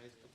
Maestro.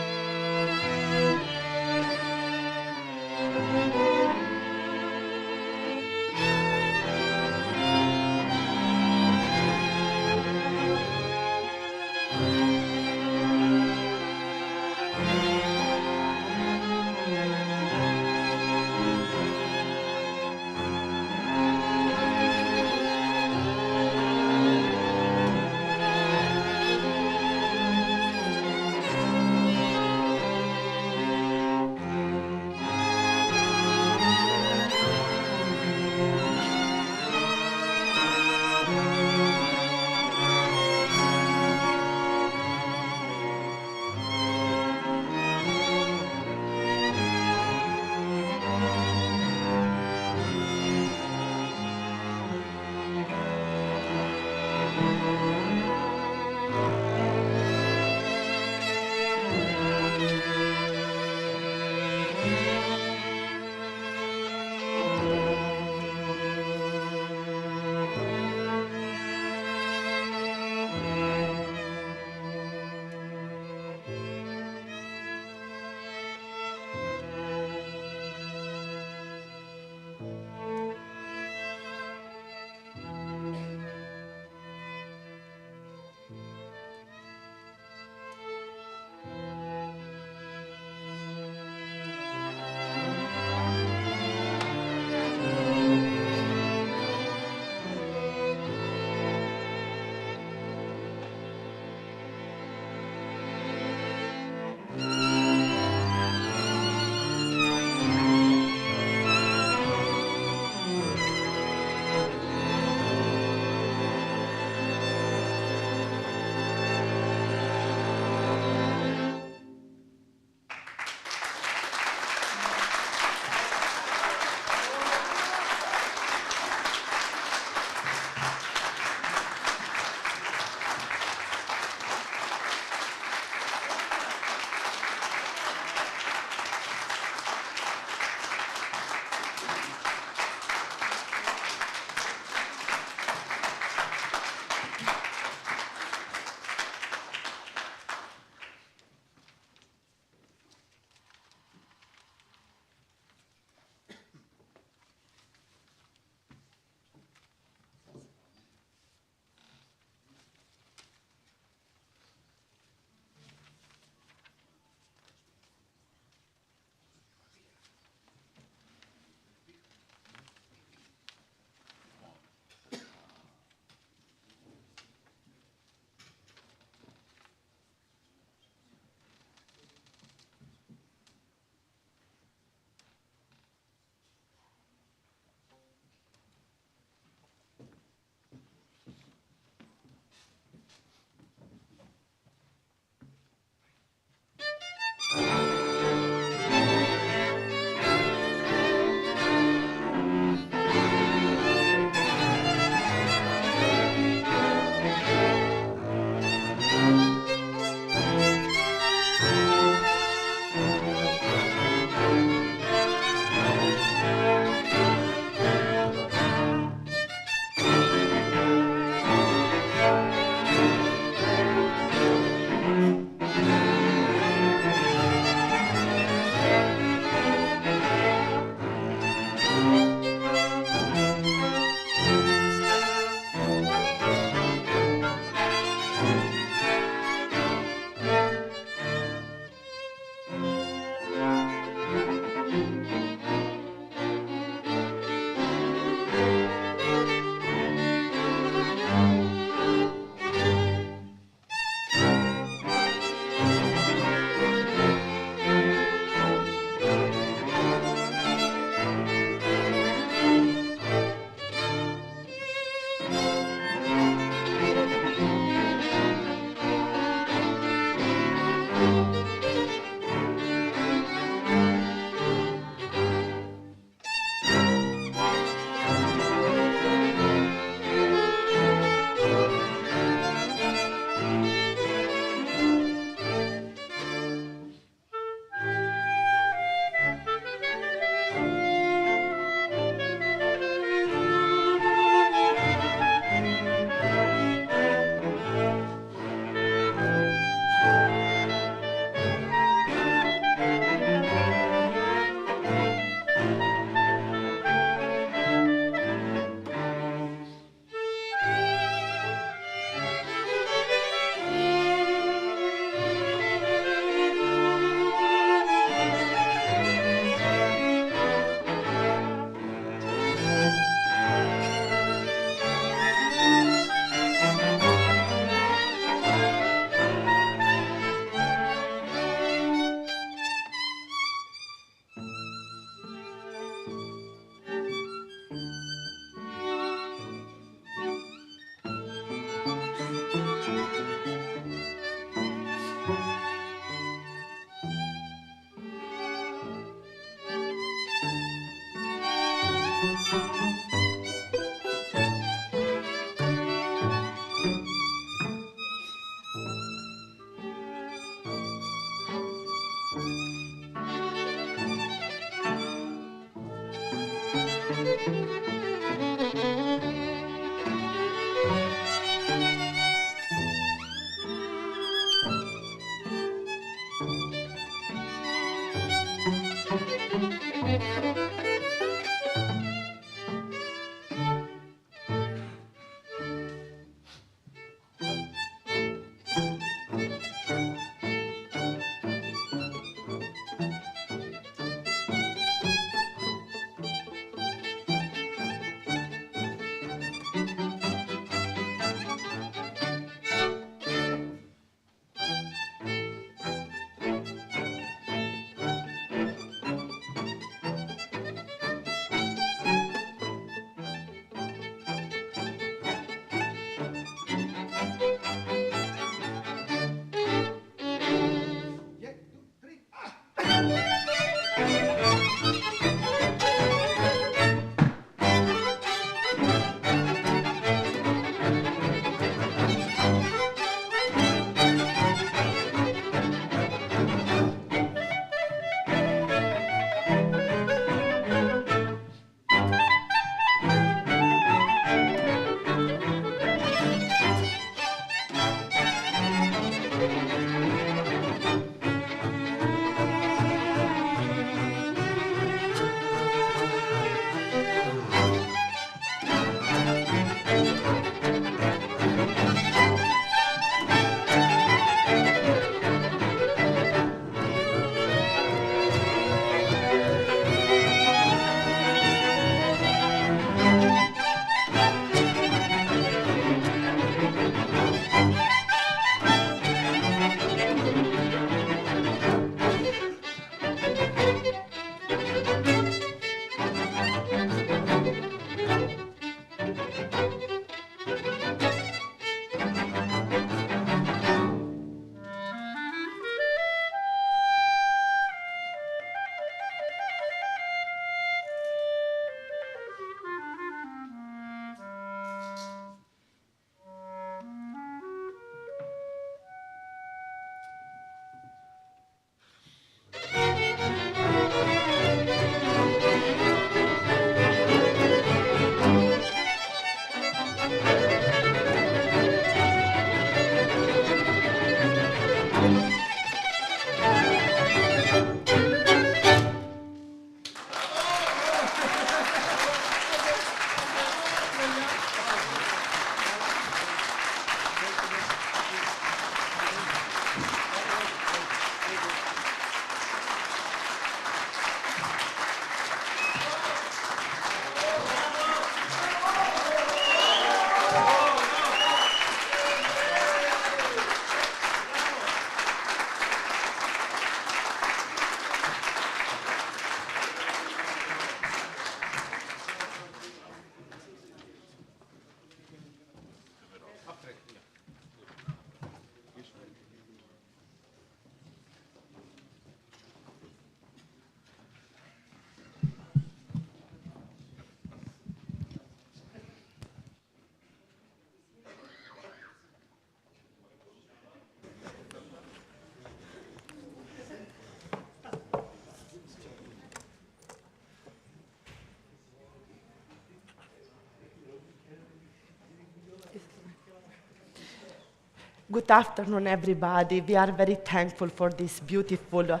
Good afternoon, everybody. We are very thankful for this beautiful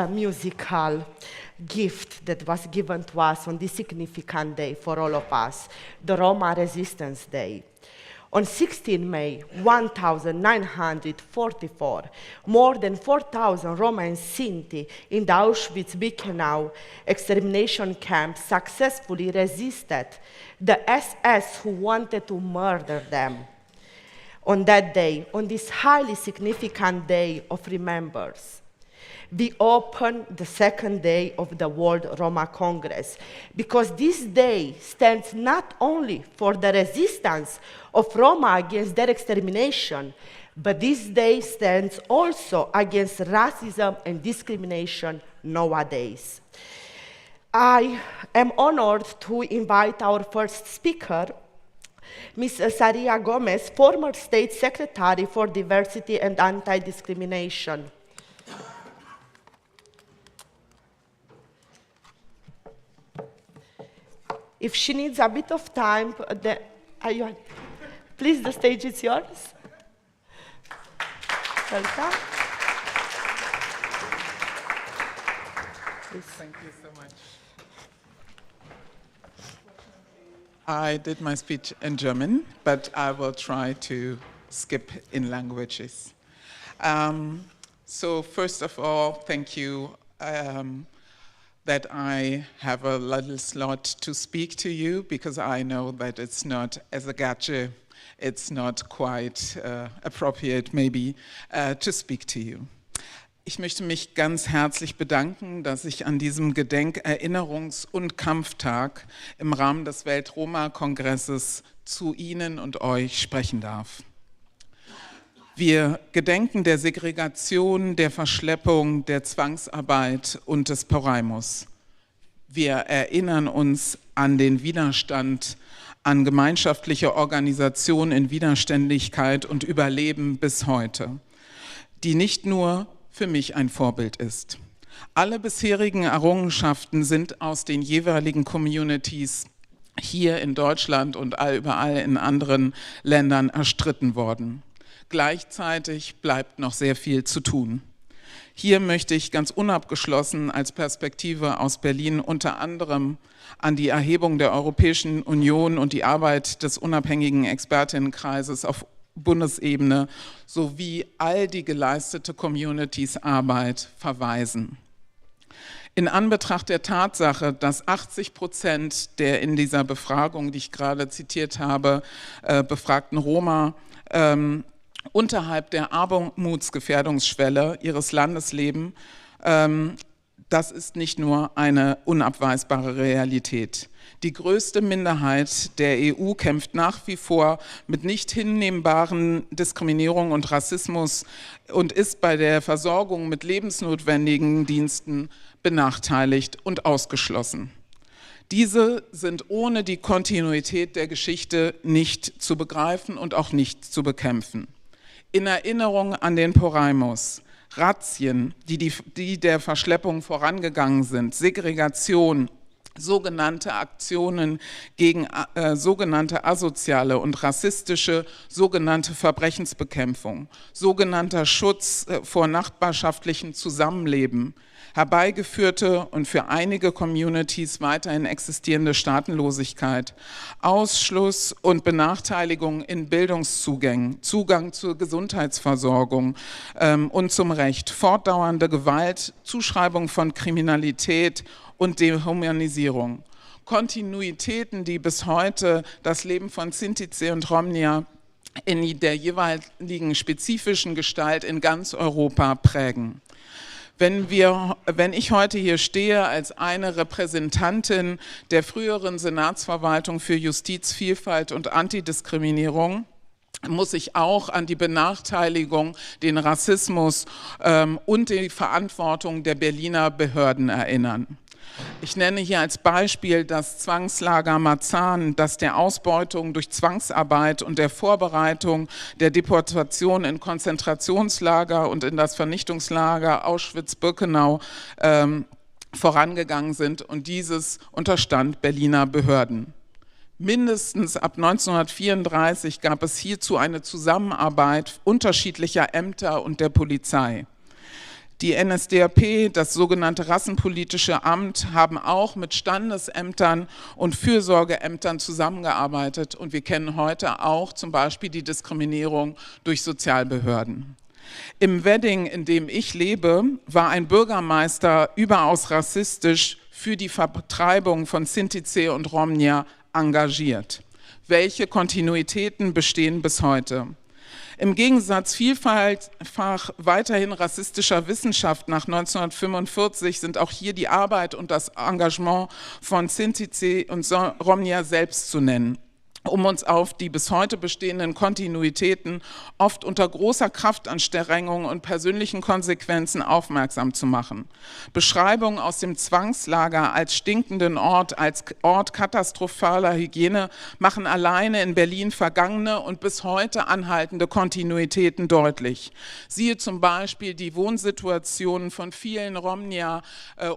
musical gift that was given to us on this significant day for all of us, the Roma Resistance Day. On 16 May 1944, more than 4,000 Roma and Sinti in the Auschwitz-Birkenau extermination camp successfully resisted the SS who wanted to murder them. On that day, on this highly significant day of remembrance, we open the second day of the World Roma Congress because this day stands not only for the resistance of Roma against their extermination, but this day stands also against racism and discrimination nowadays. I am honored to invite our first speaker, Ms. Saria Gomez, former State Secretary for Diversity and Anti-Discrimination. If she needs a bit of time, please, the stage is yours. Welcome. Please. Thank you so much. I did my speech in German, but I will try to skip in languages. So first of all, thank you that I have a little slot to speak to you, because I know that it's not, as a gadget, it's not quite appropriate maybe to speak to you. Ich möchte mich ganz herzlich bedanken, dass ich an diesem Erinnerungs- und Kampftag im Rahmen des World Roma Congresses zu Ihnen und euch sprechen darf. Wir gedenken der Segregation, der Verschleppung, der Zwangsarbeit und des Poraimus. Wir erinnern uns an den Widerstand, an gemeinschaftliche Organisation in Widerständigkeit und Überleben bis heute, die nicht nur für mich ein Vorbild ist. Alle bisherigen Errungenschaften sind aus den jeweiligen Communities hier in Deutschland und überall in anderen Ländern erstritten worden. Gleichzeitig bleibt noch sehr viel zu tun. Hier möchte ich ganz unabgeschlossen als Perspektive aus Berlin unter anderem an die Erhebung der Europäischen Union und die Arbeit des unabhängigen Expertinnenkreises auf Bundesebene sowie all die geleistete Communities-Arbeit verweisen. In Anbetracht der Tatsache, dass 80% der in dieser Befragung, die ich gerade zitiert habe, befragten Roma unterhalb der Armutsgefährdungsschwelle ihres Landes leben, das ist nicht nur eine unabweisbare Realität. Die größte Minderheit der EU kämpft nach wie vor mit nicht hinnehmbaren Diskriminierung und Rassismus und ist bei der Versorgung mit lebensnotwendigen Diensten benachteiligt und ausgeschlossen. Diese sind ohne die Kontinuität der Geschichte nicht zu begreifen und auch nicht zu bekämpfen. In Erinnerung an den Poraimus, Razzien, die der Verschleppung vorangegangen sind, Segregation, sogenannte Aktionen gegen sogenannte asoziale und rassistische sogenannte Verbrechensbekämpfung, sogenannter Schutz vor nachbarschaftlichem Zusammenleben, herbeigeführte und für einige Communities weiterhin existierende Staatenlosigkeit, Ausschluss und Benachteiligung in Bildungszugängen, Zugang zur Gesundheitsversorgung und zum Recht, fortdauernde Gewalt, Zuschreibung von Kriminalität und Dehumanisierung. Kontinuitäten, die bis heute das Leben von Sinti und Romnia in der jeweiligen spezifischen Gestalt in ganz Europa prägen. Wenn ich heute hier stehe als eine Repräsentantin der früheren Senatsverwaltung für Justiz, Vielfalt und Antidiskriminierung, muss ich auch an die Benachteiligung, den Rassismus und die Verantwortung der Berliner Behörden erinnern. Ich nenne hier als Beispiel das Zwangslager Marzahn, das der Ausbeutung durch Zwangsarbeit und der Vorbereitung der Deportation in Konzentrationslager und in das Vernichtungslager Auschwitz-Birkenau vorangegangen sind, und dieses unterstand Berliner Behörden. Mindestens ab 1934 gab es hierzu eine Zusammenarbeit unterschiedlicher Ämter und der Polizei. Die NSDAP, das sogenannte Rassenpolitische Amt, haben auch mit Standesämtern und Fürsorgeämtern zusammengearbeitet, und wir kennen heute auch zum Beispiel die Diskriminierung durch Sozialbehörden. Im Wedding, in dem ich lebe, war ein Bürgermeister überaus rassistisch für die Vertreibung von Sinti und Romnia engagiert. Welche Kontinuitäten bestehen bis heute? Im Gegensatz vielfach weiterhin rassistischer Wissenschaft nach 1945 sind auch hier die Arbeit und das Engagement von Sinti und Romnia selbst zu nennen. um uns auf die bis heute bestehenden Kontinuitäten, oft unter großer Kraftanstrengung und persönlichen Konsequenzen aufmerksam zu machen. Beschreibungen aus dem Zwangslager als stinkenden Ort, als Ort katastrophaler Hygiene machen alleine in Berlin vergangene und bis heute anhaltende Kontinuitäten deutlich. Siehe zum Beispiel die Wohnsituationen von vielen Romnia,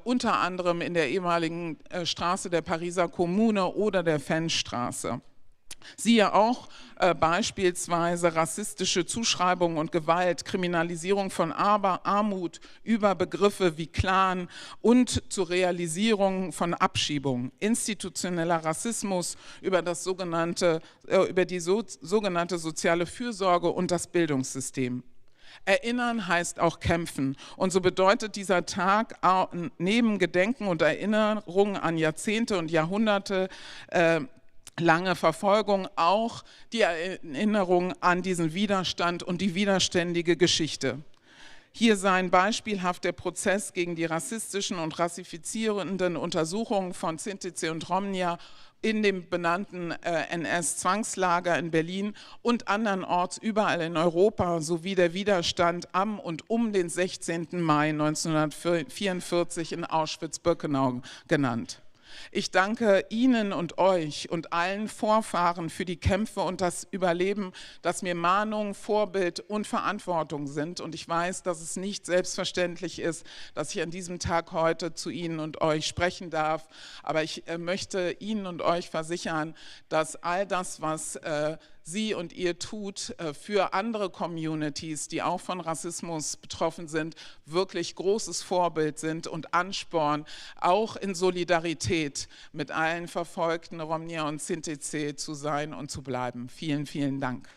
unter anderem in der ehemaligen Straße der Pariser Kommune oder der Fenstraße. Siehe auch beispielsweise rassistische Zuschreibungen und Gewalt, Kriminalisierung von Armut über Begriffe wie Clan und zur Realisierung von Abschiebung, institutioneller Rassismus über die sogenannte soziale Fürsorge und das Bildungssystem. Erinnern heißt auch kämpfen und so bedeutet dieser Tag neben Gedenken und Erinnerung an Jahrzehnte und Jahrhunderte lange Verfolgung auch die Erinnerung an diesen Widerstand und die widerständige Geschichte. Hier seien beispielhaft der Prozess gegen die rassistischen und rassifizierenden Untersuchungen von Sinti und Romnia in dem benannten NS-Zwangslager in Berlin und andernorts überall in Europa sowie der Widerstand am und um den 16. Mai 1944 in Auschwitz-Birkenau genannt. Ich danke Ihnen und euch und allen Vorfahren für die Kämpfe und das Überleben, das mir Mahnung, Vorbild und Verantwortung sind. Und ich weiß, dass es nicht selbstverständlich ist, dass ich an diesem Tag heute zu Ihnen und euch sprechen darf. Aber ich möchte Ihnen und euch versichern, dass all das, was Sie und ihr tut für andere Communities, die auch von Rassismus betroffen sind, wirklich großes Vorbild sind und Ansporn, auch in Solidarität mit allen verfolgten Romnia und Sinti zu sein und zu bleiben. Vielen, vielen Dank.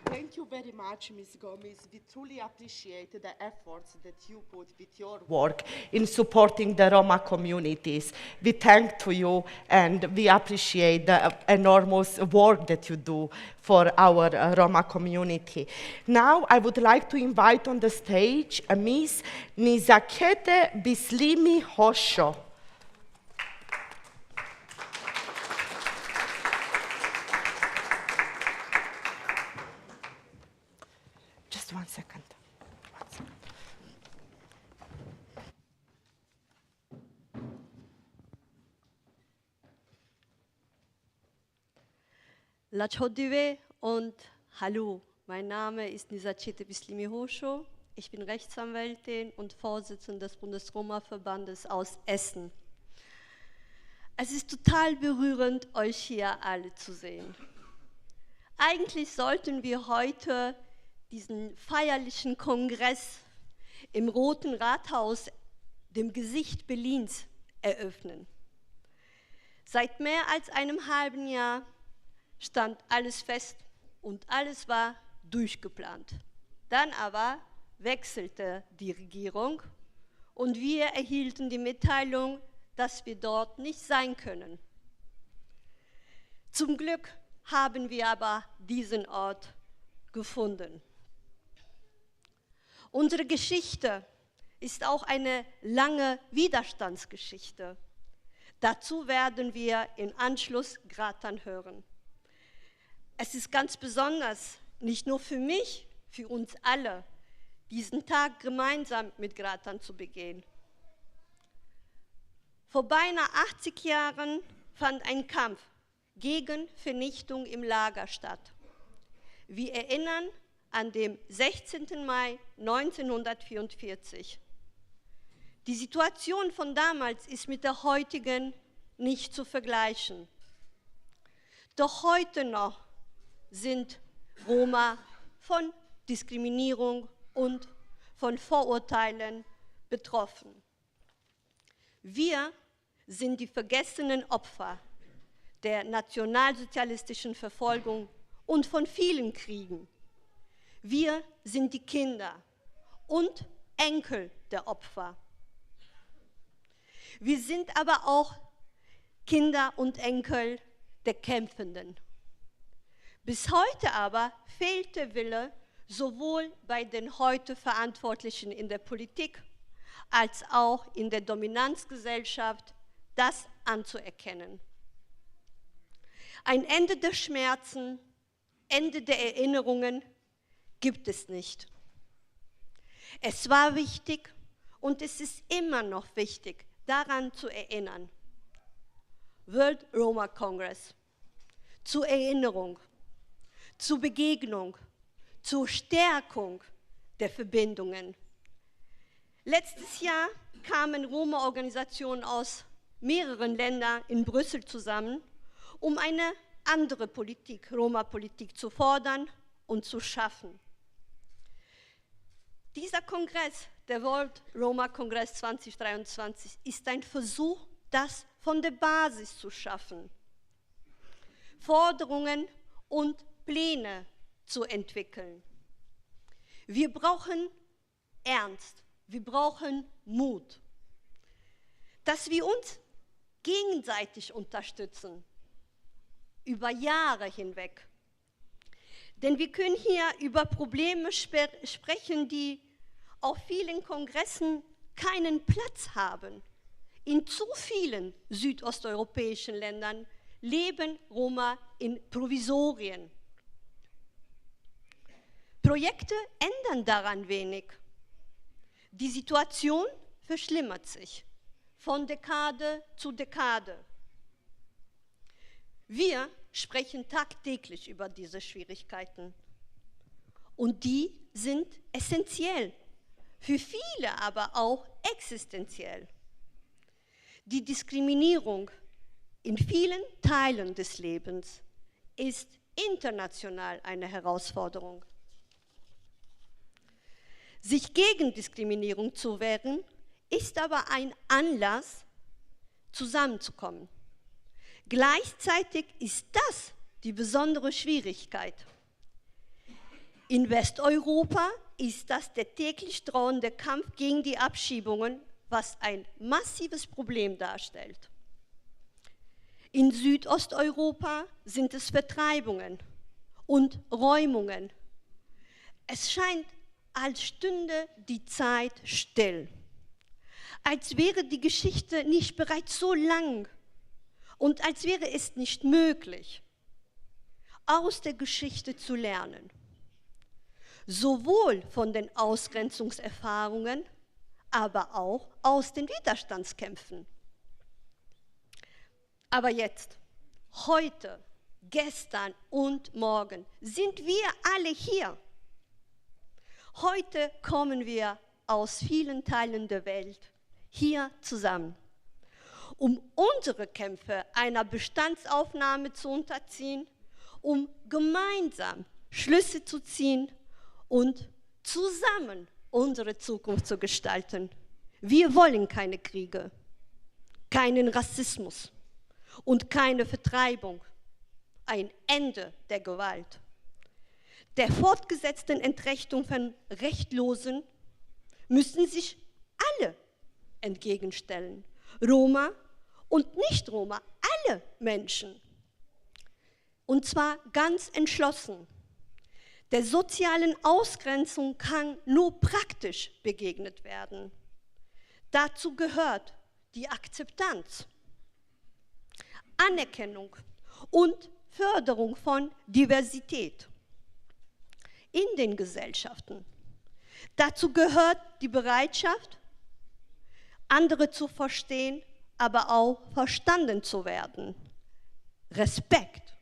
Thank you very much, Ms. Gomez. We truly appreciate the efforts that you put with your work in supporting the Roma communities. We thank to you and we appreciate the enormous work that you do for our Roma community. Now, I would like to invite on the stage Ms. Nizakete Bislimi Hosho. Just 1 second. 1 second. Lachodive und hallo, mein Name ist Nizakete Bislimi Hosho. Ich bin Rechtsanwältin und Vorsitzende des Bundesroma-Verbandes aus Essen. Es ist total berührend, euch hier alle zu sehen. Eigentlich sollten wir heute diesen feierlichen Kongress im Roten Rathaus, dem Gesicht Berlins, eröffnen. Seit mehr als einem halben Jahr stand alles fest und alles war durchgeplant. Dann aber wechselte die Regierung und wir erhielten die Mitteilung, dass wir dort nicht sein können. Zum Glück haben wir aber diesen Ort gefunden. Unsere Geschichte ist auch eine lange Widerstandsgeschichte. Dazu werden wir im Anschluss Gratan hören. Es ist ganz besonders, nicht nur für mich, für uns alle, diesen Tag gemeinsam mit Gratan zu begehen. Vor beinahe 80 Jahren fand ein Kampf gegen Vernichtung im Lager statt. Wir erinnern an den 16. Mai 1944. Die Situation von damals ist mit der heutigen nicht zu vergleichen. Doch heute noch sind Roma von Diskriminierung und von Vorurteilen betroffen. Wir sind die vergessenen Opfer der nationalsozialistischen Verfolgung und von vielen Kriegen. Wir sind die Kinder und Enkel der Opfer. Wir sind aber auch Kinder und Enkel der Kämpfenden. Bis heute aber fehlt der Wille, sowohl bei den heute Verantwortlichen in der Politik als auch in der Dominanzgesellschaft, das anzuerkennen. Ein Ende der Schmerzen, Ende der Erinnerungen gibt es nicht. Es war wichtig und es ist immer noch wichtig, daran zu erinnern. World Roma Congress, zur Erinnerung, zur Begegnung, zur Stärkung der Verbindungen. Letztes Jahr kamen Roma-Organisationen aus mehreren Ländern in Brüssel zusammen, um eine andere Politik, Roma-Politik zu fordern und zu schaffen. Dieser Kongress, der World Roma Congress 2023, ist ein Versuch, das von der Basis zu schaffen, Forderungen und Pläne zu entwickeln. Wir brauchen Ernst, wir brauchen Mut, dass wir uns gegenseitig unterstützen, über Jahre hinweg. Denn wir können hier über Probleme sprechen, die auf vielen Kongressen keinen Platz haben. In zu vielen südosteuropäischen Ländern leben Roma in Provisorien. Projekte ändern daran wenig. Die Situation verschlimmert sich von Dekade zu Dekade. Wir sprechen tagtäglich über diese Schwierigkeiten und die sind essentiell, für viele aber auch existenziell. Die Diskriminierung in vielen Teilen des Lebens ist international eine Herausforderung. Sich gegen Diskriminierung zu wehren, ist aber ein Anlass, zusammenzukommen. Gleichzeitig ist das die besondere Schwierigkeit. In Westeuropa ist das der täglich drohende Kampf gegen die Abschiebungen, was ein massives Problem darstellt. In Südosteuropa sind es Vertreibungen und Räumungen. Es scheint, als stünde die Zeit still, als wäre die Geschichte nicht bereits so lang und als wäre es nicht möglich, aus der Geschichte zu lernen. Sowohl von den Ausgrenzungserfahrungen, aber auch aus den Widerstandskämpfen. Aber jetzt, heute, gestern und morgen sind wir alle hier. Heute kommen wir aus vielen Teilen der Welt hier zusammen, um unsere Kämpfe einer Bestandsaufnahme zu unterziehen, um gemeinsam Schlüsse zu ziehen und zusammen unsere Zukunft zu gestalten. Wir wollen keine Kriege, keinen Rassismus und keine Vertreibung, ein Ende der Gewalt, der fortgesetzten Entrechtung von Rechtlosen müssen sich alle entgegenstellen. Roma und Nicht-Roma, alle Menschen. Und zwar ganz entschlossen. Der sozialen Ausgrenzung kann nur praktisch begegnet werden. Dazu gehört die Akzeptanz, Anerkennung und Förderung von Diversität in den Gesellschaften. Dazu gehört die Bereitschaft, andere zu verstehen, aber auch verstanden zu werden. Respekt,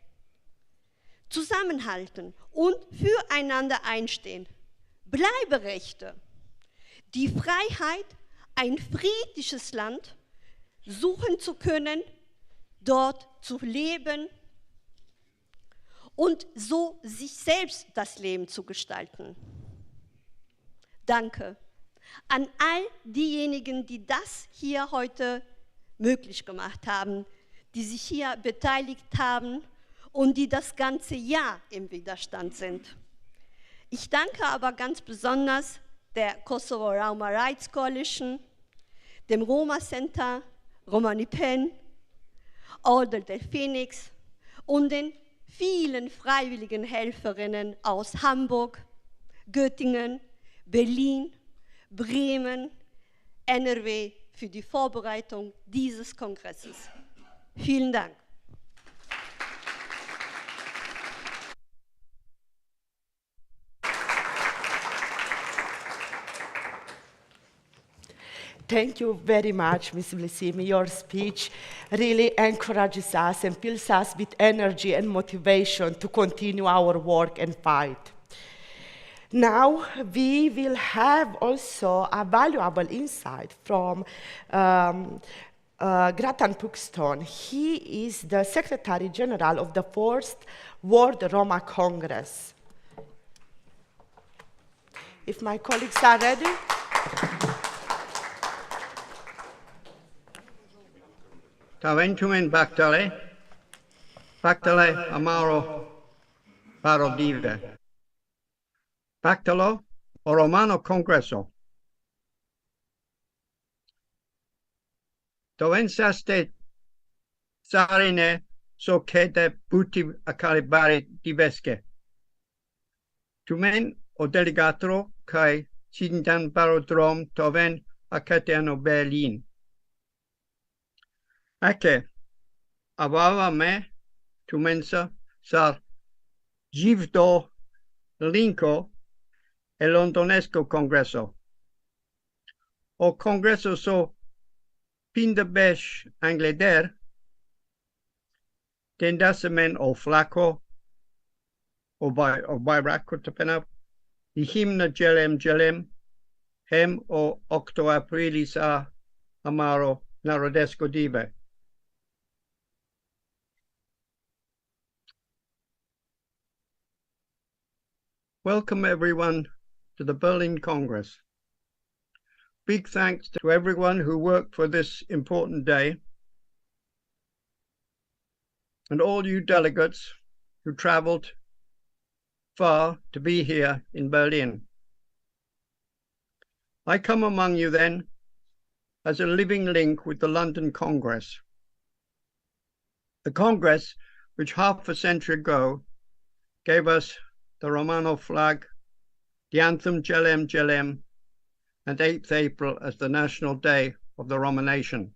Zusammenhalten und füreinander einstehen. Bleiberechte, die Freiheit, ein friedliches Land suchen zu können, dort zu leben und so sich selbst das Leben zu gestalten. Danke an all diejenigen, die das hier heute möglich gemacht haben, die sich hier beteiligt haben und die das ganze Jahr im Widerstand sind. Ich danke aber ganz besonders der Kosovo Roma Rights Coalition, dem Roma Center, Romani Pen, Order del Phoenix und den vielen freiwilligen Helferinnen aus Hamburg, Göttingen, Berlin, Bremen, NRW für die Vorbereitung dieses Kongresses. Vielen Dank. Thank you very much, Ms. Blesimi. Your speech really encourages us and fills us with energy and motivation to continue our work and fight. Now, we will have also a valuable insight from Gratan Puxton. He is the Secretary General of the First World Roma Congress. If my colleagues are ready. Taventumen Bactale Amaro Parodive. Bactalo o Romano Congresso. Dovensaste Sarine so kete buti acaribari divesce. Tumen o delegatro kai Cindan Barodrom toven acatiano Berlin. Ake, avava me, tu mensa, sar givdo linko e londonesco congresso. O congresso so pindabesh angleder, tendasemen o flaco, o bairako tapena, di himna gelem, hem o octo aprilis a amaro narodesco dive. Welcome everyone to the Berlin Congress. Big thanks to everyone who worked for this important day and all you delegates who traveled far to be here in Berlin. I come among you then as a living link with the London Congress. The Congress, which half a century ago gave us the Romano flag, the anthem Gelem Gelem, and 8th April as the National Day of the Roma nation.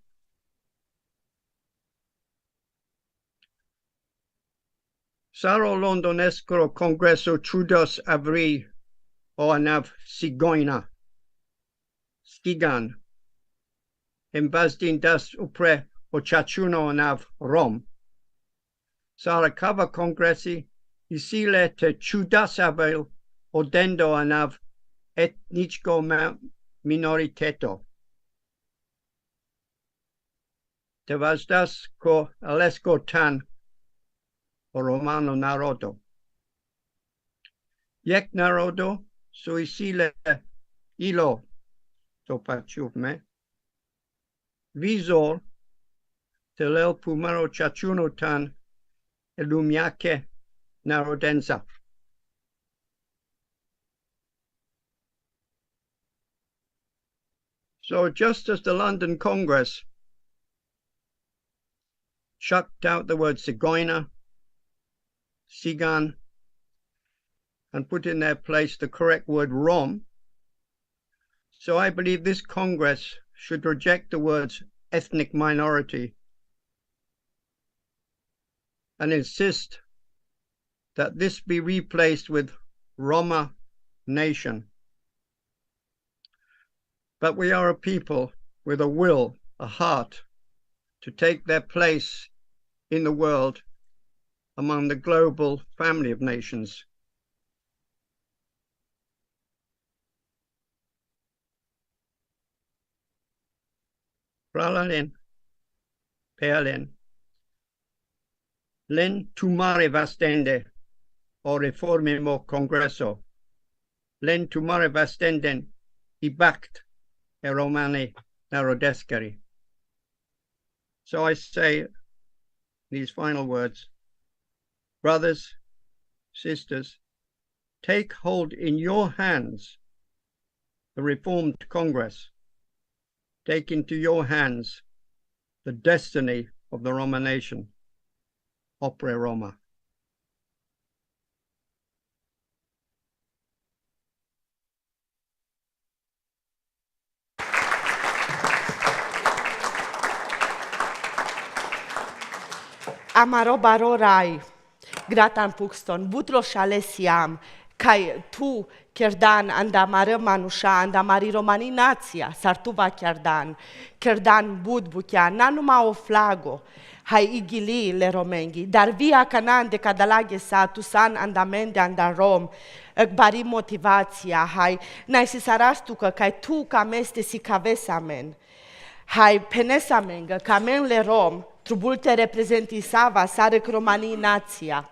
Saro Londonesco Congresso Trudos Avri o Anav Sigoina, Stigan, Embazdin das Upre o Chachuno Anav Rom, Sarakava Congressi Isile te Chudasavel Odendo Anav Etnichko Minoriteto. Te vazdas ko Alesko Tan o Romano Narodo. Yek Narodo suisile ilo to paciuvme. Visor telel pumero chachuno tan elumiake narodenza. So just as the London Congress chucked out the word Sigeuner, Sigan, and put in their place the correct word Rom, so I believe this Congress should reject the words ethnic minority and insist that this be replaced with Roma nation. But we are a people with a will, a heart, to take their place in the world among the global family of nations. Pralalin, Perlin, Len tumare vastende, o reformimo congresso, Len tumare vastenden, ibact e romani narodescari. So I say these final words, brothers, sisters, take hold in your hands the Reformed Congress. Take into your hands the destiny of the Roma nation. Opere Roma. amaro barorai, gratan puxton, butro shalesiam, kai tu kerdan andamare manusha, andamari romani nația, sartuva kerdan budbuchia, nanuma o flago, hai igili le romenghi, dar via canande cadalage sa tusan andamende andarom, bari motivația, hai, nai si sarastucă, kai tu cameste si cavesamen, hai penesamenga, camen le rom, trubulte reprezenti sava, sarec romani nația.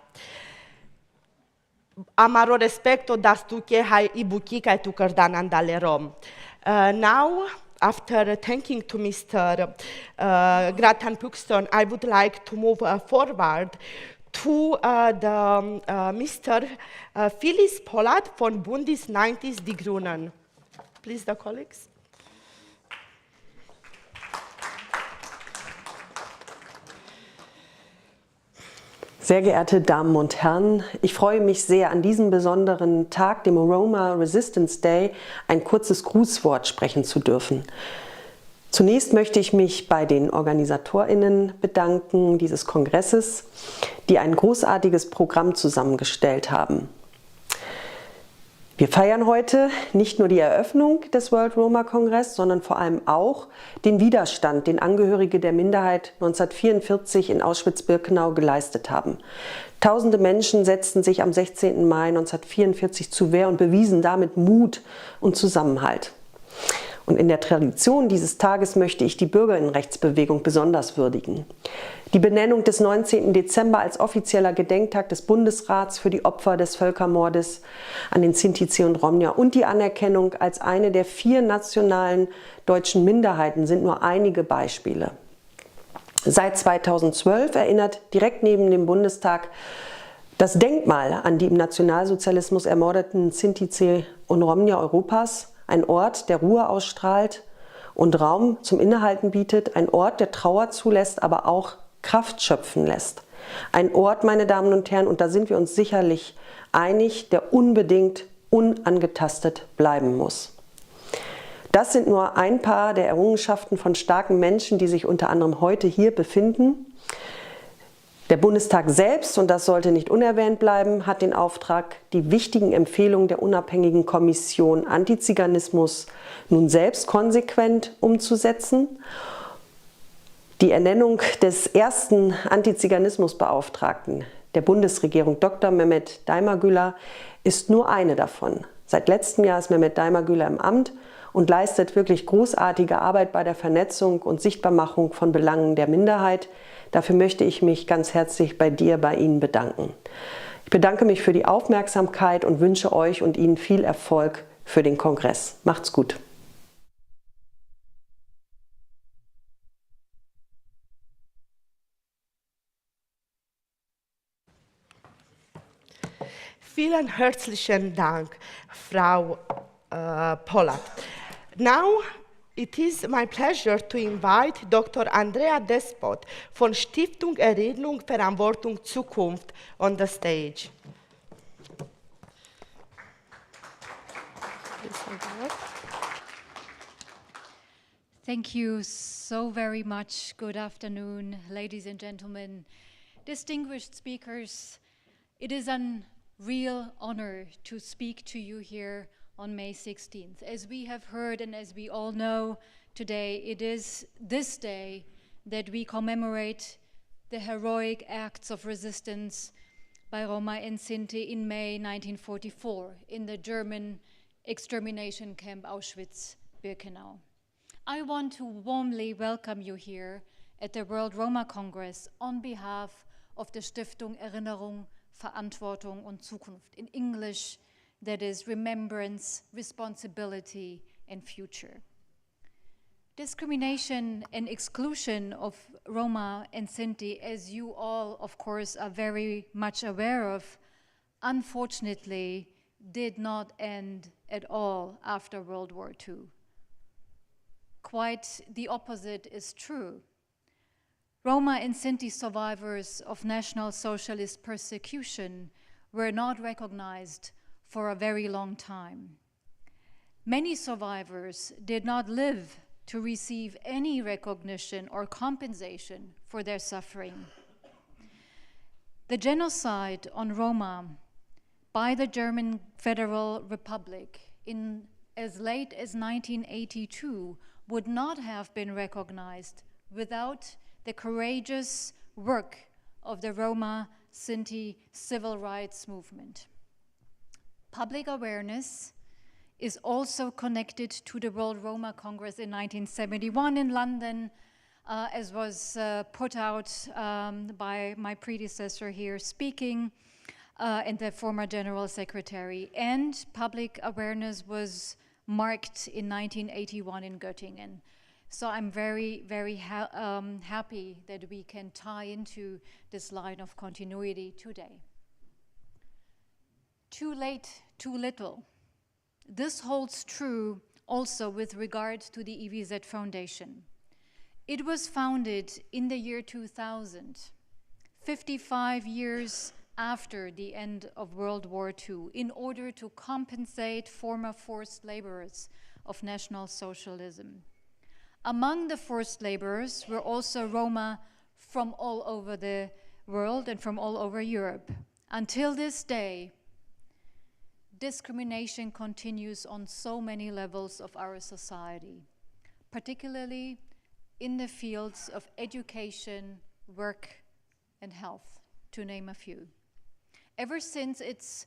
Amaro respecto das tuche hai ibuki kai tu kerdan andale rom. Now, after thanking to Mr. Gratan Puxton, I would like to move forward to Mr. Phyllis Pollard von Bundis 90s Die Grünen. Please, the colleagues. Sehr geehrte Damen und Herren, ich freue mich sehr, an diesem besonderen Tag, dem Roma Resistance Day, ein kurzes Grußwort sprechen zu dürfen. Zunächst möchte ich mich bei den OrganisatorInnen bedanken dieses Kongresses, die ein großartiges Programm zusammengestellt haben. Wir feiern heute nicht nur die Eröffnung des World Roma Congress, sondern vor allem auch den Widerstand, den Angehörige der Minderheit 1944 in Auschwitz-Birkenau geleistet haben. Tausende Menschen setzten sich am 16. Mai 1944 zur Wehr und bewiesen damit Mut und Zusammenhalt. Und in der Tradition dieses Tages möchte ich die Bürgerinnenrechtsbewegung besonders würdigen. Die Benennung des 19. Dezember als offizieller Gedenktag des Bundesrats für die Opfer des Völkermordes an den Sinti und Romja und die Anerkennung als eine der 4 nationalen deutschen Minderheiten sind nur einige Beispiele. Seit 2012 erinnert direkt neben dem Bundestag das Denkmal an die im Nationalsozialismus ermordeten Sinti und Romja Europas, ein Ort, der Ruhe ausstrahlt und Raum zum Innehalten bietet, ein Ort, der Trauer zulässt, aber auch Kraft schöpfen lässt. Ein Ort, meine Damen und Herren, und da sind wir uns sicherlich einig, der unbedingt unangetastet bleiben muss. Das sind nur ein paar der Errungenschaften von starken Menschen, die sich unter anderem heute hier befinden. Der Bundestag selbst, und das sollte nicht unerwähnt bleiben, hat den Auftrag, die wichtigen Empfehlungen der unabhängigen Kommission Antiziganismus nun selbst konsequent umzusetzen. Die Ernennung des ersten Antiziganismusbeauftragten der Bundesregierung, Dr. Mehmet Daimagüler, ist nur eine davon. Seit letztem Jahr ist Mehmet Daimagüler im Amt und leistet wirklich großartige Arbeit bei der Vernetzung und Sichtbarmachung von Belangen der Minderheit. Dafür möchte ich mich ganz herzlich bei Ihnen bedanken. Ich bedanke mich für die Aufmerksamkeit und wünsche euch und Ihnen viel Erfolg für den Kongress. Macht's gut. Vielen herzlichen Dank, Frau Pollard. Now, it is my pleasure to invite Dr. Andrea Despot von Stiftung Erinnerung, Verantwortung, Zukunft on the stage. Thank you so very much. Good afternoon, ladies and gentlemen, distinguished speakers. It is a real honor to speak to you here on May 16th. As we have heard and as we all know today, it is this day that we commemorate the heroic acts of resistance by Roma and Sinti in May 1944 in the German extermination camp Auschwitz-Birkenau. I want to warmly welcome you here at the World Roma Congress on behalf of the Stiftung Erinnerung, Verantwortung und Zukunft. In English, that is remembrance, responsibility, and future. Discrimination and exclusion of Roma and Sinti, as you all, of course, are very much aware of, unfortunately, did not end at all after World War II. Quite the opposite is true. Roma and Sinti survivors of National Socialist persecution were not recognized for a very long time. Many survivors did not live to receive any recognition or compensation for their suffering. The genocide on Roma by the German Federal Republic in as late as 1982 would not have been recognized without the courageous work of the Roma Sinti civil rights movement. Public awareness is also connected to the World Roma Congress in 1971 in London, as was put out by my predecessor here speaking, and the former General Secretary. And public awareness was marked in 1981 in Göttingen. So I'm very, very happy that we can tie into this line of continuity today. Too late, too little. This holds true also with regard to the EVZ Foundation. It was founded in the year 2000, 55 years after the end of World War II, in order to compensate former forced laborers of National Socialism. Among the forced laborers were also Roma from all over the world and from all over Europe. Until this day, discrimination continues on so many levels of our society, particularly in the fields of education, work, and health, to name a few. Ever since its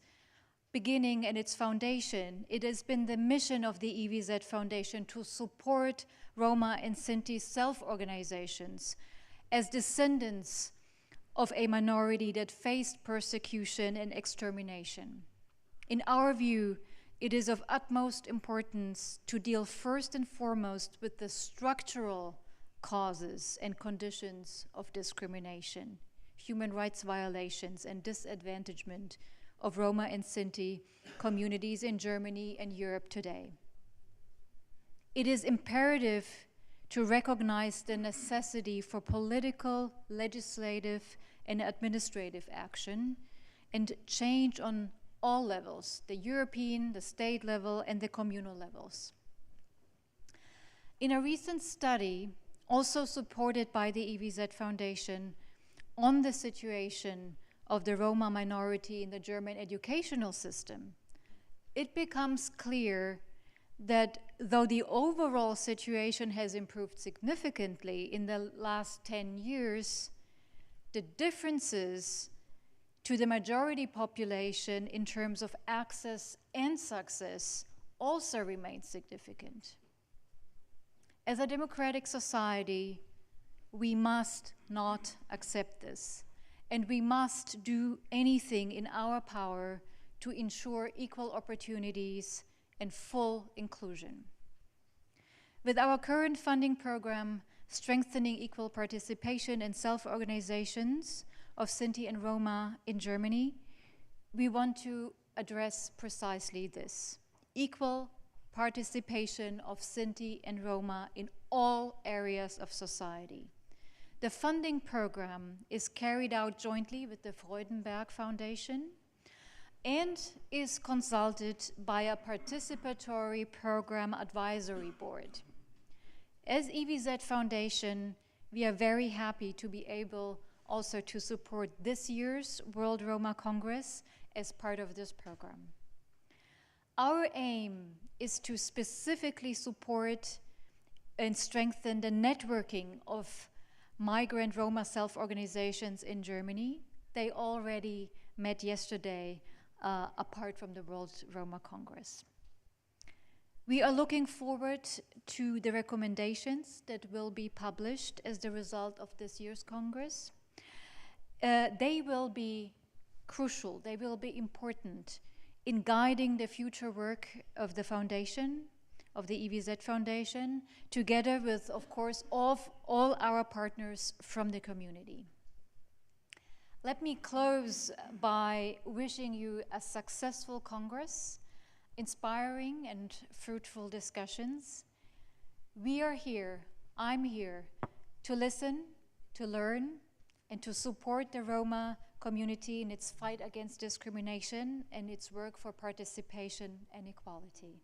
beginning and its foundation, it has been the mission of the EVZ Foundation to support Roma and Sinti self-organizations as descendants of a minority that faced persecution and extermination. In our view, it is of utmost importance to deal first and foremost with the structural causes and conditions of discrimination, human rights violations, and disadvantagement of Roma and Sinti communities in Germany and Europe today. It is imperative to recognize the necessity for political, legislative, and administrative action and change on all levels, the European, the state level, and the communal levels. In a recent study, also supported by the EVZ Foundation, on the situation of the Roma minority in the German educational system, it becomes clear that though the overall situation has improved significantly in the last 10 years, the differences to the majority population in terms of access and success also remain significant. As a democratic society, we must not accept this, and we must do anything in our power to ensure equal opportunities and full inclusion. With our current funding program, Strengthening Equal Participation and Self-Organizations of Sinti and Roma in Germany, we want to address precisely this: equal participation of Sinti and Roma in all areas of society. The funding program is carried out jointly with the Freudenberg Foundation and is consulted by a participatory program advisory board. As EVZ Foundation, we are very happy to be able also to support this year's World Roma Congress as part of this program. Our aim is to specifically support and strengthen the networking of migrant Roma self-organizations in Germany. They already met yesterday apart from the World Roma Congress. We are looking forward to the recommendations that will be published as the result of this year's Congress. They will be crucial, they will be important in guiding the future work of the foundation, of the EVZ Foundation, together with, of course, all our partners from the community. Let me close by wishing you a successful Congress, inspiring and fruitful discussions. We are here, I'm here, to listen, to learn, and to support the Roma community in its fight against discrimination and its work for participation and equality.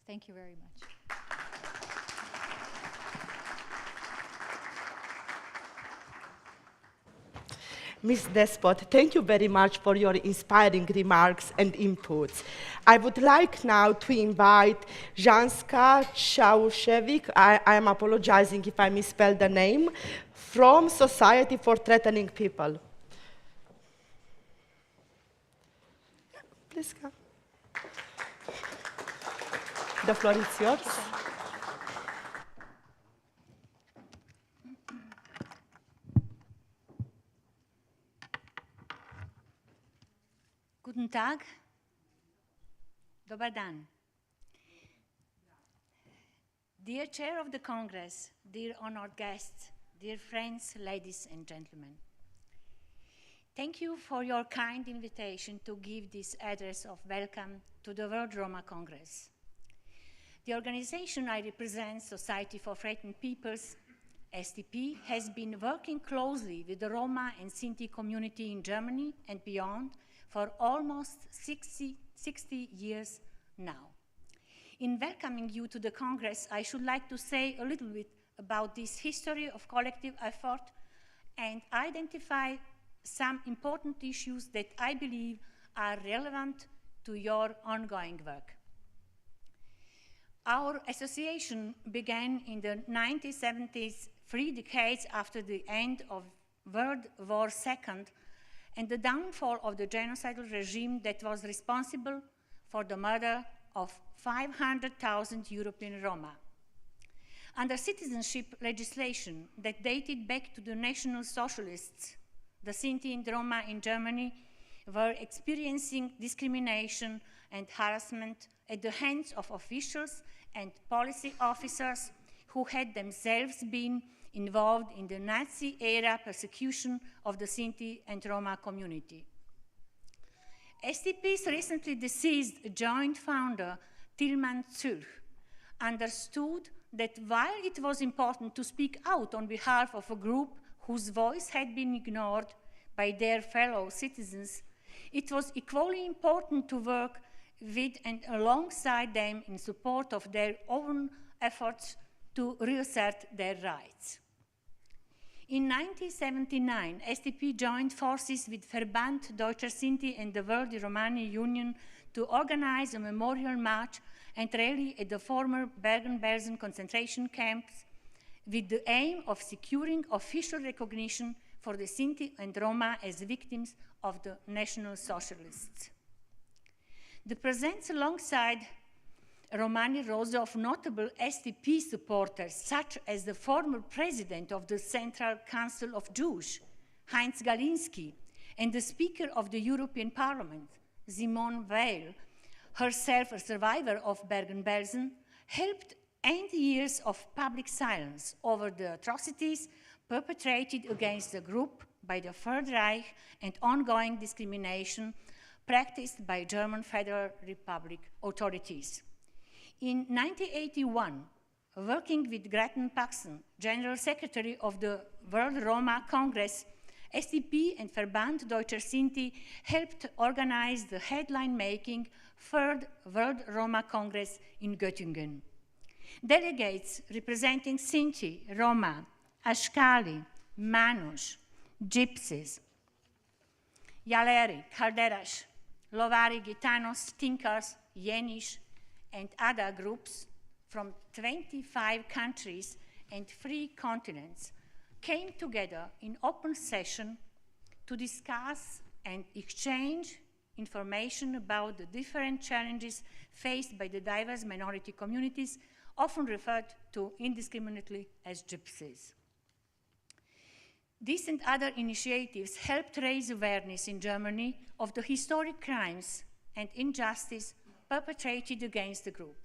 Thank you very much. Ms. Despot, thank you very much for your inspiring remarks and inputs. I would like now to invite Janska Czauszewicz, I am apologizing if I misspelled the name, from Society for Threatening People. Please come. The floor is yours. Guten Tag. Dobar dan. Dear Chair of the Congress, dear honored guests, dear friends, ladies and gentlemen. Thank you for your kind invitation to give this address of welcome to the World Roma Congress. The organization I represent, Society for Threatened Peoples, SDP, has been working closely with the Roma and Sinti community in Germany and beyond for almost 60 years now. In welcoming you to the Congress, I should like to say a little bit about this history of collective effort and identify some important issues that I believe are relevant to your ongoing work. Our association began in the 1970s, 3 decades after the end of World War II and the downfall of the genocidal regime that was responsible for the murder of 500,000 European Roma. Under citizenship legislation that dated back to the National Socialists, the Sinti and Roma in Germany were experiencing discrimination and harassment at the hands of officials and policy officers who had themselves been involved in the Nazi-era persecution of the Sinti and Roma community. STP's recently deceased joint founder, Tilman Zürch, understood that while it was important to speak out on behalf of a group whose voice had been ignored by their fellow citizens, it was equally important to work with and alongside them in support of their own efforts to reassert their rights. In 1979, SDP joined forces with Verband Deutscher Sinti and the World Romani Union to organize a memorial march and rally at the former Bergen-Belsen concentration camps with the aim of securing official recognition for the Sinti and Roma as victims of the National Socialists. The presence alongside Romani Rosa of notable SDP supporters, such as the former president of the Central Council of Jews, Heinz Galinski, and the Speaker of the European Parliament, Simone Veil, herself a survivor of Bergen-Belsen, helped end years of public silence over the atrocities perpetrated against the group by the Third Reich and ongoing discrimination practiced by German Federal Republic authorities. In 1981, working with Gretchen Paxson, General Secretary of the World Roma Congress, SDP and Verband Deutscher Sinti helped organize the headline-making Third World Roma Congress in Göttingen. Delegates representing Sinti, Roma, Ashkali, Manus, Gypsies, Yaleri, Kalderash, Lovari, Gitanos, Tinkers, Yenish, and other groups from 25 countries and 3 continents came together in open session to discuss and exchange information about the different challenges faced by the diverse minority communities, often referred to indiscriminately as gypsies. These and other initiatives helped raise awareness in Germany of the historic crimes and injustice perpetrated against the group.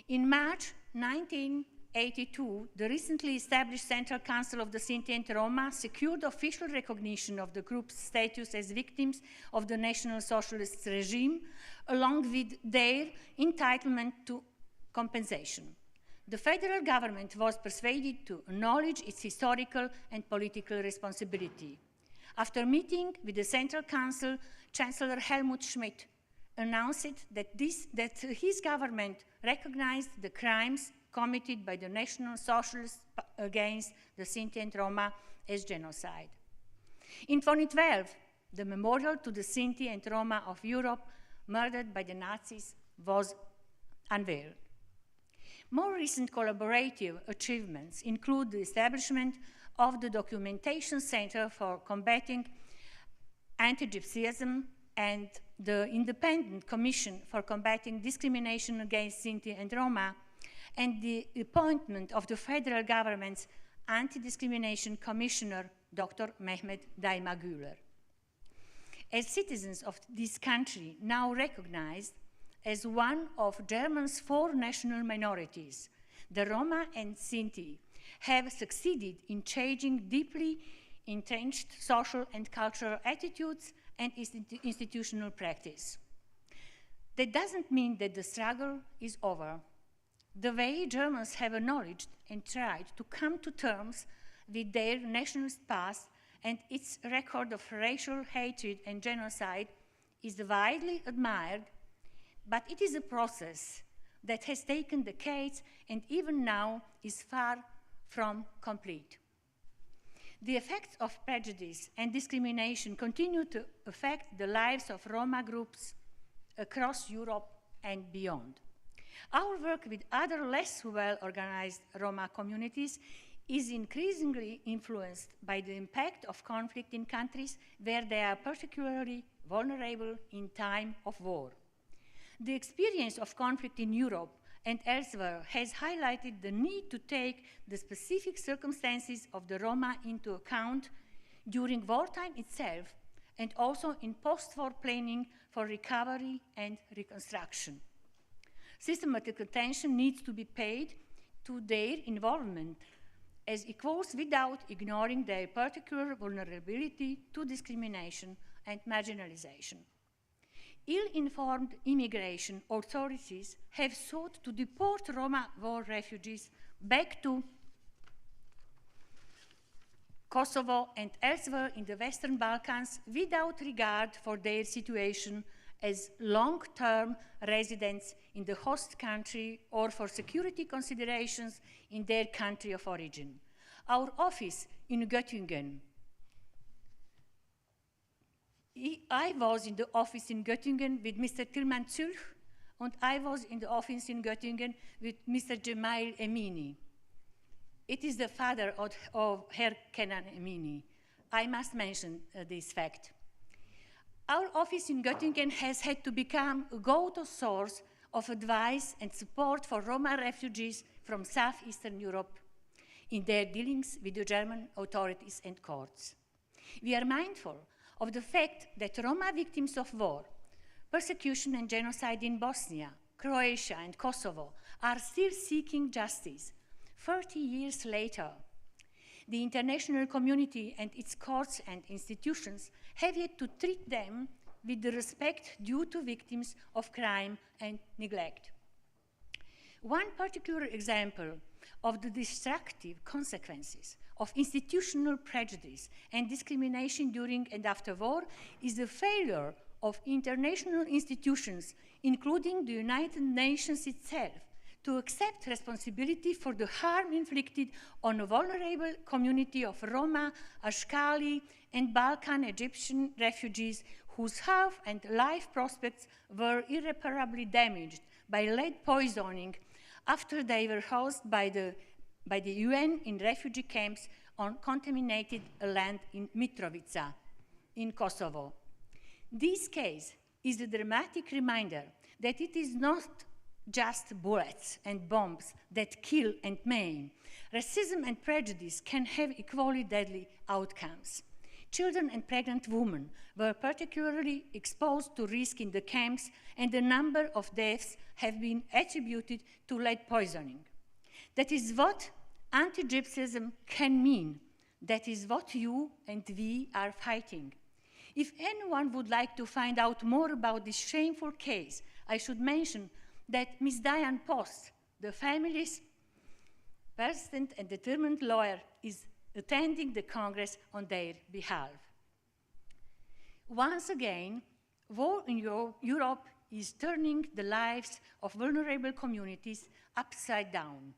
In March 1982, the recently established Central Council of the Sinti and Roma secured official recognition of the group's status as victims of the National Socialist regime, along with their entitlement to compensation. The federal government was persuaded to acknowledge its historical and political responsibility. After meeting with the Central Council, Chancellor Helmut Schmidt announced that his government recognized the crimes committed by the National Socialists against the Sinti and Roma as genocide. In 2012, the memorial to the Sinti and Roma of Europe murdered by the Nazis was unveiled. More recent collaborative achievements include the establishment of the Documentation Center for Combating Anti-Gypsyism and the Independent Commission for Combating Discrimination Against Sinti and Roma, and the appointment of the federal government's Anti-Discrimination Commissioner, Dr. Mehmet Daimagüler. As citizens of this country, now recognized as one of Germany's 4 national minorities, the Roma and Sinti have succeeded in changing deeply entrenched social and cultural attitudes and institutional practice. That doesn't mean that the struggle is over. The way Germans have acknowledged and tried to come to terms with their nationalist past and its record of racial hatred and genocide is widely admired, but it is a process that has taken decades and even now is far from complete. The effects of prejudice and discrimination continue to affect the lives of Roma groups across Europe and beyond. Our work with other less well-organized Roma communities is increasingly influenced by the impact of conflict in countries where they are particularly vulnerable in time of war. The experience of conflict in Europe and elsewhere has highlighted the need to take the specific circumstances of the Roma into account during wartime itself and also in post-war planning for recovery and reconstruction. Systematic attention needs to be paid to their involvement as equals without ignoring their particular vulnerability to discrimination and marginalization. Ill-informed immigration authorities have sought to deport Roma war refugees back to Kosovo and elsewhere in the Western Balkans without regard for their situation as long-term residents in the host country or for security considerations in their country of origin. Our office in Göttingen, I was in the office in Göttingen with Mr. Tilman Zülch, and I was in the office in Göttingen with Mr. Gemail Emini. It is the father of Herr Kenan Emini. I must mention this fact. Our office in Göttingen has had to become a go-to source of advice and support for Roma refugees from Southeastern Europe in their dealings with the German authorities and courts. We are mindful of the fact that Roma victims of war, persecution and genocide in Bosnia, Croatia and Kosovo are still seeking justice 30 years later. The international community and its courts and institutions have yet to treat them with the respect due to victims of crime and neglect. One particular example of the destructive consequences of institutional prejudice and discrimination during and after war is the failure of international institutions, including the United Nations itself, to accept responsibility for the harm inflicted on a vulnerable community of Roma, Ashkali, and Balkan Egyptian refugees whose health and life prospects were irreparably damaged by lead poisoning after they were housed by the UN in refugee camps on contaminated land in Mitrovica, in Kosovo. This case is a dramatic reminder that it is not just bullets and bombs that kill and maim. Racism and prejudice can have equally deadly outcomes. Children and pregnant women were particularly exposed to risk in the camps, and a number of deaths have been attributed to lead poisoning. That is what anti-Gypsyism can mean. That is what you and we are fighting. If anyone would like to find out more about this shameful case, I should mention that Ms. Diane Post, the family's persistent and determined lawyer, is attending the Congress on their behalf. Once again, war in Europe is turning the lives of vulnerable communities upside down.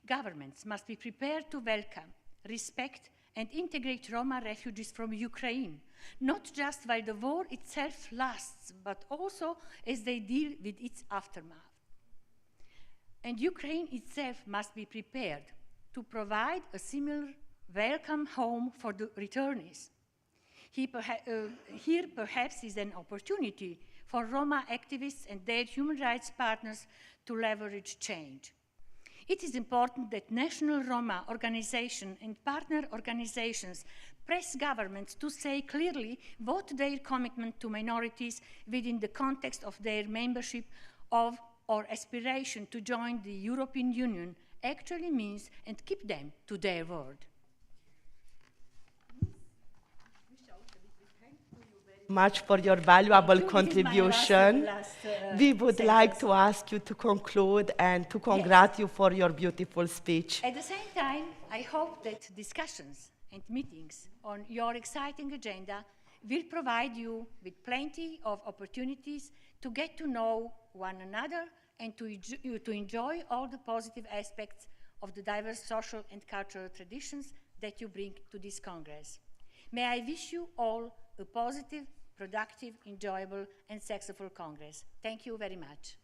Governments must be prepared to welcome, respect, and integrate Roma refugees from Ukraine, not just while the war itself lasts, but also as they deal with its aftermath. And Ukraine itself must be prepared to provide a similar welcome home for the returnees. Here perhaps is an opportunity for Roma activists and their human rights partners to leverage change. It is important that national Roma organizations and partner organizations press governments to say clearly what their commitment to minorities within the context of their membership of or aspiration to join the European Union actually means, and keep them to their word. Much for your valuable contribution. We would like to ask you to conclude and to congratulate you for your beautiful speech. At the same time, I hope that discussions and meetings on your exciting agenda will provide you with plenty of opportunities to get to know one another and to enjoy all the positive aspects of the diverse social and cultural traditions that you bring to this Congress. May I wish you all a positive, productive, enjoyable, and successful Congress. Thank you very much.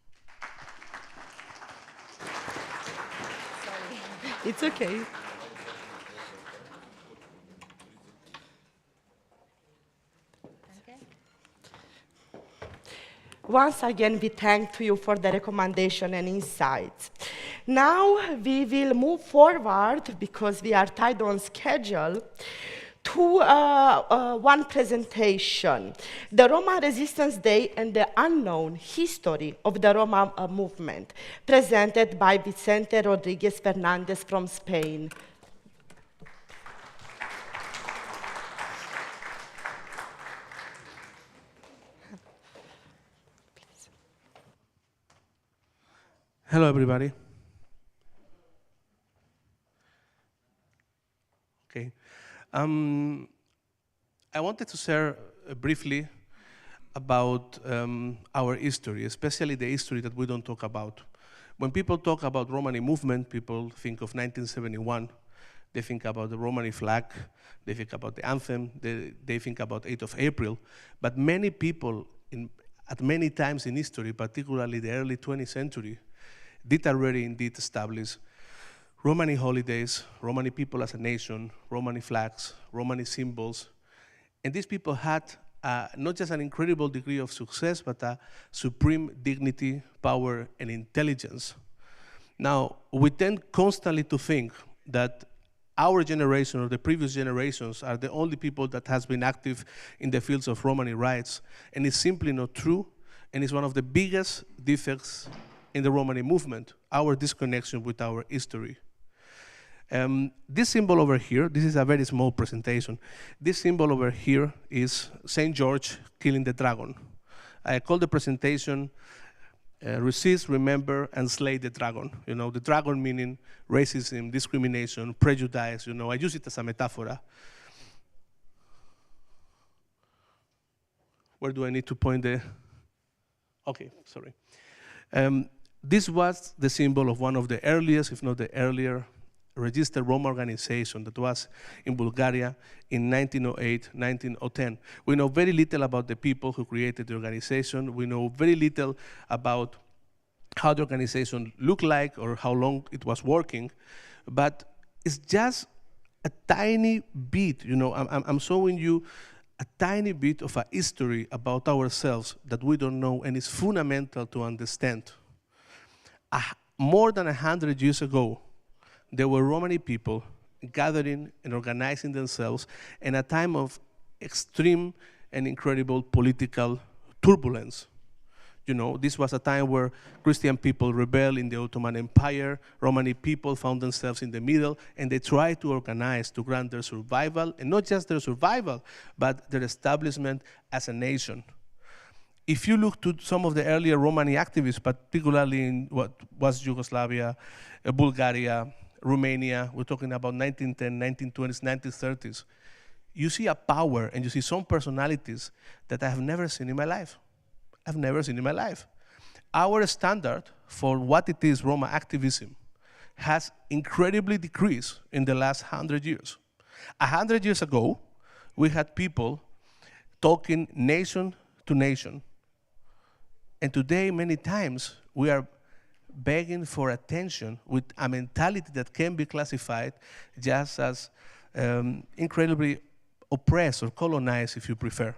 Sorry. It's okay. Once again, we thank you for the recommendation and insights. Now we will move forward, because we are tied on schedule, to one presentation, the Roma Resistance Day and the Unknown History of the Roma Movement, presented by Vicente Rodriguez Fernandez from Spain. Hello, everybody. Okay. I wanted to share briefly about our history, especially the history that we don't talk about. When people talk about Romani movement, people think of 1971. They think about the Romani flag. They think about the anthem. They think about 8th of April. But many people, at many times in history, particularly the early 20th century, did already indeed establish Romani holidays, Romani people as a nation, Romani flags, Romani symbols. And these people had not just an incredible degree of success, but a supreme dignity, power, and intelligence. Now, we tend constantly to think that our generation or the previous generations are the only people that has been active in the fields of Romani rights, and it's simply not true, and it's one of the biggest defects in the Romani movement, our disconnection with our history. This symbol over here, this is a very small presentation. This symbol over here is St. George killing the dragon. I call the presentation Resist, Remember, and Slay the Dragon. You know, the dragon meaning racism, discrimination, prejudice. You know, I use it as a metaphor. Where do I need to point the? Okay, sorry. This was the symbol of one of the earliest, if not the earlier, registered Roma organization that was in Bulgaria in 1908, 1910. We know very little about the people who created the organization. We know very little about how the organization looked like or how long it was working, but it's just a tiny bit, you know, I'm showing you a tiny bit of a history about ourselves that we don't know, and it's fundamental to understand. More than 100 years ago, there were Romani people gathering and organizing themselves in a time of extreme and incredible political turbulence. You know, this was a time where Christian people rebelled in the Ottoman Empire, Romani people found themselves in the middle, and they tried to organize to grant their survival, and not just their survival, but their establishment as a nation. If you look to some of the earlier Romani activists, particularly in what was Yugoslavia, Bulgaria, Romania, we're talking about 1910, 1920s, 1930s, you see a power and you see some personalities that I have never seen in my life. I've never seen in my life. Our standard for what it is Roma activism has incredibly decreased in the last 100 years. 100 years ago, we had people talking nation to nation. And today, many times, we are begging for attention with a mentality that can be classified just as incredibly oppressed or colonized, if you prefer.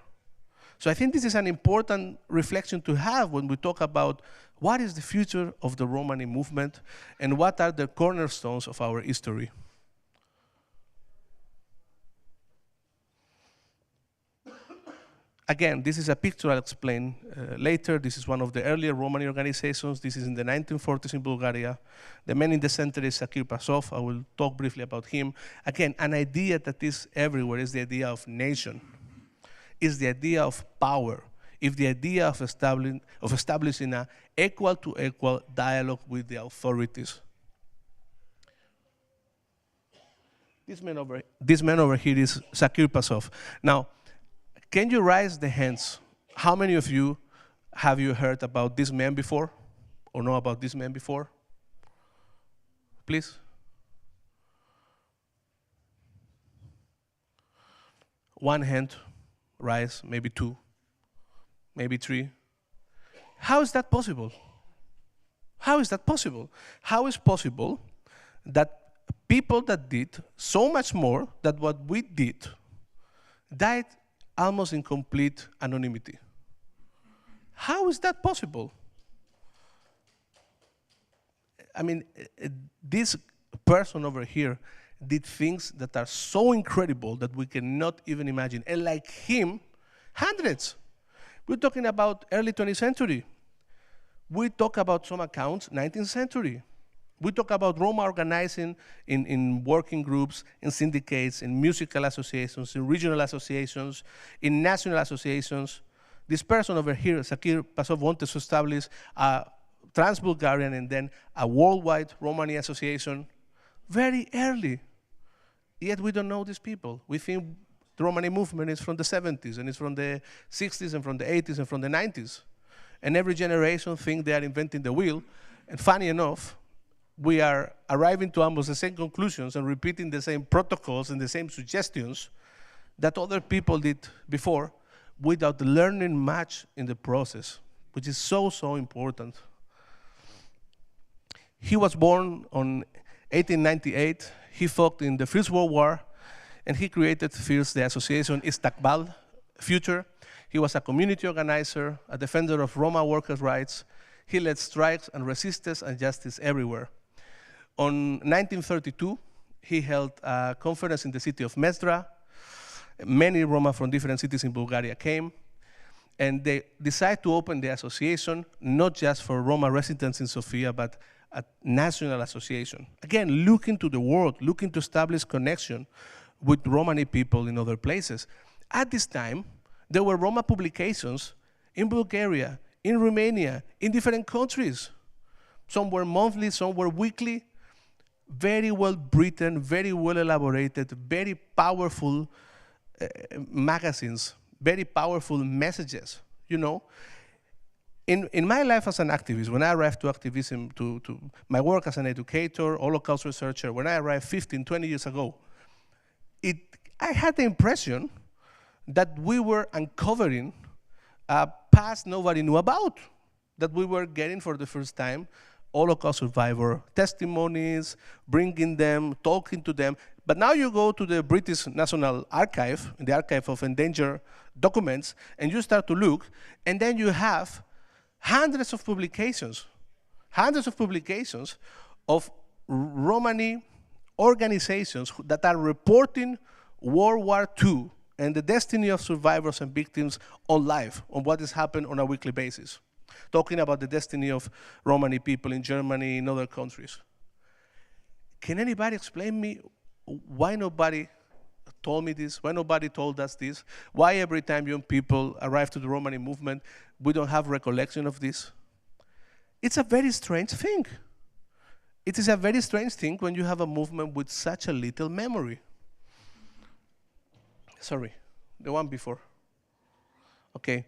So I think this is an important reflection to have when we talk about what is the future of the Romani movement and what are the cornerstones of our history. Again, this is a picture I'll explain later. This is one of the earlier Romani organizations. This is in the 1940s in Bulgaria. The man in the center is Sakir Pasov. I will talk briefly about him. Again, an idea that is everywhere is the idea of nation, is the idea of power, is the idea of establishing an equal-to-equal dialogue with the authorities. This man over here is Sakir Pasov. Now, can you raise the hands? How many of you have you heard about this man before? Or know about this man before? Please. One hand, rise, maybe two, maybe three. How is that possible? How is that possible? How is possible that people that did so much more than what we did died almost in complete anonymity? How is that possible? I mean, this person over here did things that are so incredible that we cannot even imagine. And like him, hundreds. We're talking about early 20th century. We talk about some accounts, 19th century. We talk about Roma organizing in working groups, in syndicates, in musical associations, in regional associations, in national associations. This person over here, Sakir Pasov, wanted to establish a trans-Bulgarian and then a worldwide Romani association very early. Yet we don't know these people. We think the Romani movement is from the 70s, and it's from the 60s, and from the 80s, and from the 90s. And every generation thinks they are inventing the wheel. And funny enough, we are arriving to almost the same conclusions and repeating the same protocols and the same suggestions that other people did before without learning much in the process, which is so, so important. He was born on 1898. He fought in the First World War, and he created first the association Istakbal, Future. He was a community organizer, a defender of Roma workers' rights. He led strikes and resistance and justice everywhere. On 1932, he held a conference in the city of Mesdra. Many Roma from different cities in Bulgaria came, and they decided to open the association, not just for Roma residents in Sofia, but a national association. Again, looking to the world, looking to establish connection with Romani people in other places. At this time, there were Roma publications in Bulgaria, in Romania, in different countries. Some were monthly, some were weekly. Very well written, very well elaborated, very powerful magazines, very powerful messages, you know. In my life as an activist, when I arrived to activism, to my work as an educator, Holocaust researcher, when I arrived 15, 20 years ago, I had the impression that we were uncovering a past nobody knew about, that we were getting for the first time Holocaust survivor testimonies, bringing them, talking to them. But now you go to the British National Archive, the Archive of Endangered Documents, and you start to look, and then you have hundreds of publications of Romani organizations that are reporting World War II and the destiny of survivors and victims on live, on what has happened on a weekly basis, talking about the destiny of Romani people in Germany, in other countries. Can anybody explain me why nobody told me this, why nobody told us this, why every time young people arrive to the Romani movement, we don't have recollection of this? It's a very strange thing. It is a very strange thing when you have a movement with such a little memory. Sorry, the one before. Okay.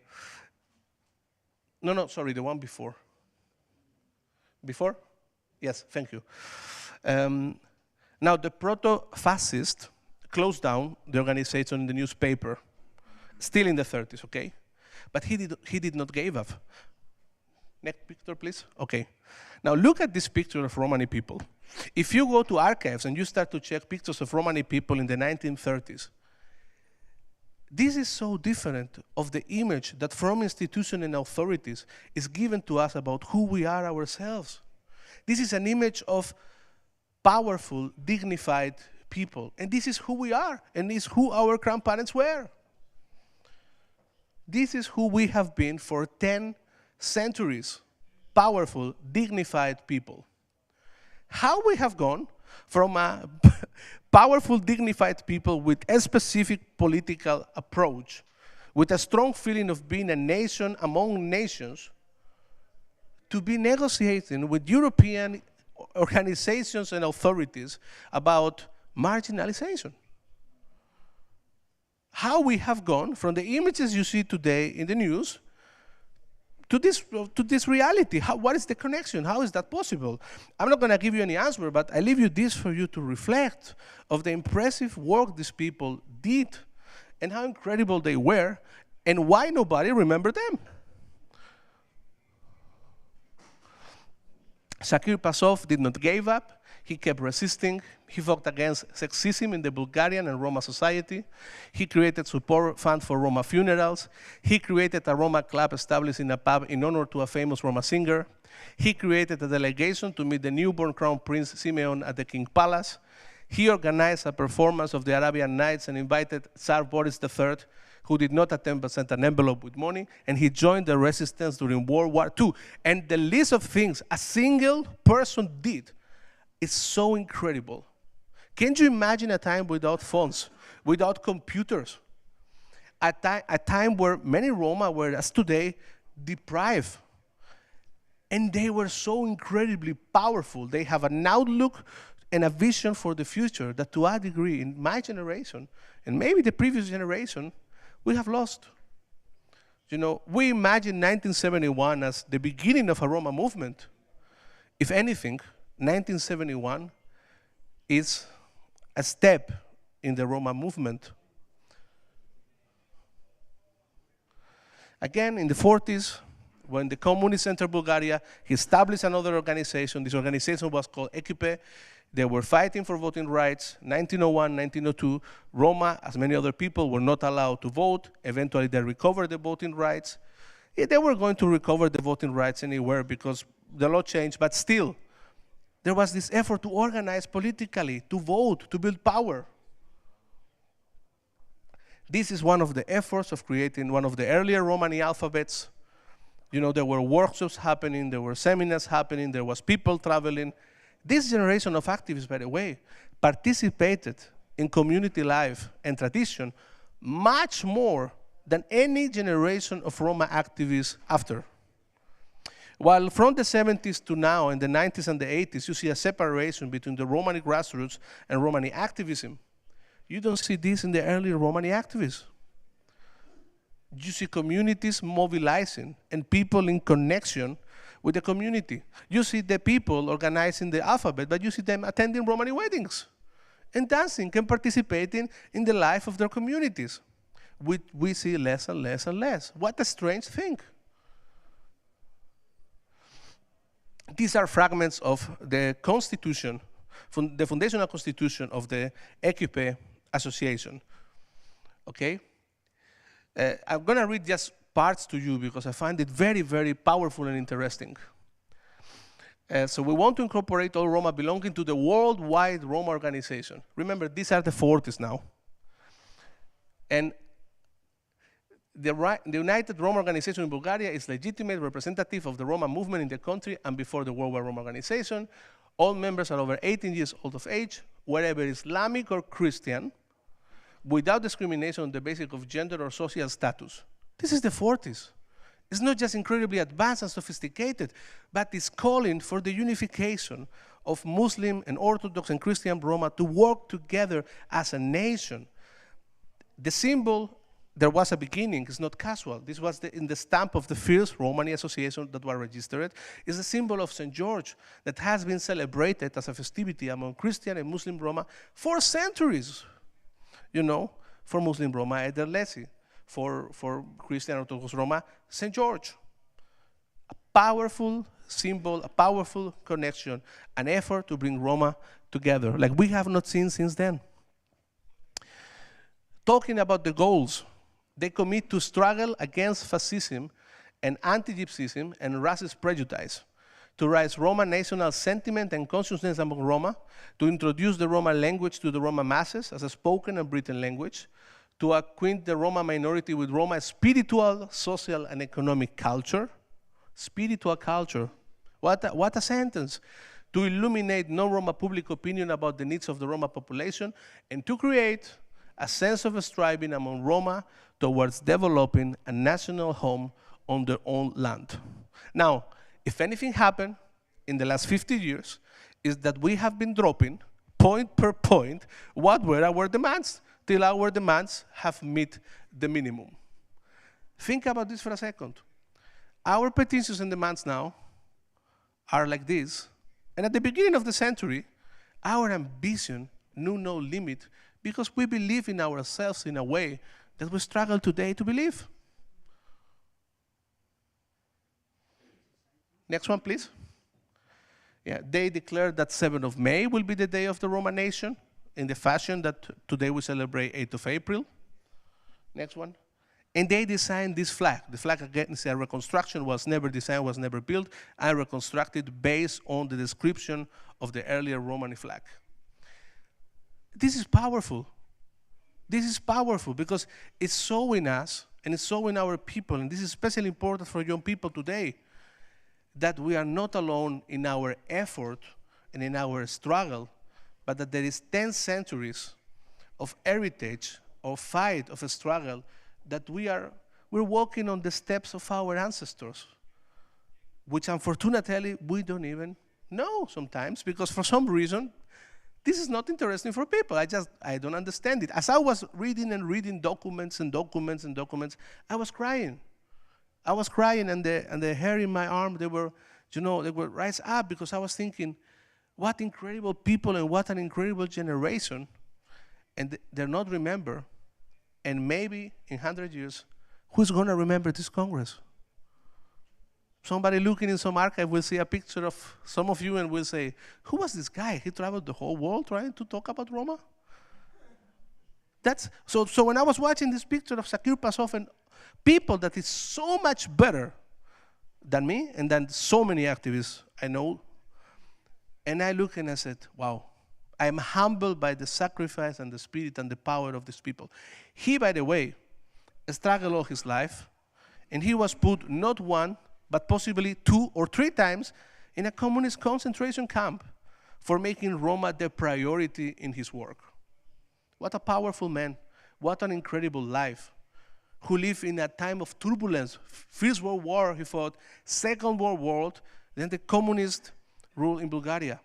No, sorry, the one before. Before? Yes, thank you. Now, the proto-fascist closed down the organization in the newspaper, still in the 30s, okay? But he did not give up. Next picture, please. Okay. Now look at this picture of Romani people. If you go to archives and you start to check pictures of Romani people in the 1930s, this is so different of the image that from institutions and authorities is given to us about who we are ourselves. This is an image of powerful, dignified people. And this is who we are, and this is who our grandparents were. This is who we have been for 10 centuries. Powerful, dignified people. How we have gone from a powerful, dignified people with a specific political approach, with a strong feeling of being a nation among nations, to be negotiating with European organizations and authorities about marginalization. How we have gone from the images you see today in the news to this reality. What is the connection? How is that possible? I'm not going to give you any answer, but I leave you this for you to reflect of the impressive work these people did and how incredible they were and why nobody remembered them. Shakir Pasov did not give up. He kept resisting. He fought against sexism in the Bulgarian and Roma society. He created support fund for Roma funerals. He created a Roma club established in a pub in honor to a famous Roma singer. He created a delegation to meet the newborn Crown Prince Simeon at the King Palace. He organized a performance of the Arabian Nights and invited Tsar Boris III, who did not attend but sent an envelope with money, and he joined the resistance during World War II. And the list of things a single person did is so incredible. Can you imagine a time without phones, without computers? A time where many Roma were, as today, deprived. And they were so incredibly powerful. They have an outlook and a vision for the future that to a degree, in my generation, and maybe the previous generation, we have lost. You know, we imagine 1971 as the beginning of a Roma movement. If anything, 1971 is a step in the Roma movement. Again, in the 40s, when the communists entered Bulgaria, he established another organization. This organization was called Equipe. They were fighting for voting rights. 1901, 1902, Roma, as many other people, were not allowed to vote. Eventually, they recovered the voting rights. They were going to recover the voting rights anywhere because the law changed, but still, there was this effort to organize politically, to vote, to build power. This is one of the efforts of creating one of the earlier Romani alphabets. You know, there were workshops happening, there were seminars happening, there was people traveling. This generation of activists, by the way, participated in community life and tradition much more than any generation of Roma activists after. While from the 70s to now, in the 90s and the 80s, you see a separation between the Romani grassroots and Romani activism. You don't see this in the early Romani activists. You see communities mobilizing and people in connection with the community. You see the people organizing the alphabet, but you see them attending Romani weddings and dancing and participating in the life of their communities. We see less and less and less. What a strange thing. These are fragments of the constitution, from the foundational constitution of the Equipe Association. Okay? I'm going to read just parts to you because I find it very, very powerful and interesting. So we want to incorporate all Roma belonging to the worldwide Roma organization. Remember, these are the 40s now. And the United Roma Organization in Bulgaria is legitimate representative of the Roma movement in the country and before the Worldwide Roma Organization. All members are over 18 years old of age, whether Islamic or Christian, without discrimination on the basis of gender or social status. This is the 40s. It's not just incredibly advanced and sophisticated, but it's calling for the unification of Muslim and Orthodox and Christian Roma to work together as a nation. The symbol, there was a beginning, it's not casual. This was in the stamp of the first Romani association that were registered. It's a symbol of St. George that has been celebrated as a festivity among Christian and Muslim Roma for centuries. for Muslim Roma, Eder Lesi, for Christian Orthodox Roma, St. George. A powerful symbol, a powerful connection, an effort to bring Roma together, like we have not seen since then. Talking about the goals, they commit to struggle against fascism and anti-Gypsyism and racist prejudice, to raise Roma national sentiment and consciousness among Roma, to introduce the Roma language to the Roma masses as a spoken and written language, to acquaint the Roma minority with Roma spiritual, social, and economic culture. Spiritual culture. What a sentence. To illuminate non-Roma public opinion about the needs of the Roma population, and to create a sense of striving among Roma towards developing a national home on their own land. Now, if anything happened in the last 50 years, is that we have been dropping, point per point, what were our demands, till our demands have met the minimum. Think about this for a second. Our petitions and demands now are like this, and at the beginning of the century, our ambition knew no limit because we believe in ourselves in a way that we struggle today to believe. Next one, please. Yeah, they declared that 7th of May will be the day of the Roma nation in the fashion that today we celebrate 8th of April. Next one. And they designed this flag. The flag against a reconstruction was never designed, was never built, and reconstructed based on the description of the earlier Roman flag. This is powerful. This is powerful because it's showing us, and it's showing our people, and this is especially important for young people today, that we are not alone in our effort and in our struggle, but that there is 10 centuries of heritage, of fight, of a struggle, that we're walking on the steps of our ancestors, which unfortunately we don't even know sometimes, because for some reason, this is not interesting for people. I don't understand it. As I was reading and reading documents and documents and documents, I was crying. I was crying, and the hair in my arm, they were rise up, because I was thinking, what incredible people and what an incredible generation, and they're not remembered. And maybe in 100 years, who's going to remember this Congress? Somebody looking in some archive will see a picture of some of you and will say, who was this guy? He traveled the whole world trying to talk about Roma? So when I was watching this picture of Sakir Pasov and people that is so much better than me and than so many activists I know, and I look and I said, wow, I am humbled by the sacrifice and the spirit and the power of these people. He, by the way, struggled all his life, and he was put not one, but possibly 2 or 3 times in a communist concentration camp for making Roma the priority in his work. What a powerful man. What an incredible life. Who lived in a time of turbulence. First World War, he fought. Second World War, then the communist rule in Bulgaria.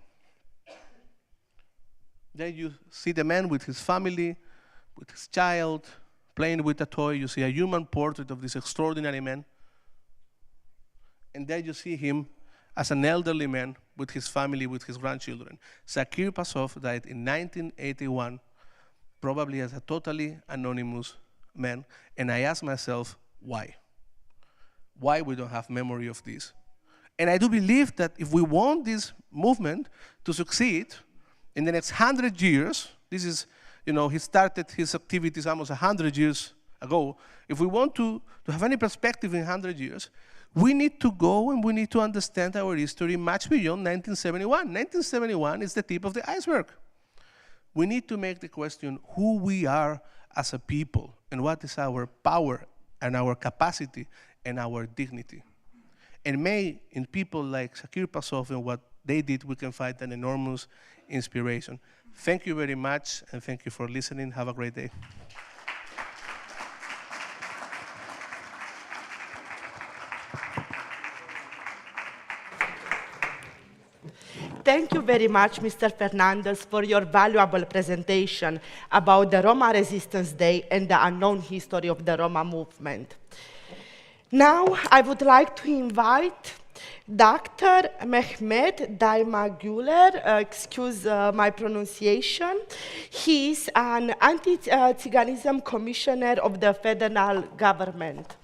Then you see the man with his family, with his child, playing with a toy. You see a human portrait of this extraordinary man. And then you see him as an elderly man with his family, with his grandchildren. Sakir Pasov died in 1981, probably as a totally anonymous man. And I ask myself, why? Why we don't have memory of this? And I do believe that if we want this movement to succeed, in the next 100 years, this is, he started his activities almost 100 years ago. If we want to have any perspective in 100 years, we need to go and we need to understand our history much beyond 1971. 1971 is the tip of the iceberg. We need to make the question who we are as a people and what is our power and our capacity and our dignity. And may in people like Sakir Pasov and what they did, we can find an enormous inspiration. Thank you very much, and thank you for listening. Have a great day. Thank you very much, Mr. Fernandez, for your valuable presentation about the Roma Resistance Day and the unknown history of the Roma movement. Now, I would like to invite Dr. Mehmet Daimagüler, excuse my pronunciation, he is an anti-Zyganism commissioner of the federal government.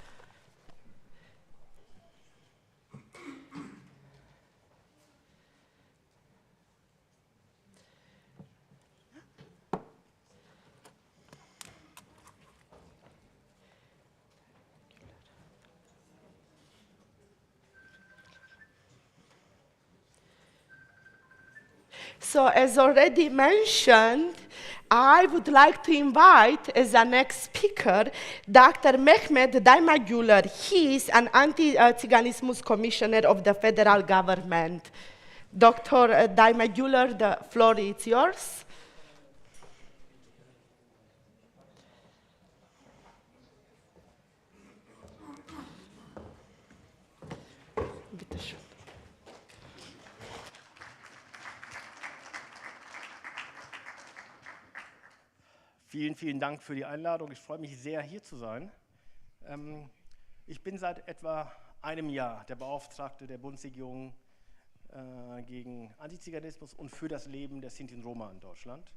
So as already mentioned, I would like to invite as our next speaker, Dr. Mehmet Daimagüler. He is an anti-Zyganismus commissioner of the federal government. Dr. Daimagüler, the floor is yours. Vielen, vielen Dank für die Einladung. Ich freue mich sehr, hier zu sein. Ich bin seit etwa einem Jahr der Beauftragte der Bundesregierung gegen Antiziganismus und für das Leben der Sinti und Roma in Deutschland.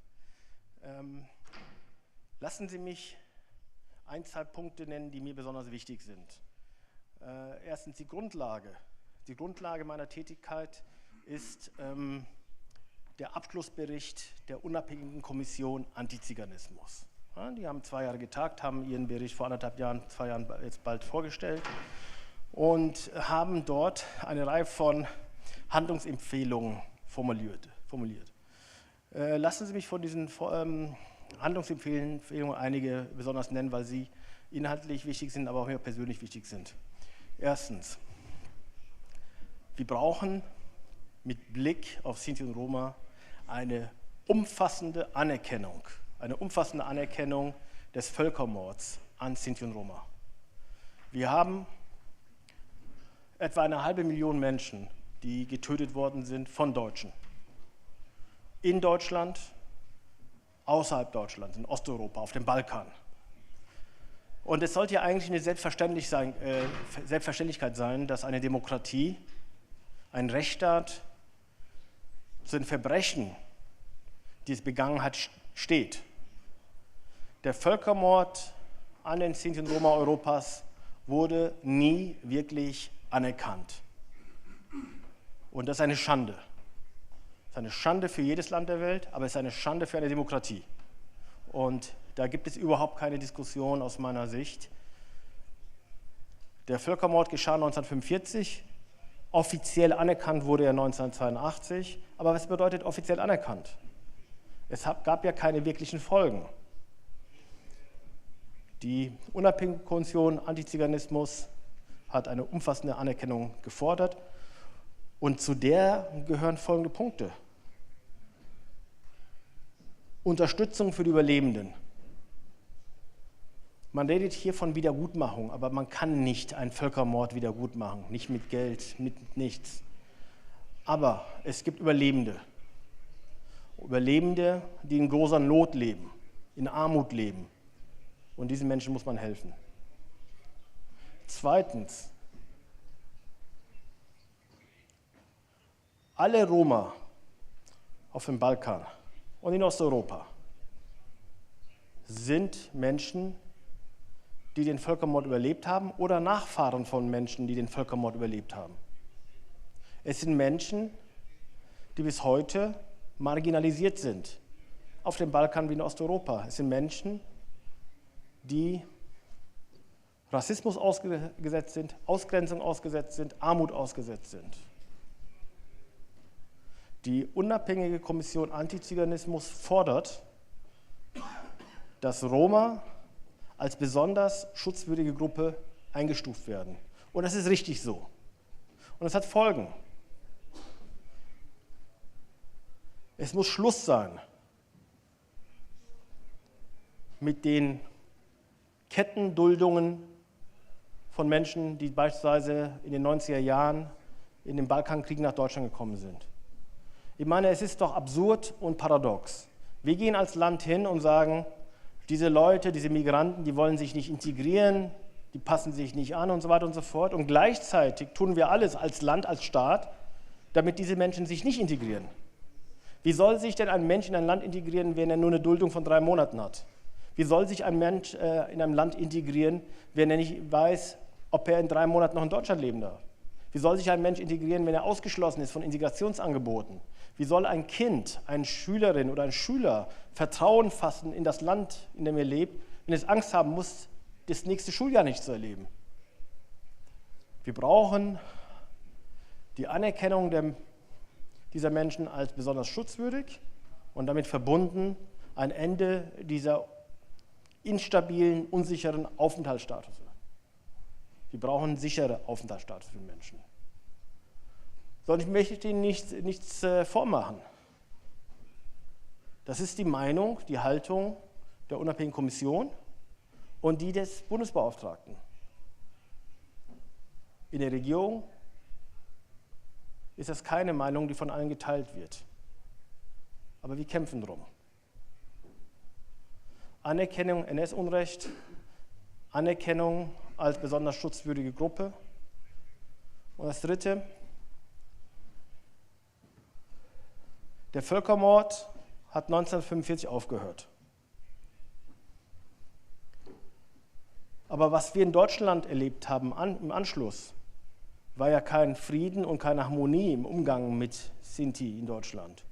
Lassen Sie mich ein, zwei Punkte nennen, die mir besonders wichtig sind. Erstens die Grundlage. Die Grundlage meiner Tätigkeit ist der Abschlussbericht der unabhängigen Kommission Antiziganismus. Ja, die haben 2 Jahre getagt, haben ihren Bericht vor 1,5 Jahren, 2 Jahren jetzt bald vorgestellt und haben dort eine Reihe von Handlungsempfehlungen formuliert. Lassen Sie mich von diesen Handlungsempfehlungen einige besonders nennen, weil sie inhaltlich wichtig sind, aber auch mir persönlich wichtig sind. Erstens, wir brauchen mit Blick auf Sinti und Roma eine umfassende Anerkennung des Völkermords an Sinti und Roma. Wir haben etwa 500.000 Menschen, die getötet worden sind von Deutschen. In Deutschland, außerhalb Deutschlands, in Osteuropa, auf dem Balkan. Und es sollte ja eigentlich eine Selbstverständlichkeit sein, dass eine Demokratie, ein Rechtsstaat zu den Verbrechen, die es begangen hat, steht. Der Völkermord an den Sinti und Roma Europas wurde nie wirklich anerkannt. Und das ist eine Schande. Es ist eine Schande für jedes Land der Welt, aber es ist eine Schande für eine Demokratie. Und da gibt es überhaupt keine Diskussion aus meiner Sicht. Der Völkermord geschah 1945. Offiziell anerkannt wurde er 1982, aber was bedeutet offiziell anerkannt? Es gab ja keine wirklichen Folgen. Die Unabhängige Kommission Antiziganismus hat eine umfassende Anerkennung gefordert und zu der gehören folgende Punkte. Unterstützung für die Überlebenden. Man redet hier von Wiedergutmachung, aber man kann nicht einen Völkermord wiedergutmachen, nicht mit Geld, mit nichts. Aber es gibt Überlebende. Überlebende, die in großer Not leben, in Armut leben. Und diesen Menschen muss man helfen. Zweitens, alle Roma auf dem Balkan und in Osteuropa sind Menschen, die den Völkermord überlebt haben oder Nachfahren von Menschen, die den Völkermord überlebt haben. Es sind Menschen, die bis heute marginalisiert sind, auf dem Balkan wie in Osteuropa. Es sind Menschen, die Rassismus ausgesetzt sind, Ausgrenzung ausgesetzt sind, Armut ausgesetzt sind. Die unabhängige Kommission Antiziganismus fordert, dass Roma als besonders schutzwürdige Gruppe eingestuft werden. Und das ist richtig so. Und es hat Folgen. Es muss Schluss sein mit den Kettenduldungen von Menschen, die beispielsweise in den 90er Jahren in den Balkankrieg nach Deutschland gekommen sind. Ich meine, es ist doch absurd und paradox. Wir gehen als Land hin und sagen, diese Leute, diese Migranten, die wollen sich nicht integrieren, die passen sich nicht an und so weiter und so fort. Und gleichzeitig tun wir alles als Land, als Staat, damit diese Menschen sich nicht integrieren. Wie soll sich denn ein Mensch in ein Land integrieren, wenn er nur eine Duldung von 3 Monaten hat? Wie soll sich ein Mensch in einem Land integrieren, wenn er nicht weiß, ob er in 3 Monaten noch in Deutschland leben darf? Wie soll sich ein Mensch integrieren, wenn er ausgeschlossen ist von Integrationsangeboten? Wie soll ein Kind, eine Schülerin oder ein Schüler Vertrauen fassen in das Land, in dem er lebt, wenn es Angst haben muss, das nächste Schuljahr nicht zu erleben? Wir brauchen die Anerkennung dieser Menschen als besonders schutzwürdig und damit verbunden ein Ende dieser instabilen, unsicheren Aufenthaltsstatus. Wir brauchen sichere Aufenthaltsstatus für Menschen. Sondern ich möchte Ihnen nichts vormachen. Das ist die Meinung, die Haltung der unabhängigen Kommission und die des Bundesbeauftragten. In der Regierung ist das keine Meinung, die von allen geteilt wird. Aber wir kämpfen darum. Anerkennung NS-Unrecht, Anerkennung als besonders schutzwürdige Gruppe. Und das Dritte, der Völkermord hat 1945 aufgehört. Aber was wir in Deutschland erlebt haben im Anschluss, war ja kein Frieden und keine Harmonie im Umgang mit Sinti in Deutschland.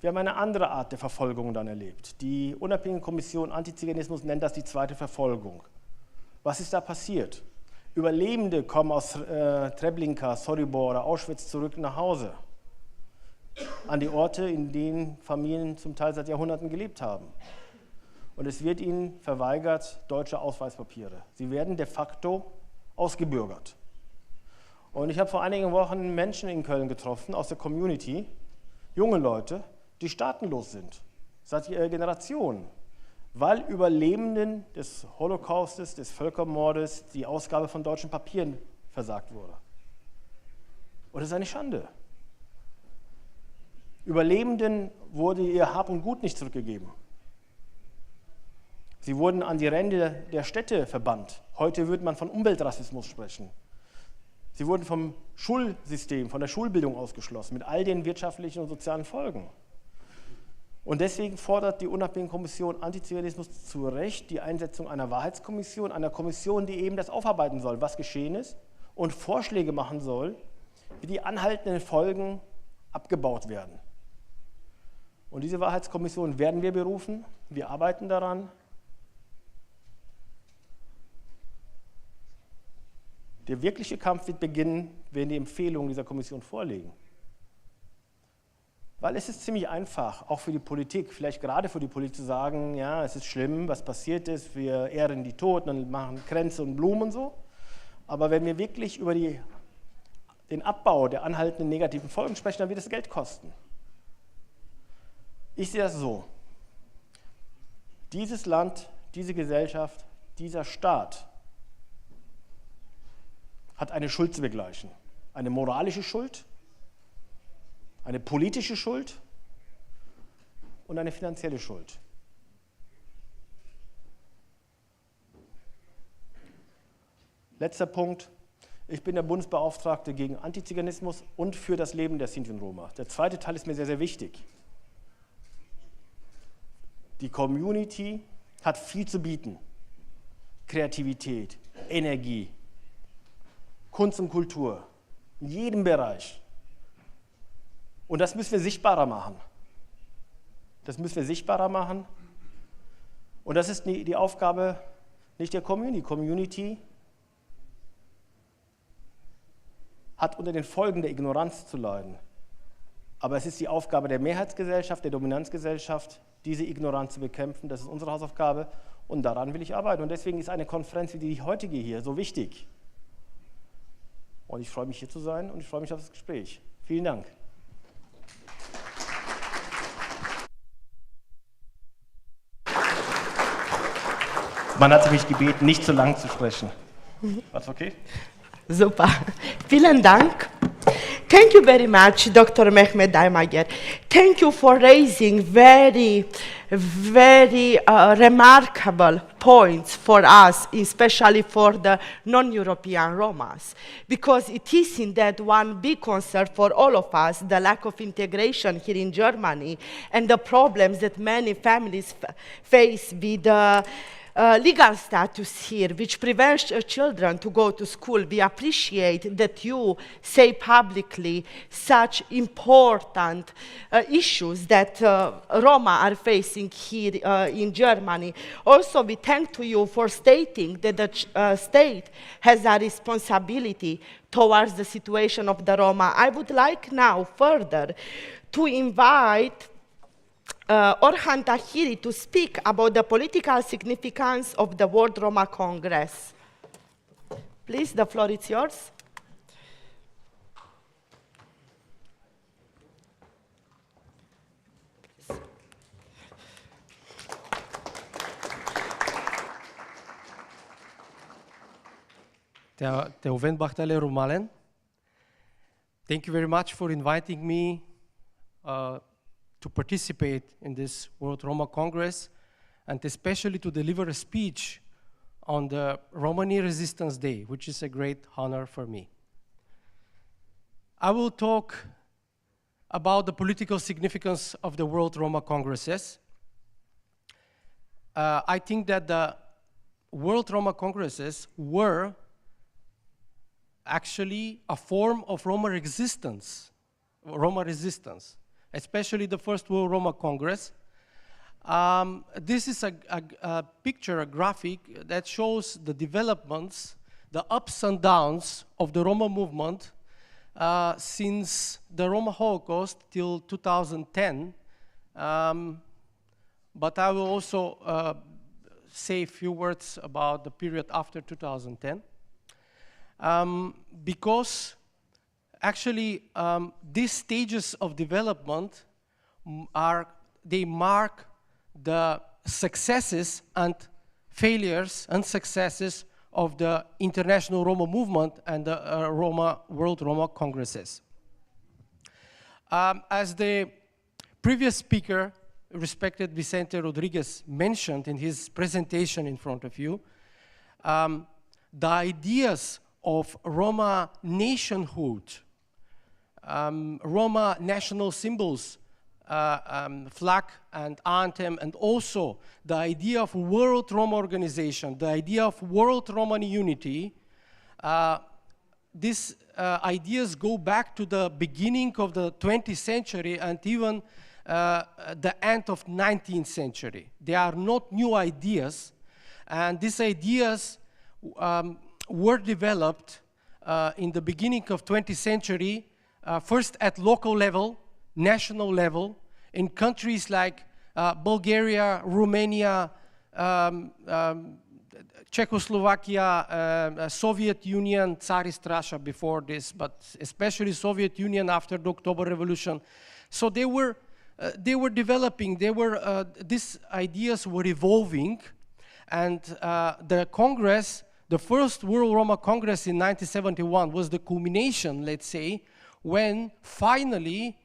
Wir haben eine andere Art der Verfolgung dann erlebt. Die unabhängige Kommission Antiziganismus nennt das die zweite Verfolgung. Was ist da passiert? Überlebende kommen aus Treblinka, Sobibor oder Auschwitz zurück nach Hause. An die Orte, in denen Familien zum Teil seit Jahrhunderten gelebt haben. Und es wird ihnen verweigert deutsche Ausweispapiere. Sie werden de facto ausgebürgert. Und ich habe vor einigen Wochen Menschen in Köln getroffen aus der Community, junge Leute, die staatenlos sind, seit Generationen, weil Überlebenden des Holocaustes, des Völkermordes, die Ausgabe von deutschen Papieren versagt wurde. Und das ist eine Schande. Überlebenden wurde ihr Hab und Gut nicht zurückgegeben. Sie wurden an die Ränder der Städte verbannt. Heute würde man von Umweltrassismus sprechen. Sie wurden vom Schulsystem, von der Schulbildung ausgeschlossen, mit all den wirtschaftlichen und sozialen Folgen. Und deswegen fordert die unabhängige Kommission Antiziganismus zu Recht die Einsetzung einer Wahrheitskommission, einer Kommission, die eben das aufarbeiten soll, was geschehen ist, und Vorschläge machen soll, wie die anhaltenden Folgen abgebaut werden. Und diese Wahrheitskommission werden wir berufen, wir arbeiten daran. Der wirkliche Kampf wird beginnen, wenn die Empfehlungen dieser Kommission vorliegen. Weil es ist ziemlich einfach, auch für die Politik, vielleicht gerade für die Politik zu sagen, ja, es ist schlimm, was passiert ist, wir ehren die Toten und machen Kränze und Blumen und so. Aber wenn wir wirklich über den Abbau der anhaltenden negativen Folgen sprechen, dann wird es Geld kosten. Ich sehe das so. Dieses Land, diese Gesellschaft, dieser Staat hat eine Schuld zu begleichen. Eine moralische Schuld, eine politische Schuld und eine finanzielle Schuld. Letzter Punkt. Ich bin der Bundesbeauftragte gegen Antiziganismus und für das Leben der Sinti und Roma. Der zweite Teil ist mir sehr, sehr wichtig. Die Community hat viel zu bieten. Kreativität, Energie, Kunst und Kultur, in jedem Bereich. Und das müssen wir sichtbarer machen. Das müssen wir sichtbarer machen. Und das ist die Aufgabe nicht der Community. Community hat unter den Folgen der Ignoranz zu leiden. Aber es ist die Aufgabe der Mehrheitsgesellschaft, der Dominanzgesellschaft, diese Ignoranz zu bekämpfen. Das ist unsere Hausaufgabe und daran will ich arbeiten. Und deswegen ist eine Konferenz wie die heutige hier so wichtig. Und ich freue mich, hier zu sein und ich freue mich auf das Gespräch. Vielen Dank. Man hat mich gebeten, nicht zu lang zu sprechen. War's okay? Super. Vielen Dank. Thank you very much, Dr. Mehmet Aymager. Thank you for raising very remarkable points for us, especially for the non-European Romas, because it is indeed one big concern for all of us, the lack of integration here in Germany and the problems that many families face with legal status here, which prevents children to go to school. We appreciate that you say publicly such important issues that Roma are facing here in Germany. Also, we thank to you for stating that the state has a responsibility towards the situation of the Roma. I would like now further to invite Orhan Tahir to speak about the political significance of the World Roma Congress. Please, the floor is yours. Thank you very much for inviting me to participate in this World Roma Congress, and especially to deliver a speech on the Roma Resistance Day, which is a great honor for me. I will talk about the political significance of the World Roma Congresses. I think that the World Roma Congresses were actually a form of Roma resistance, especially the first World Roma Congress. This is a picture, a graphic that shows the developments, the ups and downs of the Roma movement since the Roma Holocaust till 2010. But I will also say a few words about the period after 2010. Because actually, these stages of development they mark the successes and failures and successes of the international Roma movement and the World Roma Congresses. As the previous speaker, respected Vicente Rodriguez, mentioned in his presentation in front of you, the ideas of Roma nationhood, Roma national symbols, flag and anthem, and also the idea of World Roma organization, the idea of World Roman unity, these ideas go back to the beginning of the 20th century and even the end of 19th century. They are not new ideas, and these ideas were developed in the beginning of 20th century, first at local level, national level, in countries like Bulgaria, Romania, Czechoslovakia, Soviet Union, Tsarist Russia before this, but especially Soviet Union after the October Revolution. So they were developing, these ideas were evolving, and the Congress, the first World Roma Congress in 1971 was the culmination, let's say, when finally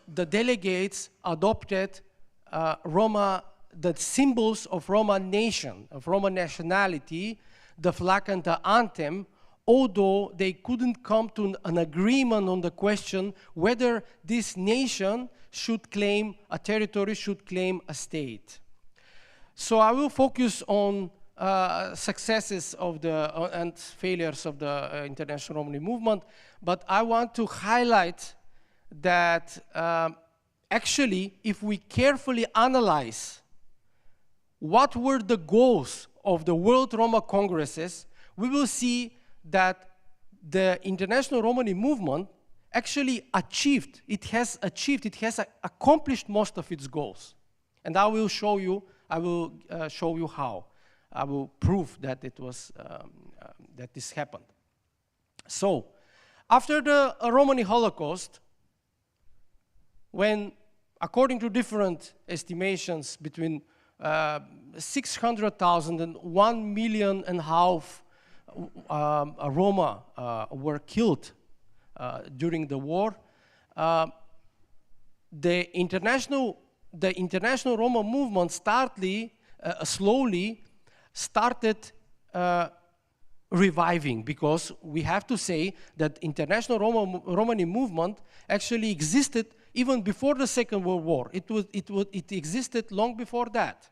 the delegates adopted the symbols of Roma nation, of Roma nationality, the flag and the anthem, although they couldn't come to an agreement on the question whether this nation should claim a territory, should claim a state. So I will focus on successes of and failures of the international Romani movement, but I want to highlight that actually, if we carefully analyze what were the goals of the World Roma Congresses, we will see that the international Romani movement actually has accomplished most of its goals. And I will show you how. I will prove that it was that this happened. So, after the Romani Holocaust, when, according to different estimations, between 600,000 and 1.5 million Roma were killed during the war. The international Roma movement slowly started reviving, because we have to say that international Romani movement actually existed even before the Second World War. It existed long before that.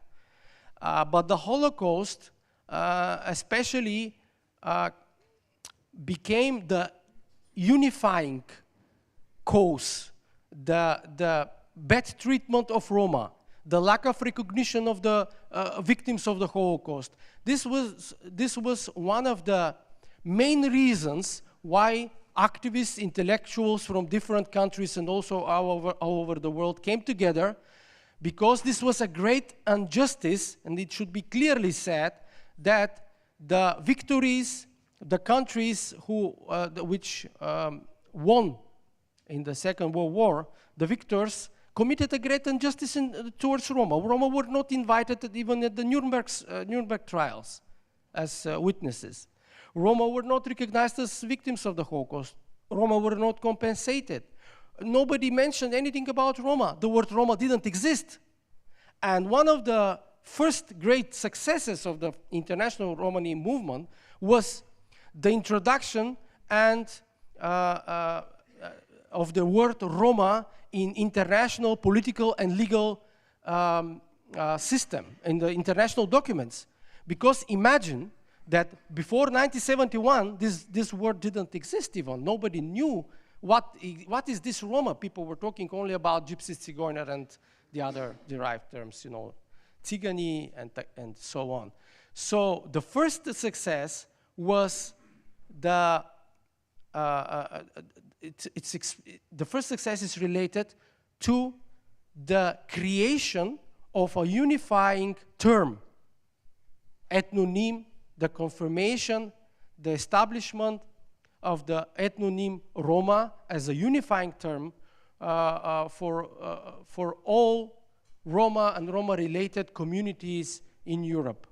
But the Holocaust especially became the unifying cause, the bad treatment of Roma, the lack of recognition of the victims of the Holocaust. This was one of the main reasons why activists, intellectuals from different countries and also all over the world came together, because this was a great injustice, and it should be clearly said that the victories, the countries which won in the Second World War, the victors committed a great injustice towards Roma. Roma were not invited even at the Nuremberg trials as witnesses. Roma were not recognized as victims of the Holocaust. Roma were not compensated. Nobody mentioned anything about Roma. The word Roma didn't exist. And one of the first great successes of the international Romani movement was the introduction and of the word Roma in international political and legal system, in the international documents. Because imagine that before 1971, this word didn't exist even. Nobody knew what is this Roma. People were talking only about Gypsy, Zigeuner, and the other derived terms, you know, Tzigani and so on. So the first success was the first success is related to the creation of a unifying term, ethnonym, the confirmation, the establishment of the ethnonym Roma as a unifying term for all Roma and Roma-related communities in Europe.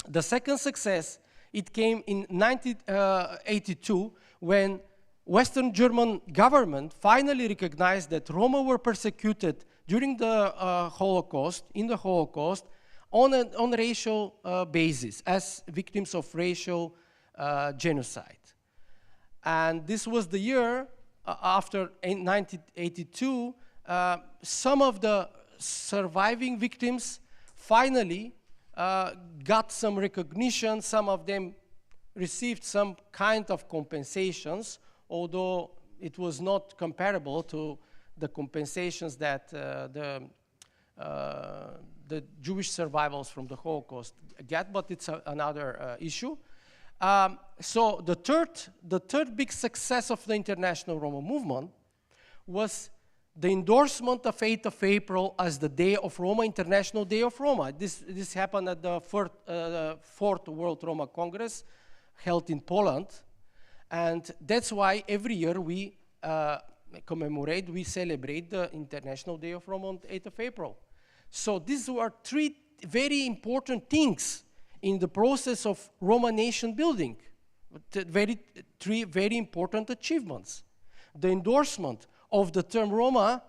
The second success, it came in 1982 when Western German government finally recognized that Roma were persecuted during the Holocaust, on a racial basis, as victims of racial genocide. And this was the year after 1982, some of the surviving victims finally got some recognition. Some of them received some kind of compensations, although it was not comparable to the compensations that the Jewish survivors from the Holocaust get, but it's another issue. So the third big success of the international Roma movement was the endorsement of 8th of April as the Day of Roma, International Day of Roma. This happened at the fourth World Roma Congress held in Poland. And that's why every year we we celebrate the International Day of Roma on 8th of April. So these were three very important things in the process of Roma nation building. Three very important achievements. The endorsement of the term Roma,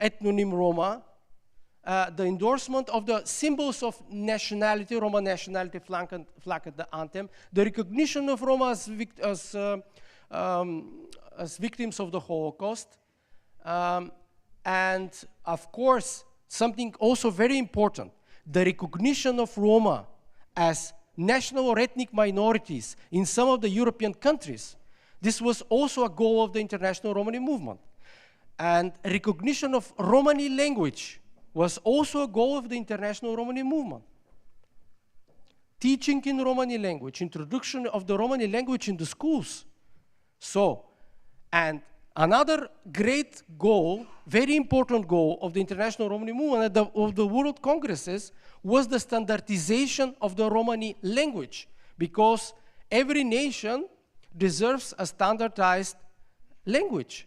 ethnonym Roma, the endorsement of the symbols of nationality, Roma nationality, flag and the anthem, the recognition of Roma as victims of the Holocaust, and of course, something also very important, the recognition of Roma as national or ethnic minorities in some of the European countries. This was also a goal of the international Romani movement. And recognition of Romani language was also a goal of the international Romani movement. Teaching in Romani language, introduction of the Romani language in the schools. So, and another great goal, very important goal of the international Romani movement of the World Congresses was the standardization of the Romani language, because every nation deserves a standardized language.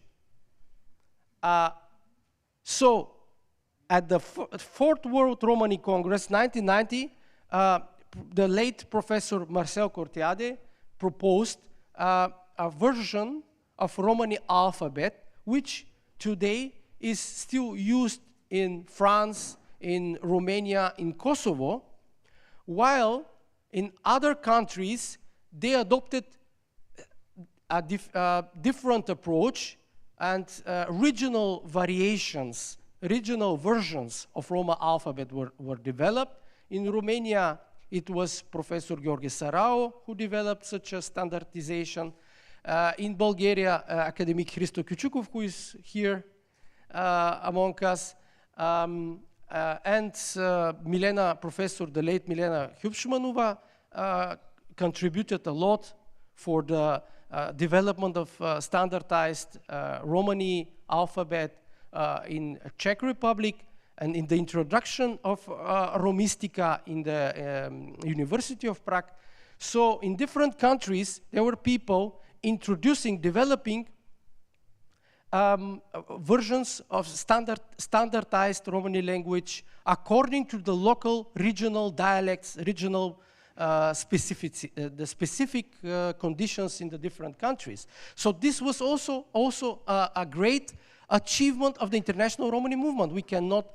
So, at the Fourth World Romani Congress, 1990, the late Professor Marcel Corteade proposed a version of Romani alphabet, which today is still used in France, in Romania, in Kosovo, while in other countries they adopted a different approach, and regional variations, regional versions of Roma alphabet were developed. In Romania, it was Professor Gheorghe Sarau who developed such a standardization. In Bulgaria, academic Hristo Kyuchukov, who is here among us, and Milena, Professor, the late Milena Hubschmanova, contributed a lot for the development of standardized Romani alphabet in Czech Republic, and in the introduction of Romistica in the University of Prague. So in different countries, there were people introducing, developing versions of standardized Romani language according to the local regional dialects, regional the specific conditions in the different countries. So this was also a great achievement of the international Romani movement. We cannot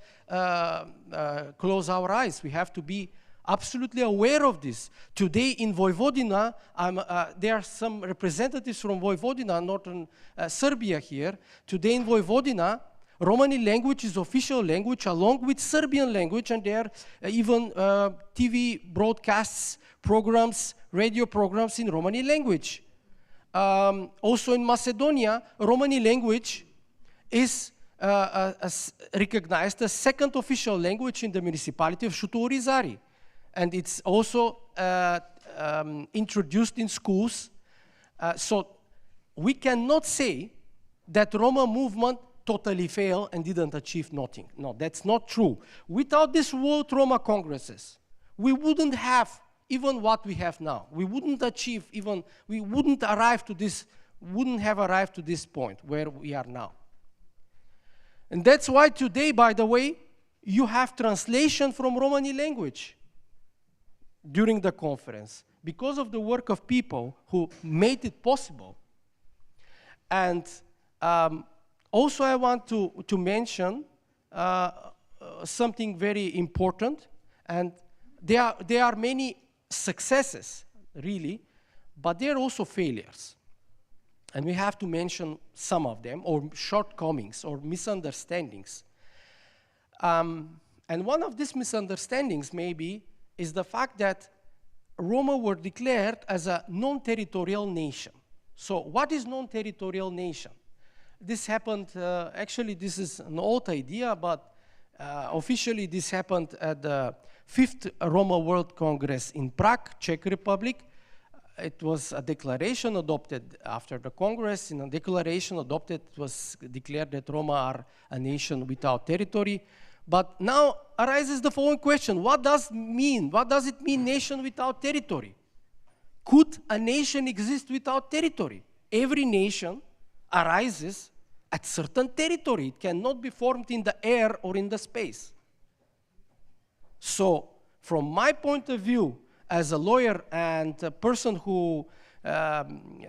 close our eyes. We have to be absolutely aware of this. Today in Vojvodina, there are some representatives from Vojvodina, northern Serbia here. Today in Vojvodina, Romani language is official language along with Serbian language, and there are even TV broadcasts, programs, radio programs in Romani language. Also in Macedonia, Romani language is recognized as second official language in the municipality of Șutu Orizari. And it's also introduced in schools. So we cannot say that Roma movement totally failed and didn't achieve nothing. No, that's not true. Without these World Roma Congresses, we wouldn't have even what we have now. We wouldn't achieve even, we wouldn't arrive to this, wouldn't have arrived to this point where we are now. And that's why today, by the way, you have translation from Romani language during the conference, because of the work of people who made it possible. And also I want to mention something very important, and there are many successes, really, but there are also failures. And we have to mention some of them, or shortcomings, or misunderstandings. And one of these misunderstandings, maybe, is the fact that Roma were declared as a non-territorial nation. So what is non-territorial nation? This happened, actually this is an old idea, but officially this happened at the 5th Roma World Congress in Prague, Czech Republic. It was a declaration adopted after the Congress. In a declaration adopted, it was declared that Roma are a nation without territory. But now arises the following question: what does it mean? What does it mean, nation without territory? Could a nation exist without territory? Every nation arises at certain territory. It cannot be formed in the air or in the space. So, from my point of view, as a lawyer and a person who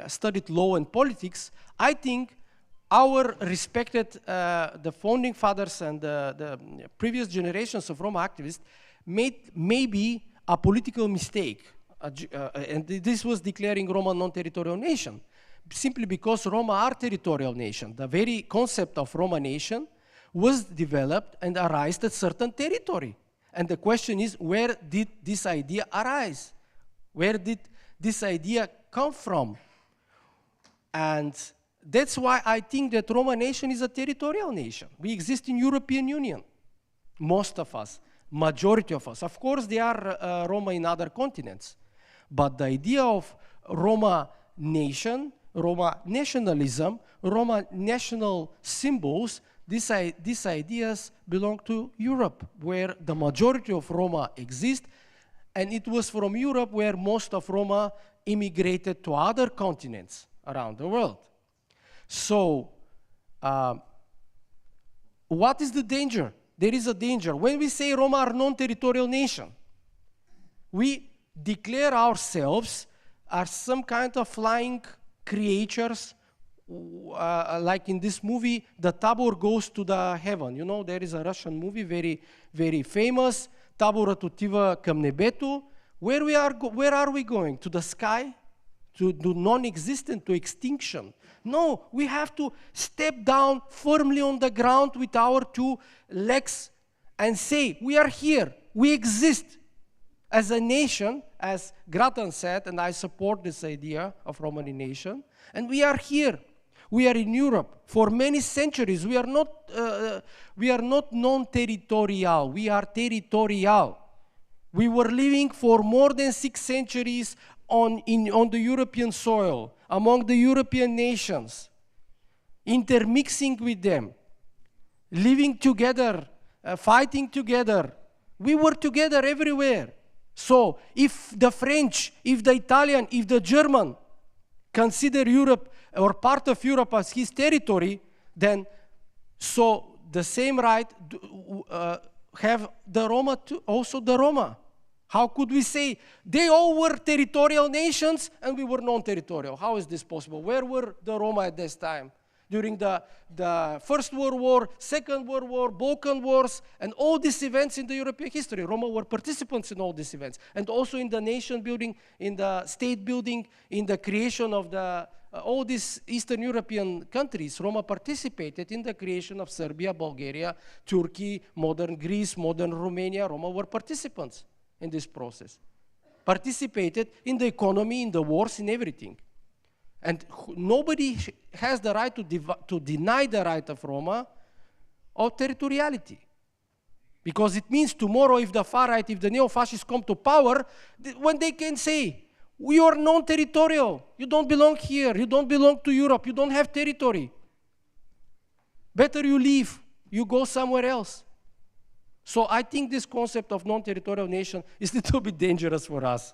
studied law and politics, I think our respected, the founding fathers and the previous generations of Roma activists made maybe a political mistake. And this was declaring Roma non-territorial nation, simply because Roma are territorial nation. The very concept of Roma nation was developed and arose at certain territory. And the question is, where did this idea arise? Where did this idea come from? And that's why I think that Roma nation is a territorial nation. We exist in European Union, most of us, majority of us. Of course, there are Roma in other continents. But the idea of Roma nation, Roma nationalism, Roma national symbols, these ideas belong to Europe, where the majority of Roma exist, and it was from Europe where most of Roma immigrated to other continents around the world. So, what is the danger? There is a danger. When we say Roma are non-territorial nation, we declare ourselves as some kind of flying creatures like in this movie, the tabor goes to the heaven. You know, there is a Russian movie, very, very famous. Таборът отива към небето. Where are we going? To the sky? To non-existent, to extinction? No, we have to step down firmly on the ground with our two legs and say, we are here, we exist as a nation, as Gratan said, and I support this idea of Romani nation, and we are here. We are in Europe for many centuries. We are not non-territorial, we are territorial. We were living for more than 6 centuries on the European soil, among the European nations, intermixing with them, living together, fighting together. We were together everywhere. So if the French, if the Italian, if the German consider Europe or part of Europe as his territory, then so the same right have the Roma too, also the Roma. How could we say they all were territorial nations and we were non-territorial? How is this possible? Where were the Roma at this time? During the First World War, Second World War, Balkan Wars, and all these events in the European history. Roma were participants in all these events. And also in the nation building, in the state building, in the creation of all these Eastern European countries. Roma participated in the creation of Serbia, Bulgaria, Turkey, modern Greece, modern Romania. Roma were participants in this process. Participated in the economy, in the wars, in everything. And nobody has the right to deny the right of Roma of territoriality. Because it means tomorrow if the far right, if the neo-fascists come to power, when they can say, we are non-territorial, you don't belong here, you don't belong to Europe, you don't have territory. Better you leave, you go somewhere else. So I think this concept of non-territorial nation is a little bit dangerous for us.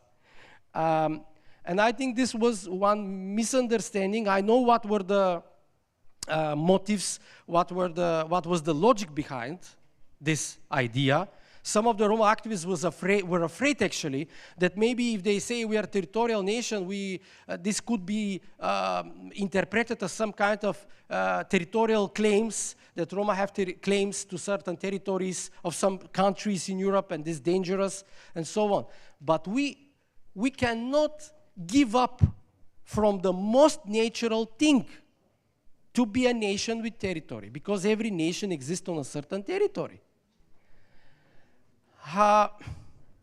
And I think this was one misunderstanding. I know what were the motives, what was the logic behind this idea. Some of the Roma activists were afraid actually that maybe if they say we are a territorial nation, this could be interpreted as some kind of territorial claims, that Roma have claims to certain territories of some countries in Europe and this is dangerous and so on. But we cannot give up from the most natural thing to be a nation with territory, because every nation exists on a certain territory.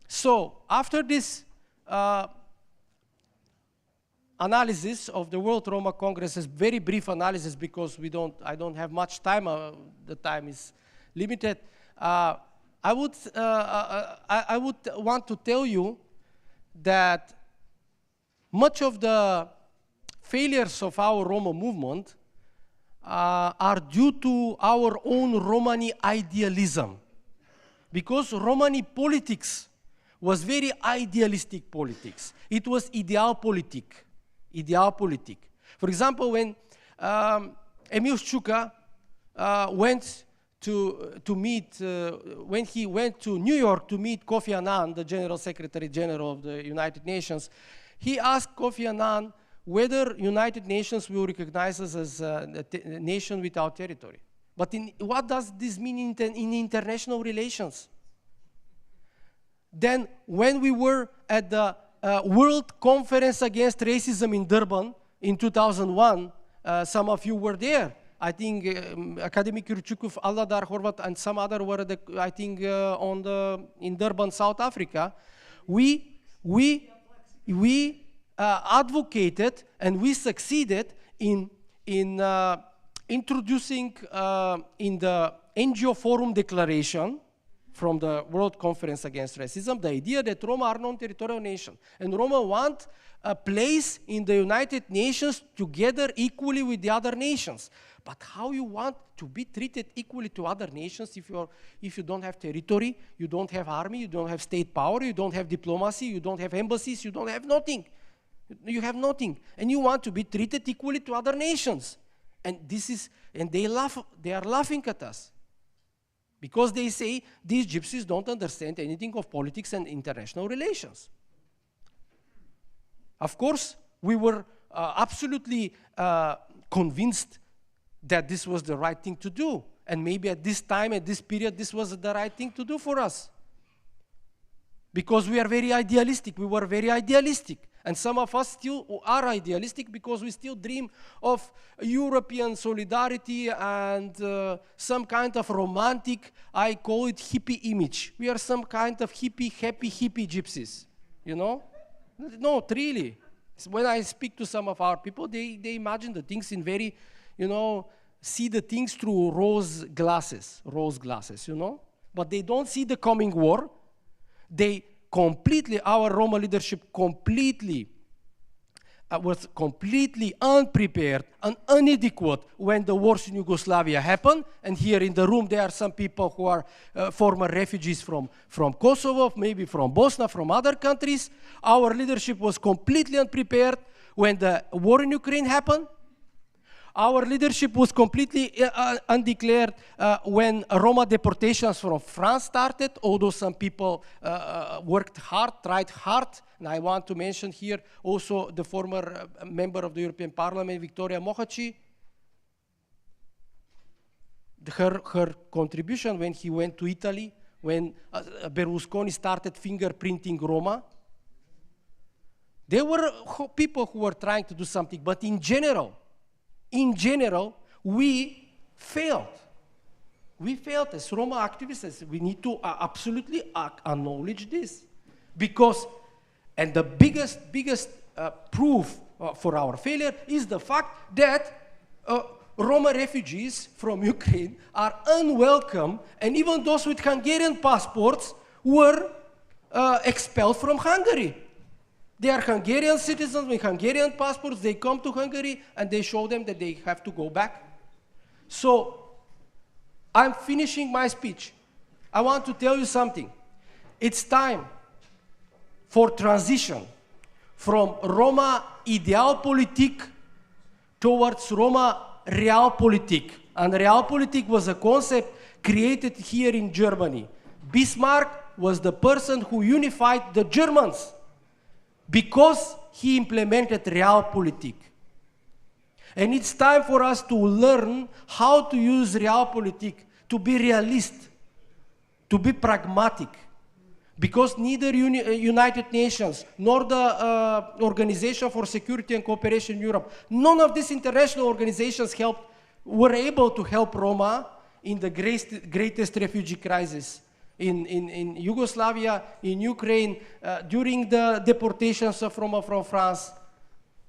So after this analysis of the World Roma Congresses, very brief analysis because I don't have much time, the time is limited, I would want to tell you that much of the failures of our Roma movement are due to our own Romani idealism. Because Romani politics was very idealistic politics. It was idealpolitik. For example, when Emil Šuka went to meet, when he went to New York to meet Kofi Annan, the General Secretary General of the United Nations, he asked Kofi Annan whether United Nations will recognize us as a nation without territory. But what does this mean in international relations? Then when we were at the World Conference Against Racism in Durban in 2001, some of you were there. I think Academic Jurchukov, Aladar Horvat, and some other were, in Durban, South Africa. We advocated and we succeeded in introducing in the NGO Forum Declaration from the World Conference Against Racism the idea that Roma are non-territorial nation. And Roma want a place in the United Nations together equally with the other nations. But how you want to be treated equally to other nations if you don't have territory, you don't have army, you don't have state power, you don't have diplomacy, you don't have embassies, you don't have nothing. You have nothing. And you want to be treated equally to other nations. And they are laughing at us. Because they say these gypsies don't understand anything of politics and international relations. Of course, we were absolutely convinced that this was the right thing to do. And maybe at this time, at this period, this was the right thing to do for us. Because we are very idealistic. We were very idealistic. And some of us still are idealistic because we still dream of European solidarity and some kind of romantic, I call it hippie image. We are some kind of hippie, happy hippie gypsies, you know? No, really. When I speak to some of our people, they imagine the things in very, you know, see the things through rose glasses, you know? But they don't see the coming war. They completely, our Roma leadership completely was completely unprepared and inadequate when the wars in Yugoslavia happened. And here in the room, there are some people who are former refugees from Kosovo, maybe from Bosnia, from other countries. Our leadership was completely unprepared when the war in Ukraine happened. Our leadership was completely undeclared when Roma deportations from France started, although some people worked hard, tried hard. And I want to mention here also the former member of the European Parliament, Victoria Mohaci. Her contribution when he went to Italy, when Berlusconi started fingerprinting Roma. There were people who were trying to do something, but in general, we failed. We failed as Roma activists. We need to absolutely acknowledge this. Because, and the biggest proof for our failure is the fact that Roma refugees from Ukraine are unwelcome, and even those with Hungarian passports were expelled from Hungary. They are Hungarian citizens with Hungarian passports. They come to Hungary and they show them that they have to go back. So I'm finishing my speech. I want to tell you something. It's time for transition from Roma Idealpolitik towards Roma Realpolitik. And Realpolitik was a concept created here in Germany. Bismarck was the person who unified the Germans, because he implemented Realpolitik. And it's time for us to learn how to use Realpolitik to be realist, to be pragmatic. Because neither United Nations nor the Organization for Security and Cooperation in Europe, none of these international organizations were able to help Roma in the greatest refugee crisis in Yugoslavia, in Ukraine, during the deportations of Roma from France.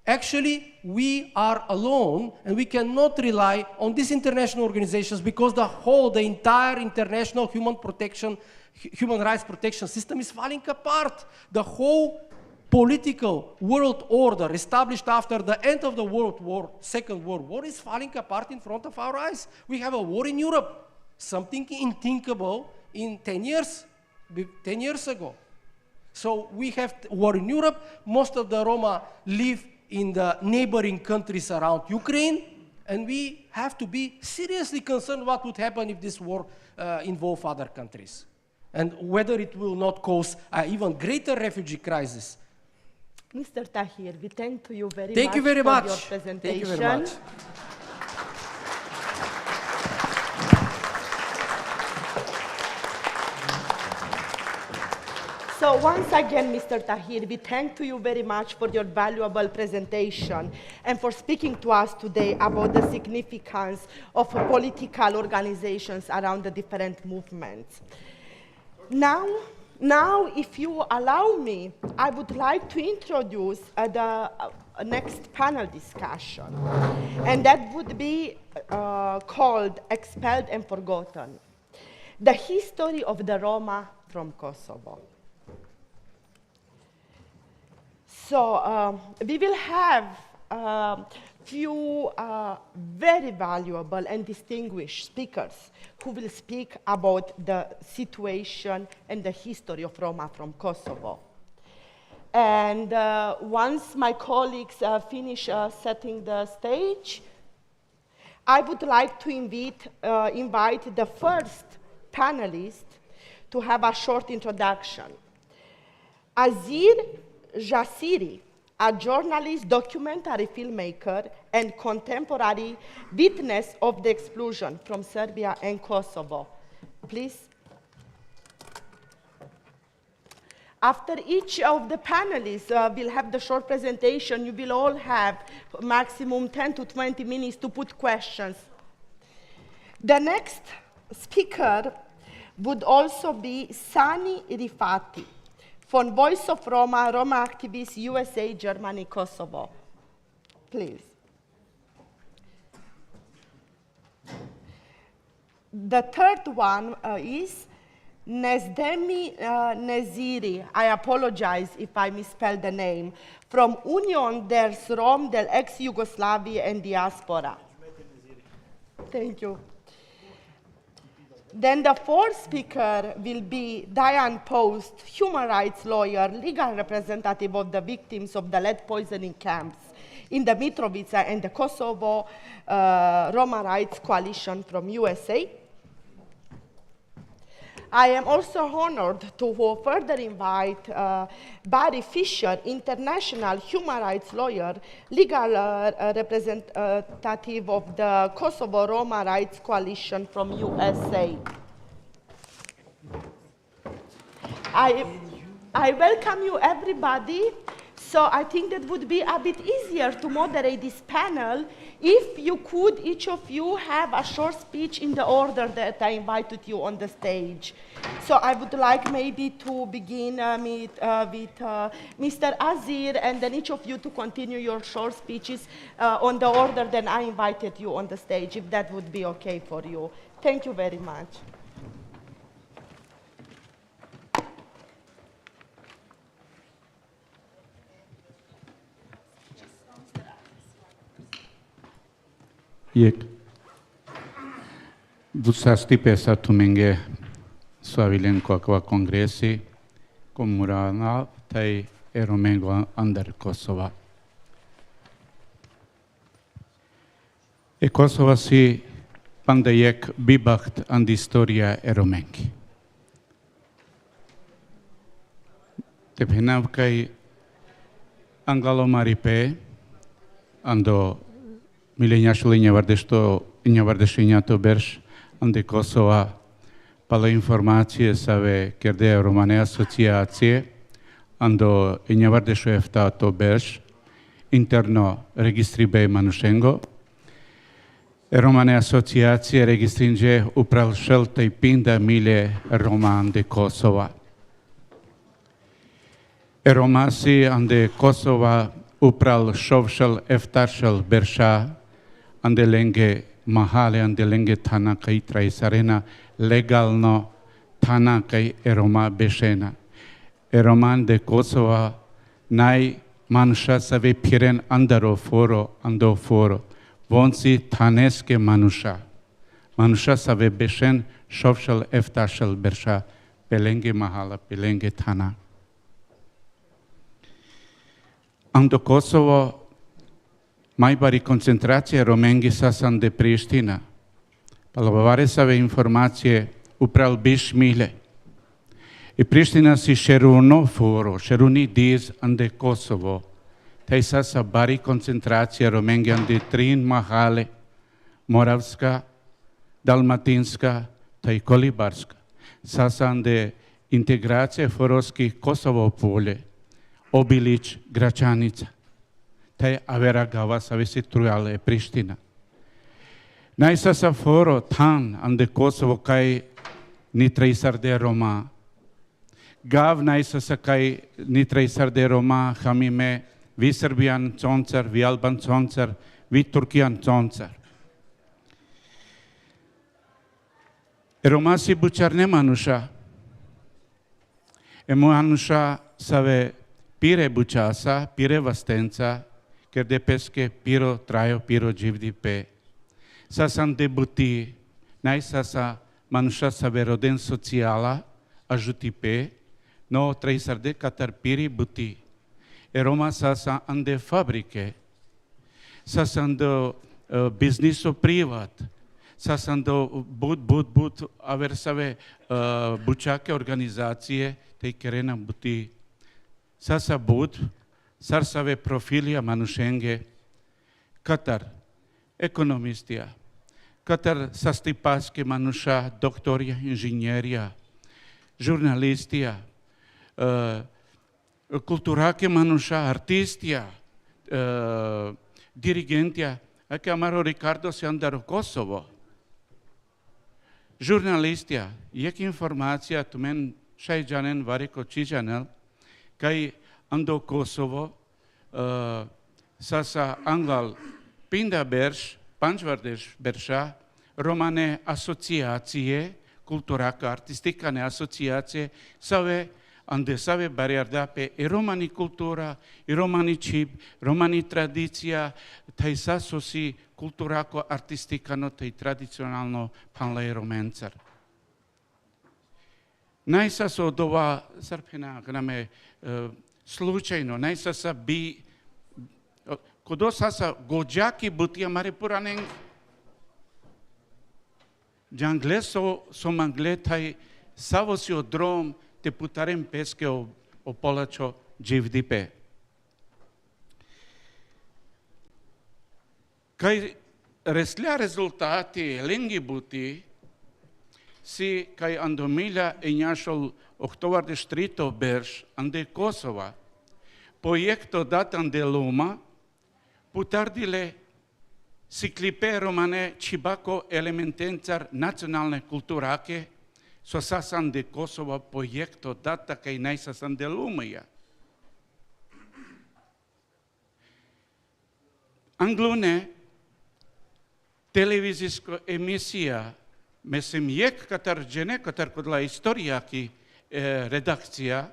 Actually, we are alone, and we cannot rely on these international organizations because the entire international human rights protection system is falling apart. The whole political world order established after the end of the Second World War is falling apart in front of our eyes. We have a war in Europe, something unthinkable in 10 years ago. So we have war in Europe. Most of the Roma live in the neighboring countries around Ukraine, and we have to be seriously concerned what would happen if this war involved other countries, and whether it will not cause an even greater refugee crisis. Mr. Tahir, we thank you very much for your presentation. Thank you very much. So once again, Mr. Tahir, we thank you very much for your valuable presentation and for speaking to us today about the significance of political organizations around the different movements. Now, if you allow me, I would like to introduce the next panel discussion, and that would be called Expelled and Forgotten: The History of the Roma from Kosovo. So we will have a few very valuable and distinguished speakers who will speak about the situation and the history of Roma from Kosovo. And once my colleagues finish setting the stage, I would like to invite the first panelist to have a short introduction. Azir Jasiri a journalist, documentary filmmaker, and contemporary witness of the explosion from Serbia and Kosovo. Please. After each of the panelists will have the short presentation, you will all have maximum 10 to 20 minutes to put questions. The next speaker would also be Sani Rifati, from Voice of Roma, Roma activist, USA, Germany, Kosovo. Please. The third one is Nezdemi Neziri. I apologize if I misspelled the name. From Union des Rom del ex-Yugoslavia and Diaspora. Thank you. Then the fourth speaker will be Diane Post, human rights lawyer, legal representative of the victims of the lead poisoning camps in the Mitrovica and the Kosovo Roma Rights Coalition from USA. I am also honored to further invite Barry Fisher, international human rights lawyer, legal representative of the Kosovo Roma Rights Coalition from USA. I welcome you, everybody. So I think that would be a bit easier to moderate this panel if you could, each of you, have a short speech in the order that I invited you on the stage. So I would like maybe to begin with Mr. Azir, and then each of you to continue your short speeches on the order that I invited you on the stage, if that would be okay for you. Thank you very much. Jek vusasti pesa tumenge suavilen kwa kongresi komurana tai eromengo under Kosovo. E Kosovo si pandajek bibacht and historia eromengi. Te penav kai angalo maripe ando Milenjašli njavardešinja to berš, ande Kosova, pala informacije save kerde romane asociacije, ando njavardešo efta to berš, interno registri bej manušengo, romane asociacije registrinže upral šeltaj pinda milje Roma ande Kosova. Romasi ande Kosova upral šovšel eftaršel berša, ande lenge mahale, ande lenge thana kai traisarena legalno thana kai Roma bešena. Roman de Kosova nai manusha save piren andaro foro, ando foro. Vonsi thaneske manusha. Manusha save bešen šovšel eftaršel berša pelenge mahala, pelenge thana. Ando Kosovo mai bari koncentracije romengi sasan de Priština. Palovare save informacije upral biš mile. I Priština si šeruno foro, šeruni diz ande Kosovo. Taj sasa bari koncentracije romengi ande trin mahale, Moravska, Dalmatinska, taj Kolibarska. Sasa ande integracije foroskih Kosovo polje. Obilić, Gračanica, taj avera gava savesi trujale Priština. Najsasa foro tan ande Kosovo kaj nitraisar de Roma. Gav najsasa kaj nitraisar de Roma hamime vi Srbijan concar, vi Alban concar, vi Turkijan concar. Roma si bučar ne manuša. Manuša save pire bučasa, pire vastenca, ker de peske piro trajo, piro živdi pe. Sasan debuti, najsasa manuša save roden sociala, ajuti pe, no traisar de katar piri buti. Roma sasa ande fabrike, sasan do bizniso privat, sasan do bud, aver save bučake organizacije, te kerena buti. Sasa bud, Sarsave profilia manusenge, Katar, ekonomistia, Katar sastipaske manusha, doktoria, inžinieria, žurnalistia, kulturake manusha, artistia, dirigentia, anche amaro Riccardo se andaro Kosovo. Žurnalistia, jek informacija tumen šajđanen variko čiđanel, kaj ando Kosovo, sasa anglal pinda berš, pančvardeš berša, romane asociacije, kulturaka, artistikane asociacije, save bariardape i romani kultura, i romani čip, romani tradicija, taj sasosi kulturako, artistikano, taj tradicionalno panlej romencar. Najsaso od ova, sarpena, grame, slučajno, najsasa bi, kodo sasa gođaki buti amare puraneng, džangle so mangle taj savosi odrom, te putarem peske o polačo dživdipe. Kaj reslia rezultati lengi buti, si kaj andomilja enjašol oktovar de štrito berš ande Kosova, projekto datan de Loma, putardile si klipe romane čibako elementencar nacionalne kulturake, so sasan de Kosova projekto data kaj najsasan de Lomaja. Anglune televizijsko emisija, mislim, jek katar džene, katar kodla istorijaki redakcija,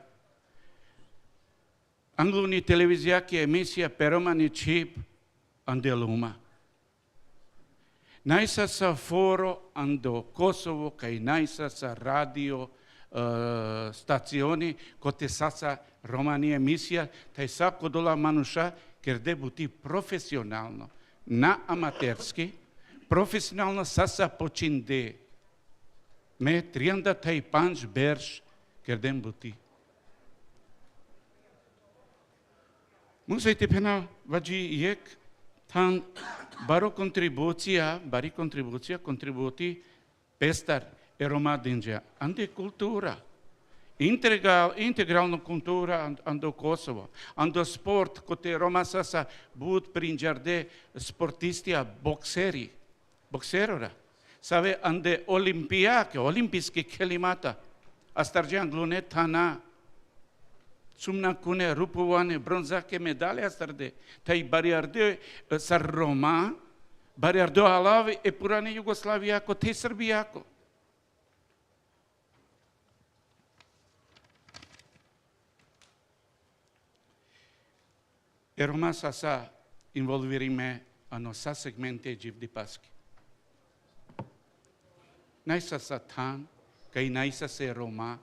Angluni televizijaki emisija peromani čip ande Loma. Najsasa foro ando Kosovo, kaj najsasa radio stazioni, kote sasa romani emisija, taj sako dola manuša, ker debuti profesionalno, na amaterski, profesionalno sasa počinde. Me trianda taj panč berš, ker debuti. Musajte pena vađi jek, tan bari kontribucija, kontributi pestar e Roma dinđa. Ande kultura, integralna kultura ando Kosovo, ando sport, kote Roma sasa bud prinđarde sportistija, bokserora. Save ande olimpijake, olimpijske kelimata, astarđan glune tana, sumna kune rupovane bronzake medalje astarde, taj bariarde sar Roma, bariarde alavi e purane Jugoslavijako, te Srbijako. E Roma sasa involvirime ano sa segmente dživdi paski. Najsasa tan, kaj najsase Roma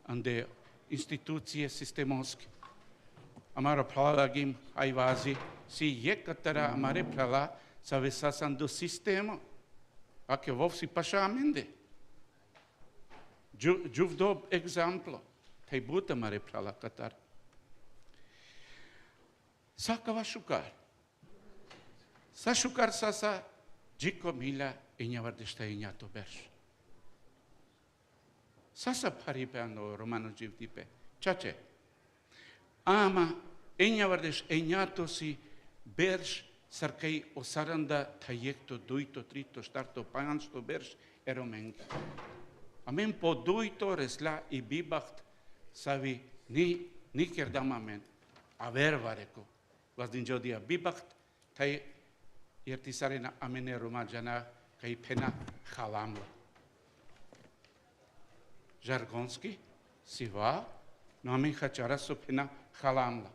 ande institucije sistemonske. Amara pralagim ajvazi, si jekatara amare prala save sasan do sistemo, ake vovsi paša amende. Džuvdob egzamplo, taj buta amare prala katar. Sakava šukar. Sa šukar sasa džiko milja enjavardešta enjato berš. Sasa paripe ando romano dživdipe. Čače, ama enjavardeš enjato si berš sarkaj osaranda tajekto duito, trito, štarto, pansto berš eromengi. Amen po duito resla i bibaht savi ni kerdam amen. Aver vareko. Vazdin jodia bibaht taj jertisarena amene romađana kaj pena halamla. Žargonski, siva, no amen hačara su pena halamla.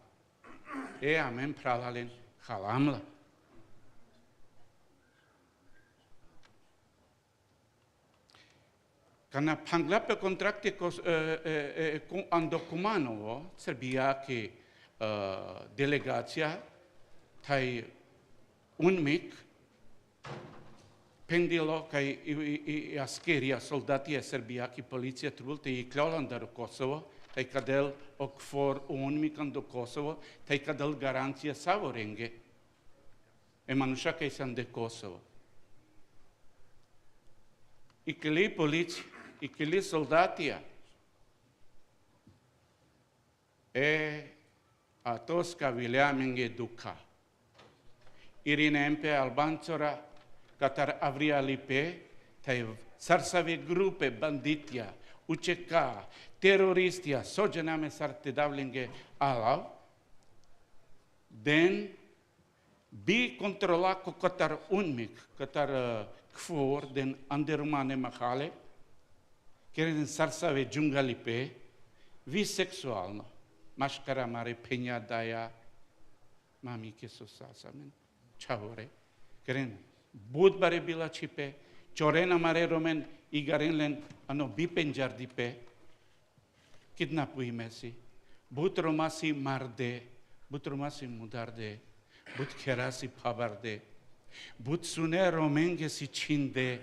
E amen pralalen halamla. Kana panglape kontrakte ando Kumanovo, Srbijaki delegacija, taj UNMIK, pendilo kaj i askerija, soldatija Srbijaki, policija trulte i klolandar u Kosovo, taj kadel och för unmikan do Kosovo, taj kadel garancija savorenge. E manusha kaj san de Kosovo. I kili policija, i kili soldatija. A toska viljamenge duka. Irinempe albancora, katar avrialipe, taj sarsave grupe banditja, učeka, teroristija, sođename sarte davlinge alav, den bi kontrolako katar unmik, katar kfor, den anderumane mahale, keren sarsave džungalipe, vi seksualno, maškara mare penja daja, mami ke su sasamen, čavore, keren budbare bila čipe, čorena mare romen, igarenlen ano bipenjar dipe, kidnapuime si, but romasi marde, but romasi mudarde, but kerasi pabarde, but sune romenge si chinde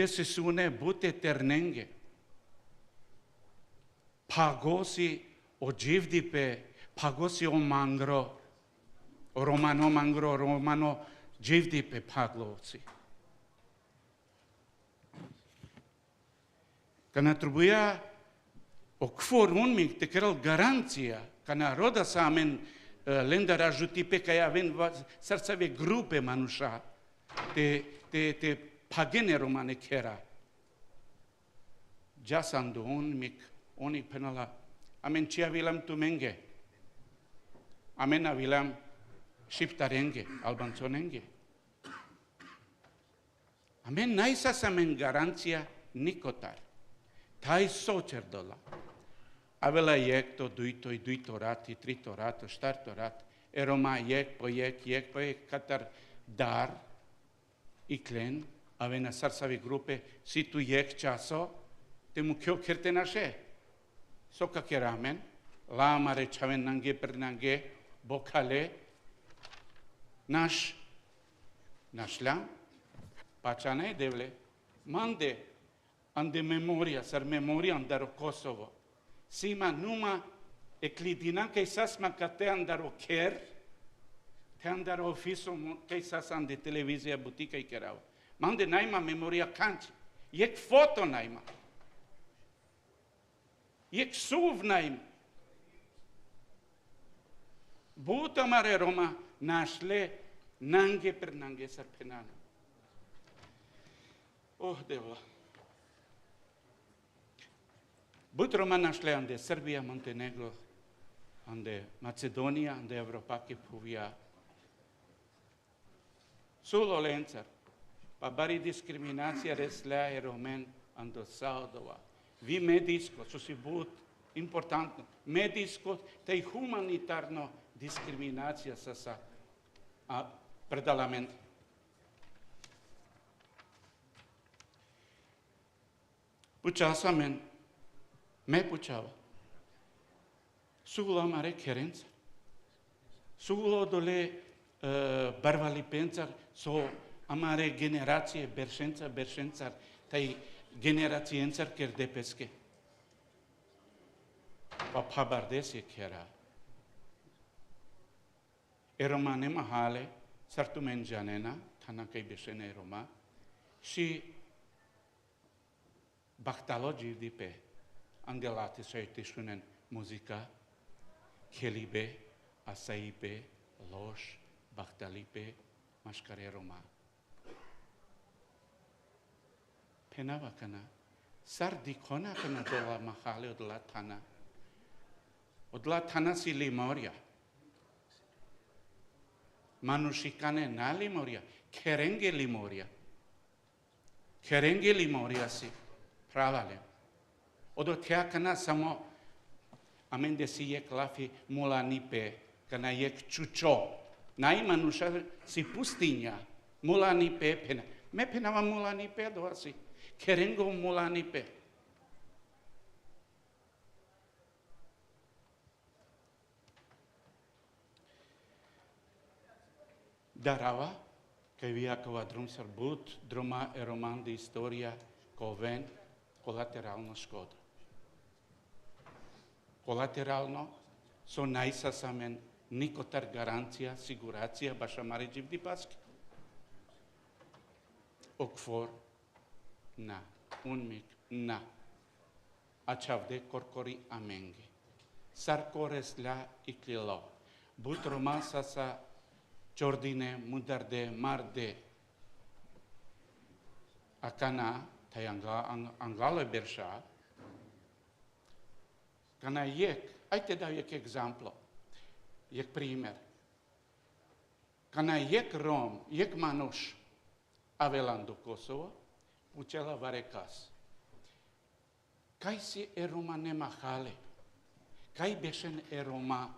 se sune but eternenge, pagosi o jivdipe, pagosi o mangro, o romano jivdipe paglosi. Kana trebuia o kfor unmik te keral garancija, kana roda samen lendar ajuti pe kai aven sarsave grupe manusha, te pagene romane kera. Jasando unmik, onik penala, amen cia vilam tumenge, amen avilam shiptarenge, albanzonenge. Amen naisa samen garancija nikotar. Taj socerdola. Avela jek to duito rati, trito rato, štarto rat. Roma jek po jek, katar dar i klen, avena sarsavi grupe, si tu jek časo, te mu kjo kerte naše. Soka keramen, lamare čaven nange per nange, bokale, našlam, pačane devle, mande, ande memoria, sar memoria andaro Kosovo. Sima numa eklidina que sasma kate andaro ker, te andaro ofiso que sas ande televizia butika i kerao. Mande naima memoria kanci. Jek foto naima. Jek suv naima. Buta mare Roma našle nange per nange sar penano. Oh, Devo. But Roma našle ande Srbija, Montenegro, ande Macedonia, ande Evropa che puvia. Sulo lencar, pa bari diskriminacija resla e romen ando Saudova. Vi medijsko, su si but importantno, medijsko te i humanitarno diskriminacija sa predalament. Pučasa men, me pučava. Sulo mare kerencar. Sulo dole barvali pencar, so amare generacije beršencar, taj generacijencar ker depeske. Pa pabardes je kera. Romane mahale, sartu men janena, tana kaj bešene Roma, și bahtalogi dipe, angelate să teșunen muzica, kelibe, asaibe, loș, bahtalipe, mașcare Roma. Penava cana, sar dicona cana de la mahale od la tana si limoria. Manushikane na limoria, kerenge limoria si, pravale. Odo tea cana samo, amende si jek lafi mula nipe, cana jek čučo. Nai manusha si pustinja, mula nipe pena. Me penava mula nipe doa si, kerengo mula nipe. Darava, că via că drum sărbut, druma e roman de istoria, coven, colateral na Škoda. Kolateralno, so najsasamen nikotar garancija, siguracija, baša mare dživdi paski. Okfor, na, unmik, na. Achavde korkori amenge. Sarkores la iklilo. But Roma sasa Jordine, mudarde, marde. Akana, tayanga, angalo berša. Kana jek, ajte da jek egzamplo, jek primer. Kana jek Rom, jek manuš avelan do Kosovo, učela varekas. Kaj si Roma nema hale? Kaj bešen Roma?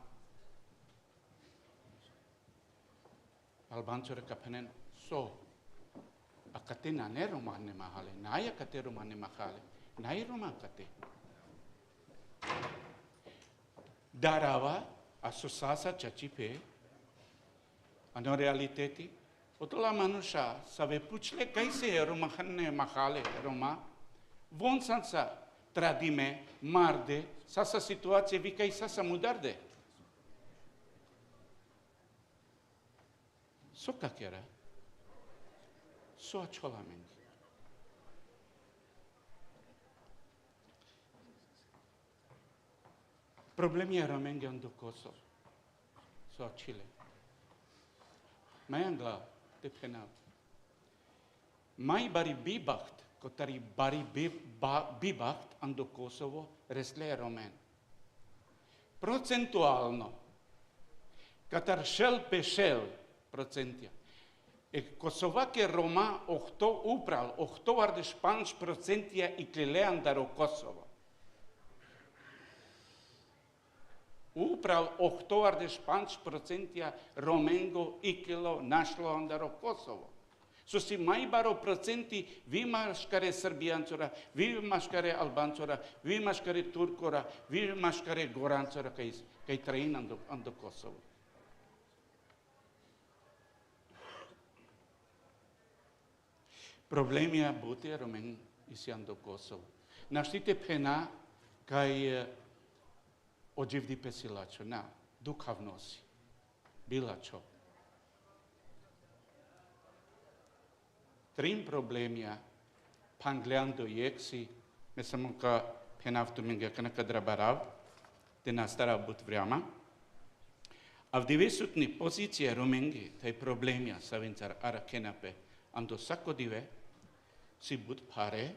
Albanco reka penen, so. A kate na ne Roma nema hale, naja kate Roma nema hale, naj Roma kate. Darava, a sosasa čačipe, a no realiteti, otola manuša, save pučle, kaj se Roma ne mahale, Roma, von sansa tradime, marde, sasa situacije, vi kaj sasa mudarde. So kakera, so ačolamengi. Problemi je Romengian do Kosovo, so Chile. Majangla, te penal. Maj bari bibacht, kotari bari bibacht ando Kosovo, resle Romen. Procentualno, katar šel pe šel procentja. Kosovake Roma ohto upral, ohto varde španš procentja i klilean daro Kosovo. Upravo ohtovarde španč procentja Romengo ikilo našlo andaro Kosovo. So si majbaro procenti vi maškare Srbijancora, vi maškare Albancora, vi maškare Turkora, vi maškare Gorancora kaj train ando Kosovo. Problemija buti Romen isi ando Kosovo. Naštite pena kaj ođivdi pesilačo, na, dukavnosi, bilačo. Trim problemija, pangleando jeksi, me samo ka penavtu minga kanaka drabarav, te nastara but vrjama. A v divesutni pozicije Romengi, taj problemija savincar ara kenape, ando sakodive, si but pare,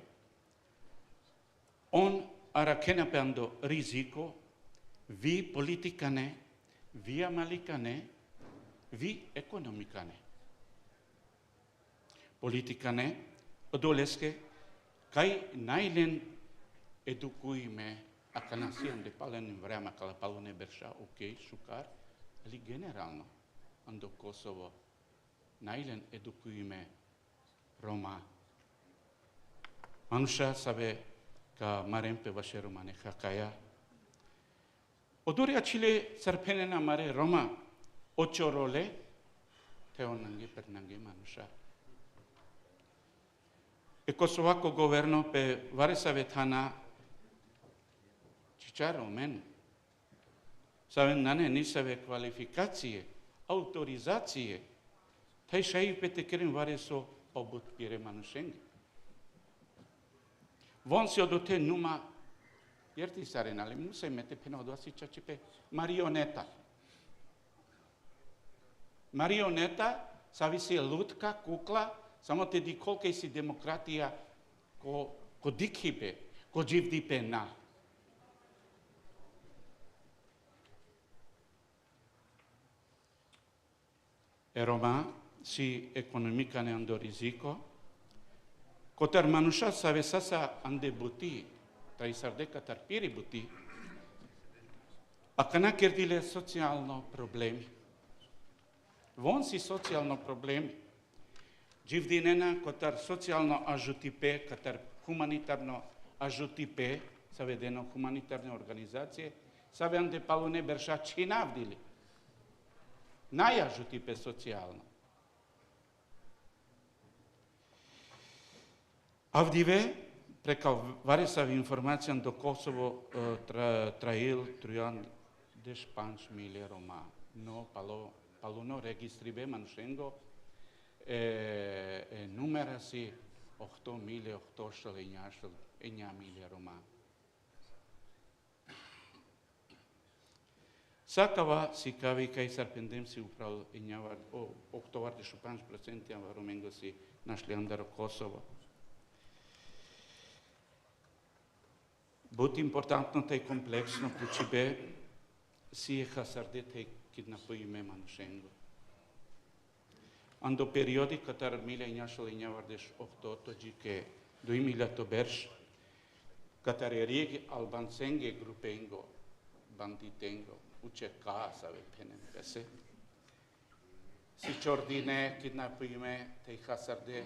on ara kenape ando riziko, vi politikane, vi amalikane, vi ekonomikane. Politikane, odoleske, kaj najlen edukujme, a kanasijan de palenim vrema kala palone berša, ok, šukar, ali generalno, ando Kosovo, najlen edukujme Roma. Manuša save ka marempe vaše Romane hakaja, Odoria Chile sarpenena mare Roma ocho role teo nange per nange manusha. E Kosovako governo pe vare savetana chicharo men. Saven nane nisave kvalifikacije, autorizacije, taj šai pe te kerim vare so pobut pire manushengi. Von se odote numa jer ti sarenali, musaj mete pena odvasića čipe marioneta. Marioneta, savi si lutka, kukla, samo te di kolke si demokratija ko dikhipe, ko dživdipe na. Roma si ekonomikane ando riziko, kotar manuša save sasa ande buti, taj sardeka tarpiri buti, a kana kerdile socijalno problemi. Von si socijalno problemi. Dživdinena kotar socijalno ažutipe, kotar humanitarno ažutipe, savedeno humanitarne organizacije, save ande palune berša činavdili. Najažutipe socijalno. Avdive Precalvare sa informația do Kosovo trail trujan de 5.000 Roma. No palo no registribe manushengo numera si 8.800 Roma. Sakava si kavi kai sarpendem si upravo injavar oktovar de 5% romengo si našli andar Kosovo. But importantno taj kompleksno kučibe si je hasarde taj kidnapujime manushengo. Ando periodi katar milja injašali injavardeš oktotođi ke 2000 berš katar je rijegi albansenge grupengo banditengo uče casa ve penem pese. Si čordine kidnapujime taj hasarde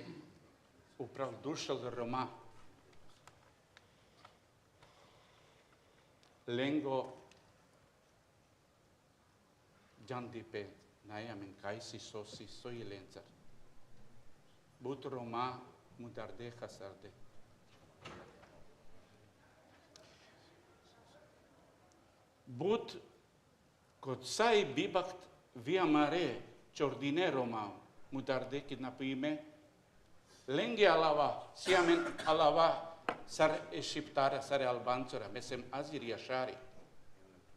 upravo dušal Roma. Lengo jandipe najamen kaisi sosi soilencar. But Roma mudarde hasarde. But kod sai bibakt via mare čordine Roma mudarde kidnapime lenge alava siamen alava sar shqiptare, sar albancora, mesem azir jashari.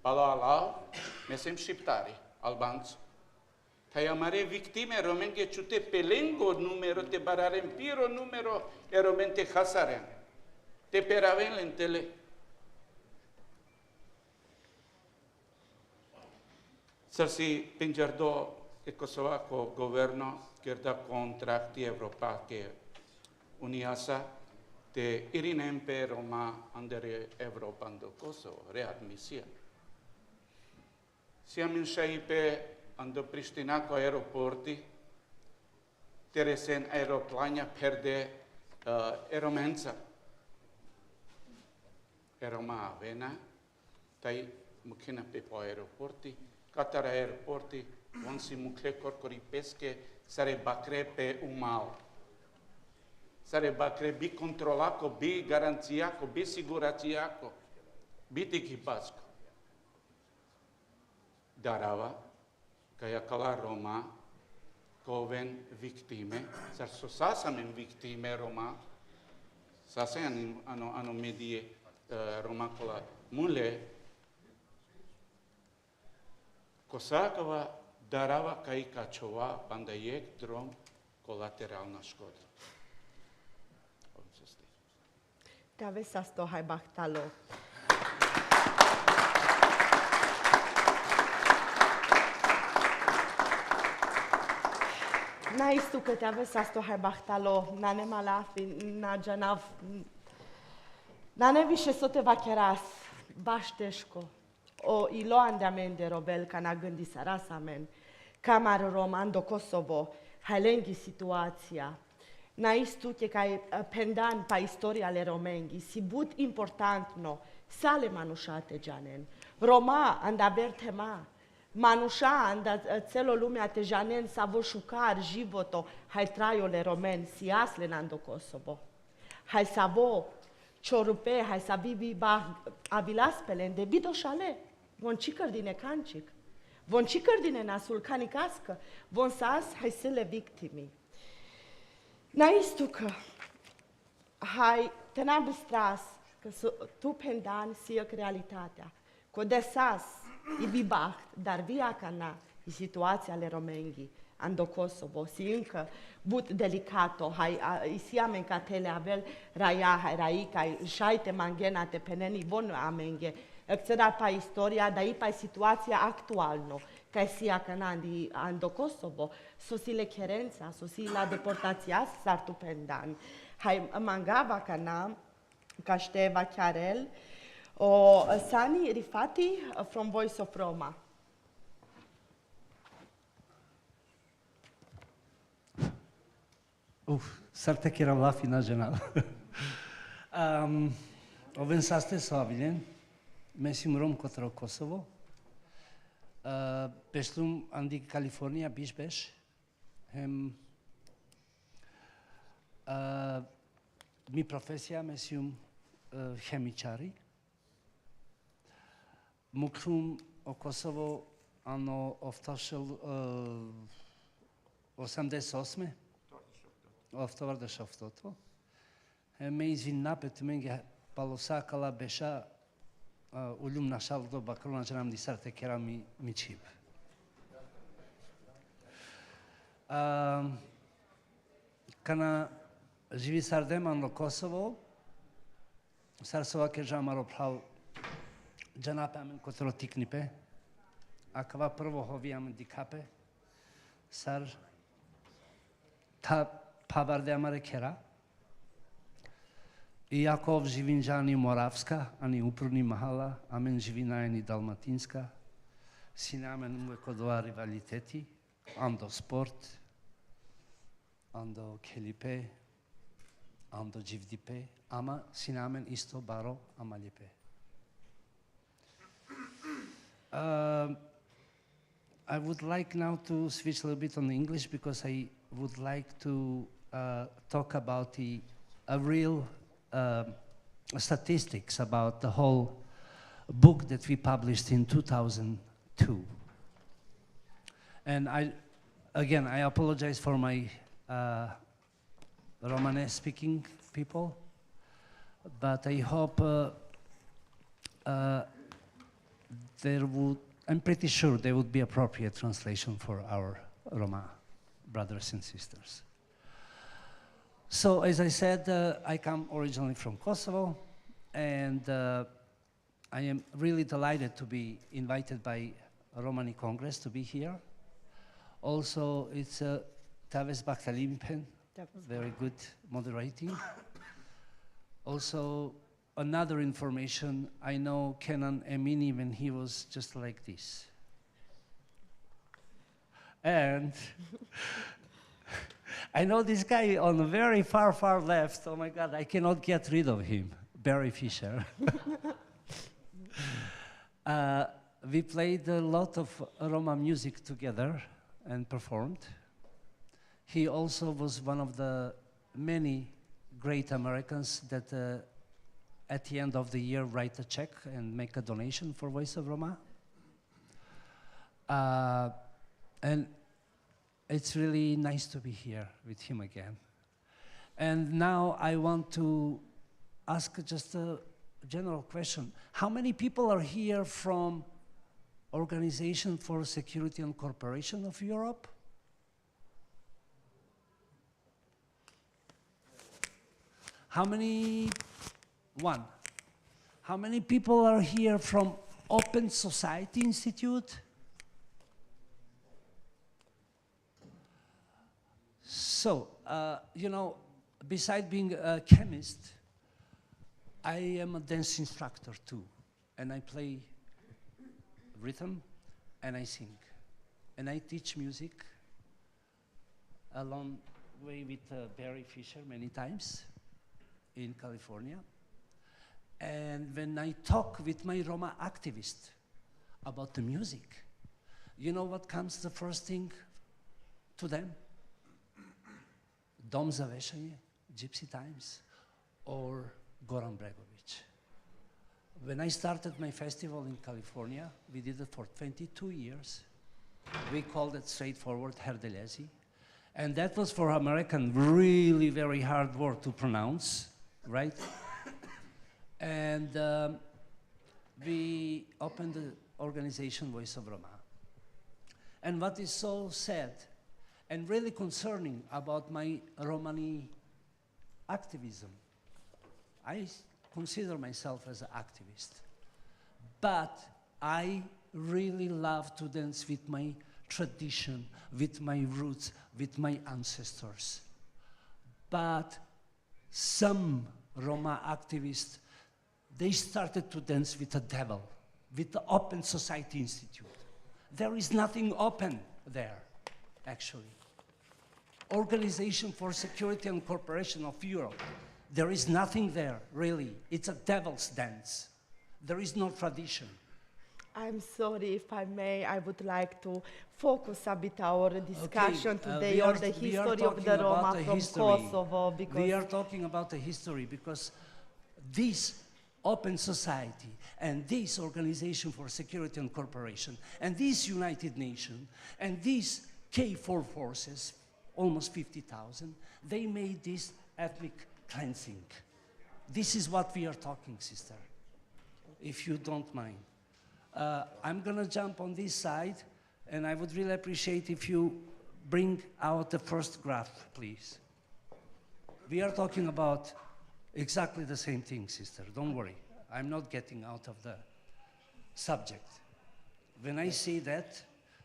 Palo alav, mesem shqiptari, albanco. Tajamare viktime romenge čute pelengo numero, te bararen piro numero, e romente hasaren. Te peraven lentele. Sar si penjardo e Kosovako governo, kerda kontrakti Evropa ke uniasa, te irinempe Roma andere Europa ando Kosovo, readmisia. Siam in šaipe ando Pristinako aeroporti, te resen aeroplanja perde eromenza. Roma avena, tai mukina pe po aeroporti, Qatar aeroporti, vonsi mukle korkori peske, sare bakre pe umal. Sare bakre bi kontrolako, bi garancijako, bi siguracijako, biti ekipasko. Darava, kaja kala Roma, koven viktime, sar so sasamen viktime Roma, sasamen ano medie Roma kola mule, kosakova darava kaj kačova, panda jek drom kolateralna škoda. Te aveți asta hai bahtalo. Na istu că te aveți asta hai bahtalo, na ne malafi, na janav. Na ne više so te vakeras, bašteško. O ilo andamende robel ka na gândi sarasamen. Kamar Roman do Kosovo, halengi situația. Na istu che kai pendan pa istoria le romengi, si but importantno, sale manușate janen. Roma anda bertema, manușa anda celo lumea te janen sa vo šukar životo, hai trajo le romen, si asle nando Kosovo. Hai sa vo čorupe, hai sa bibi ba avilaspelen de bido šale, von čikar dine kančik, von čikar dine nasul kanikască, von sas hai sele victimi. Na isto că hai te n-am stras că tu pendan siak realitatea. Că de sas i bibaht, dar via cana i situația le romengi ando Kosovo si încă but delicato hai i siamen ca tele avel raia hai raica șaite mangena te peneni von amenge acceda pa istoria da i pa situația actualno ca sia cana ando Kosovo so si le cherența so si la deportația sartu pendan hai mangava cana ca șteva chiarel o Sani Rifati from Voice of Roma. Sarte che era la fina general. Ho pensaste Savilen, mesim Rom contra Kosovo. Pestum andi California bișbeș. Mi profesija mesium chemičari. Muklum o Kosovo ano oftašel 88. Oftovar da shoftoto. Me izvin napet menge palosakala besha ulum nashal do bakrona janam disarte kera mi chip. Kana živi sardeman lo Kosovo, sarsova ke jamaro prav janapamen kotro tiknipe, akva prvo hoviam dikape, sar ta pavarde amare kera, Jakov živinžani Moravska, ani uprni mahala, amen živinajni Dalmatinska, sinamen uekodoa rivaliteti, ando sport, ando kelipe, ando jivdipe, ama sinamen isto baro amaljepe. I would like now to switch a little bit on English because I would like to talk about a real statistics about the whole book that we published in 2002. And I apologize for my Romanes speaking people, but I hope I'm pretty sure there would be appropriate translation for our Roma brothers and sisters. So, as I said, I come originally from Kosovo, and I am really delighted to be invited by Romani Congress to be here. Also, it's Taves Baktalimpen, very good moderating. Also, another information, I know Kenan Emini when he was just like this. And I know this guy on the very far, far left. Oh my God, I cannot get rid of him, Barry Fisher. We played a lot of Roma music together and performed. He also was one of the many great Americans that at the end of the year write a check and make a donation for Voice of Roma. And it's really nice to be here with him again. And now I want to ask just a general question. How many people are here from Organization for Security and Cooperation of Europe? How many? One. How many people are here from Open Society Institute? So, you know, besides being a chemist, I am a dance instructor too. And I play rhythm and I sing. And I teach music along way with Barry Fisher many times in California. And when I talk with my Roma activists about the music, you know what comes the first thing to them? Dom za vešanje, Gypsy Times, or Goran Bregovic. When I started my festival in California, we did it for 22 years. We called it straightforward Herdelezi. And that was for American really very hard word to pronounce, right? And we opened the organization Voice of Roma. And what is so sad and really concerning about my Romani activism, I consider myself as an activist, but I really love to dance with my tradition, with my roots, with my ancestors. But some Roma activists, they started to dance with the devil, with the Open Society Institute. There is nothing open there, actually. Organization for Security and Cooperation of Europe. There is nothing there, really. It's a devil's dance. There is no tradition. I'm sorry, if I may, I would like to focus a bit our discussion today on the history of the Roma from Kosovo. Because we are talking about the history because this open society and this Organization for Security and Cooperation and this United Nations and these K4 forces, almost 50,000, they made this ethnic cleansing. This is what we are talking, sister, if you don't mind. I'm gonna jump on this side, and I would really appreciate if you bring out the first graph, please. We are talking about exactly the same thing, sister, don't worry. I'm not getting out of the subject. When I say that,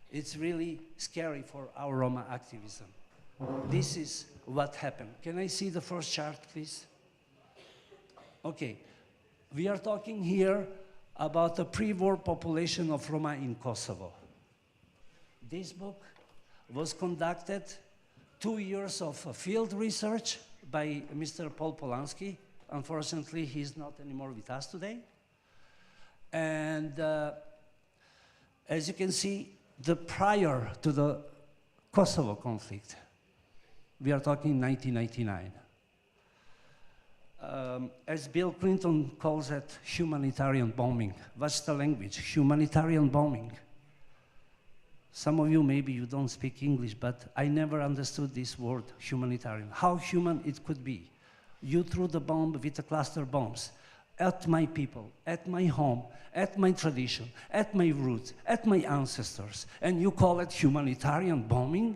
it's really scary for our Roma activism. This is what happened. Can I see the first chart, please? Okay, we are talking here about the pre-war population of Roma in Kosovo. This book was conducted 2 years of field research by Mr. Paul Polanski. Unfortunately, he's not anymore with us today. And as you can see, prior to the Kosovo conflict, we are talking 1999. As Bill Clinton calls it, humanitarian bombing. What's the language? Humanitarian bombing. Some of you, maybe you don't speak English, but I never understood this word, humanitarian. How human it could be. You threw the bomb with the cluster bombs at my people, at my home, at my tradition, at my roots, at my ancestors, and you call it humanitarian bombing?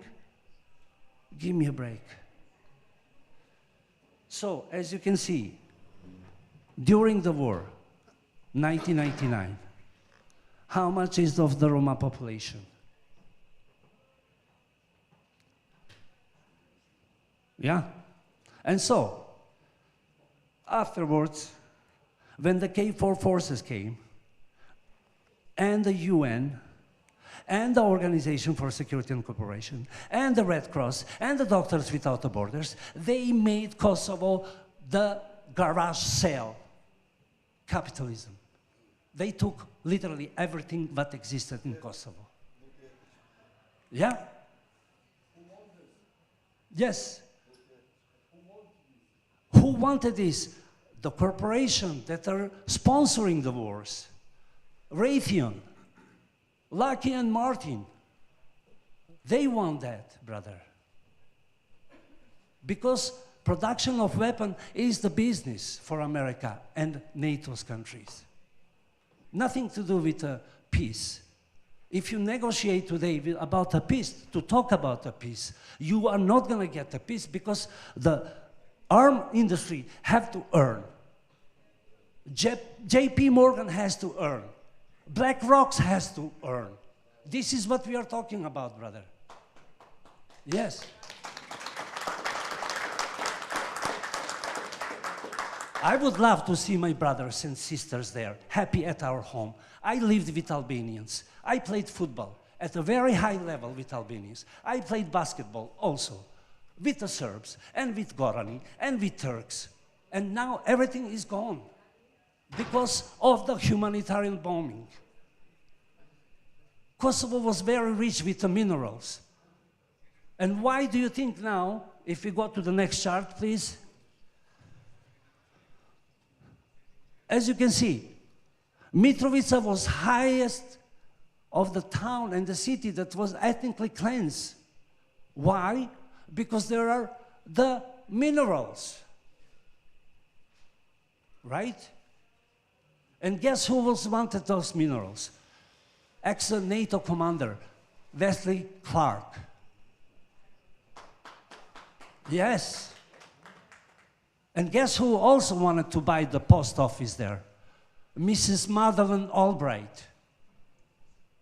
Give me a break. So, as you can see, during the war, 1999, how much is of the Roma population? Yeah? And so, afterwards, when the K4 forces came, and the UN, and the Organization for Security and Cooperation, and the Red Cross, and the Doctors Without Borders, they made Kosovo the garage sale. Capitalism. They took literally everything that existed in Kosovo. Yeah? Yes. Who wanted this? The corporations that are sponsoring the wars. Raytheon, Lockheed Martin. They want that, brother. Because production of weapons is the business for America and NATO's countries. Nothing to do with peace. If you negotiate today about a peace, to talk about a peace, you are not going to get a peace because the arm industry have to earn. JP Morgan has to earn. BlackRock has to earn. This is what we are talking about, brother. Yes. I would love to see my brothers and sisters there, happy at our home. I lived with Albanians. I played football at a very high level with Albanians. I played basketball also with the Serbs and with Gorani and with Turks. And now everything is gone because of the humanitarian bombing. Kosovo was very rich with the minerals. And why do you think now, if we go to the next chart, please? As you can see, Mitrovica was highest of the town and the city that was ethnically cleansed. Why? Because there are the minerals, right? And guess who was wanted those minerals? Ex-NATO commander, Wesley Clark. Yes. And guess who also wanted to buy the post office there? Mrs. Madeleine Albright.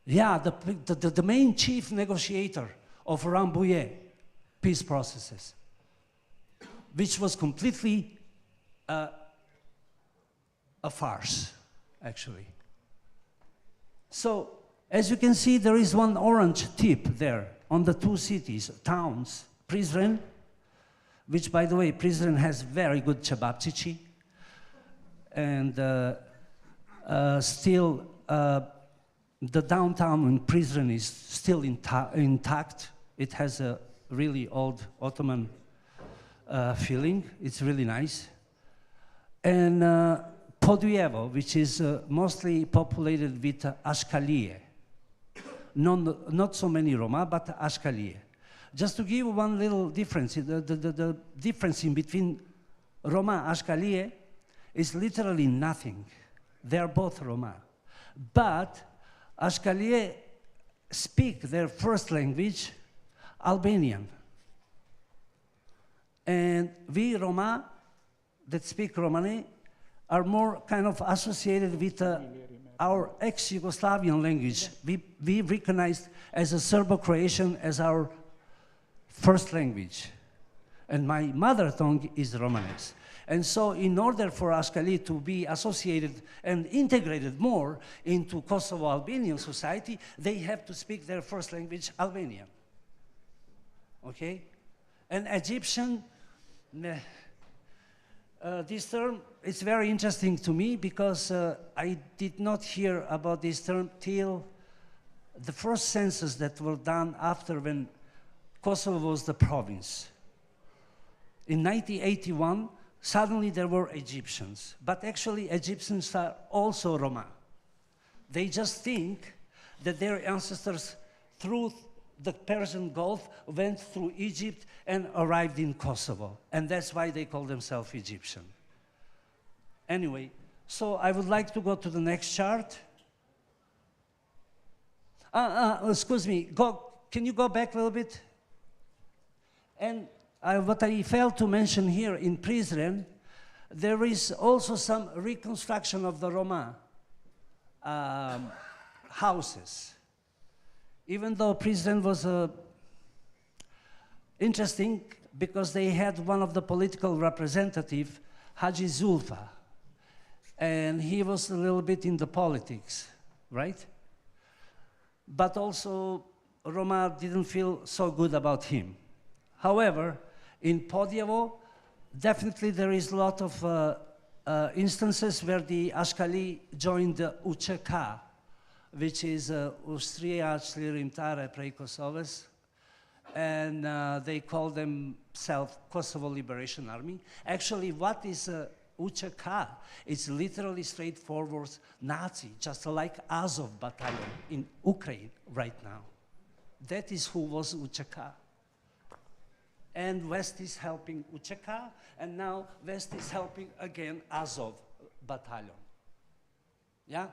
Yeah, the main chief negotiator of Rambouillet peace processes, which was completely a farce, actually. So, as you can see, there is one orange tip there on the two cities, towns, Prizren, which, by the way, Prizren has very good cevapcici, and still The downtown in Prizren is still intact. It has a really old Ottoman feeling. It's really nice. And Podievo, which is mostly populated with Ashkalie. Not so many Roma, but Ashkalie. Just to give one little difference, the difference in between Roma and Ashkalie is literally nothing. They are both Roma. But Ashkalie speak their first language, Albanian. And we Roma that speak Romani are more kind of associated with our ex-Yugoslavian language. We recognized as a Serbo-Croatian as our first language. And my mother tongue is Romanes. And so in order for Ashkali to be associated and integrated more into Kosovo Albanian society, they have to speak their first language, Albanian. Okay? And Egyptian, this term, it's very interesting to me because I did not hear about this term till the first census that were done after when Kosovo was the province. In 1981, suddenly there were Egyptians, but actually Egyptians are also Roma. They just think that their ancestors through the Persian Gulf went through Egypt and arrived in Kosovo, and that's why they call themselves Egyptian. Anyway, so I would like to go to the next chart. Excuse me, can you go back a little bit? And what I failed to mention here in Prizren, there is also some reconstruction of the Roma houses. Even though Prizren was interesting because they had one of the political representatives, Haji Zulfa, and he was a little bit in the politics, right? But also Roma didn't feel so good about him. However, in Podievo, definitely there is a lot of instances where the Ashkali joined the UCK, which is Austriački Rimtare prej Kosoves, and they call themselves Kosovo Liberation Army. Actually, what is UCK? It's literally straightforward Nazi, just like Azov battalion in Ukraine right now. That is who was UCK. And West is helping UCK, and now West is helping again Azov battalion. Yeah?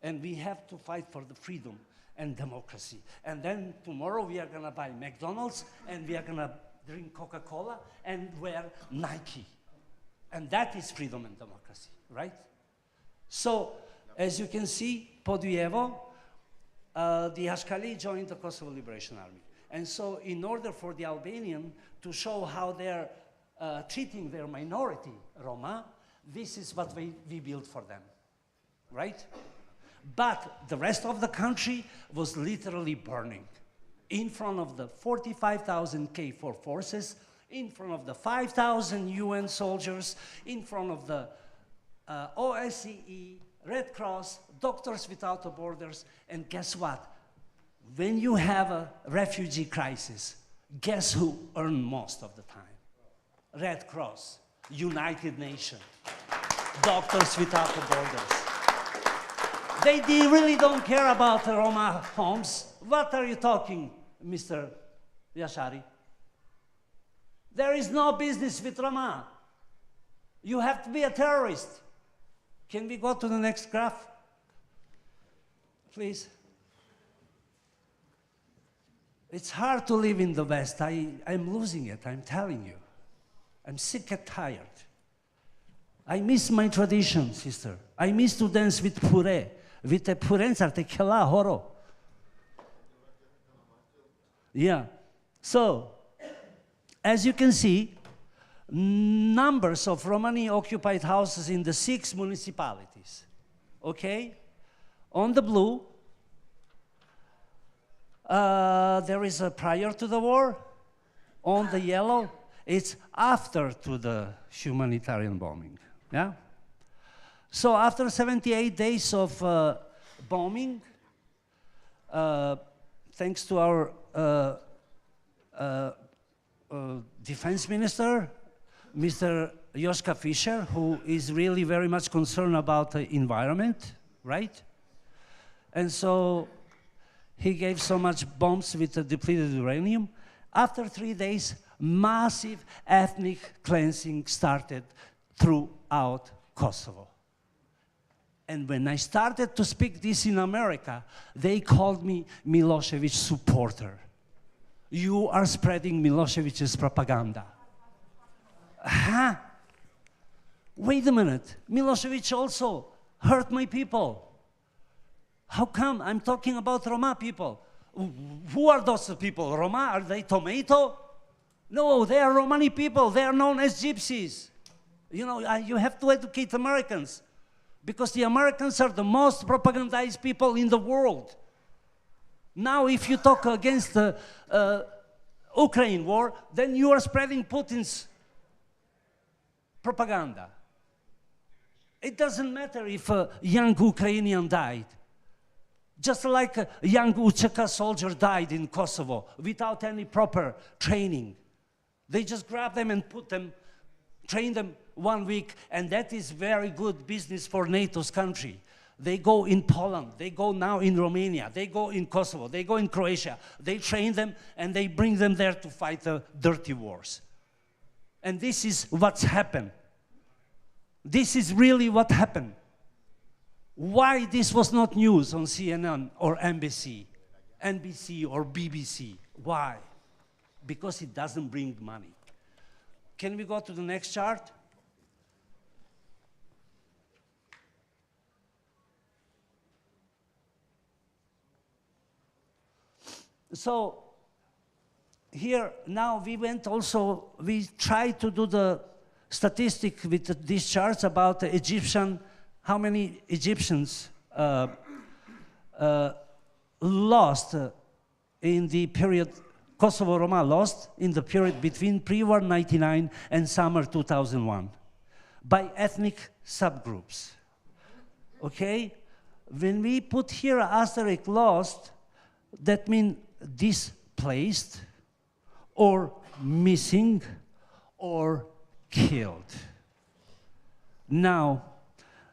And we have to fight for the freedom and democracy. And then tomorrow we are gonna buy McDonald's, and we are gonna drink Coca-Cola and wear Nike. And that is freedom and democracy, right? So, as you can see, Podievo, the Ashkali joined the Kosovo Liberation Army. And so in order for the Albanian to show how they're treating their minority, Roma, this is what we built for them, right? But the rest of the country was literally burning in front of the 45,000 KFOR forces, in front of the 5,000 UN soldiers, in front of the OSCE, Red Cross, Doctors Without Borders, and guess what? When you have a refugee crisis, guess who earned most of the time? Red Cross, United Nations, Doctors Without Borders. They really don't care about the Roma homes. What are you talking, Mr. Yashari? There is no business with Roma. You have to be a terrorist. Can we go to the next graph? Please. It's hard to live in the West. I'm losing it, I'm telling you. I'm sick and tired. I miss my tradition, sister. I miss to dance with pure. With the purențar te kela horo. Yeah. So, as you can see, numbers of Romani occupied houses in the 6 municipalities. Okay? On the blue, there is a prior to the war. On the yellow, it's after to the humanitarian bombing. Yeah? So after 78 days of bombing, thanks to our defense minister, Mr. Joschka Fischer, who is really very much concerned about the environment, right? And so he gave so much bombs with the depleted uranium. After 3 days, massive ethnic cleansing started throughout Kosovo. And when I started to speak this in America, they called me Milosevic supporter. You are spreading Milosevic's propaganda. Huh? Wait a minute, Milosevic also hurt my people. How come? I'm talking about Roma people. Who are those people? Roma? Are they tomato? No, they are Romani people. They are known as gypsies. You know, you have to educate Americans, because the Americans are the most propagandized people in the world. Now, if you talk against the Ukraine war, then you are spreading Putin's propaganda. It doesn't matter if a young Ukrainian died. Just like a young Ucheka soldier died in Kosovo without any proper training. They just grab them and put them, train them 1 week, and that is very good business for NATO's country. They go in Poland, they go now in Romania, they go in Kosovo, they go in Croatia. They train them and they bring them there to fight the dirty wars. And this is what's happened. This is really what happened. Why this was not news on CNN or NBC or BBC? Why? Because it doesn't bring money. Can we go to the next chart? So here now we tried to do the statistic with these charts about the Egyptian, how many Egyptians lost in the period, Kosovo Roma lost in the period between pre-war 99 and summer 2001 by ethnic subgroups. Okay? When we put here asterisk lost, that means displaced or missing or killed. Now,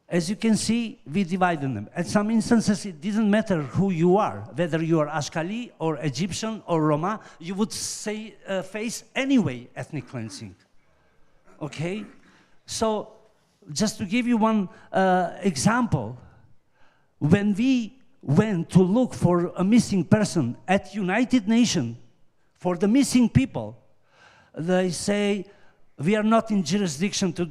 as you can see, we divided them. At some instances, it didn't matter who you are, whether you are Ashkali or Egyptian or Roma, you would face anyway ethnic cleansing. Okay? So, just to give you one example, when we went to look for a missing person at United Nations for the missing people, they say, we are not in jurisdiction to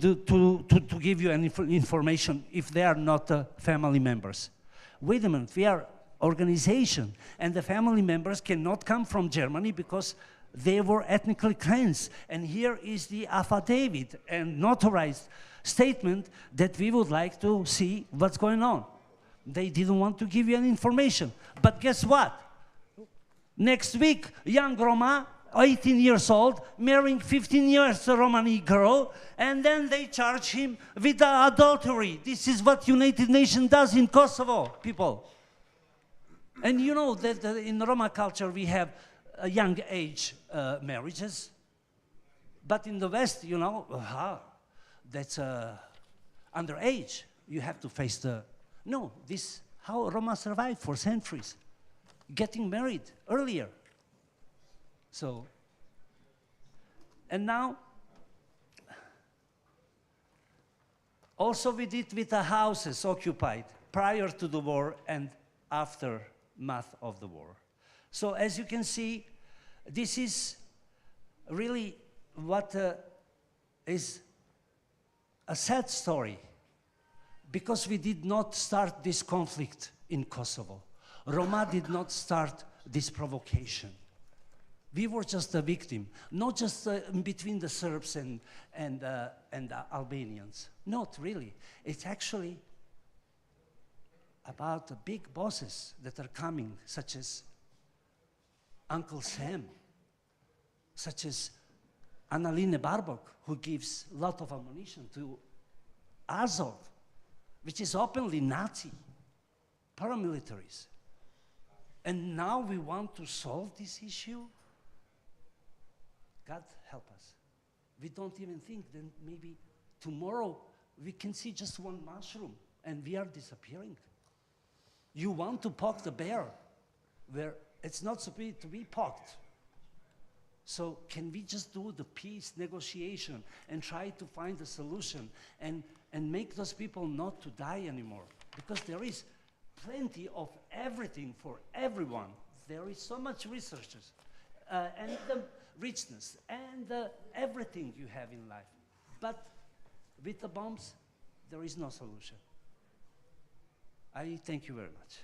give you any information if they are not family members. Wait a minute, we are organization, and the family members cannot come from Germany because they were ethnically cleansed. And here is the affidavit and notarized statement that we would like to see what's going on. They didn't want to give you any information. But guess what? Next week, young Roma, 18 years old, marrying 15 years Romani girl, and then they charge him with adultery. This is what United Nations does in Kosovo, people. And you know that in Roma culture we have young age marriages. But in the West, you know, that's underage. You have to face the... No, this how Roma survived for centuries, getting married earlier. So, and now, also we did with the houses occupied prior to the war and aftermath of the war. So as you can see, this is really what is a sad story, because we did not start this conflict in Kosovo. Roma did not start this provocation. We were just a victim, not just between the Serbs and Albanians. Not really. It's actually about the big bosses that are coming, such as Uncle Sam, such as Annaline Barbok, who gives a lot of ammunition to Azov, which is openly Nazi paramilitaries. And now we want to solve this issue? God help us. We don't even think that maybe tomorrow we can see just one mushroom and we are disappearing. You want to poke the bear where it's not supposed to be poked. So can we just do the peace negotiation and try to find a solution and make those people not to die anymore? Because there is plenty of everything for everyone. There is so much resources and the richness and everything you have in life. But with the bombs, there is no solution. I thank you very much.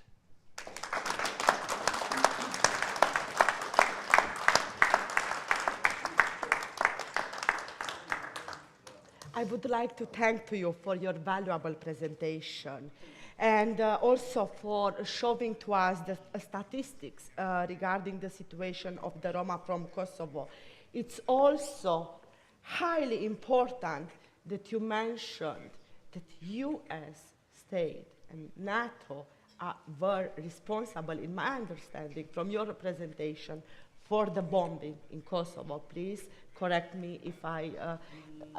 I would like to thank you for your valuable presentation and also for showing to us the statistics regarding the situation of the Roma from Kosovo. It's also highly important that you mentioned that US state and NATO were responsible, in my understanding, from your presentation, for the bombing in Kosovo. Please correct me if I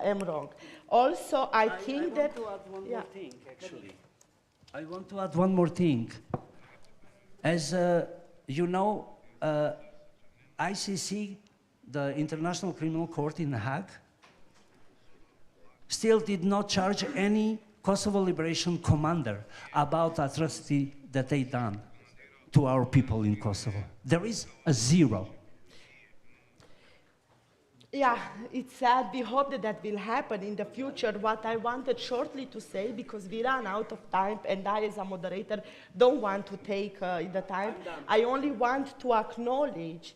am wrong. Also, I think that... I want to add one more thing, actually. I want to add one more thing. As you know, ICC, the International Criminal Court in The Hague, still did not charge any Kosovo Liberation Commander about atrocity that they done to our people in Kosovo. There is a zero. Yeah, it's sad. We hope that that will happen in the future. What I wanted shortly to say, because we ran out of time, and I, as a moderator, don't want to take the time. I only want to acknowledge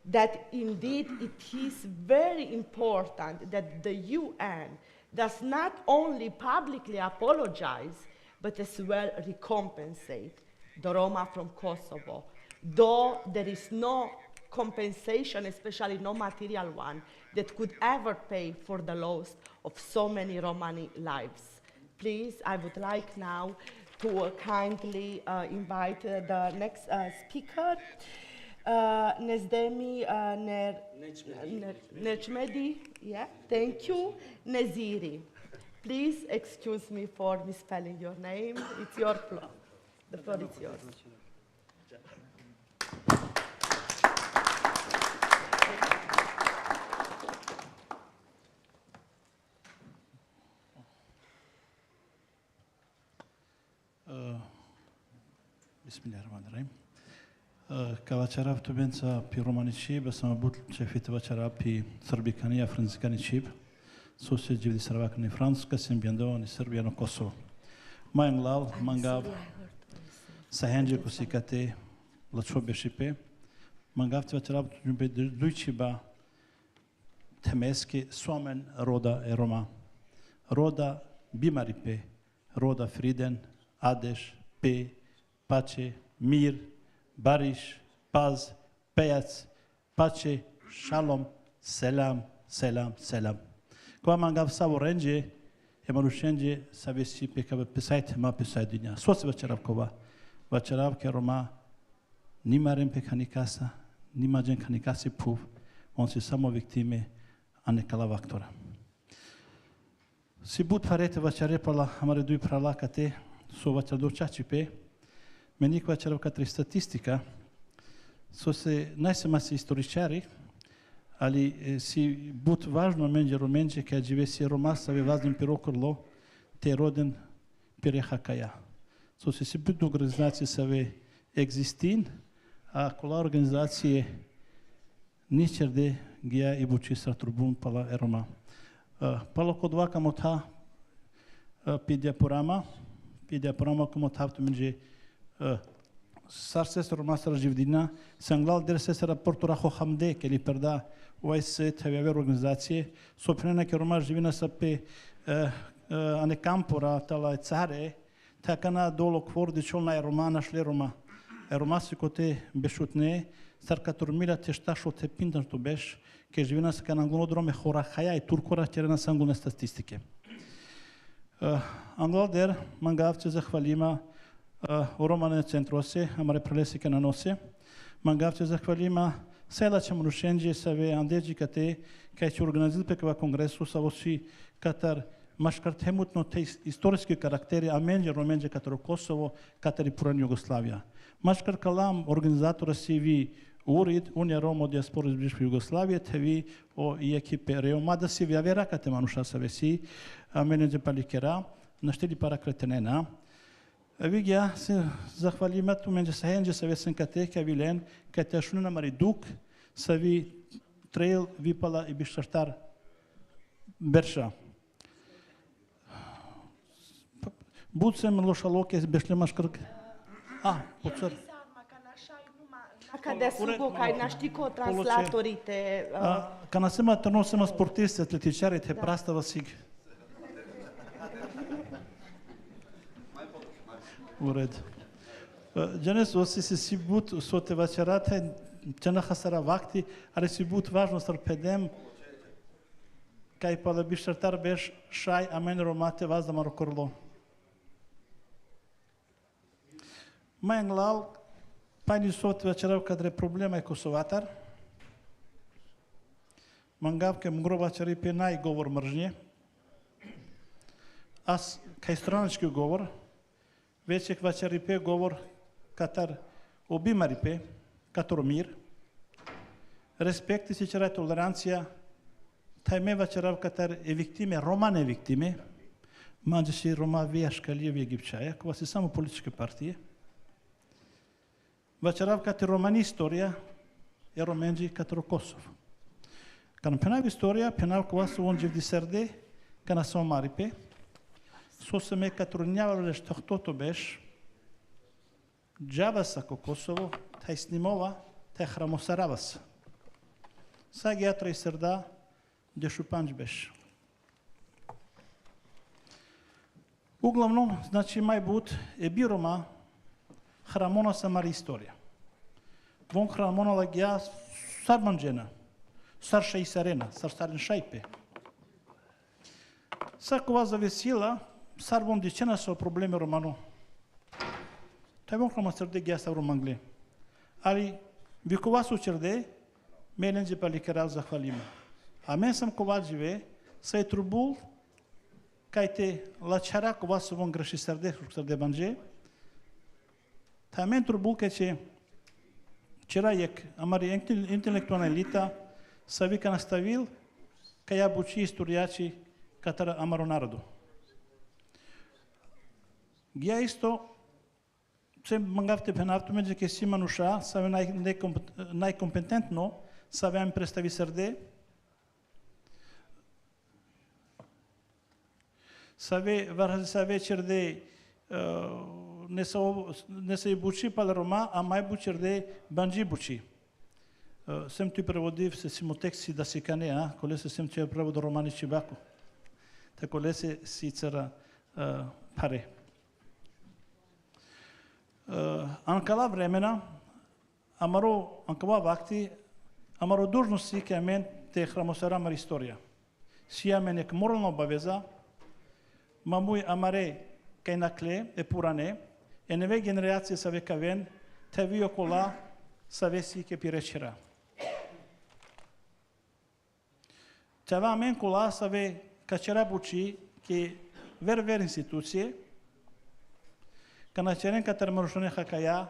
that indeed it is very important that the UN does not only publicly apologize, but as well recompensate the Roma from Kosovo. Though there is no compensation, especially no material one, that could ever pay for the loss of so many Romani lives. Please, I would like now to kindly invite the next speaker, Nezdemi Necmedi. Yeah, thank you. Neziri. Please excuse me for misspelling your name. It's your floor. The floor is yours. Bismillahirrahmanirrahim. Kavačara tu benca pi romanici, besam but čefite vačara pi srbikani a franzikani čip. Sosje dživdi srvakani Francuska, sem bjendovani Srbija no Kosovo. Majanglal, mangav, sahenđe kusikate, lačobe šipe. Mangav ti vačara tu njube dujčiba temeske somen roda e Roma. Roda bimaripe, roda friden, adeš, pe, pace, mir, bariš, paz, pejac, pace, shalom, selam, selam, selam. Qua mangav savo renge, e marušenje savesi pe ka pesajt ma pesaj dinja. Soce vačarav kova. Vačarav ke Roma nimarem pe kanikasa, nimađen kanikasi puv, on si samo viktime, a ne kala aktora. Si but farete vačare pala, amare dui prala kate, so vačar čači pe, menik vačarav katri statistika, so se najsemasi istoričari, ali si but važno menđe romenđe kad žive si Roma save vaznim pirokorlo, te roden pirehakaja. So si but organizacije save existin, a kola organizacije ničerde gija i buči straturbun pala Roma. Palo kod vaka motha pi diaporama ko motha tu menđe sarses Roma sara živdina, sanglal derse sara portora ho hamde ke li perda OSCE teveve organizacije, soprena ke Roma živina sa pe ane kampora tala care, takana dolo kvordi čolna Roma našle Roma. Roma si kote bešutne, sarka turmila te štašo te pintan to beš, ke živina sa kananguno drome hora haja i turkora čerena sangulne statistike. Anglal der, mangavce zahvalima Романе центросе, амаре прелеси ке наносе. Мангавче захвалима села че мрушенже саве андеджи кате, кај ќе организира пекава конгресу са оси катар машкар темутно те историски карактери аменџе роменџе катар Косово, катар и пуран Југославија. Машкар калам организатора си ви урид Унија Рома диаспора из бивша Југославија, те ви о и екипе Реома да си вјавера кате мануша саве си, аменџе паликера, наштели пара кретенена. Вигја се захвалиме ту менџе саенџе саве сен кате ке вилен, кате шунна мари дук, са ви трейл випала и биштартар берша. Буцем лошалоке бешлемашкрк. Поцар. Къде суго, кај наштико транслаторите. Кана сема трно сема спортисти, атлетичарите, прастава сиг. Уред. Джанес оси си бут соте вечерата, чена хасара вакти, аре си бут важно сърпедем, кај пала биштартар беш шай, амен ромате вас да марокорло. Мајнглал, пајни соте вечерав кадре проблема е косоватар, мангавке мгро вечери пе најговор мржње, аз кај странички говор, вече вечери пе говор катар обимари пе, катар мир, респект и сичера толеранција, тај ме вечерав катар е виктиме, Рома не виктиме, манџе си Рома вијашка ли Египчаја, кога си само политички партија. Вечерав катар романи историја, е роменџи катар Косово. Кана пенав историја, пенав кога се онџев ди сърде, кана се омари пе, со се ме катрунјавале што хтото беш, джава са ко Косово, тај снимова, тај храмосарава са. Са ги атра и сърда, де шупанџ беш. Углавном, значи мајбут е би Рома, храмона са мари историја. Вон храмона лагија сарманџена, сарша и сарена, сарстарен шајпе. Са кова завесила, сарвон дичена со проблеми романо. Тај вон храма сърде гија са романгле. Али, ви кова су черде, мененџе паликерав захвалима. А мен сам кова живе, са е трубул, кај те лачара кова су вон греши сърде банџе, та мен трубул кај че вчера ек, амари интелектуална елита, са вика наставил, кај ја бучи историјачи катара амаро народу. Гија исто, се мангавте пенавто меѓе ке си мануша, са ве најкомпетентно, са ве представи сърде, са ве черде не се и бучи пала Рома, а мај бучерде банџи бучи. Сем ти преводив се симотекси да си кане, коле се сем ти превод романи чибако. Та коле се си цара паре. Анкала времена, анкала вакти, амаро должности ке мен те храмосара мар историја. Сија мен ек морална обавеза, мамуј амаре кај накле е пуране, е неве генерација са века вен, те ви окола са веси ке пиречера. Чава мен кола са ве качера бучи ке вер институције, кана черен катар марушоне хакаја,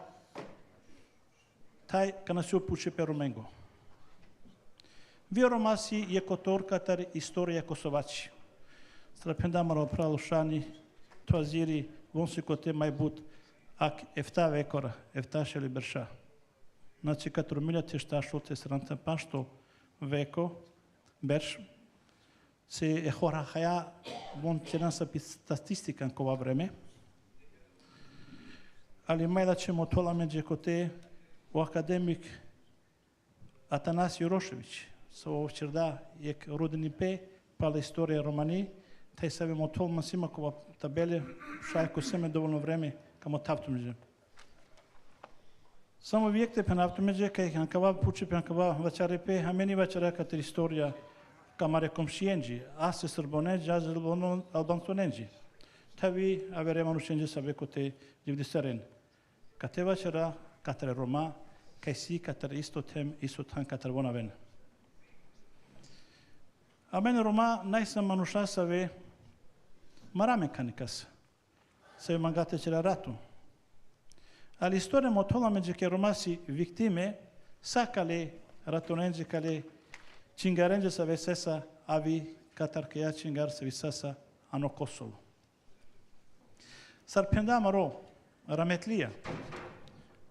тај кана се опуче пероменго. Ви ромаси е котор катар историја косовачи. Страпендамаро пралушани, тоазири, вонси коте мајбут, ак ефта векора, ефта шели берша. Значи, катор милјате шта шоте сранта пашто веко, берш, се е хора хаја, вон черен са статистика кова време, али мајда че мотола меѓе коте о академик Атанаси Рошевич, со овчерда ек родени пе, пала историја романи, тај се ве мотол масима кова табеле, шајко семе доволно време, камо тавту меđe. Само виекте пенавту меđe, кај анкава пуче пенкава вачаре пе, а мени вачаре катер историја камаре комшиенџи, а се србоненџи, а се албансоненџи. tavi avremo scenge sabe cote giudicaren. Cateva c'era catre Roma, che si catre istotem istotan catre bonaven. Amen Roma naisa manusha save mara mecanicas. Se mangate c'era ratu. All'istoria motola mege che romasi victime sacale ratonenge cale cingarenge save sessa avi catarchea cingar se visasa ano Kosovo. Sarpenda maro rametlia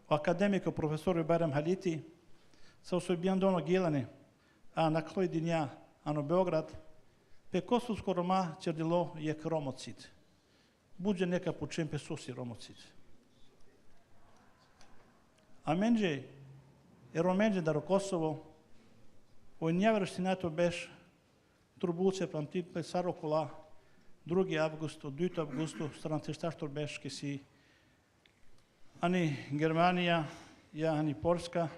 o academico professor Riccardo M Sahiti sau subiandono gilane a nakloj dinja ano Beograd pe kosovsko Roma čerdilo je romocid. Buđe neka počem pe sosi romocid. A menđe romenđe da Kosovo o njavraštinato beš turbuce pamtit pe Sarokula 2 август, 2 августу, страната штатор беше ке си ани Германия, ја ани Полска,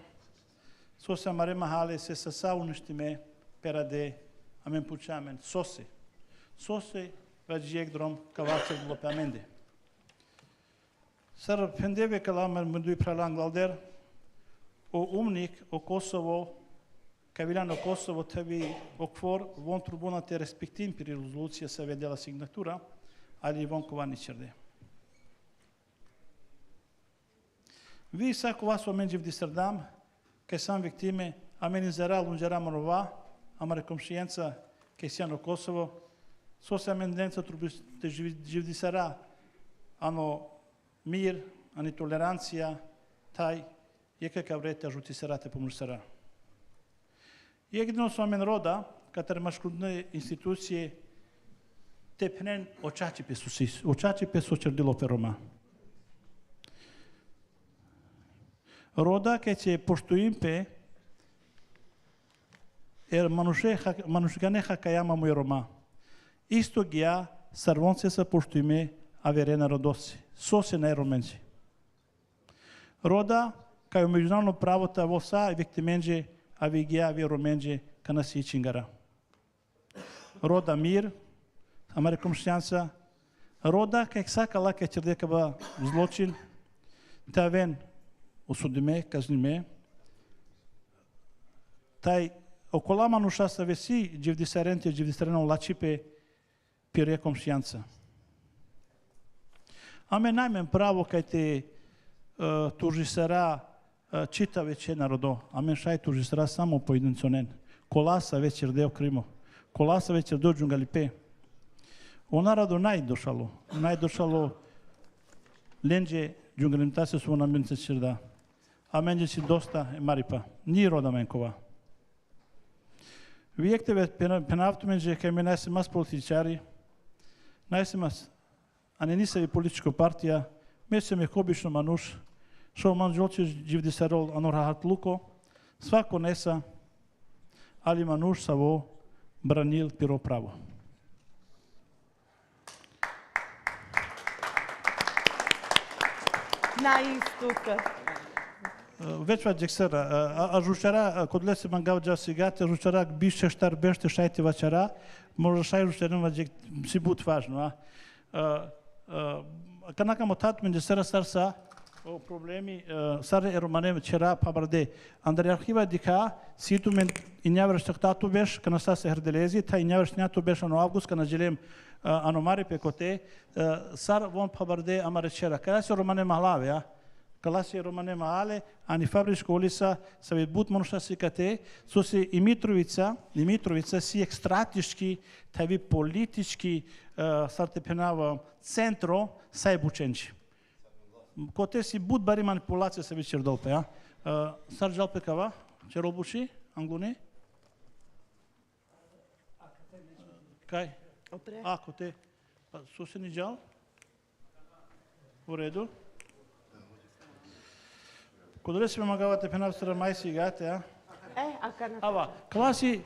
со се марема хале се са уништиме пераде, амен пучамен, сосе ваджиек дром кавацел лопаменде. Сар пендеве каламер мендуи пралан глалдер, о умник, о Kosovo, Кавилано Kosovo теби оквор вон трибуната респектим при резолюция се ведела сигнатура, али вон ковани черде. Ви сако вас оменджи в Дистердам, ке сам виктиме, амени зарал унджара манова, ама рекомшиенца ке сяно Kosovo, со се аменденца трубите живдисара, ано мир, ани толеранция, taj je kakav rete žuti serate pomorsara. Jedino su amen roda, katare maškudne institucije tepnen očačipe su sis, očačipe su čerdilo pe Roma. Roda ke će poštuim pe manušgane hakajama moj Roma. Isto gija sarvonce sa poštuime averena rodosi, sose na romenci. Roda, kao međunarodno pravo ta vosa i viktimenđe avigija vjeromenđe kana si čingara. Roda mir, Amerikom šćanca, roda kak sakala ke čerdekava zločin, ta ven osudime, kaznime, taj okolama nuša sa vesi dživdisareno lačipe pirekom šćanca. Ame najmen pravo kaj te tužisara čita veće narodo, amen šaj tužisara samo pojedinconen. Kolasa večer deo krimo, kolasa večer do džungalipe. O narodu najdošalo lenđe džungalimtase su na mence čerda. A menđe si dosta maripa, nije roda menkova. Vijek tebe penavtu menđe kaj me najse mas političari, najse mas, a ne nisavi političko partija, mesem je obično manuš, što man žolče živdisarol anorahat luko, svako nesa, ali manuš savo branil piro pravo. Na istucă. Već vađek sara, a žučara, kod lese man gavđa sigate, žučara biše štar bešte šajte vačara, možda šaj žučarim vađek si but važno. Kanaka motat menđe sara sarsa, o problemi sare eromanem čera pabarde. Andar arhiva dika situ men injavraš taktatu beš kana sa se herdelezi ta injavraš njatu beš ano avgust kana želem ano mari pekote sar von pabarde amare čera. Kada se romanem ahlave ja. Kada se romanem ahale ani fabričko ulisa sa vid but monuša sikate su se i Mitrovica si ekstratiški taj politički sarte penava centro sai bučenči. Коте си буд бари манипулация се вечер долпе, а? Сар жалпе кава, черобуши, англуни? Кай? А, коте. Сусени жал? В реду? Кодоле си ме магавате пенавстера май сигате, а? Ава,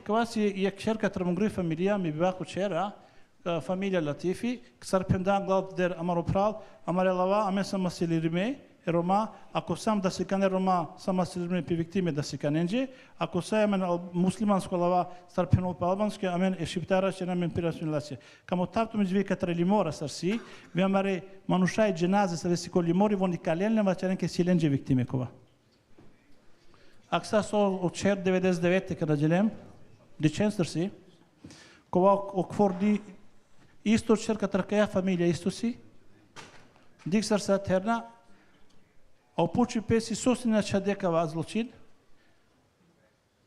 класи е кшерка трамунгри фамилия ми бивако чера, familja Latifi, ksar pendan glav der amaropral, amarelava, amen sa masilirime, Рома, ако сам да се кане Рома, сама се змени пи виктиме да се каненже, ако са емен муслиманско лава старпенол по албански, амен е шиптара, че намен пирасмилация. Камо тавто ми звика трелимора сарси, ви амаре манушай дженазе са веси ко лимори, вони каленле вачаренке силенже виктиме кова. Акса со от чер 99 kada djelem, дичен сърси, кова окфорди исто черка тракая фамилия исто си, дик сърса терна, a upući pesi sosinača dekava zločin,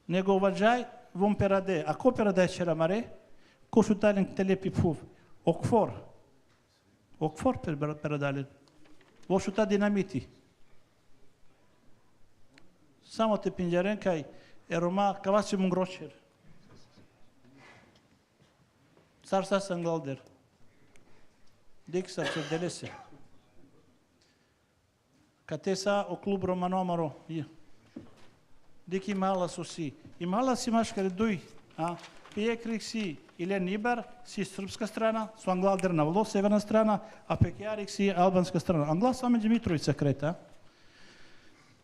nego uvađaj vom perade. A ko perade čera mare? Ko su talen telepi puv? Okfor. Okfor peradalen. Vo su ta dinamiti. Samo te pinjaren kaj Roma kavasi mungročer. Sarsa sangalder. Dik sarsa delese. Кате са о клуб Рома номеро. Дики мала соси. И мала си маш къде дуй. Пие крик си или Нибар си сръбска страна, с Англалдер на Вло, северна страна, а Пекярик си албанска страна. Англа саме Димитровица крета.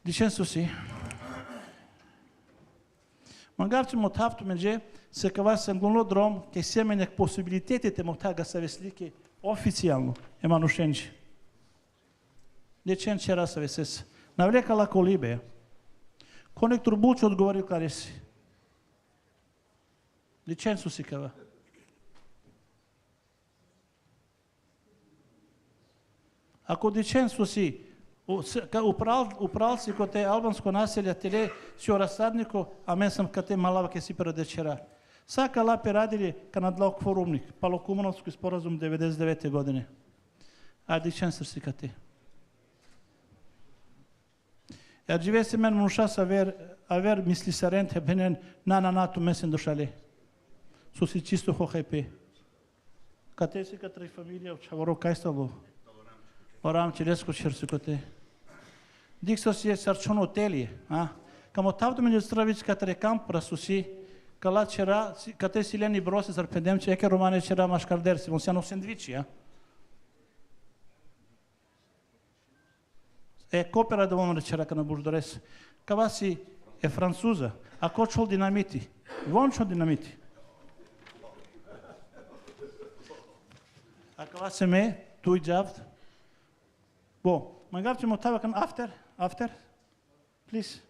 Дичен соси. Макар че мотавто менже, се кава с англонодром, ке семенек посибилитетите мотага са веслики официално еманушенчи. Дечен чера са весес. Навлекала колибе. Конектор Булчо отговори Клариси. Дечен су си кава. Ако дечен су си управил си коте албанско населя теле си орасаднико, а мен съм кате малава ке си предечера. Сака лапи радили канадлок форумник, Палокумановски споразум 99 години. А дечен си кате. Ja живее мен муша авер мисли сарент бенен на ту месен дошале. Соси чисто хохайпе. Кате си катри фамилия в Чаваро кайстало. Орам челеско черсикоте. Диксо си е сарчоно телие. Камо тавто мен стравич катре кампра соси кала чера кате си лени бросе зарпедем че еке романе чера машкардер си монсяно сендвичи. Копера да вам речера на Буждорес. Кава си е француза, а кочол динамити. Вончо динамити. А кава се ме, туй джавд. Бо, магар че мотава към after, please.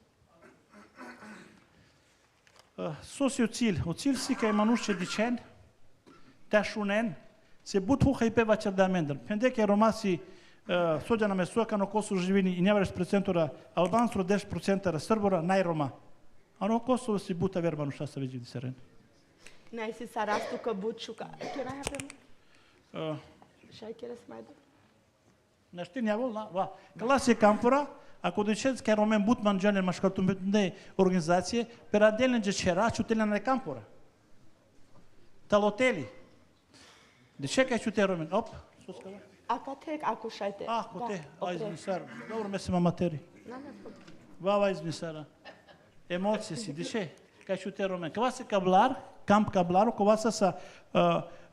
Соси оцил си кай мануще дичен, ташунен, се бутву хайпе вачер да мендър. Пендеке ромаси Sođa nam je suaka na Kosovo živini i njaveš procentora Albanstvo, 10% Srbora, najroma. A na Kosovo si buta verbanu šta se već vidi seren. Ne si sa rastuka bučuka. Kjera ja prema? Šaj kjera smajda? Nešto njavol, va. Kala si kampora, ako dečec kaj romen butman džanen maškartumne organizacije, per adelne džečera čutelja na kampora. Taloteli. Dečekaj čute romen, op, suskava. Ако те, ако шайте. Ако те, измисар. Добро ме се маматери. Вава измисара. Емоция си, дише. Кай шуте ромен. Кава се каблар, камп кабларо, кова са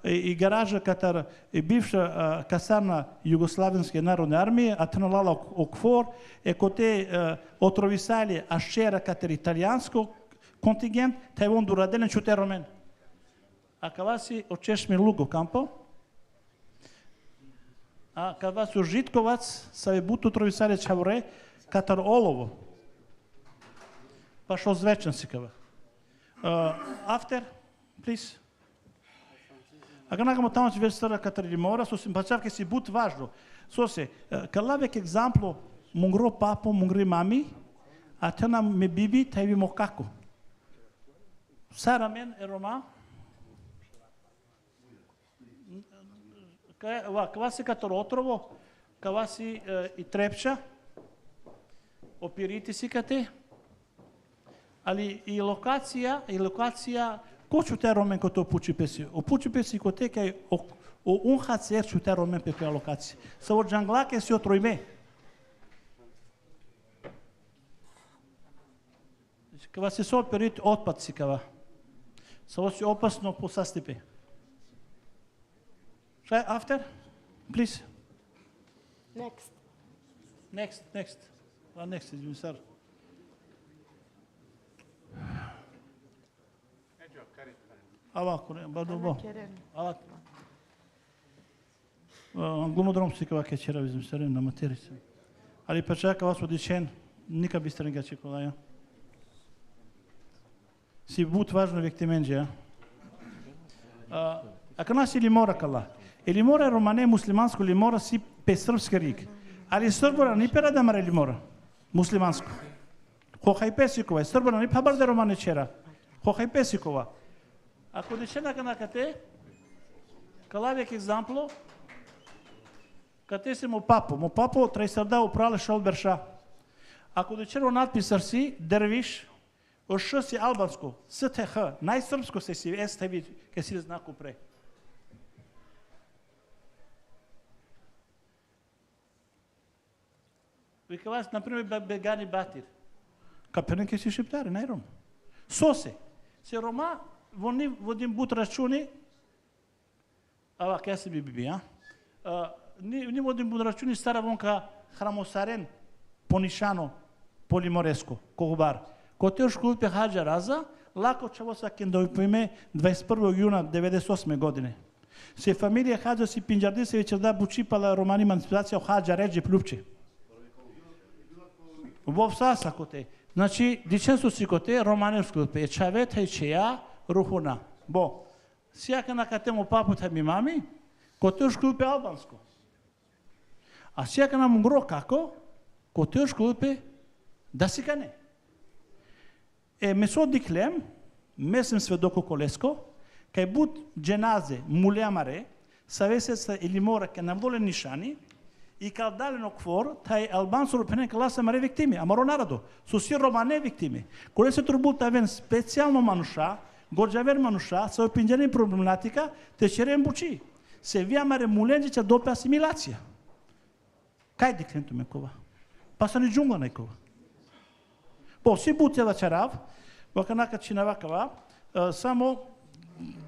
и гаража катар и бивша касарна Югославенske народne армije, a trenolala okvor, коте отровисали ашера катар италианско контингент, taj on duradelen šute romen. A kava si očešmi lugo kampo, a kava su Žitkovac sa je butu trovisale čavore katar olovo. Pa šo zvečan si kava. After, please. A ganagamo tamo će već stara katar limora, so si pačavke si but važno. So se, kalavek egzamplo mungro papo, mungri mami, a tena me bibi, taj vimo kako. Sara men e Roma, кава си като отрово, кава си и трепча, опирите си кате, али и локация, ко чуте ромен като опучи песи? Опучи песи коте кай UNHCR чуте ромен пепе локация. Само джанглаке си отройме. Кава си со оперите отпад си кава. Само си опасно по састепе. After, please. Next. Next. Next, sir. Глумодром сикава кечера bizim serin na materisi. Ali pečaka vas odličen, nika bistrenga čekolaja. Si but važno vektimenđa. Ако нас или мора кала, или мора романе муслиманско, или мора си песрбска риг. Ali Srbora ni pera da mare ili mora, muslimansko. Hohaj pesikova, Srbora ni pabar da romane čera. Hohaj pesikova. Ако дечена канакате, калавек екзампло, кате се му папо трайсарда управля шалберша. Ако дечено надписар си, дервиш, оша си албанско, СТХ, най-србско се си, естави, ке си знако пре. Вика вас, например, Бегани Батир. Капелен ке си шептари, най-ром. Сосе. Се Рома, вони водим бут рачуни, ава ке се биби, ни водим бут рачуни стара вонка храмосарен, понишано, полимореско, когубар. Коте još kulpe hađa raza, lako ćemo sa kendoj pojme 21. juna 1998. godine. Se familija hađa si Pinđardisevića da bučipala romani emancipacija hađa ređe pljupče. Vov sasa kote. Znači, dičenstvo si kote romanevsko kulpe. Čaveta i čeja ruhuna. Bo, sijaka na katemo paputa mi mami, kote još kulpe albansko. A sijaka nam ungro kako, kote još kulpe da si kane. Месо диклем, месем сведоко колеско, кај бут дженазе мулеамаре, савесеца или мора ке навдолен нишани, и кај дален оквор, тај албансо рупенен класа маре виктими, амаро нарадо, со си романе виктими. Коле се турбул тавен специјално мануша, годжавер мануша, со опинџени проблематика, те черен бучи. Се вија маре муленџича допе асимилација. Кај диклем туме кова? Па са ни джунгла некова. По си бутела чарав, ваканака чинавакава, само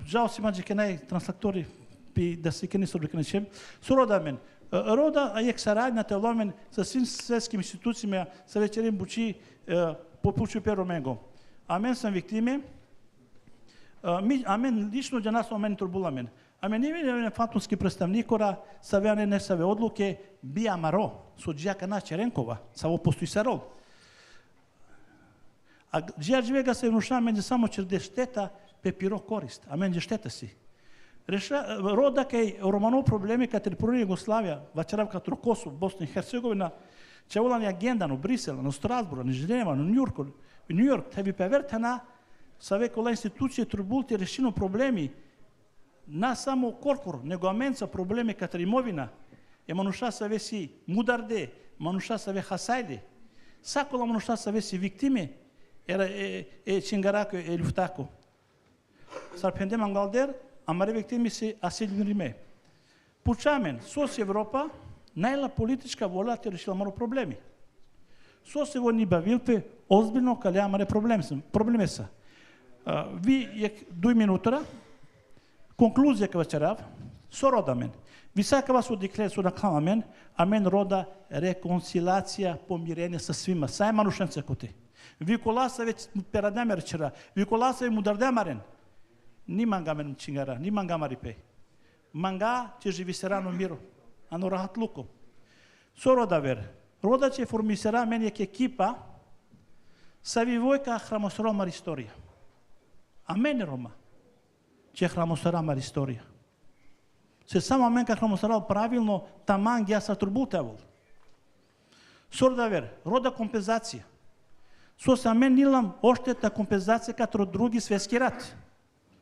жал си маđe kenai translatori pi da se keni sobrekenečem, su rodamen. Roda ajek saradnja te lomen sa svim svetskim institucijama sa večerim buči popuču pero mengo. Amen sam viktime, amen lično za nas amen turbulamen. Amen не видим фатунски представникора са веане не са ве одлуке бија маро со џака на Черенкова, са во постои сарол. A džija se vnuša meni samo čerde šteta, pe piro korist, a meni šteta si. Roda kaj romano problemi kad teritorija Jugoslavija, vačarav kad Kosovo, Bosna i Hercegovina, će volani agendan u Brisela, u Strasburu, u Ženeva, u New York, tebi pevertana sa vekola institucije turbulti rešino problemi, na samo korpor, nego amenca problemi kad imovina, je manuša sa vesi mudarde, manuša sa ve hasajde, sakola manuša sa vesi viktime, era cingaraco e luftaco. Sarpendem angalder, amare victimi se asilnirime. Pučamen, sos Evropa, najla politička vola te rešila maro problemi. Sos se voni bavilpe, ozbiljno kalja amare probleme sa. Vi je 2 minutora, konkluzija ka večerav, so rodamen. Visaka vas odikle su naklamamen, amen roda rekonciliacija, pomirenje sa svima, saj manušence kote. Виколаса веќе перадемер чера, виколаса и мудардемарен. Ни манга мен чингара, ни манга марипе. Манга ќе живи серано миро, ано рахат луко. Со родавер, рода ќе формисера мен ек екипа, са ви војка храмосромар историја. А мен Рома, ќе храмосромар историја. Се само мен ка храмосрал правилно, таман ги са турбутевол. Со родавер, рода компензација. Со са мен нилам оштета компензација като други светски рат.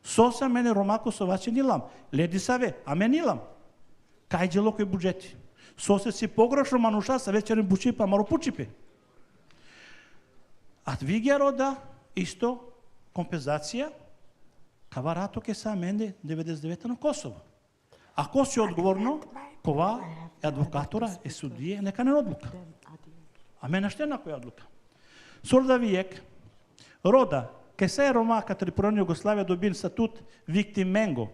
Со са мене Рома Косоваче нилам. Леди саве, а мен нилам. Кај дело кој буџети. Со се си погрешно мануша са вечерен бучи па маро пучипе. А двигја рода исто компензација кава рато ке са мене 99 на Косово. Ако си одговорно, кова е адвокатора, е судија, нека не одлука. А мене што е на која одлука? Sorda vijek, roda, kaj se je Roma, kad teritorija Jugoslavija dobim statut viktimengo,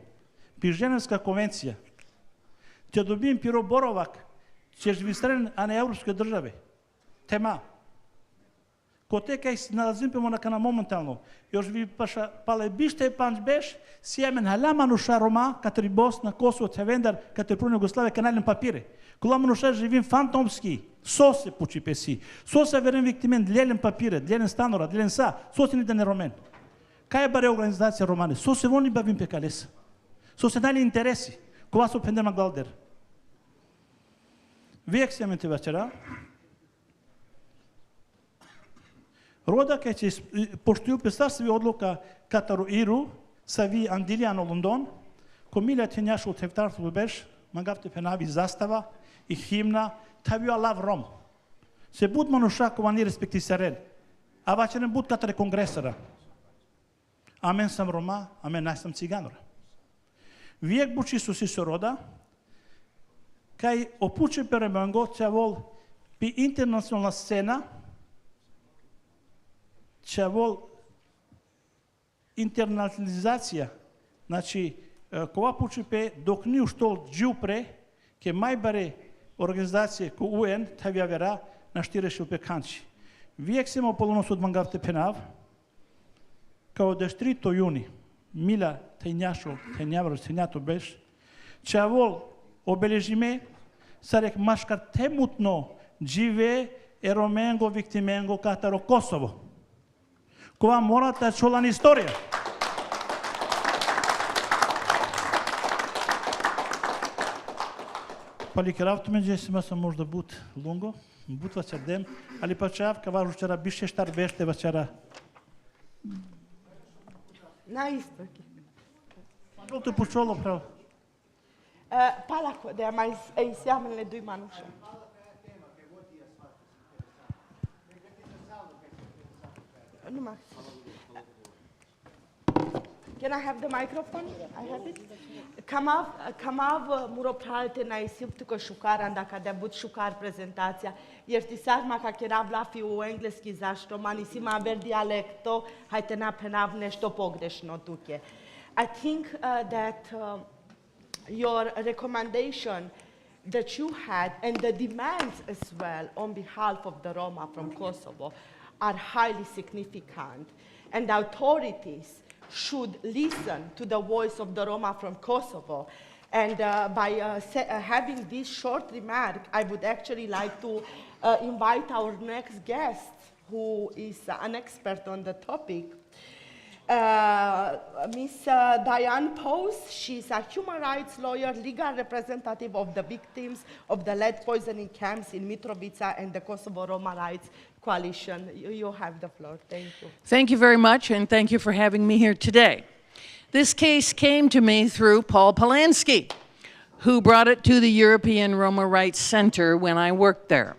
pi Ženevska konvencija, će dobim piro borovak, će živistren, a ne evropske države. Tema. Ko te kaj se nalazimo na momentalno, još vi pale bište panč beš, sjemen halama nuša Roma, kateri Bosna, Kosovo, Cevendar, kateri prune Jugoslavije, kanalne papire. Kolama nuša živim fantomski, so se puči pesi, so se verem viktimen, djeljen papire, djeljen stanora, djeljen sa, so se nida ne romen. Kaj je bare organizacija Romane? So se oni bavim pekalesa. So se dali interesi, ko vas opendema galder. Vijek se mente večera, Roda che ci poštuju pesarstvi odluka Kataru Iru, sa vi Andiliano London, komilja tenjašu u teftarstvu beš, magavte penavi zastava i himna, tavio alav Rom. Se bud manuša kovani respekti sarel, a vačerem bud Katare kongresara. Amen sam Roma, amen naj sam ciganora. Vijek buči su si roda, kaj opuče peremango, ća vol pi internacionalna scena, ća vol internacionalizacija, znači kova pučipe dok ni u štol džupre, ke majbare organizacije ko UN, tavija vera, na štire šilpe kanči. Vijek semo polonos od mangavte penav, kao deštrito juni, mila tajnjašo, tajnjavro, tajnjato beš, ća vol obeležime, sarek maškar temutno džive eromengo, viktimengo, kataro Kosovo. Kova morata čulan istorija. Pali keravtu međe sima sam možda but lungo, but vaćar dem, ali pa čav kava žučara biše štar bešte vaćara. Na istoki. Bilo to puščolo pravo. Palako, da mai insieme le due manusce. Can I have the microphone? I have it. Kamav muropralte na isiptuko šukaran da kada bud šukar prezentacija, jer ti sarma kak je navlafi u engleski zašto mani si ma ver dialekto, hajte napenav nešto pogrešno tuke. I think that your recommendation that you had and the demands as well on behalf of the Roma from Kosovo are highly significant, and authorities should listen to the voice of the Roma from Kosovo. And by having this short remark, I would actually like to invite our next guest, who is an expert on the topic. Ms. Diane Pose, she's a human rights lawyer, legal representative of the victims of the lead poisoning camps in Mitrovica and the Kosovo Roma Rights Coalition. You have the floor. Thank you. Thank you very much, and thank you for having me here today. This case came to me through Paul Polanski, who brought it to the European Roma Rights Center when I worked there.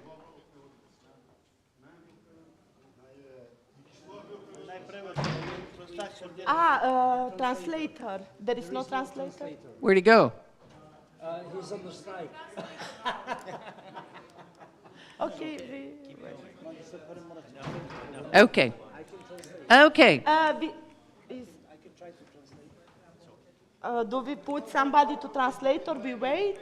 Translator. There is no translator? Where'd he go? He's on the strike. Okay. Okay. Okay. Do we put somebody to translate or we wait?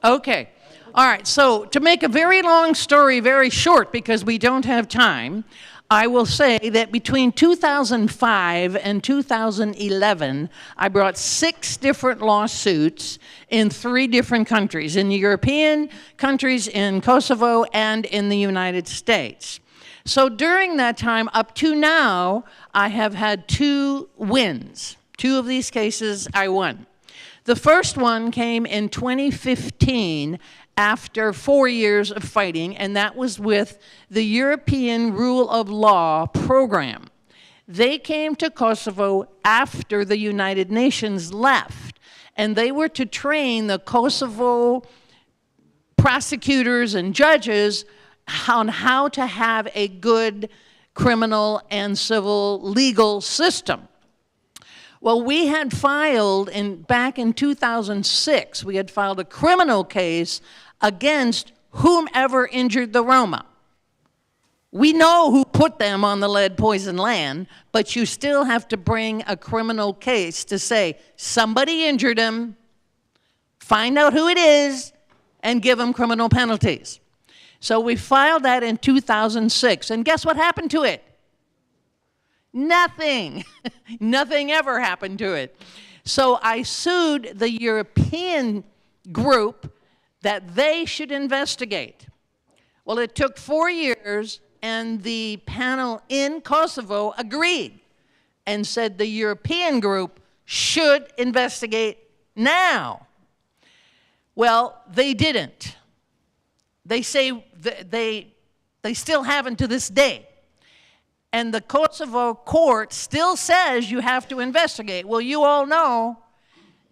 Okay. All right. So to make a very long story very short, because we don't have time, I will say that between 2005 and 2011, I brought 6 different lawsuits in 3 different countries, in the European countries, in Kosovo, and in the United States. So during that time, up to now, I have had 2 wins. 2 of these cases I won. The first one came in 2015 after 4 years of fighting, and that was with the European Rule of Law program. They came to Kosovo after the United Nations left, and they were to train the Kosovo prosecutors and judges on how to have a good criminal and civil legal system. Well, we had filed, back in 2006, we had filed a criminal case against whomever injured the Roma. We know who put them on the lead poison land, but you still have to bring a criminal case to say, somebody injured them, find out who it is, and give them criminal penalties. So we filed that in 2006, and guess what happened to it? Nothing. Nothing ever happened to it. So I sued the European group that they should investigate. Well, it took 4 years, and the panel in Kosovo agreed and said the European group should investigate now. Well, they didn't. They say they still haven't to this day. And the Kosovo court still says you have to investigate. Well, you all know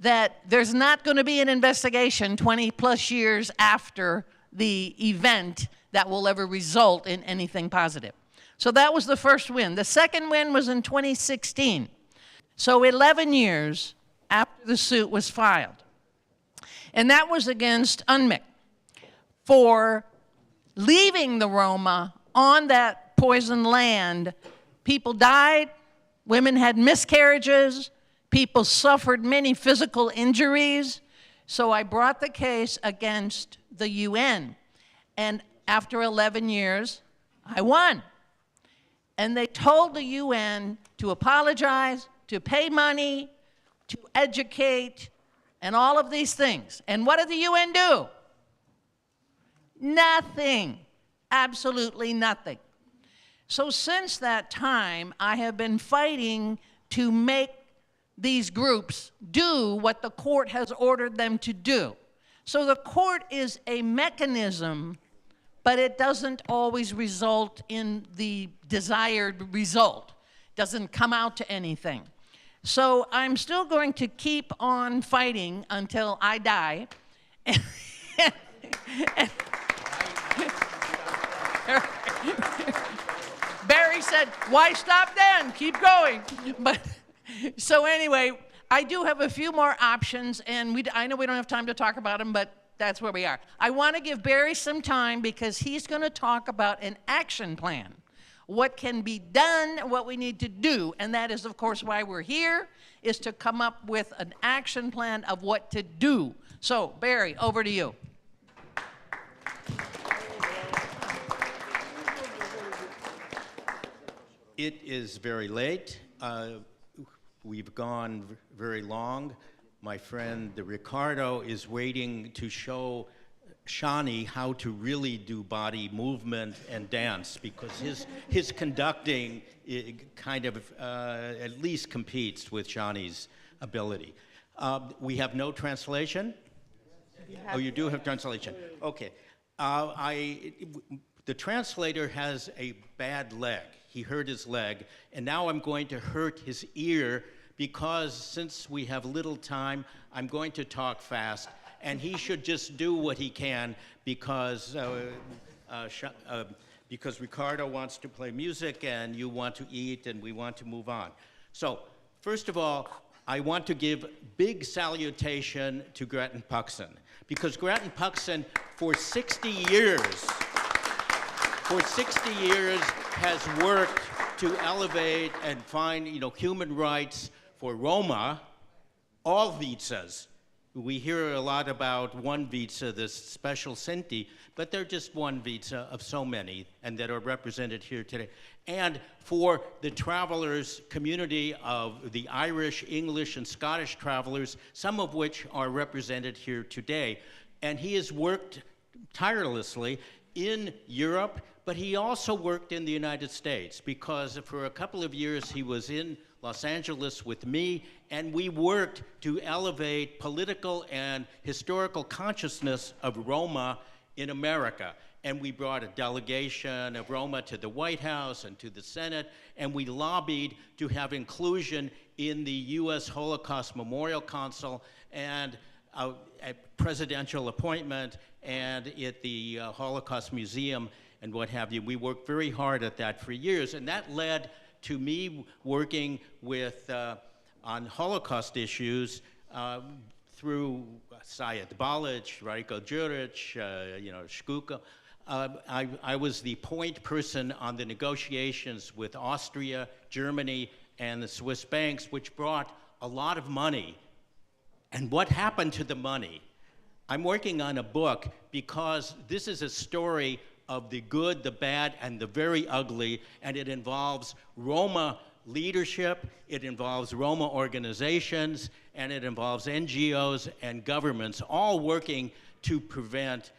that there's not going to be an investigation 20 plus years after the event that will ever result in anything positive. So that was the first win. The second win was in 2016. So 11 years after the suit was filed. And that was against UNMIK for leaving the Roma on that poisoned land. People died, women had miscarriages, people suffered many physical injuries. So I brought the case against the UN. And after 11 years, I won. And they told the UN to apologize, to pay money, to educate, and all of these things. And what did the UN do? Nothing. Absolutely nothing. So since that time, I have been fighting to make these groups do what the court has ordered them to do. So the court is a mechanism, but it doesn't always result in the desired result. It doesn't come out to anything. So I'm still going to keep on fighting until I die. Barry said, why stop then? Keep going. But so anyway, I do have a few more options, and I know we don't have time to talk about them, but that's where we are. I want to give Barry some time because he's going to talk about an action plan. What can be done, what we need to do, and that is, of course, why we're here, is to come up with an action plan of what to do. So, Barry, over to you. It is very late. We've gone very long. My friend Riccardo is waiting to show Shani how to really do body movement and dance, because his conducting kind of at least competes with Shani's ability. We have no translation? Oh, you do have translation. Okay. The translator has a bad leg. He hurt his leg, and now I'm going to hurt his ear because since we have little time, I'm going to talk fast, and he should just do what he can because Riccardo wants to play music and you want to eat and we want to move on. So, first of all, I want to give big salutation to Gretchen Puxon, because Gretchen Puxon for 60 years has worked to elevate and find, human rights for Roma, all visas. We hear a lot about one visa, this special Sinti, but they're just one visa of so many and that are represented here today. And for the travelers community of the Irish, English, and Scottish travelers, some of which are represented here today. And he has worked tirelessly in Europe, but he also worked in the United States, because for a couple of years he was in Los Angeles with me, and we worked to elevate political and historical consciousness of Roma in America. And we brought a delegation of Roma to the White House and to the Senate, and we lobbied to have inclusion in the U.S. Holocaust Memorial Council and a presidential appointment and at the Holocaust Museum and what have you. We worked very hard at that for years, and that led to me working with on Holocaust issues through Sayed Balic, Rajko Đurić, Škuka. I was the point person on the negotiations with Austria, Germany, and the Swiss banks, which brought a lot of money. And what happened to the money? I'm working on a book because this is a story of the good, the bad, and the very ugly, and it involves Roma leadership, it involves Roma organizations, and it involves NGOs and governments all working to prevent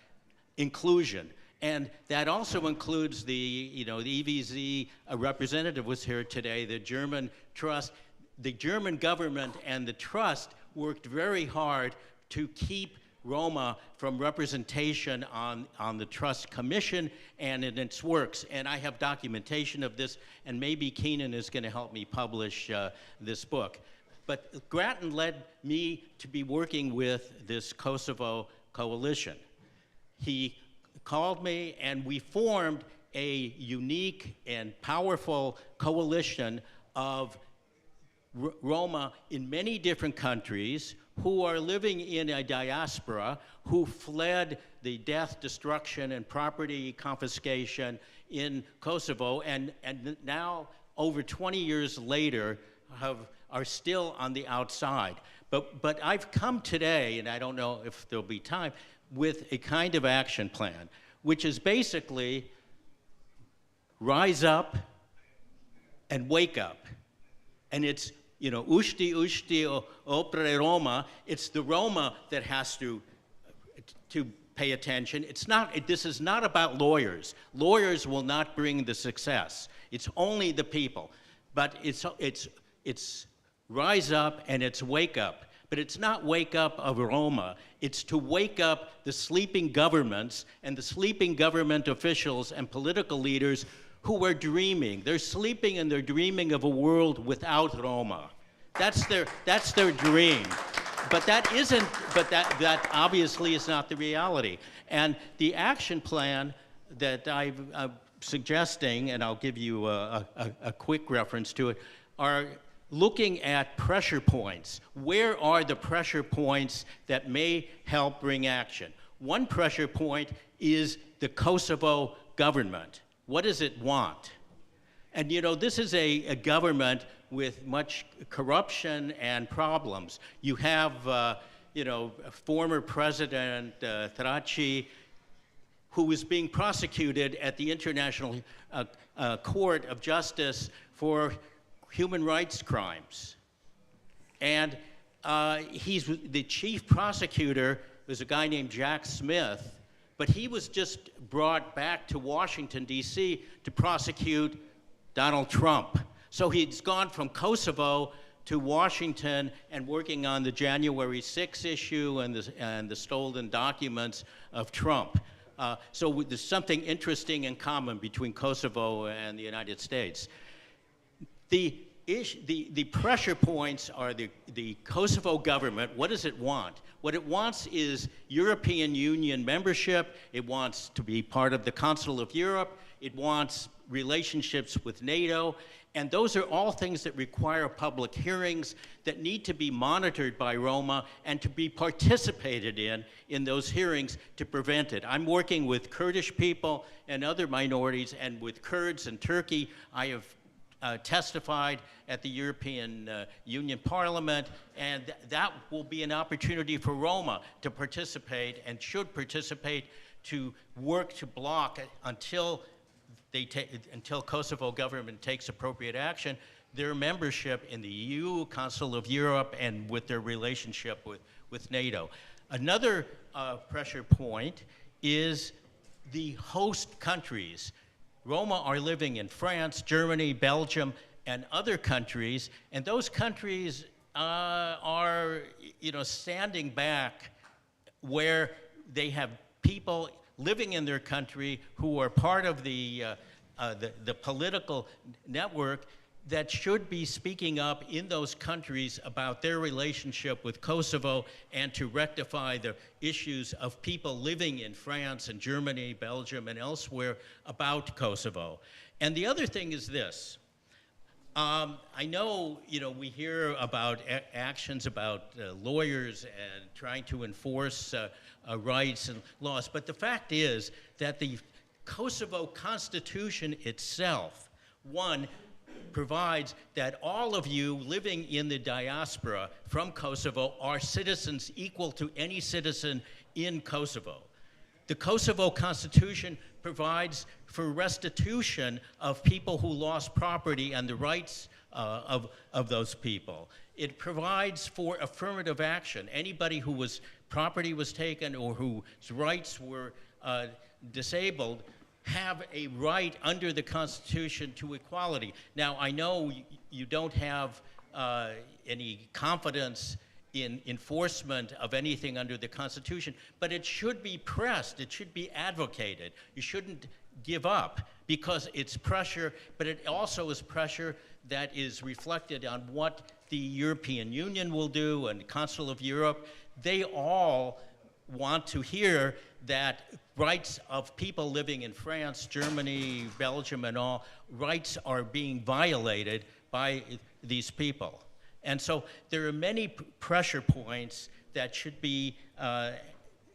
inclusion. And that also includes the EVZ, a representative was here today, the German trust. The German government and the trust worked very hard to keep Roma from representation on the Trust Commission and in its works. And I have documentation of this, and maybe Keenan is going to help me publish this book. But Grattan led me to be working with this Kosovo coalition. He called me, and we formed a unique and powerful coalition of Roma in many different countries who are living in a diaspora, who fled the death, destruction, and property confiscation in Kosovo, and now, over 20 years later, are still on the outside. But I've come today, and I don't know if there'll be time, with a kind of action plan, which is basically rise up and wake up. And it's, ushti opere Roma. It's the Roma that has to pay attention. This is not about lawyers. Lawyers will not bring the success. It's only the people. But it's rise up and it's wake up. But it's not wake up of Roma. It's to wake up the sleeping governments and the sleeping government officials and political leaders who are dreaming. They're sleeping and they're dreaming of a world without Roma. That's their dream. But that obviously is not the reality. And the action plan that I'm suggesting, and I'll give you a quick reference to it, are looking at pressure points. Where are the pressure points that may help bring action? One pressure point is the Kosovo government. What does it want? And this is a government with much corruption and problems. You have, former President Thraci, who is being prosecuted at the International Court of Justice for human rights crimes. And he's the chief prosecutor is a guy named Jack Smith, but he was just brought back to Washington, D.C. to prosecute Donald Trump. So he's gone from Kosovo to Washington and working on the January 6 issue and the stolen documents of Trump. So there's something interesting in common between Kosovo and the United States. The pressure points are the Kosovo government. What does it want? What it wants is European Union membership. It wants to be part of the Council of Europe. It wants relationships with NATO. And those are all things that require public hearings that need to be monitored by Roma and to be participated in those hearings to prevent it. I'm working with Kurdish people and other minorities, and with Kurds in Turkey. I have testified at the European Union Parliament, and that will be an opportunity for Roma to participate and should participate to work to block it until Kosovo government takes appropriate action, their membership in the EU, Council of Europe, and with their relationship with NATO. Another pressure point is the host countries. Roma are living in France, Germany, Belgium, and other countries, and those countries are, standing back where they have people living in their country who are part of the political network that should be speaking up in those countries about their relationship with Kosovo and to rectify the issues of people living in France and Germany, Belgium, and elsewhere about Kosovo. And the other thing is this. I know, we hear about actions about lawyers and trying to enforce rights and laws, but the fact is that the Kosovo Constitution itself, one, provides that all of you living in the diaspora from Kosovo are citizens equal to any citizen in Kosovo. The Kosovo Constitution provides for restitution of people who lost property and the rights of those people. It provides for affirmative action. Anybody whose property was taken or whose rights were disabled have a right under the Constitution to equality. Now, I know you don't have any confidence in enforcement of anything under the Constitution, but it should be pressed, it should be advocated. You shouldn't give up because it's pressure, but it also is pressure that is reflected on what the European Union will do and the Council of Europe. They all want to hear that rights of people living in France, Germany, Belgium, and all, rights are being violated by these people. And so there are many pressure points that should be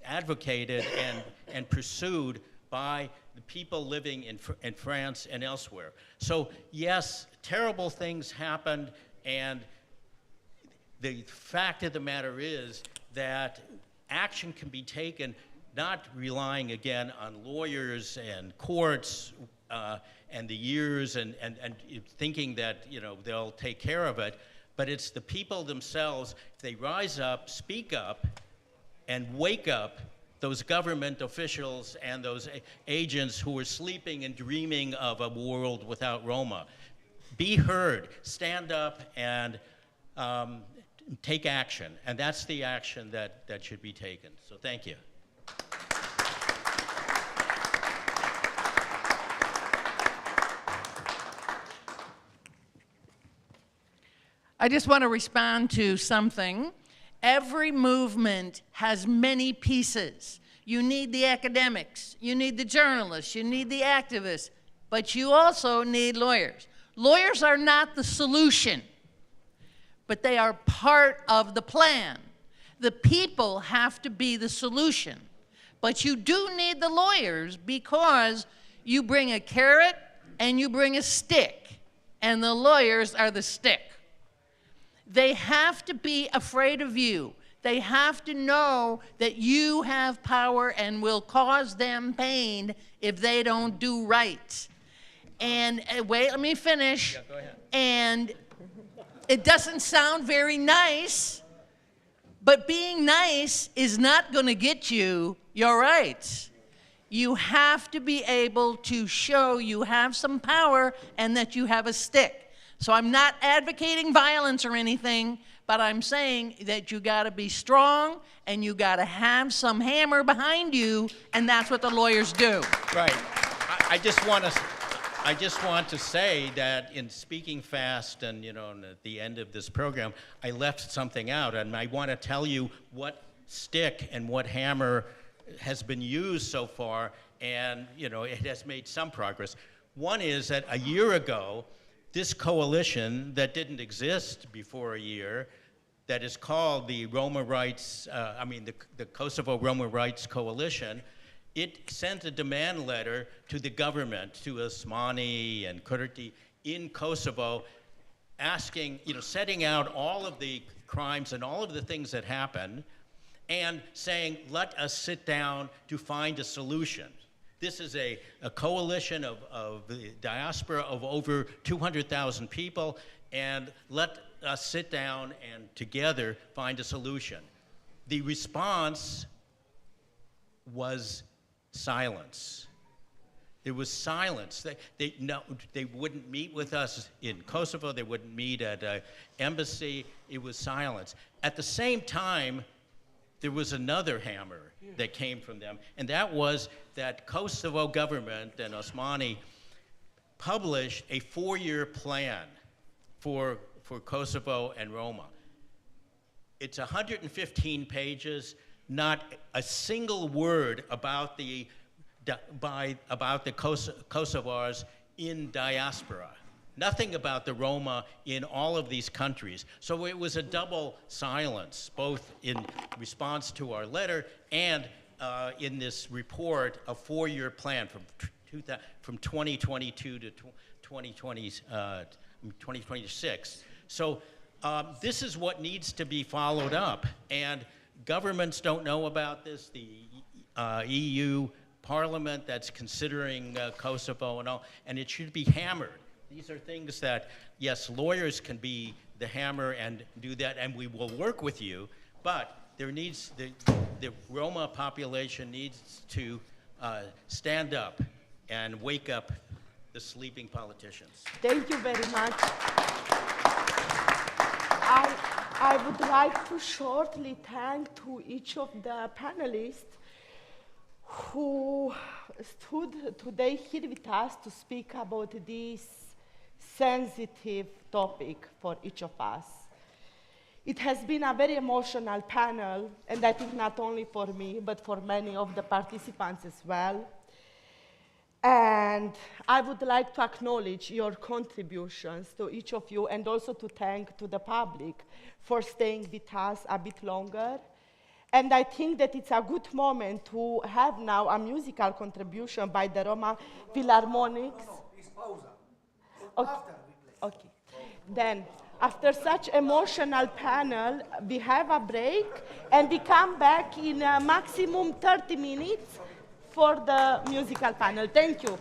advocated and pursued by the people living in France and elsewhere. So yes, terrible things happened, and the fact of the matter is that action can be taken not relying again on lawyers and courts and the years and thinking that they'll take care of it, but it's the people themselves. If they rise up, speak up, and wake up those government officials and those agents who are sleeping and dreaming of a world without Roma. Be heard, stand up, and take action. And that's the action that should be taken. So thank you. I just want to respond to something. Every movement has many pieces. You need the academics, you need the journalists, you need the activists, but you also need lawyers. Lawyers are not the solution, but they are part of the plan. The people have to be the solution, but you do need the lawyers because you bring a carrot and you bring a stick, and the lawyers are the stick. They have to be afraid of you. They have to know that you have power and will cause them pain if they don't do right. And wait, let me finish. Yeah, go ahead. And it doesn't sound very nice, but being nice is not going to get you your rights. You have to be able to show you have some power and that you have a stick. So I'm not advocating violence or anything, but I'm saying that you got to be strong and you got to have some hammer behind you, and that's what the lawyers do. Right. I just want to say that in speaking fast and at the end of this program, I left something out, and I want to tell you what stick and what hammer has been used so far, and it has made some progress. One is that a year ago, this coalition that didn't exist before a year, that is called the Roma Rights, the Kosovo Roma Rights Coalition, it sent a demand letter to the government, to Osmani and Kurti in Kosovo, asking, setting out all of the crimes and all of the things that happened, and saying, let us sit down to find a solution. This is a coalition of the diaspora of over 200,000 people, and let us sit down and together find a solution. The response was silence. There was silence. They wouldn't meet with us in Kosovo. They wouldn't meet at an embassy. It was silence. At the same time, there was another hammer that came from them, and that was that Kosovo government and Osmani published a 4-year plan for Kosovo and Roma. It's 115 pages, not a single word about the Kosovars in diaspora. Nothing about the Roma in all of these countries. So it was a double silence, both in response to our letter and in this report, a 4-year plan from 2022 to 2026. So this is what needs to be followed up. And governments don't know about this, the EU Parliament that's considering Kosovo and all, and it should be hammered. These are things that, yes, lawyers can be the hammer and do that, and we will work with you, but there needs, the Roma population needs to stand up and wake up the sleeping politicians. Thank you very much. I would like to shortly thank to each of the panelists who stood today here with us to speak about this sensitive topic for each of us. It has been a very emotional panel, and I think not only for me, but for many of the participants as well. And I would like to acknowledge your contributions to each of you, and also to thank to the public for staying with us a bit longer. And I think that it's a good moment to have now a musical contribution by the Roma Philharmonics. Okay. Okay. Then, after such emotional panel, we have a break, and we come back in a maximum 30 minutes for the musical panel. Thank you.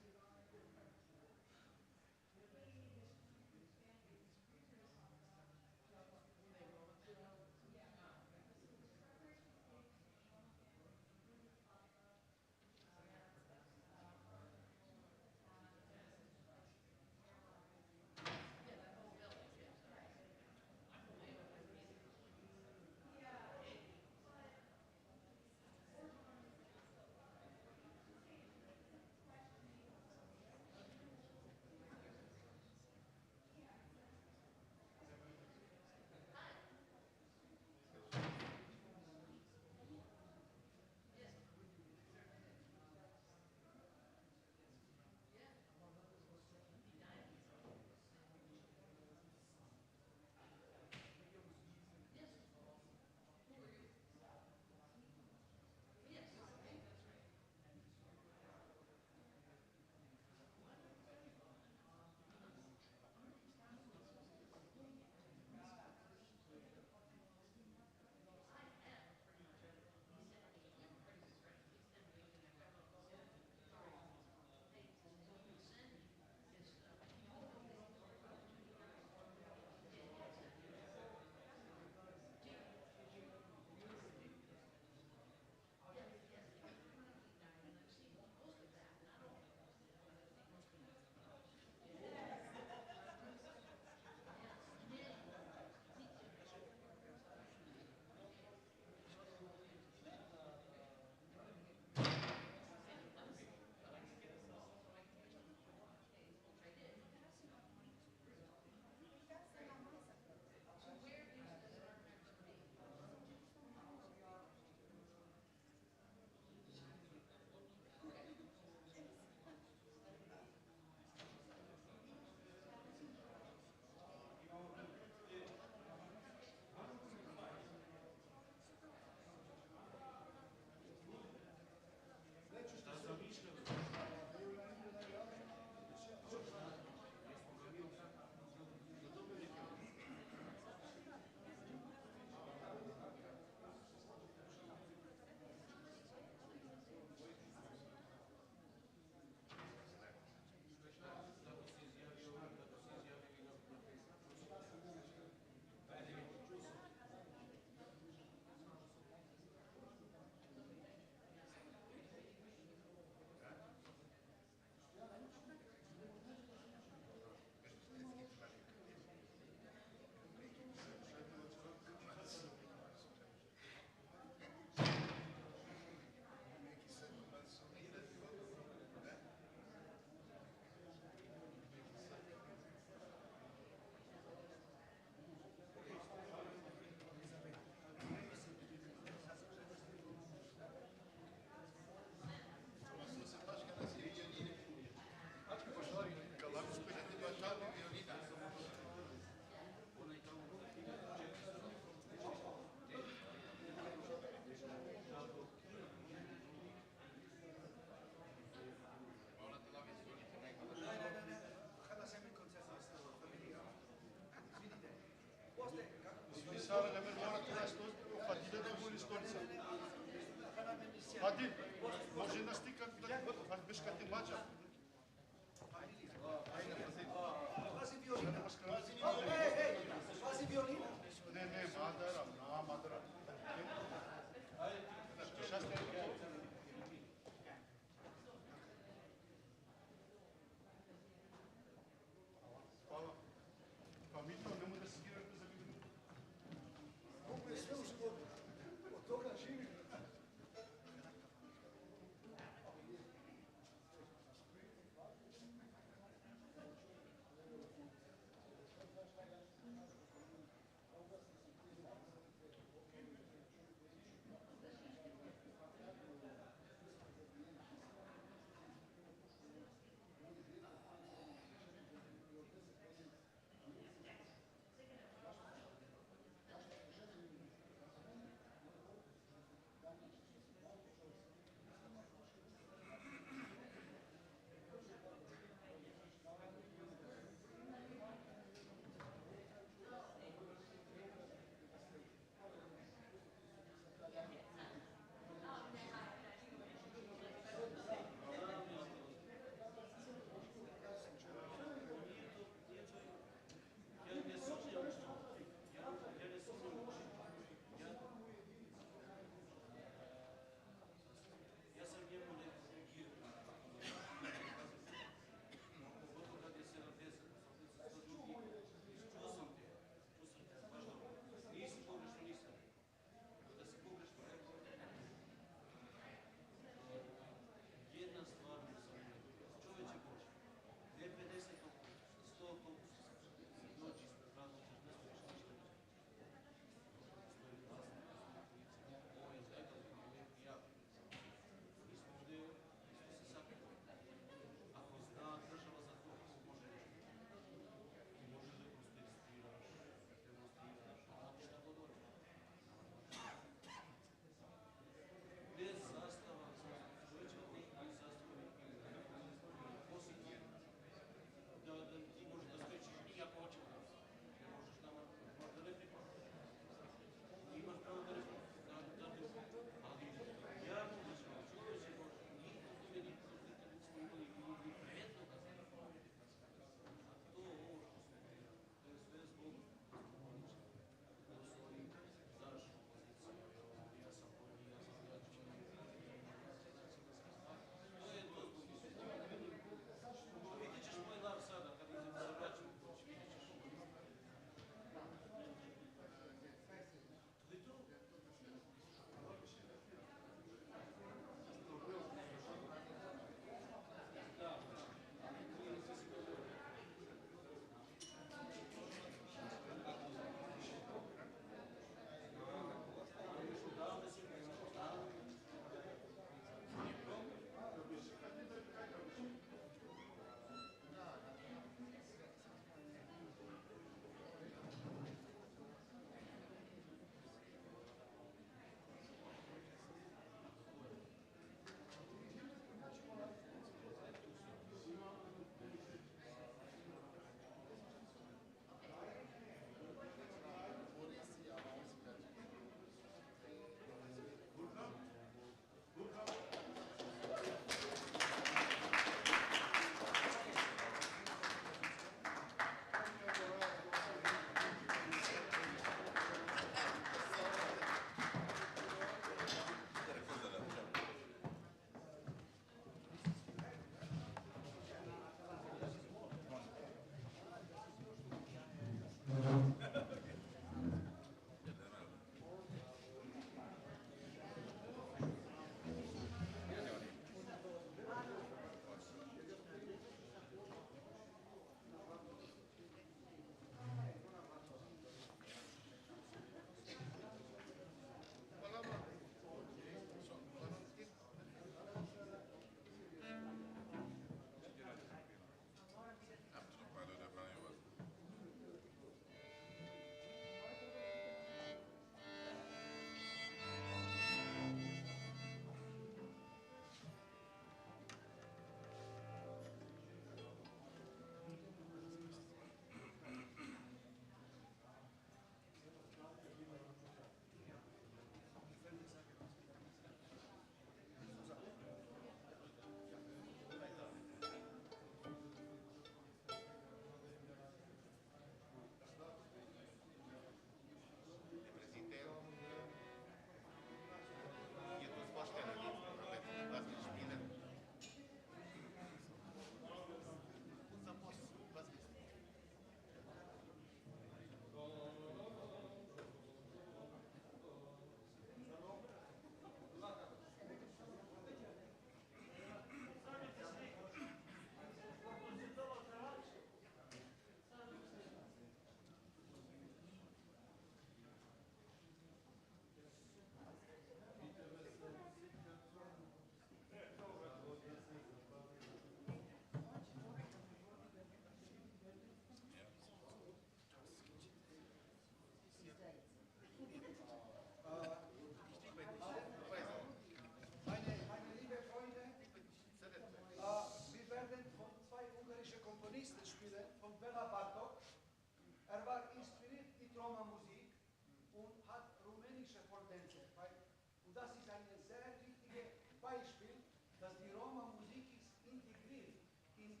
das ist ein sehr wichtiges Beispiel, dass die Roma-Musik ist integriert in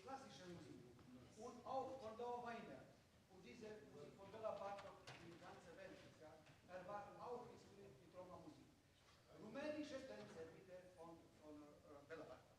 klassische Musik und auch von der Weiner. Und diese Musik von Bela Bartok in die ganze Welt, ja, waren auch inspiriert mit Roma-Musik. Rumänische Tänze bitte von Bela Bartok.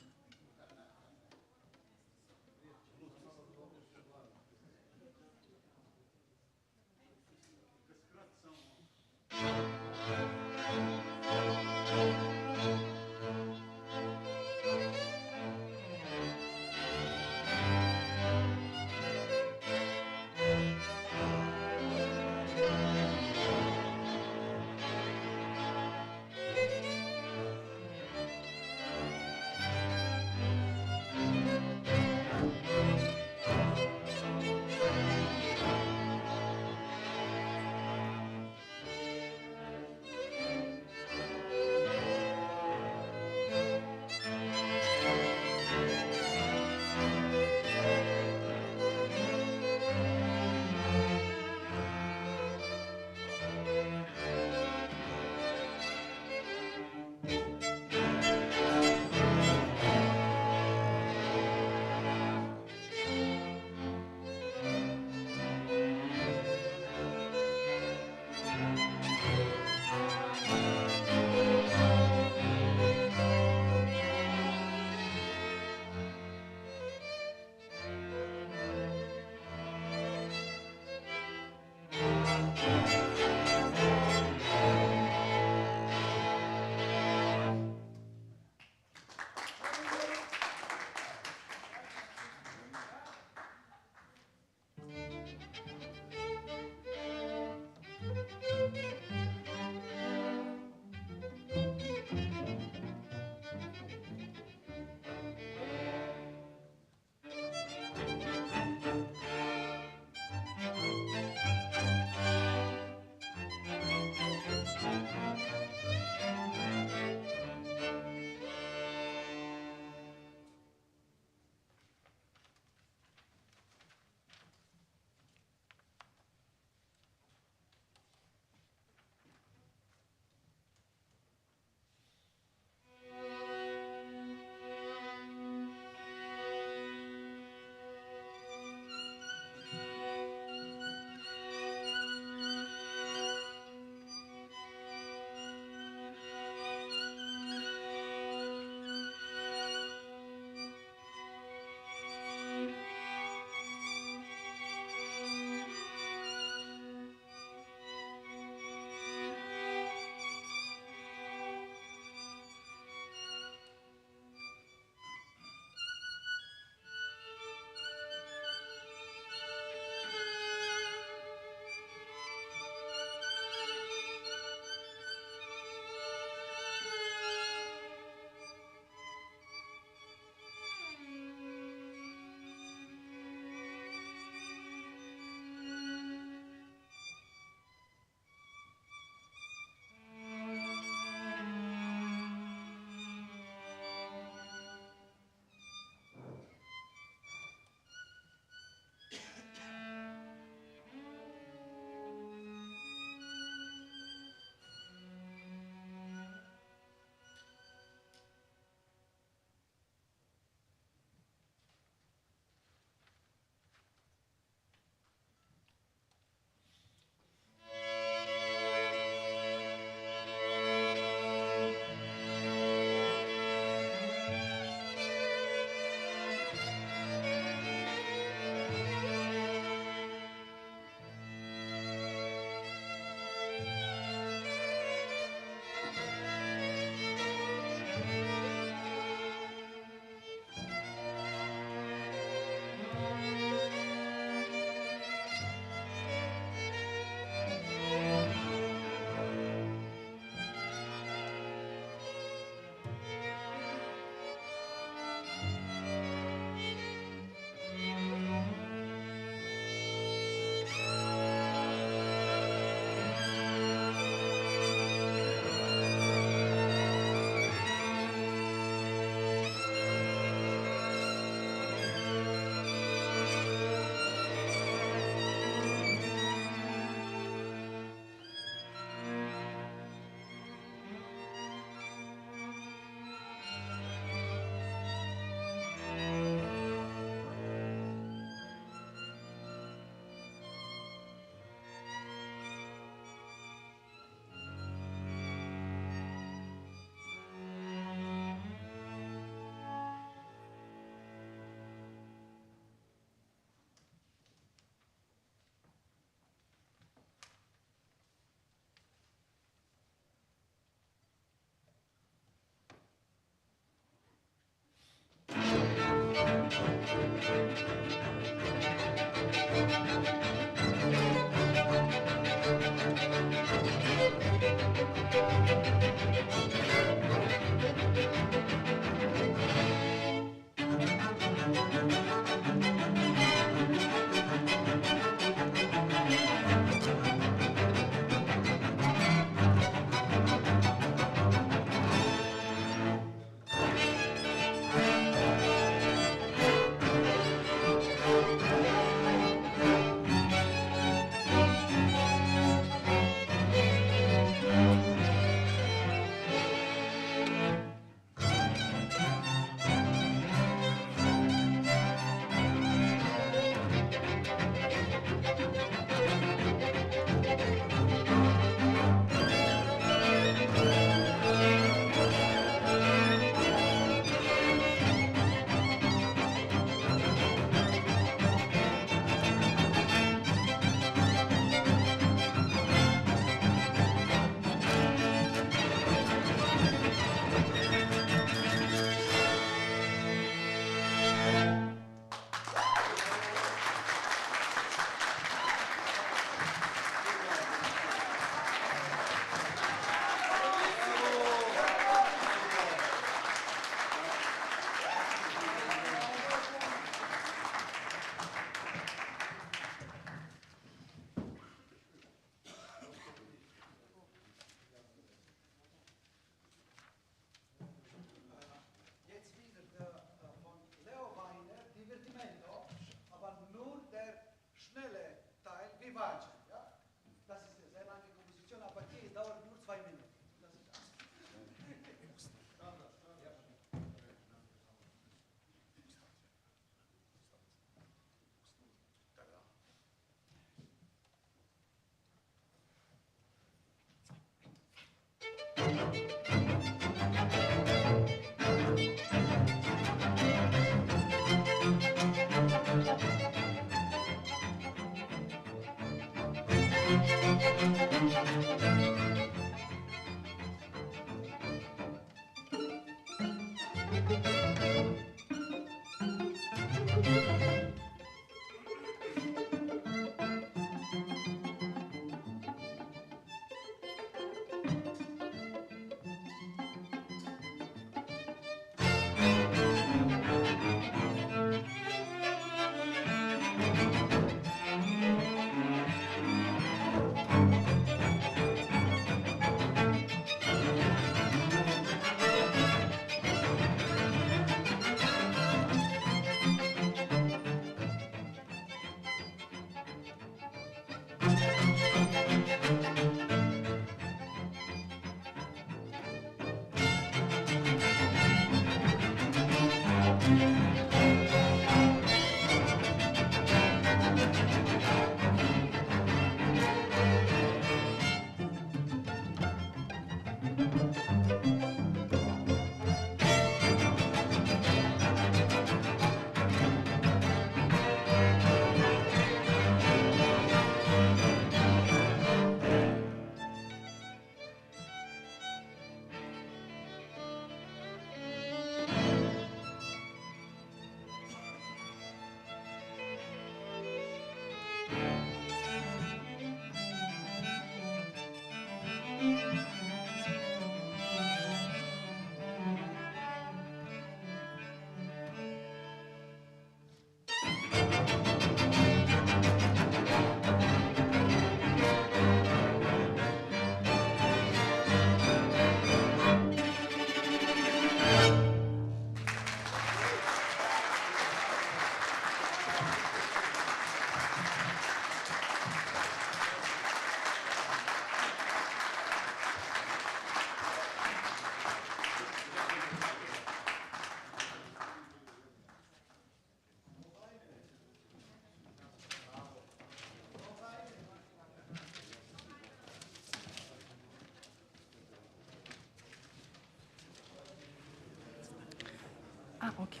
Ah, okay.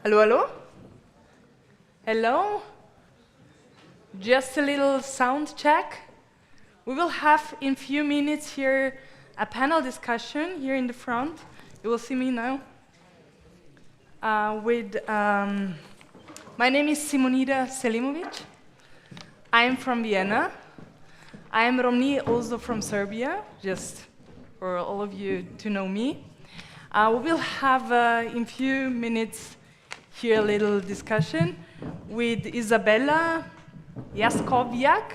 Hello, hello? Hello? Just a little sound check. We will have in few minutes here a panel discussion here in the front. You will see me now. My name is Simonida Selimovic. I am from Vienna. I am Romni, also from Serbia, just for all of you to know me. We will have, in few minutes, here a little discussion with Isabella Jaskowiak,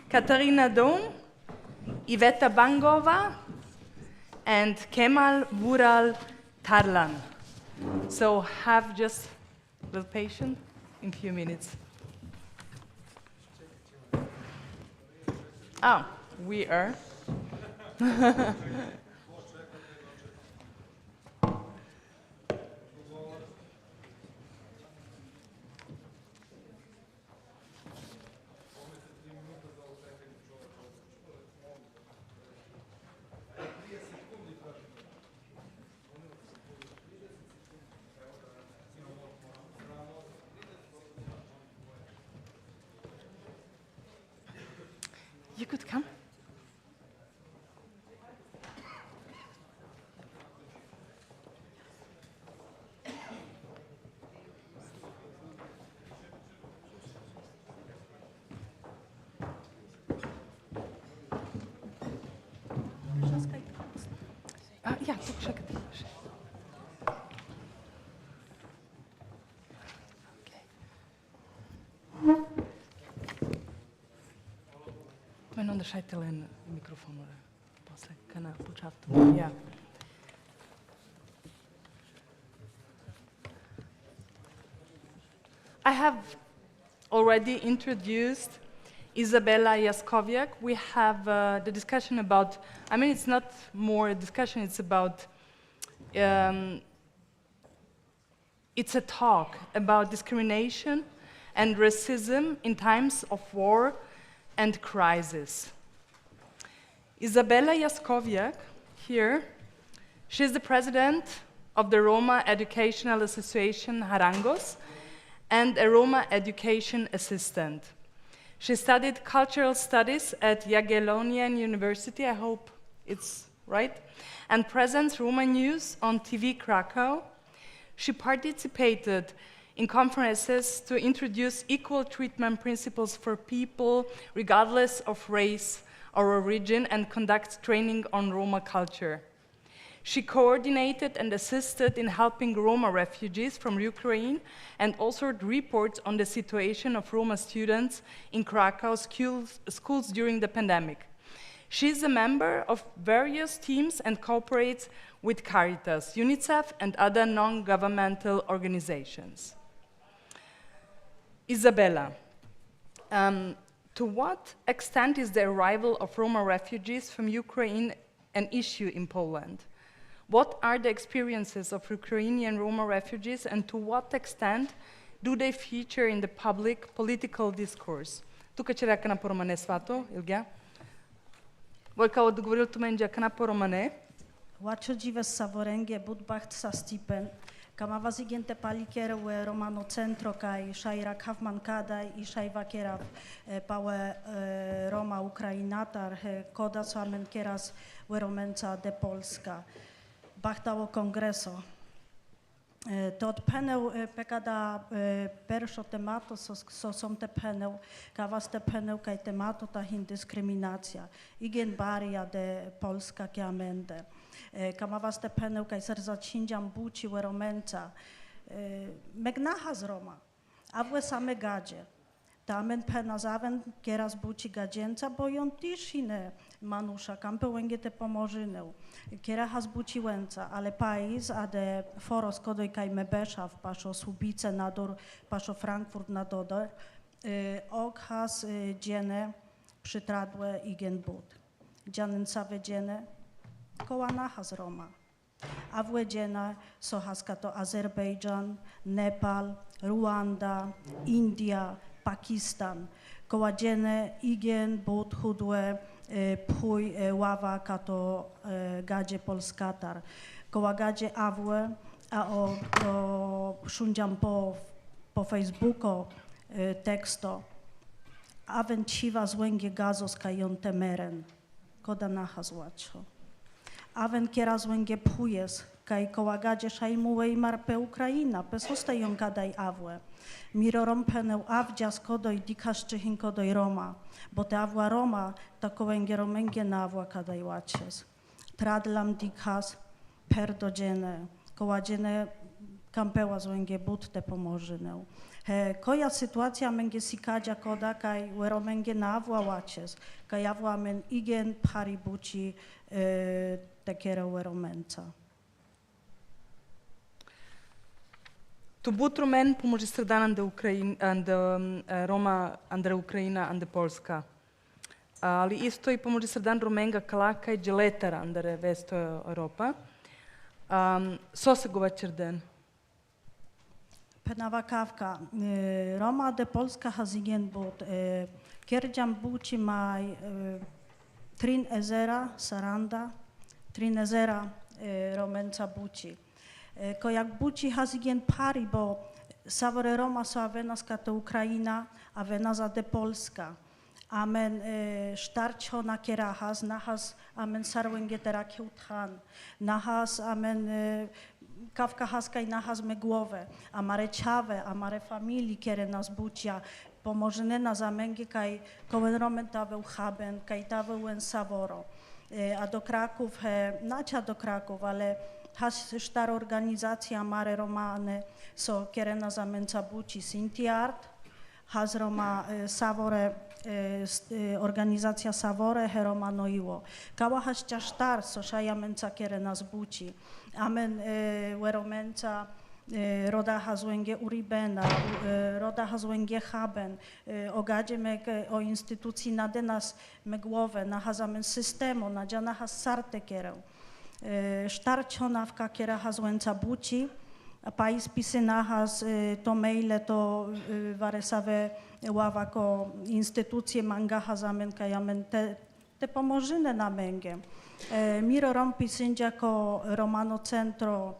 Katarina Dom, Iveta Bangova, and Kemal Vural Tarlan. So have just a little patience in a few minutes. Oh, we are. You could come. Ja, poczekaj. Men onderscheidt alleen de microfoon, pas kan počátku. Ja. I have already introduced Isabella Jaskowiak. We have the discussion about, I mean, it's not more a discussion, it's about, it's a talk about discrimination and racism in times of war and crisis. Isabella Jaskowiak, here, she's the president of the Roma Educational Association Harangos and a Roma education assistant. She studied cultural studies at Jagiellonian University, I hope it's right, and presents Roma news on TV Krakow. She participated in conferences to introduce equal treatment principles for people regardless of race or origin and conducts training on Roma culture. She coordinated and assisted in helping Roma refugees from Ukraine and authored reports on the situation of Roma students in Krakow schools during the pandemic. She is a member of various teams and cooperates with Caritas, UNICEF, and other non-governmental organizations. Isabella, to what extent is the arrival of Roma refugees from Ukraine an issue in Poland? What are the experiences of Ukrainian Roma refugees and to what extent do they feature in the public political discourse? Тук че река на поромане свато, Илгя? Войка отговорил туменджа на поромане. Вачо дживе саворенге будбахт са стипен. Камавазигенте паликере Романо Centro kai Shaira Kafmankada i Shaiva Kera Pawe Roma Ukrainatar Koda Swamen Keras Romenca de Polska. Bachtało kongreso. To od peneł pekada perszo tematu są te peneł, kawas te peneł kaj tematu ta dyskryminacja. Igen baria de Polska kiamende. Kamawas te peneł kaj serzacindziam buci weromenca. Megnaha z Roma, a w same gadzie. Tamen penazawen kieras buci gadzięca, bo ją tiszine manusza, kampełęgie te pomorzynę. Kierahas buci łęca, ale pais, a de foros kodoj kaj mebesza w paszo Słubice nador, paszo Frankfurt nadodor, okhas dziene przytradłe igen bud. Dzianęcawe dziene koła naha z Roma. A w dziene sohaska to Azerbejdżan, Nepal, Ruanda, India, Pakistan. Koła dziene igen bud chudłe pchuj ława kato gadzie polskatar. Koła gadzie awłe, a o szundziam po Facebooku teksto. Awen ciwa złęgie gazos kajon temeren. Koda naha złaczo. Awen kiera złęgie pchujes kaj kołagadzie szajmułej marpe Ukraina, pesoste ją kadaj awłe. Miro rompeneu awdzia skodoj dikaszczychin kodoj Roma, bo te awła Roma takołęgie romęgie na awła kadaj łacies. Tradlam dikas perdodziene, koładziene kampeła złęgie butte pomożynę. Koja sytuacja męgie sikadzia koda, kaj romęgie na awła łacies, kaj awła men igen pari buci tekere romęca. Tu butru men pomoži sredan ande Roma, ande Ukrajina, ande Polska. Ali isto i pomoži sredan Romenga kalaka i dželetara ande Vesto Europa. Sose govačerden. Penawa kawka. Roma de Polska hazigen bot. Kierdziam buci maj trin ezera saranda, trin ezera romenca buci. Ko jak buci hazigen pari, bo savore Roma so avenas kate Ukraina, avenas de Polska. Amen sztarcio na kierahas, nahas amen sarłęgietera kiełthan, nahas amen kawka haskaj nahas me głowę, amare ciawe, amare familii kiere nas bucia, pomożene na zamęgi kaj kołem romentawe uchaben, kaj tawe uen savoro. A do Kraków, nacia do Kraków, ale has sztar organizacja mare romane so kiere na zamęca buci Sintiart, has Roma savore organizacja Savore Roma noiło. Kała hascia sztar so szaja męca kiere nas buci. Amen weromenca roda hazłęgie uribena, roda hazłęgie haben, ogadzie me o instytucji nade nas me głowę, na hazamen systemu, nadzia na has sarte kierę. Sztarcionawka kiera hazłęca buci, a pais pisy na has to maile to waresawe ława ko instytucje manga hazamen kajamen te pomożynę na męgę. Miro rompi sędzia ko Romano Centro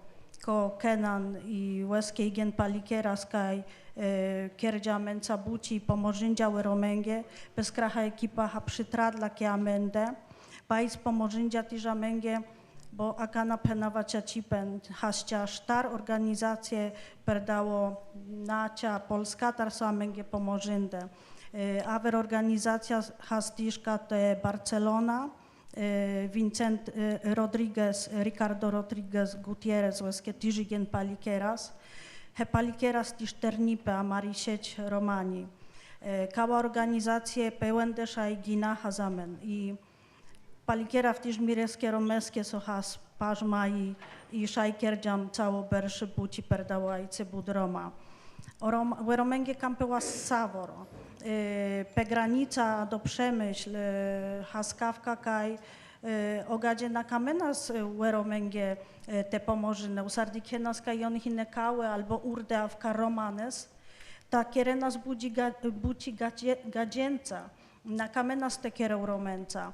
ko Kenan i łeskiej gen palikieras kaj kierdzia menca buci pomożyndzia romęgie bez kracha ekipa ha przytradla kie amende. Pais pomożyndzia tiża męgie bo akana penawa ciacipen hascia sztar organizacje perdało nacia Polska tarso amęgie pomożynde. Awer organizacja hastiszka te Barcelona, Vicente Rodriguez, Riccardo Rodriguez Gutierrez, łeskie tižigen palikeras. He palikeras tiž ternipe amari sieć Romani. Kała organizacje pełendesza i gina hazamen. I palikiera w tiž mireskie romeskie so has pażma i szajkierdziam cało berszy buci perdała i cybud Roma. Romęgie kampeła Savoro. Pegranica do Przemyśl, haskawka kaj ogadzie na kamenas romęgie te pomożynę. Usardikienas kaj on hinekały albo urdeawka romanes. Ta kierenas buci gadzięca. Na kamenas te kierę romęca.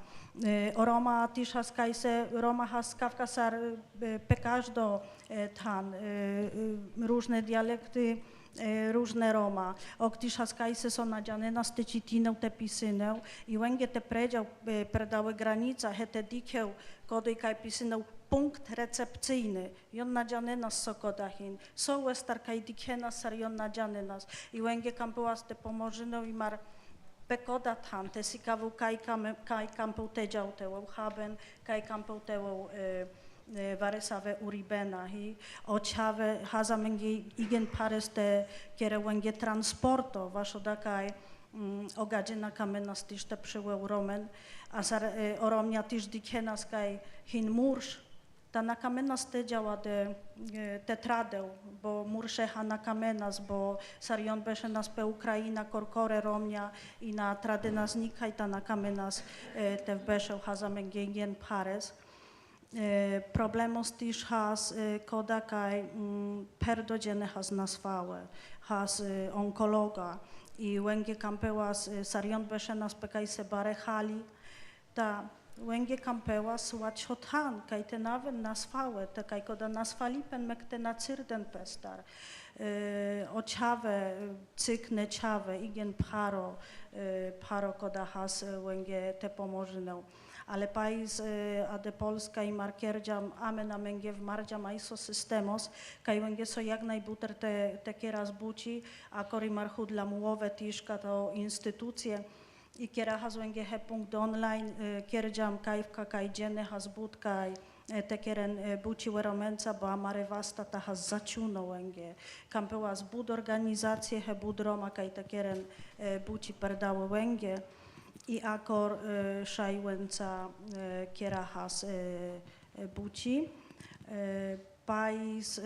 Roma tiż haskajse, Roma haskawka sar pekażdo tan, różne dialekty, różne Roma. Oktiż haskajse są nadziane na stecitinę te pisynę i łęgie te predział predały granica, hete dikieł, kodoj kaj pisynę punkt recepcyjny. Jon nadziane nas sokodachin. So westar kaj dikienas sar jon nadziane nas. I łęgie kampuas te pomożynę i mar pekoda tam, te sikawu kaj kampeł te dział tełą haben, kaj kampeł tełą waresave uribena i ociave hazamenge igen pares te kiere łęgie transporto, waszo dakaj ogadzie na kamenas tiż te przyłeł romen, a oromnia tiż dikienas kaj hin mursz, ta na kamenas te działa te tradeł, bo murszecha na kamenas, bo sarion besze nas pe Ukraina, korkore romnia i na tradenas nikaj ta na kamenas te wbeszeł hazamenge igen pares. Problemos tiż has koda kaj perdodziene has naswałe, has onkologa i łęgie kampełas sarion besze nas pekaj se barechali, ta łęgie kampełas łaciothan, kaj te nawet naswałe, te kaj koda naswalipen mek te na cyrden pestar. Ociawe, cykne ciawe, igen paro koda has łęgie te pomożynę. ale país a de Polska i markierdziam amen amenge w mardziam aiso systemos, kaj węgie so jak najbuter te kieras buci, a kori marchu dla mułowe tiszka to instytucje, i kiera has węgie he punkt online, kierdziam kajwka kaj dzienny has but kaj te kieren buci weromenca, bo amare vasta ta has zaciuno węgie. Kam była zbud organizacje he bud Roma kaj te kieren buci perdało węgie. I akor szajłęca kiera has buci. Pais,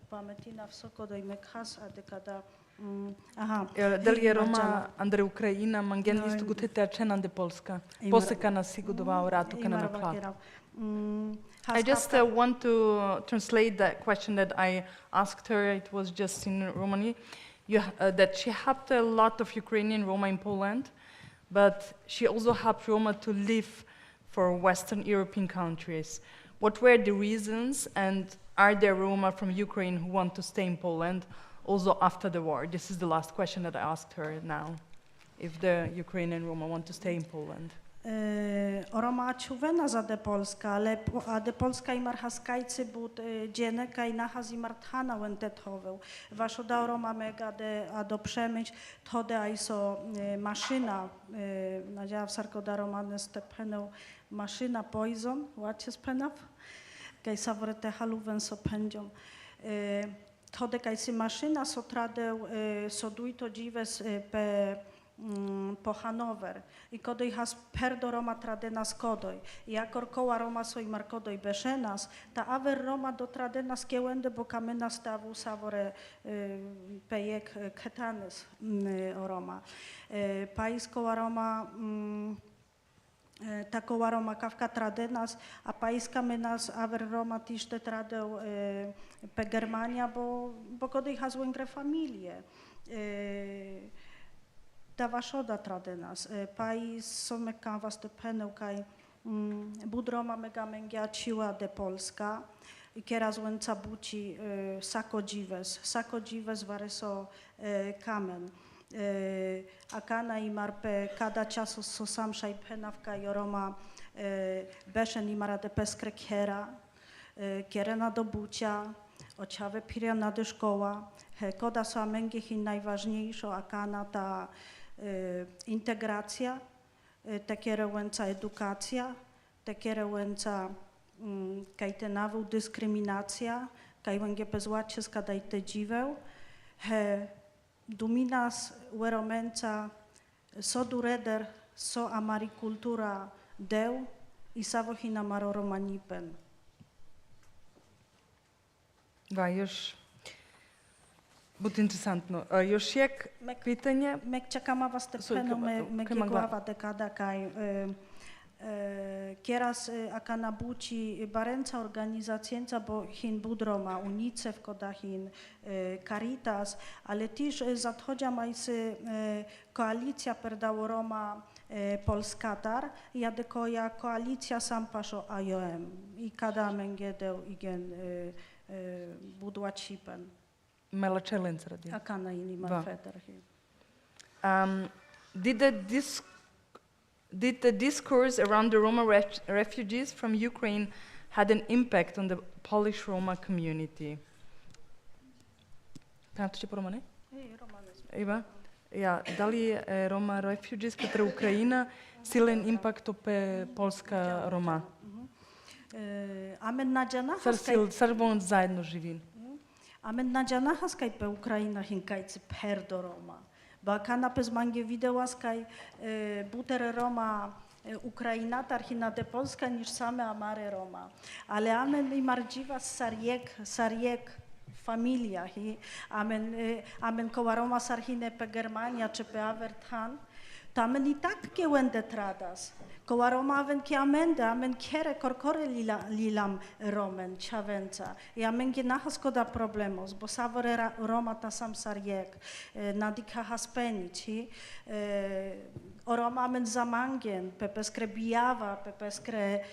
pametina wsoko dojmek has, a dekada aha. Dali Roma andre Ukraina mangen istu gutete acena de Polska. Poseka nas sigudovao ratu kana na I just want to translate that question that I asked her. It was just in Romani. That she helped a lot of Ukrainian Roma in Poland, but she also helped Roma to live for Western European countries. What were the reasons, and are there Roma from Ukraine who want to stay in Poland also after the war? This is the last question that I asked her now, if the Ukrainian Roma want to stay in Poland. Roma čuvena za de Polska, ale a de Polska imar haskajcy bud dziene kaj nahas imar thana wentethował. Waszo da Roma mega de a do przemyć thode aiso maszyna nadziała w sarkoda Romane stepenał maszyna poison łacie spenaw kaj savorete haluwen so pędzią. Thode kaj si maszyna so tradeł so duito dziwes pe po Hanover i kodoj has perdo Roma tradenas kodoj i akor koła Roma so i markodoj beszenas ta aver Roma do tradenas kiełende bo kamena stawu savore pejek ketanes o Roma pais koła Roma ta koła Roma kawka tradenas a pais kamenas aver Roma tiszte tradeł pe Germania bo kodoj has węgre familie ta waszoda tradenas, pais somek kanwas te penukaj, bud Roma mega mengia ciła de Polska, i kiera złęca buci sako dziwes vareso kamen. Akana i marpe kada czasu so sam szaj penawka i Roma beszen i mara de peskre kierena do bucia, ociawe piriana de szkoła, koda so amengich i najważniejszo akana ta integracja, te kierująca edukacja, te kierująca kajtenawu dyskryminacja, kaj węgie bezłacie skadaj te dziweł, duminas weromenca so dureder, so amari kultura deu i savohina maro romanipen. Da, još bude interesantno. Još jak pitanje? Mek čakama vas te peno, mek je glava dekada kaj kieras akana buci barenca organizacijenca bo hin bud Roma, UNICEF koda hin Caritas, ale tiż zadchodzia majsy koalicja perdało Roma Polskatar, jadekoja koalicja sampaszo IOM i kada mengedeł igen budła cipen. Mela challenge radio. Akana ini marfeter. Did the discourse around the Roma refugees from Ukraine had an impact on the Polish Roma community? Kanate po romane? Iva? Ja, da li Roma refugees petra Ukrajina silen impact pe Polska Roma? Amen nadziana Sarbon zajedno živin. Amen nadziana haskaj pe Ukrajina hinkajcy perdo Roma. Ba kanapes mangie widełaskaj buter Roma Ukraina tarhina de Polska niż same amare Roma. Ale amen i mardziwa sariek familia hi amen koła Roma sarhine pe Germania czy pe Averthan. Tamen i tak kiełende tradas. Koła Roma amen ki amen kiere korkore lilam Romen ciawenca. I amen ki nahas koda problemos, bo savore Roma ta sam sarjek, nadika haspenici. O Roma amen zamangien, pepeskre bijawa, pepeskre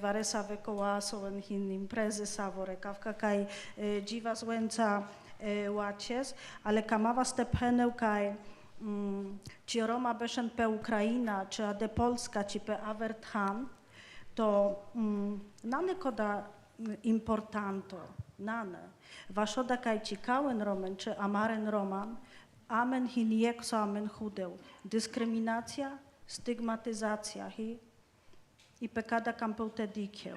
varesa vekoła sowen hin imprezy savore, kawka kaj dziwa złęca łacies, ale kamawa stepeneł kaj ci Roma beșen pe Ucraina, ci de Polska, ci pe Avertham, to nane koda importanto, nane. Vashoda kaj cikauen Roman, czy amaren Roman, amen hiniekso amen chudeł. Dyskryminacja, stygmatyzacja i pekada kampeute dikieł.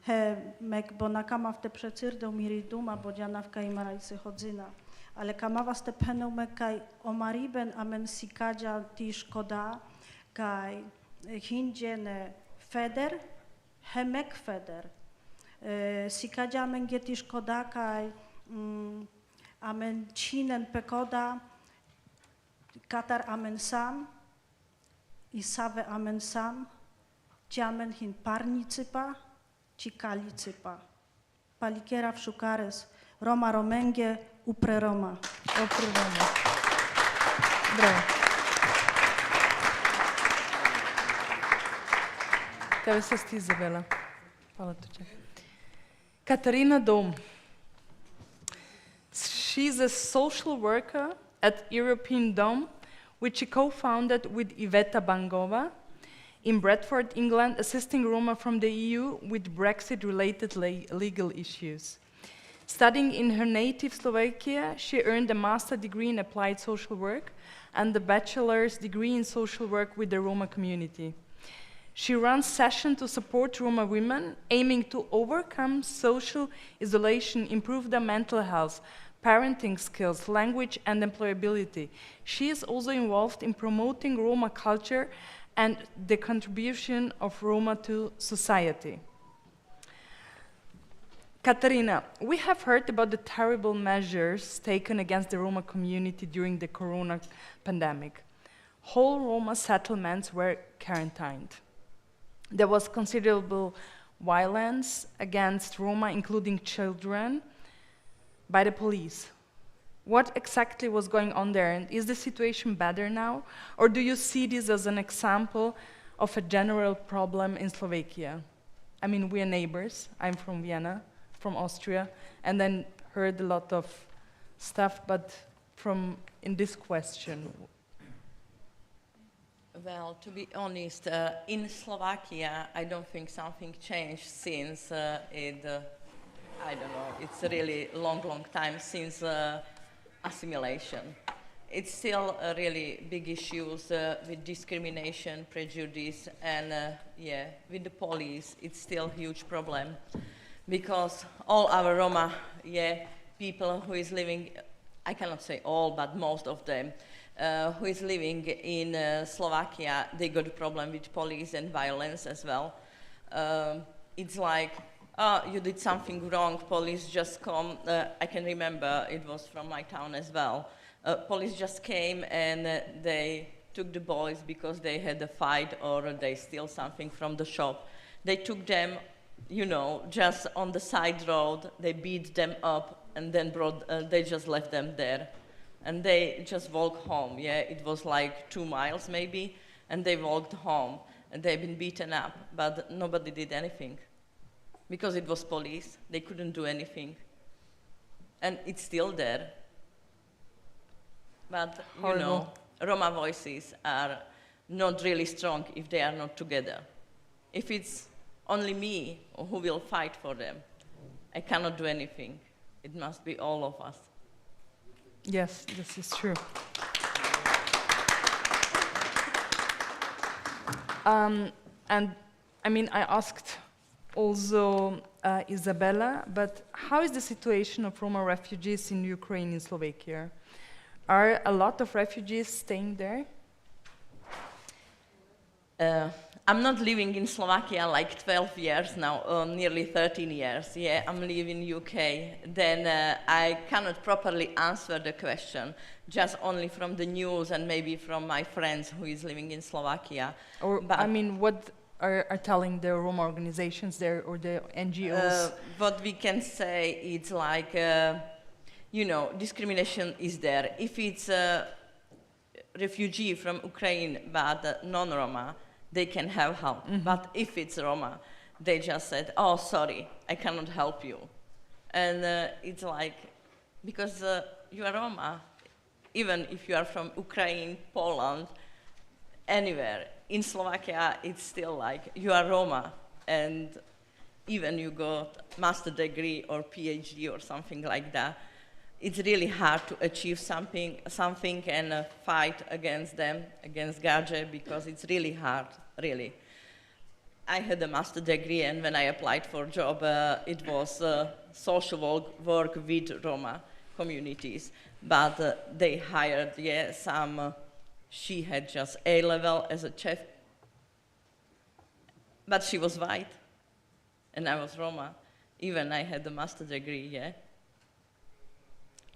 He mek bonakama w te przecyrdeł miriduma, bodzianawka i marajcy chodzyna. Ale kamawa ste peneu mekaj omariben amen sikadzia ti szkoda, kaj hindziene feder, he mek feder. Sikadzia amen geti szkoda, kaj amen cinen pekoda, katar amen sam, i save amen sam, ci amen hin parnicypa, ci kalicypa. Palikiera w szukares, Roma romenge, upre Roma. Upre Roma. Bravo. Tebe se sti, Izabela. Hvala tuče. Katarina Dom. She's a social worker at European Dome, which she co-founded with Iveta Bangova in Bradford, England, assisting Roma from the EU with Brexit-related legal issues. Studying in her native Slovakia, she earned a master's degree in applied social work and a bachelor's degree in social work with the Roma community. She runs sessions to support Roma women, aiming to overcome social isolation, improve their mental health, parenting skills, language, and employability. She is also involved in promoting Roma culture and the contribution of Roma to society. Katarina, we have heard about the terrible measures taken against the Roma community during the corona pandemic. Whole Roma settlements were quarantined. There was considerable violence against Roma, including children, by the police. What exactly was going on there, and is the situation better now? Or do you see this as an example of a general problem in Slovakia? I mean, we are neighbors. I'm from Vienna, from Austria, and then heard a lot of stuff, but in this question. Well, to be honest, in Slovakia, I don't think something changed since I don't know, it's a really long time since assimilation. It's still really big issues with discrimination, prejudice, and with the police, it's still a huge problem. Because all our Roma people who is living, I cannot say all, but most of them, who is living in Slovakia, they got a problem with police and violence as well. It's like, you did something wrong, police just come. I can remember, it was from my town as well. Police just came and they took the boys because they had a fight or they steal something from the shop. They took them, you know, just on the side road, they beat them up and then they just left them there. And they just walked home, it was like 2 miles maybe, and they walked home, and they've been beaten up, but nobody did anything. Because it was police, they couldn't do anything. And it's still there. But, you know, Roma voices are not really strong if they are not together. If it's only me who will fight for them, I cannot do anything. It must be all of us. Yes, this is true. And I mean, I asked also Isabella, but how is the situation of Roma refugees in Ukraine and Slovakia? Are a lot of refugees staying there? I'm not living in Slovakia like 12 years now, nearly 13 years. I'm living in UK. Then I cannot properly answer the question, just only from the news and maybe from my friends who is living in Slovakia. But I mean, what are telling the Roma organizations there or the NGOs? What we can say, it's like, you know, discrimination is there. If it's a refugee from Ukraine but non-Roma, they can have help. Mm-hmm. But if it's Roma, they just said, oh, sorry, I cannot help you. And it's like, because you are Roma, even if you are from Ukraine, Poland, anywhere. In Slovakia, it's still like you are Roma, and even you got master degree or PhD or something like that, it's really hard to achieve something and fight against them, against Gaje, because it's really hard, really. I had a master degree, and when I applied for a job, it was social work with Roma communities. But they hired, she had just A-level as a chef, but she was white, and I was Roma. Even I had a master degree, yeah.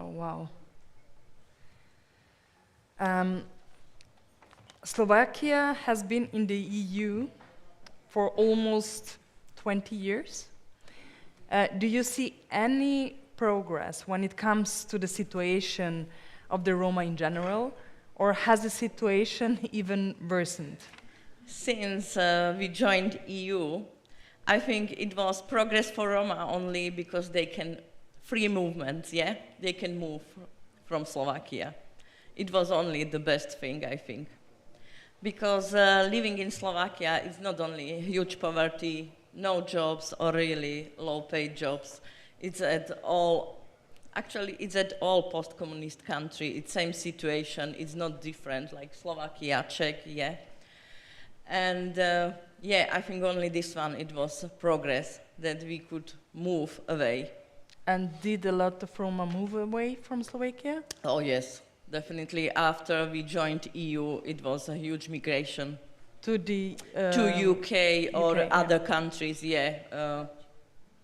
Oh, wow. Slovakia has been in the EU for almost 20 years. Do you see any progress when it comes to the situation of the Roma in general, or has the situation even worsened? Since we joined EU, I think it was progress for Roma only because they can free movement, yeah? They can move from Slovakia. It was only the best thing, I think. Because living in Slovakia is not only huge poverty, no jobs or really low-paid jobs. It's at all, actually it's at all post-communist country. It's same situation, it's not different like Slovakia, Czech, yeah. And I think only this one, it was progress that we could move away. And did a lot of Roma move away from Slovakia? Oh yes, definitely. After we joined EU, it was a huge migration. To the to UK or UK, other countries, yeah.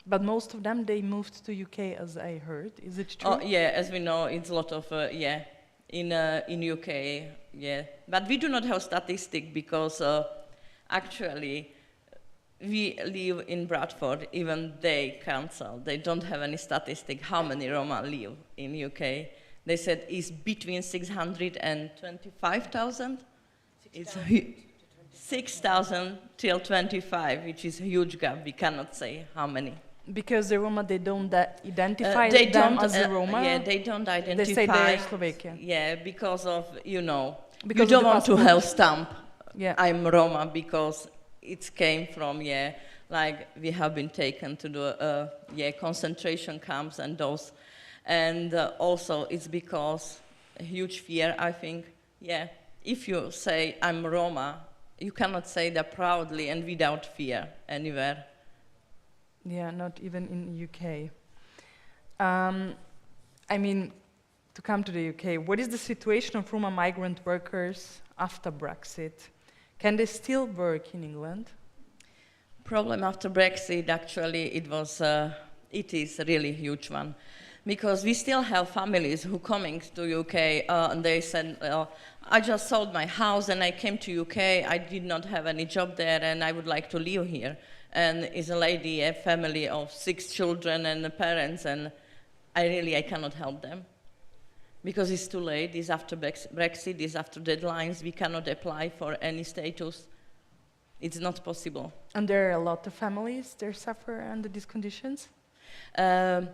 But most of them, they moved to UK, as I heard. Is it true? Oh yeah, as we know, it's a lot of in UK, yeah. But we do not have statistic because actually we live in Bradford. Even they cancel. They don't have any statistic how many Roma live in UK. They said it's between 600 and 25,000. It's 6,000 till 25, which is a huge gap. We cannot say how many. Because the Roma, they don't identify they them don't, as a Roma? Yeah, they don't identify. They say they're Slovakian. Yeah, because of, Because you of don't the want to passport. have stamp. Yeah. I'm Roma because it came from, like we have been taken to the, concentration camps and those. And also it's because a huge fear, I think, if you say I'm Roma, you cannot say that proudly and without fear anywhere. Yeah, not even in UK. I mean, to come to the UK, what is the situation of Roma migrant workers after Brexit? Can they still work in England? Problem after Brexit, actually, it is a really huge one. Because we still have families who coming to UK and they said, I just sold my house and I came to UK, I did not have any job there and I would like to live here. And is a lady, a family of 6 children and the parents, and I cannot help them. Because it's too late, it's after Brexit, it's after deadlines, we cannot apply for any status. It's not possible. And there are a lot of families that suffer under these conditions? They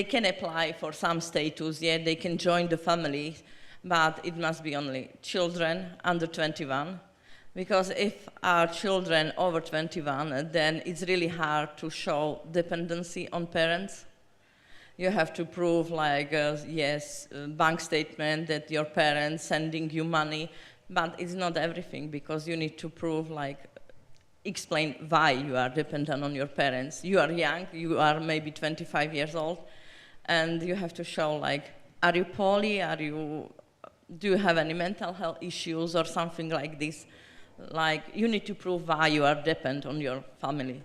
can apply for some status, they can join the family, but it must be only children under 21. Because if our children over 21, then it's really hard to show dependency on parents. You have to prove bank statement that your parents sending you money, but it's not everything because you need to prove explain why you are dependent on your parents. You are young, you are maybe 25 years old, and you have to show are you poly, do you have any mental health issues or something like this? You need to prove why you are dependent on your family.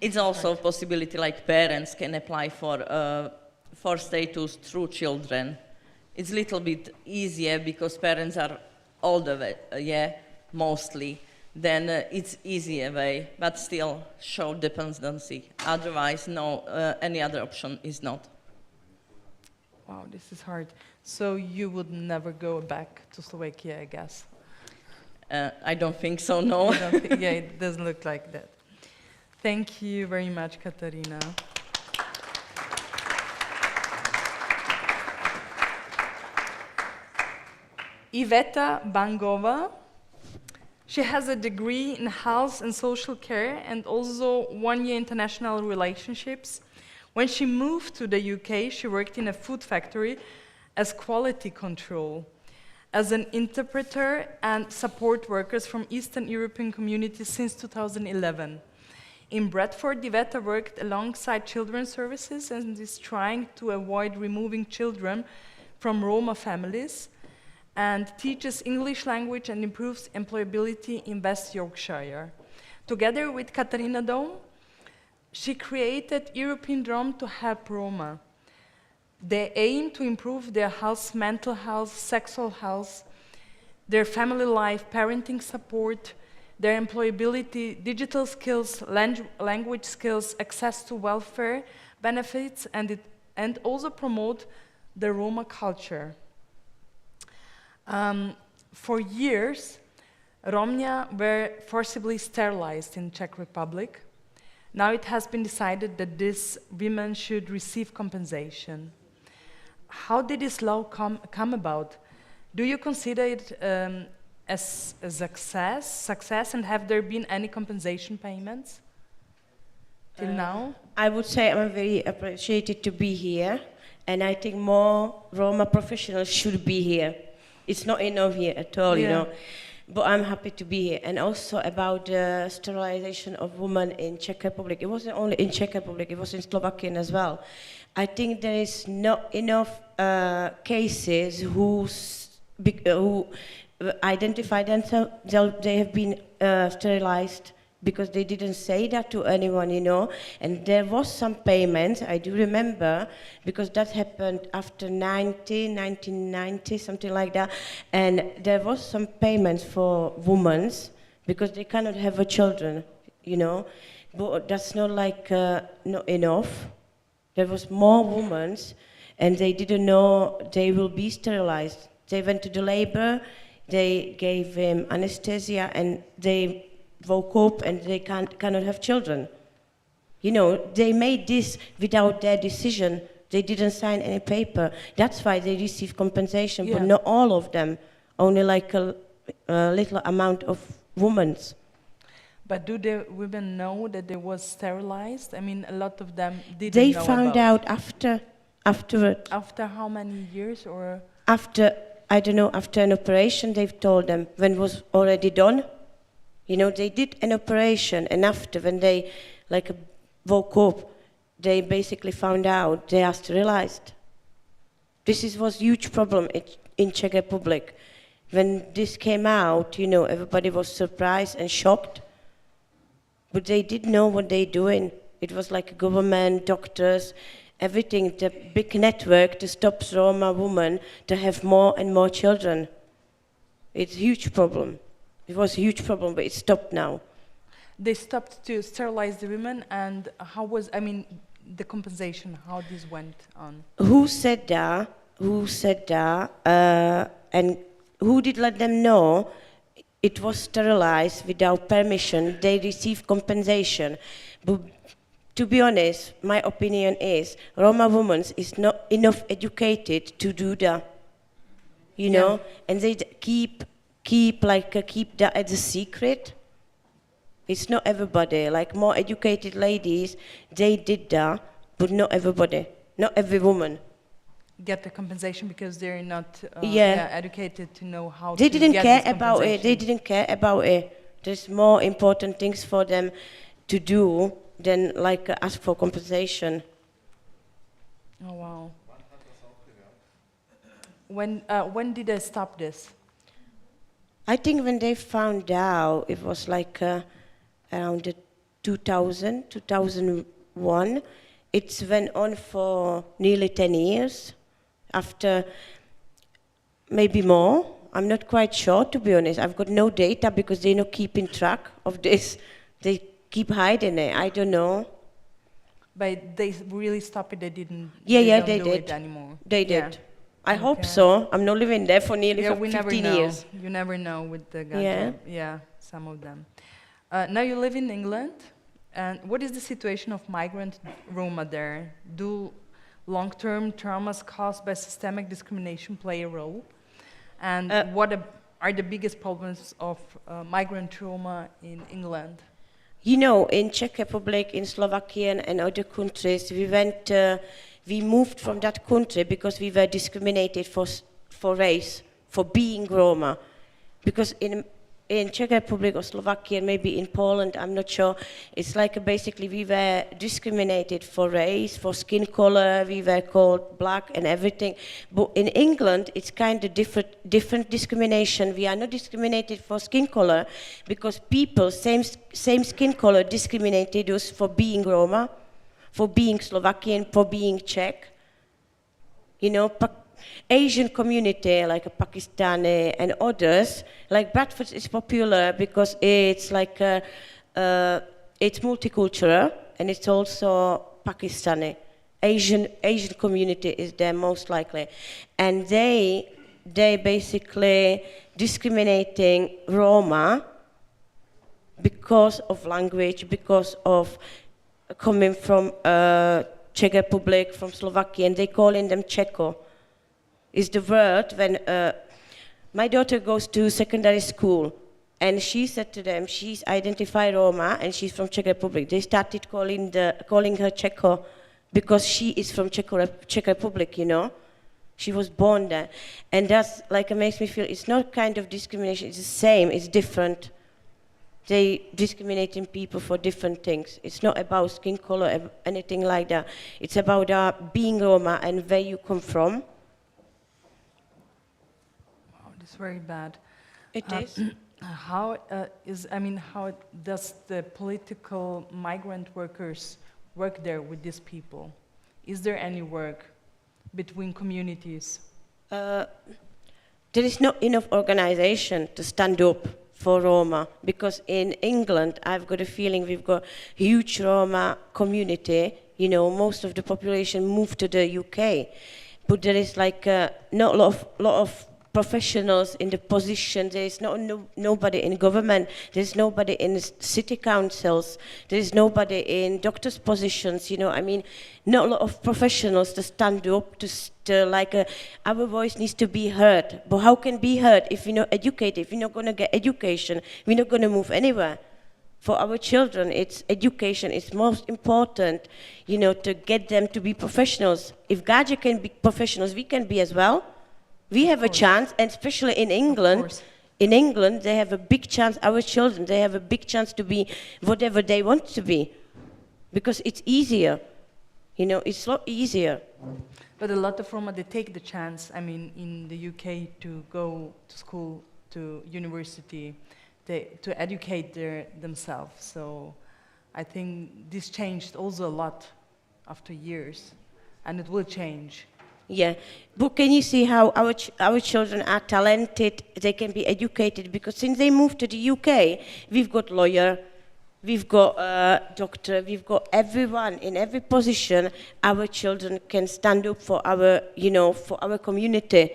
It's also a possibility parents can apply for status through children. It's a little bit easier because parents are older, mostly. Then it's easier way, but still show dependency. Otherwise, no, any other option is not. Wow, this is hard. So you would never go back to Slovakia, I guess? I don't think so, no. It doesn't look like that. Thank you very much, Katarina. Iveta Bangova. She has a degree in health and social care and also 1 year international relationships. When she moved to the UK, she worked in a food factory as quality control, as an interpreter and support workers from Eastern European communities since 2011. In Bradford, Iveta worked alongside children's services and is trying to avoid removing children from Roma families, and teaches English language and improves employability in West Yorkshire. Together with Katarina Dom, she created European Drum to help Roma. They aim to improve their health, mental health, sexual health, their family life, parenting support, their employability, digital skills, language skills, access to welfare benefits, and also promote the Roma culture. For years, Romnia were forcibly sterilized in Czech Republic. Now it has been decided that these women should receive compensation. How did this law come about? Do you consider it as a success, and have there been any compensation payments till now? I would say I'm very appreciated to be here, and I think more Roma professionals should be here. It's not enough here at all, you know. But I'm happy to be here. And also about the sterilization of women in Czech Republic. It wasn't only in Czech Republic, it was in Slovakia as well. I think there is not enough cases who identify themselves, they have been sterilized, because they didn't say that to anyone, you know. And there was some payment, I do remember, because that happened after 1990, something like that. And there was some payments for women, because they cannot have a children, you know. But that's not like, not enough. There was more women, and they didn't know they will be sterilized. They went to the labor, they gave him anesthesia, and they woke up and they cannot have children. You know, they made this without their decision. They didn't sign any paper. That's why they receive compensation, but not all of them. Only like a little amount of women. But do the women know that they was sterilized? I mean, a lot of them didn't They know found about. out afterward. After how many years, or? After, I don't know, after an operation, they've told them when it was already done. You know, they did an operation, and after, when they like woke up, they basically found out they are sterilized. This was a huge problem in Czech Republic. When this came out, you know, everybody was surprised and shocked, but they didn't know what they're doing. It was like government, doctors, everything, the big network to stop Roma women to have more and more children. It's a huge problem. It was a huge problem, but it stopped now. They stopped to sterilize the women, and how was, I mean, the compensation, how this went on? Who said that? Who said that? And who did let them know it was sterilized without permission? They received compensation. But to be honest, my opinion is Roma women is not enough educated to do that. You know, and they keep that as a secret. It's not everybody. Like more educated ladies, they did that, but not everybody, not every woman. Get the compensation because they're not educated to know how they to didn't get care this about it. They didn't care about it. There's more important things for them to do than like ask for compensation. Oh wow. When did they stop this? I think when they found out, it was like around 2000, 2001. It went on for nearly 10 years. After, maybe more. I'm not quite sure, to be honest. I've got no data because they're not keeping track of this. They keep hiding it. I don't know. But they really stopped it. They didn't. They do did. It anymore. They did. I hope so. I'm not living there for nearly 15 years. You never know with the some of them. Now you live in England, and what is the situation of migrant Roma there? Do long-term traumas caused by systemic discrimination play a role? And are the biggest problems of migrant Roma in England? You know, in Czech Republic, in Slovakia and other countries, we moved from that country because we were discriminated for race, for being Roma. Because in Czech Republic or Slovakia, maybe in Poland, I'm not sure, it's like basically we were discriminated for race, for skin color, we were called black and everything. But in England, it's kind of different discrimination. We are not discriminated for skin color because people, same skin color, discriminated us for being Roma, for being Slovakian, for being Czech. You know, Asian community like Pakistani and others, like Bradford is popular because it's like it's multicultural and it's also Pakistani. Asian community is there most likely, and they basically discriminating Roma because of language, because of coming from Czech Republic, from Slovakia, and they calling them Čeko. Is the word when my daughter goes to secondary school, and she said to them she's identified Roma and she's from Czech Republic. They started calling her Čeko because she is from Czech Republic, you know. She was born there, and that's like it makes me feel it's not kind of discrimination. It's the same. It's different. They discriminating people for different things. It's not about skin color or anything like that. It's about being Roma and where you come from. It's very bad. It is. How does the political migrant workers work there with these people? Is there any work between communities? There is not enough organization to stand up for Roma, because in England, I've got a feeling we've got huge Roma community. You know, most of the population moved to the UK, but there is like not a lot of professionals in the position. There is nobody in government. There is nobody in city councils. There is nobody in doctors' positions. You know, I mean, not a lot of professionals to stand up to like our voice needs to be heard. But how can be heard if we're not educated? If we're not going to get education, we're not going to move anywhere. For our children, it's education. It's most important, you know, to get them to be professionals. If Gaja can be professionals, we can be as well. We have a chance, and especially in England, they have a big chance, our children, they have a big chance to be whatever they want to be, because it's easier, you know, it's a lot easier. But a lot of Roma, they take the chance, I mean, in the UK to go to school, to university, to educate themselves. So I think this changed also a lot after years, and it will change. Yeah, but can you see how our children are talented? They can be educated, because since they moved to the UK, we've got lawyer, we've got doctor, we've got everyone in every position. Our children can stand up for our, you know, for our community.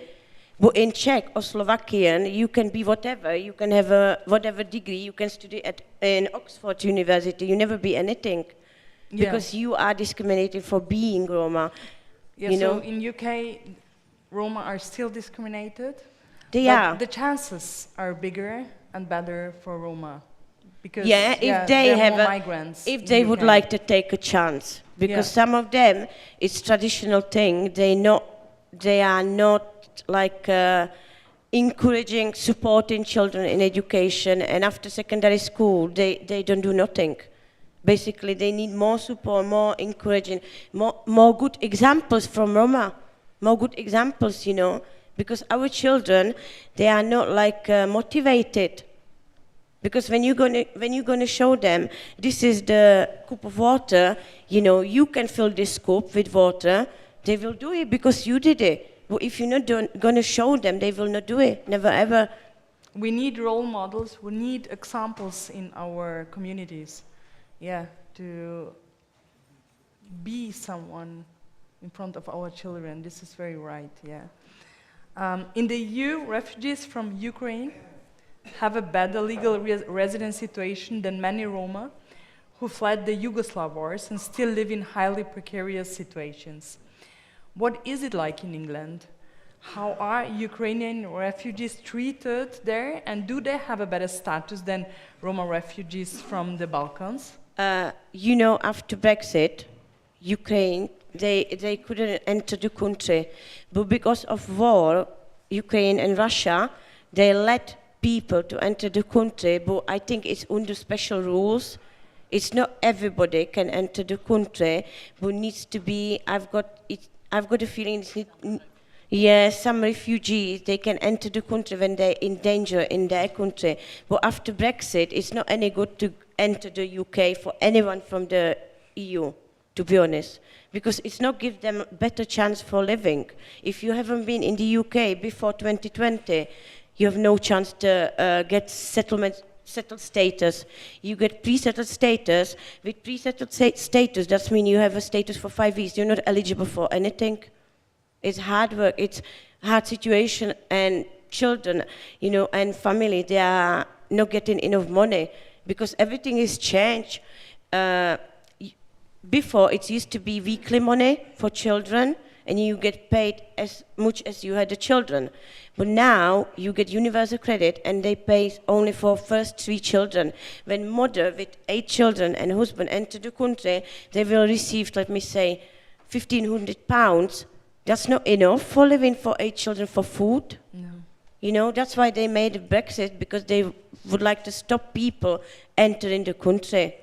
But in Czech or Slovakian, you can be whatever. You can have whatever degree. You can study in Oxford University. You never be anything, because you are discriminated for being Roma. Yeah, you so know? in UK, Roma are still discriminated. They are. The chances are bigger and better for Roma, because if they have more migrants. If they would like to take a chance, because some of them, it's traditional thing. They are not like encouraging, supporting children in education, and after secondary school, they don't do nothing. Basically, they need more support, more encouraging, more good examples from Roma, more good examples, you know, because our children, they are not like motivated. Because when you're gonna show them, this is the cup of water, you know, you can fill this cup with water, they will do it because you did it. But if you're not gonna show them, they will not do it, never ever. We need role models, we need examples in our communities. Yeah, to be someone in front of our children. This is very right, yeah. In the EU, refugees from Ukraine have a better legal residence situation than many Roma who fled the Yugoslav wars and still live in highly precarious situations. What is it like in England? How are Ukrainian refugees treated there, and do they have a better status than Roma refugees from the Balkans? You know, after Brexit, Ukraine, they couldn't enter the country, but because of war, Ukraine and Russia, they let people to enter the country, but I think it's under special rules. It's not everybody can enter the country, but needs to be, I've got a feeling yes, some refugees, they can enter the country when they're in danger in their country. But after Brexit, it's not any good to enter the UK for anyone from the EU, to be honest, because it's not give them a better chance for living. If you haven't been in the UK before 2020, you have no chance to get settled status. You get pre-settled status. With pre-settled status, that means you have a status for 5 years. You're not eligible for anything. It's hard work, it's hard situation, and children, you know, and family, they are not getting enough money because everything is changed. Before, it used to be weekly money for children, and you get paid as much as you had the children. But now, you get universal credit, and they pay only for first 3 children. When mother with 8 children and husband enter the country, they will receive, let me say, £1,500. That's not enough for living for 8 children for food. No. You know, that's why they made a Brexit, because they would like to stop people entering the country.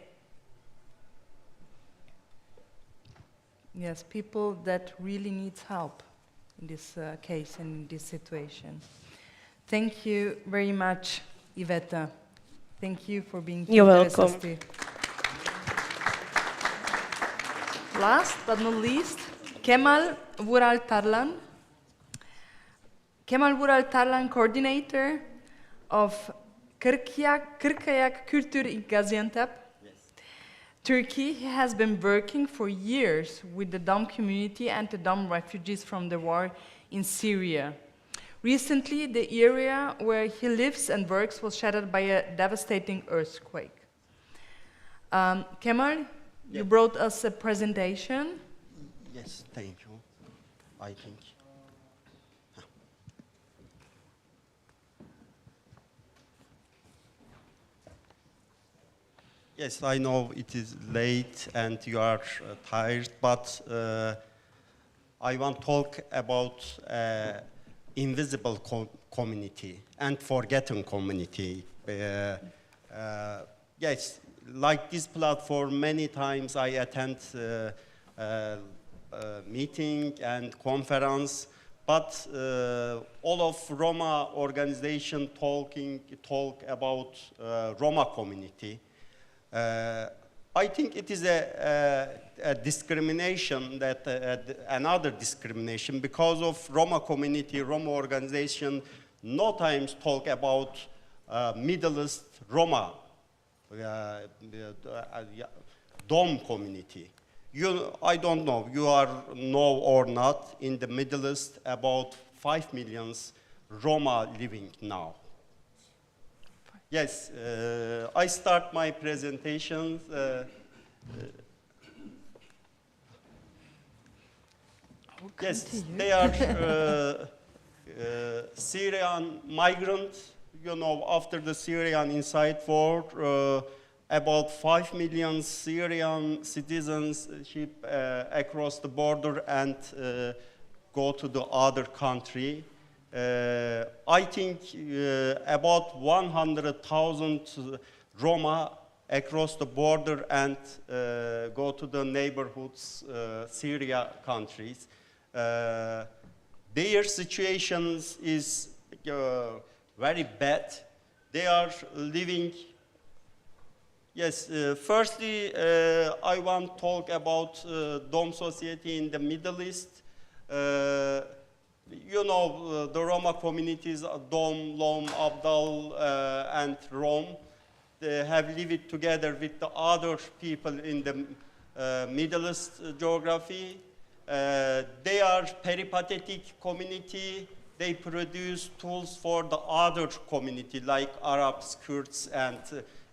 Yes, people that really needs help in this case and in this situation. Thank you very much, Iveta. Thank you for being here. You're welcome. Last but not least, Kemal Vural Tarlan. Kemal Vural Tarlan, coordinator of Kırkayak Kültür in Gaziantep, Turkey. He has been working for years with the Dom community and the Dom refugees from the war in Syria. Recently, the area where he lives and works was shattered by a devastating earthquake. Kemal, you brought us a presentation. Yes, thank you. I think. Yes, I know it is late and you are tired, but I want to talk about invisible community and forgotten community. Yes, like this platform, many times I attend meeting and conference, but all of Roma organization talk about Roma community. I think it is a discrimination, that another discrimination, because of Roma community, Roma organization, no times talk about Middle East Roma, Dom community. I don't know, you know or not, in the Middle East, about 5 million Roma living now. Yes, I start my presentation. Yes, they are Syrian migrants. You know, after the Syrian inside war, about 5 million Syrian citizens ship across the border and go to the other country. I think about 100,000 Roma across the border and go to the neighborhoods, Syria countries. Their situations is very bad. They are living. Yes, firstly, I want to talk about Dom society in the Middle East. You know, the Roma communities, Dom, Lom, Abdal, and Rom, they have lived together with the other people in the Middle East geography. They are peripatetic community. They produce tools for the other community, like Arabs, Kurds, and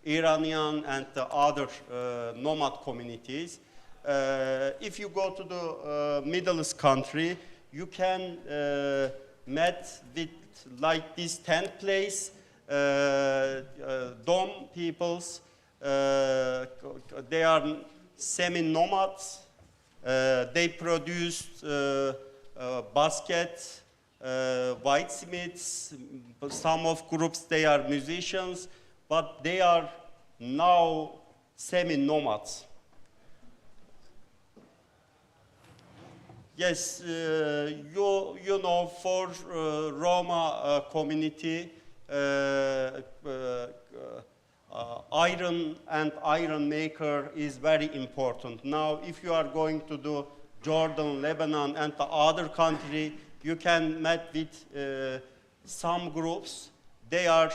Iranian, and the other nomad communities. If you go to the Middle East country, you can met with like this tent place, Dom peoples. They are semi-nomads. They produced baskets, whitesmiths. Some of groups, they are musicians, but they are now semi-nomads. Yes, you know, for Roma community, iron and iron maker is very important. Now, if you are going to do Jordan, Lebanon, and the other country, you can meet with some groups. They are,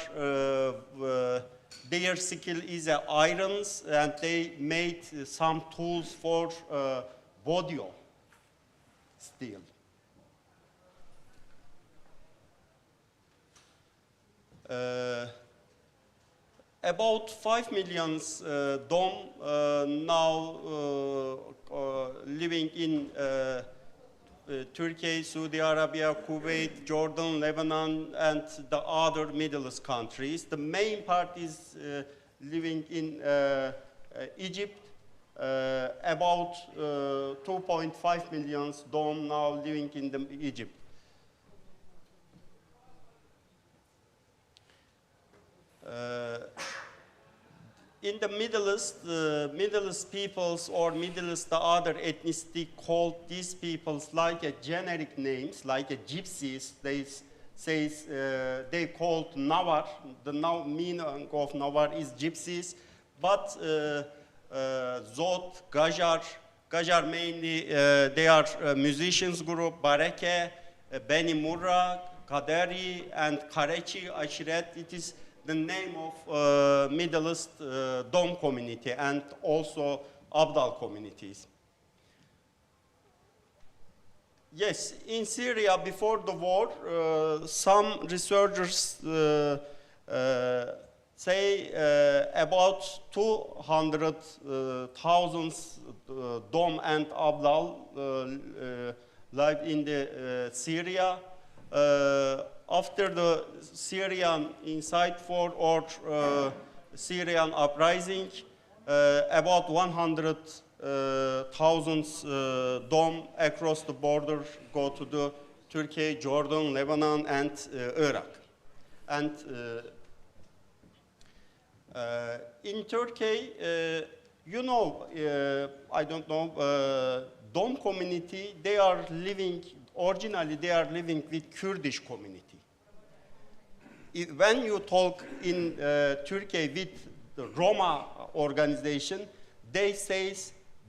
their skill is irons, and they made some tools for bodio steel. About 5 million Dom now living in Turkey, Saudi Arabia, Kuwait, Jordan, Lebanon, and the other Middle East countries. The main part is living in Egypt. About 2.5 million Dom now living in Egypt. In the Middle East peoples or Middle East, the other ethnicity called these peoples like a generic names, like a gypsies. They called Navar. The meaning of Navar is gypsies, but Zot, Gajar mainly, they are musicians group, Bareke, Beni Murra, Kaderi, and Karechi, Ashiret. It is the name of Middle East Dom community and also Abdal communities. Yes, in Syria before the war, some researchers say about 200,000 Dom and Abdal live in the Syria. After the Syrian Incite War or Syrian uprising, about 100,000 Dom across the border go to the Turkey, Jordan, Lebanon, and Iraq. And in Turkey, you know, I don't know, Dom community, they are living, originally they are living with Kurdish community. When you talk in Turkey with the Roma organization, they say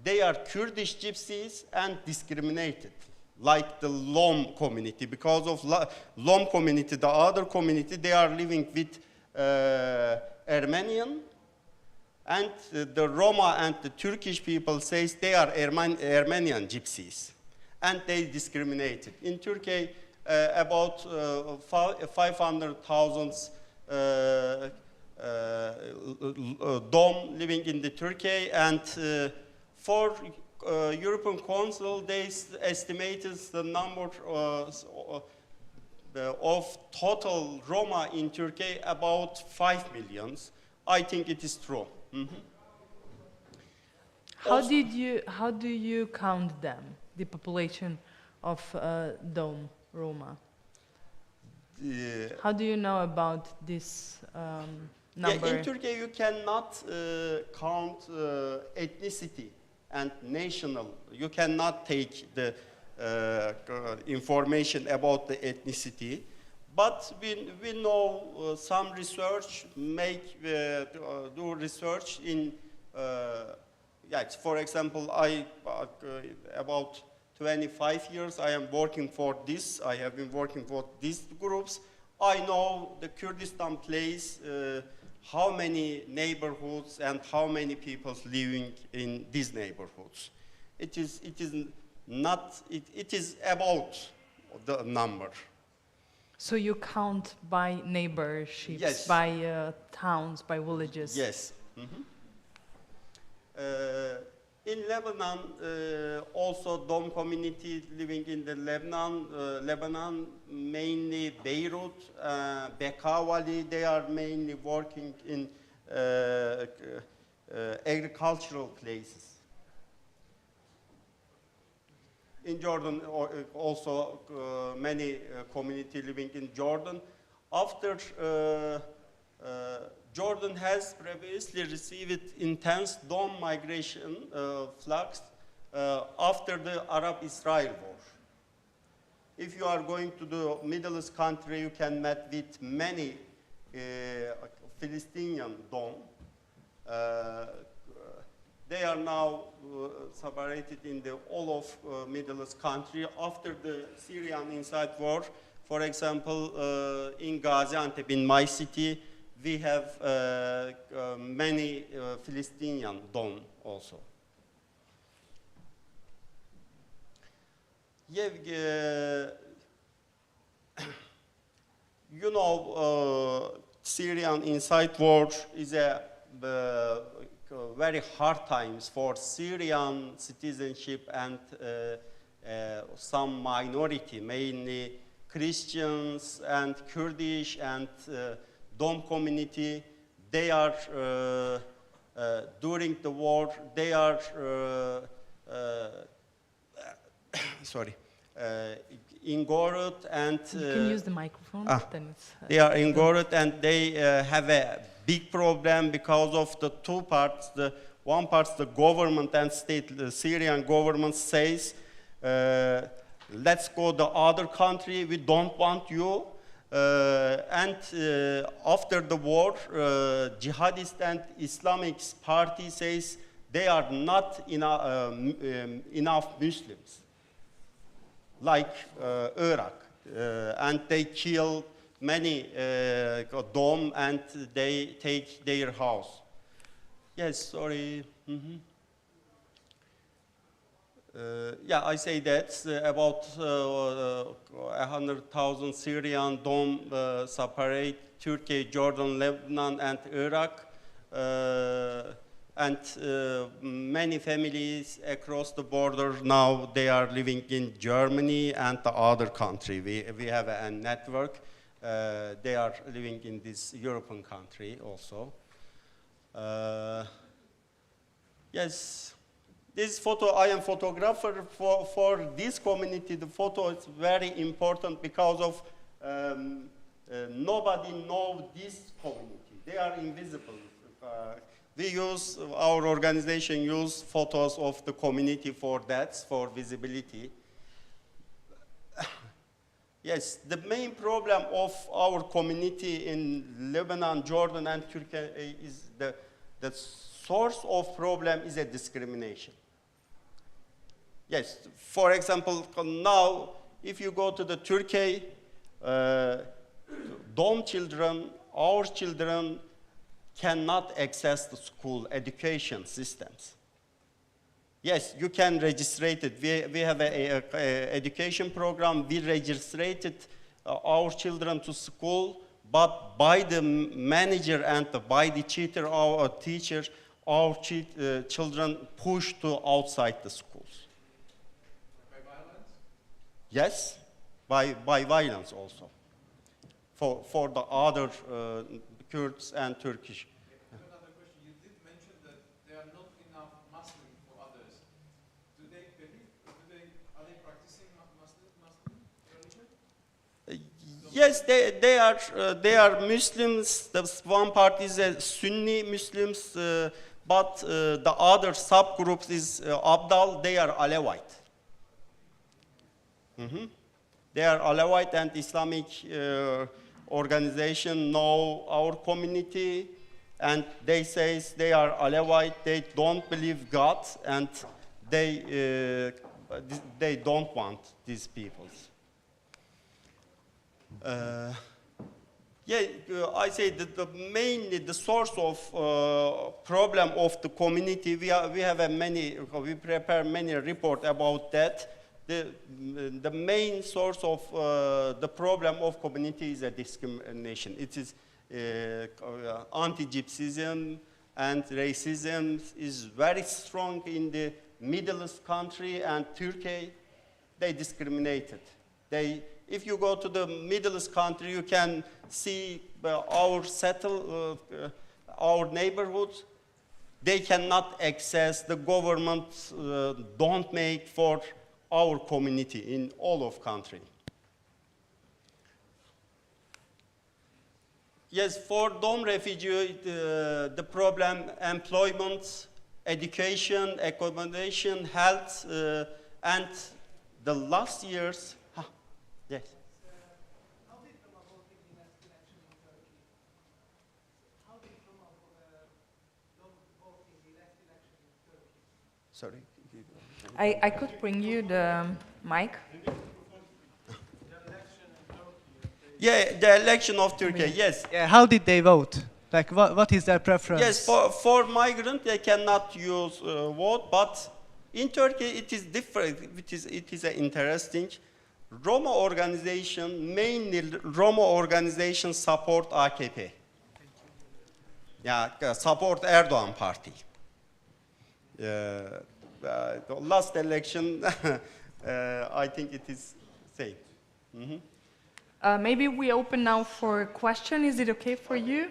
they are Kurdish gypsies and discriminated, like the Lom community. Because of Lom community, the other community, they are living with Armenian, and the Roma and the Turkish people say they are Armenian gypsies, and they discriminated. In Turkey, about 500,000 Dom living in the Turkey, and for European Council, they estimated the number of total Roma in Turkey about 5 million. I think it is true. Mm-hmm. How do you count them, the population of Dom Roma? How do you know about this number? Yeah, in Turkey, you cannot count ethnicity and national. You cannot take the information about the ethnicity. But we know some research, do research in, for example, about 25 years I am working for this. I have been working for these groups. I know the Kurdistan place, how many neighborhoods and how many people living in these neighborhoods. It is about the number. So you count by neighborships, yes. By towns, by villages? Yes. Mm-hmm. In Lebanon, also Dom community living in the Lebanon, mainly Beirut, Bekaa Valley, they are mainly working in agricultural places. In Jordan, also many community living in Jordan. After Jordan has previously received intense Dom migration flux after the Arab-Israel war. If you are going to the Middle East country, you can meet with many Palestinian Dom. They are now separated in the all of Middle East country after the Syrian inside war. For example, in Gaziantep, in my city, we have many Palestinian Dom also. Yeah, you know, Syrian inside war is a very hard times for Syrian citizenship and some minority, mainly Christians and Kurdish and Dom community. They are, during the war, they are, sorry, engorged and... you can use the microphone, then it's... they are engorged and they have a big problem because of the two parts. The one part, the government and state, the Syrian government says, let's go to the other country, we don't want you. After the war, jihadist and Islamic party says they are not enough Muslims, like Iraq, and they kill many Dom and they take their house. Yes, sorry. Yeah, I say that about 100,000 Syrian Dom separate Turkey, Jordan, Lebanon, and Iraq. Many families across the border now, they are living in Germany and the other country. We have a network. They are living in this European country also. Yes. This photo, I am photographer for this community. The photo is very important because of nobody knows this community. They are invisible. Our organization use photos of the community for that, for visibility. Yes, the main problem of our community in Lebanon, Jordan, and Turkey is the source of problem is a discrimination. Yes, for example, now, if you go to the Turkey, Dom children, our children cannot access the school education systems. Yes, you can register it. We have an education program. We registered our children to school, but by the manager and by the tutor, our teacher, our children pushed to outside the schools. Yes, by violence also, for the other Kurds and Turkish. Another question. You did mention that there are not enough Muslims for others. Are they practicing Muslim religion? Yes, they are Muslims. The one part is Sunni Muslims, but the other subgroups is Abdal. They are Alawite. They are Alawite, and Islamic organization know our community, and they say they are Alawite. They don't believe God, and they don't want these peoples. I say that mainly the source of problem of the community. We prepare many reports about that. The main source of the problem of community is a discrimination. It is anti-Gypsyism, and racism is very strong in the Middle East country and Turkey. They discriminated. If you go to the Middle East country, you can see our neighborhoods. They cannot access, the government don't make for our community in all of country. Yes, for DOM refugee, the problem, employment, education, accommodation, health, and the last years, yes. Sorry. I could bring you the mic. Yeah, the election of Turkey, yes. Yeah, how did they vote? Like, what is their preference? Yes, for migrant, they cannot use vote, but in Turkey, it is different. It is interesting. Roma organization, mainly Roma organization support AKP. Yeah, support Erdogan party. The last election, I think it is same. Mm-hmm. Maybe we open now for a question. Is it okay for you?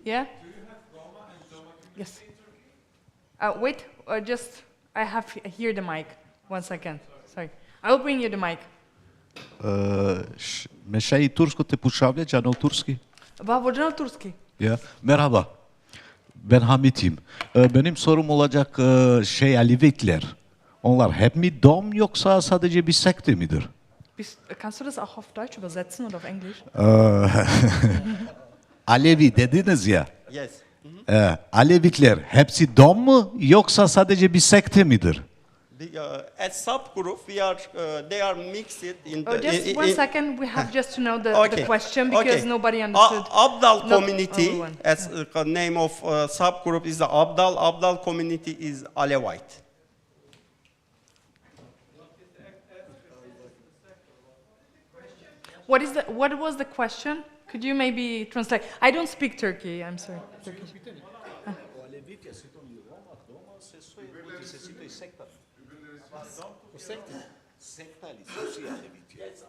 Yeah? Do you have Roma and Roma community Yes. in Turkey? Wait, I have here the mic. 1 second. Sorry. I'll bring you the mic. Meşai Tursku te pușavle, Canov Turski? Babacan Turski. Ya, merhaba. Ben Hamit'im. Benim sorum olacak Alevitler. Onlar hep mi dom yoksa sadece bir sekte midir? Kannst du das auch auf Deutsch übersetzen oder auf Englisch? Alevi dediniz ya. Yes. Alevitler hepsi dom mu yoksa sadece bir sekte midir? As subgroup, they are mixed in the... Just 1 second, we have just to know the question because nobody understood. Abdal community, as the name of subgroup is the Abdal. Abdal community is Alevite. What was the question? Could you maybe translate? I don't speak Turkey, I'm sorry. Turkish.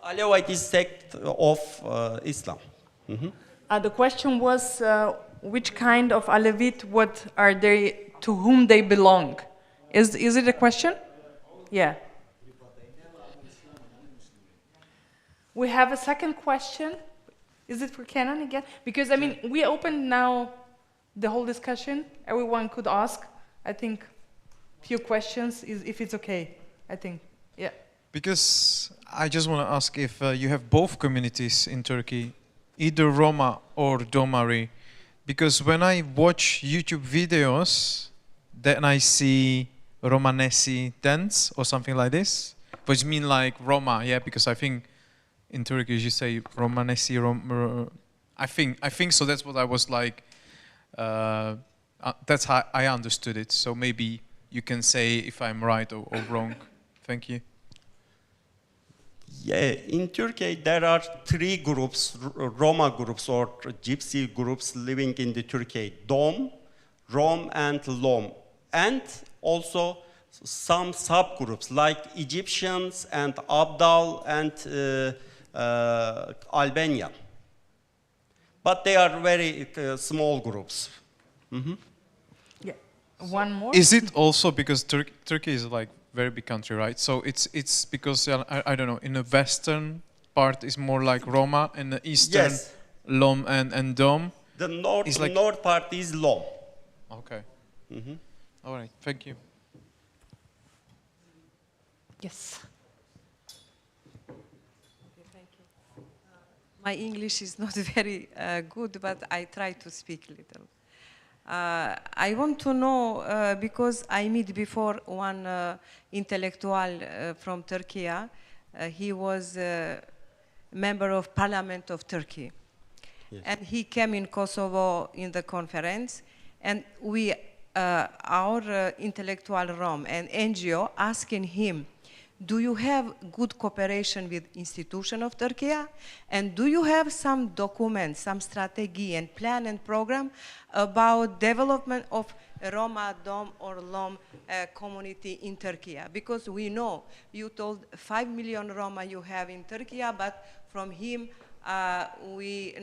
Alevite is sect of Islam. The question was which kind of Alevite, what are they, to whom they belong? Is it a question? Yeah. We have a second question. Is it for Kenan again? Because, I mean, we opened now the whole discussion. Everyone could ask, I think, few questions, if it's okay, I think. Yeah. Because I just want to ask if you have both communities in Turkey, either Roma or Domari. Because when I watch YouTube videos, then I see Romanesi dance or something like this, which mean like Roma, yeah, because I think in Turkish you say Romanesi, I think so. That's what I was like. That's how I understood it. So maybe you can say if I'm right or wrong. Thank you. Yeah, in Turkey there are 3 groups, Roma groups or Gypsy groups living in the Turkey: Dom, Rom, and Lom, and also some subgroups like Egyptians and Abdal and Albania. But they are very small groups. Mm-hmm. Yeah. One more. Is it also because Turkey is like very big country, right? So it's because I don't know, in the western part is more like Roma, and the eastern Lom and Dom. The north part is Lom. Okay. Mm-hmm. All right. Thank you. Yes. My English is not very good, but I try to speak a little. I want to know, because I meet before one intellectual from Turkey. He was a member of Parliament of Turkey. Yes. And he came in Kosovo in the conference, and we, our intellectual Rom and NGO asking him, do you have good cooperation with institution of Turkey? And do you have some documents, some strategy and plan and program about development of Roma, Dom or Lom community in Turkey? Because we know you told 5 million Roma you have in Turkey, but from him we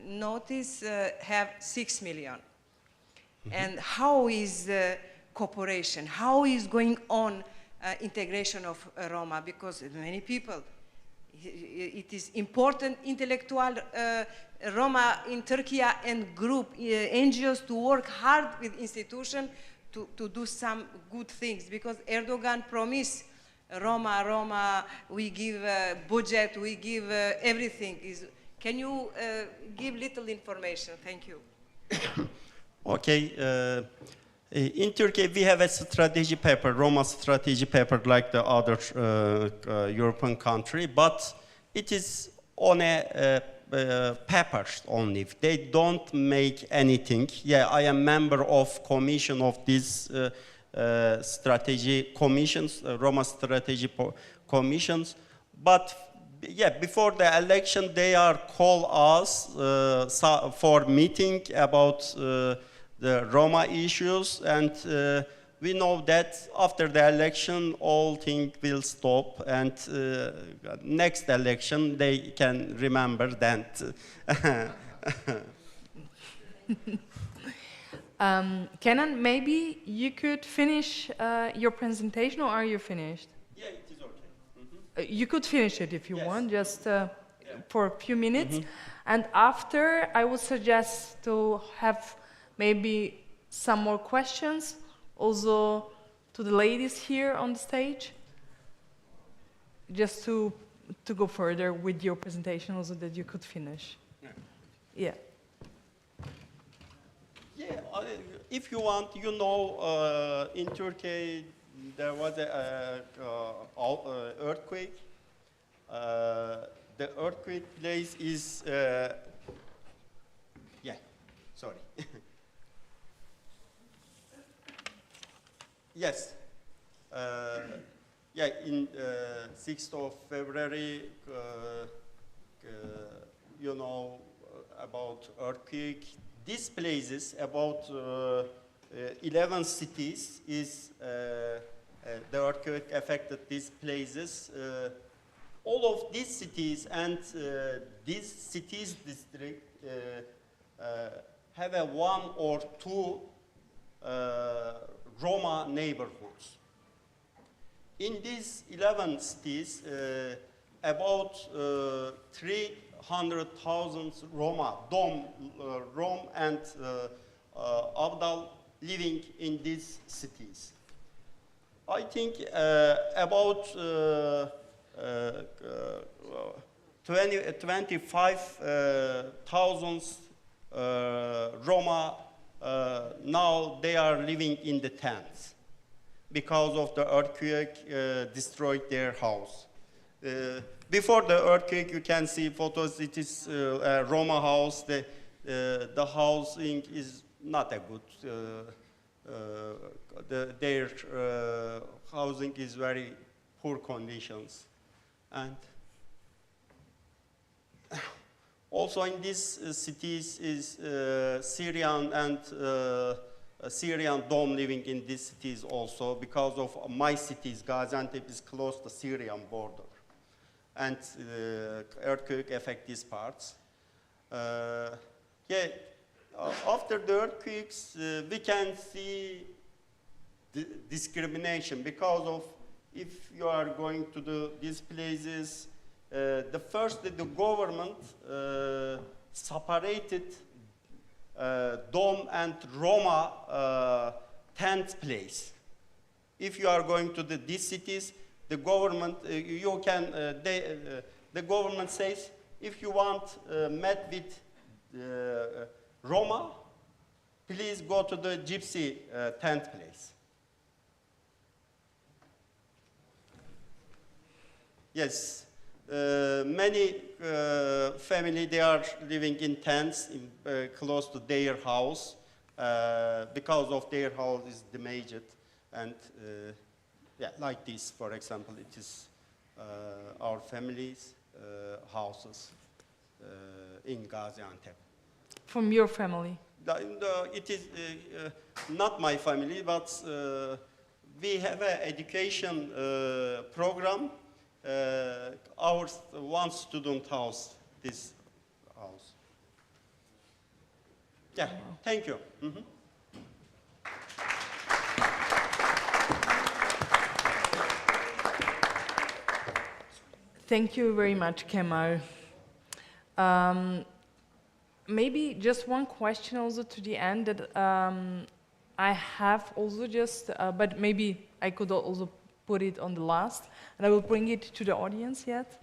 notice have 6 million. And how is cooperation? How is going on integration of Roma? Because many people, it is important intellectual Roma in Turkey and group, NGOs to work hard with institutions to do some good things. Because Erdogan promised Roma, we give budget, we give everything. Can you give little information? Thank you. Okay. In Turkey, we have a strategy paper, Roma strategy paper, like the other European country, but it is on a paper only. They don't make anything. Yeah, I am member of commission of these strategy commissions, Roma strategy commissions, but yeah, before the election, they are call us for meeting about the Roma issues, and we know that after the election, all things will stop, and next election, they can remember that. Kenan, maybe you could finish your presentation, or are you finished? Yeah, it is okay. You could finish it if you want, just for a few minutes. And after, I would suggest to have maybe some more questions, also to the ladies here on the stage, just to go further with your presentation, also that you could finish. Yeah. Yeah, if you want, you know, in Turkey there was a earthquake. The earthquake place is, yeah, sorry. Yes. Yeah, in 6th of February, you know about earthquake. These places, about 11 cities, is the earthquake affected these places. All of these cities and these cities district have a 1 or 2 Roma neighborhoods. In these 11 cities, about 300,000 Roma, Rom and Abdal living in these cities. I think about 25,000 Roma now they are living in the tents because of the earthquake destroyed their house. Before the earthquake, you can see photos. It is a Roma house. The housing is not a good. Their housing is very poor conditions, and also in these cities is Syrian and Syrian Dom living in these cities also because of my cities. Gaziantep is close to Syrian border, and earthquake affect these parts. Yeah, after the earthquakes, we can see the discrimination because of if you are going to these places. The first, the government separated Dom and Roma tent place. If you are going to these cities, the government you can the government says if you want met with Roma, please go to the gypsy tent place. Yes. Many family, they are living in tents close to their house because of their house is damaged, and yeah, like this, for example, it is our family's houses in Gaziantep. From your family? It is not my family, but we have an education program. Our one student house, this house. Yeah, thank you. Thank you very much, Kemal. Maybe just one question also to the end that I have also just, but maybe I could also put it on the last, and I will bring it to the audience yet.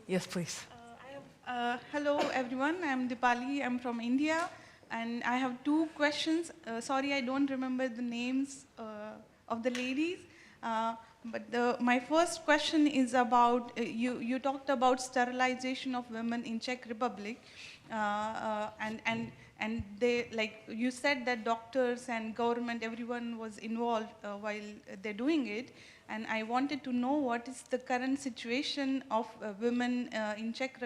Yes, please. Hello, everyone. I'm Dipali. I'm from India. And I have two questions. Sorry, I don't remember the names of the ladies. But my first question is about, you talked about sterilization of women in Czech Republic. And they, like you said that doctors and government, everyone was involved while they're doing it. And I wanted to know what is the current situation of women in Czech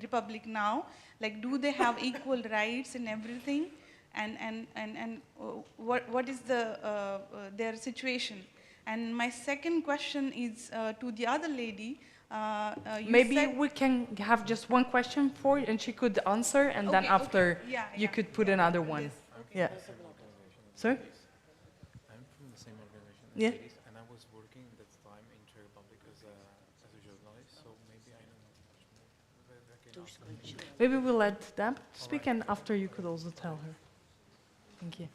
Republic now. Like, do they have equal rights and everything? And what is their situation? And my second question is to the other lady. Maybe we can have just one question for you, and she could answer, and then after you could put another one. Yes. Yeah. Sorry? I'm from the same organization as Yeah. ladies, and I was working that time in Czech Republic as a journalist, so maybe I know much more. Maybe we'll let them speak, and after you could also tell her. Thank you.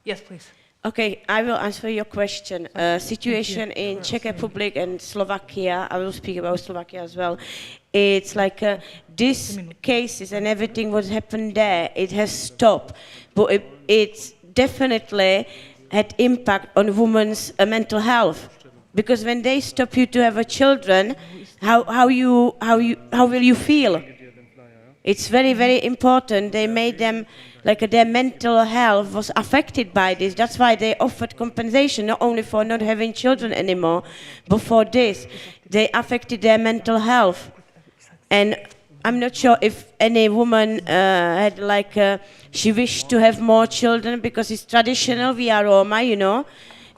Yes, please. Okay, I will answer your question. Situation in Czech Republic and Slovakia, I will speak about Slovakia as well. It's like these cases and everything what happened there, it has stopped. But it's definitely had impact on women's mental health. Because when they stop you to have a children, how will you feel? It's very, very important. They made them, like their mental health was affected by this. That's why they offered compensation, not only for not having children anymore, but for this. They affected their mental health. And I'm not sure if any woman had like, she wished to have more children because it's traditional, we are Roma, you know.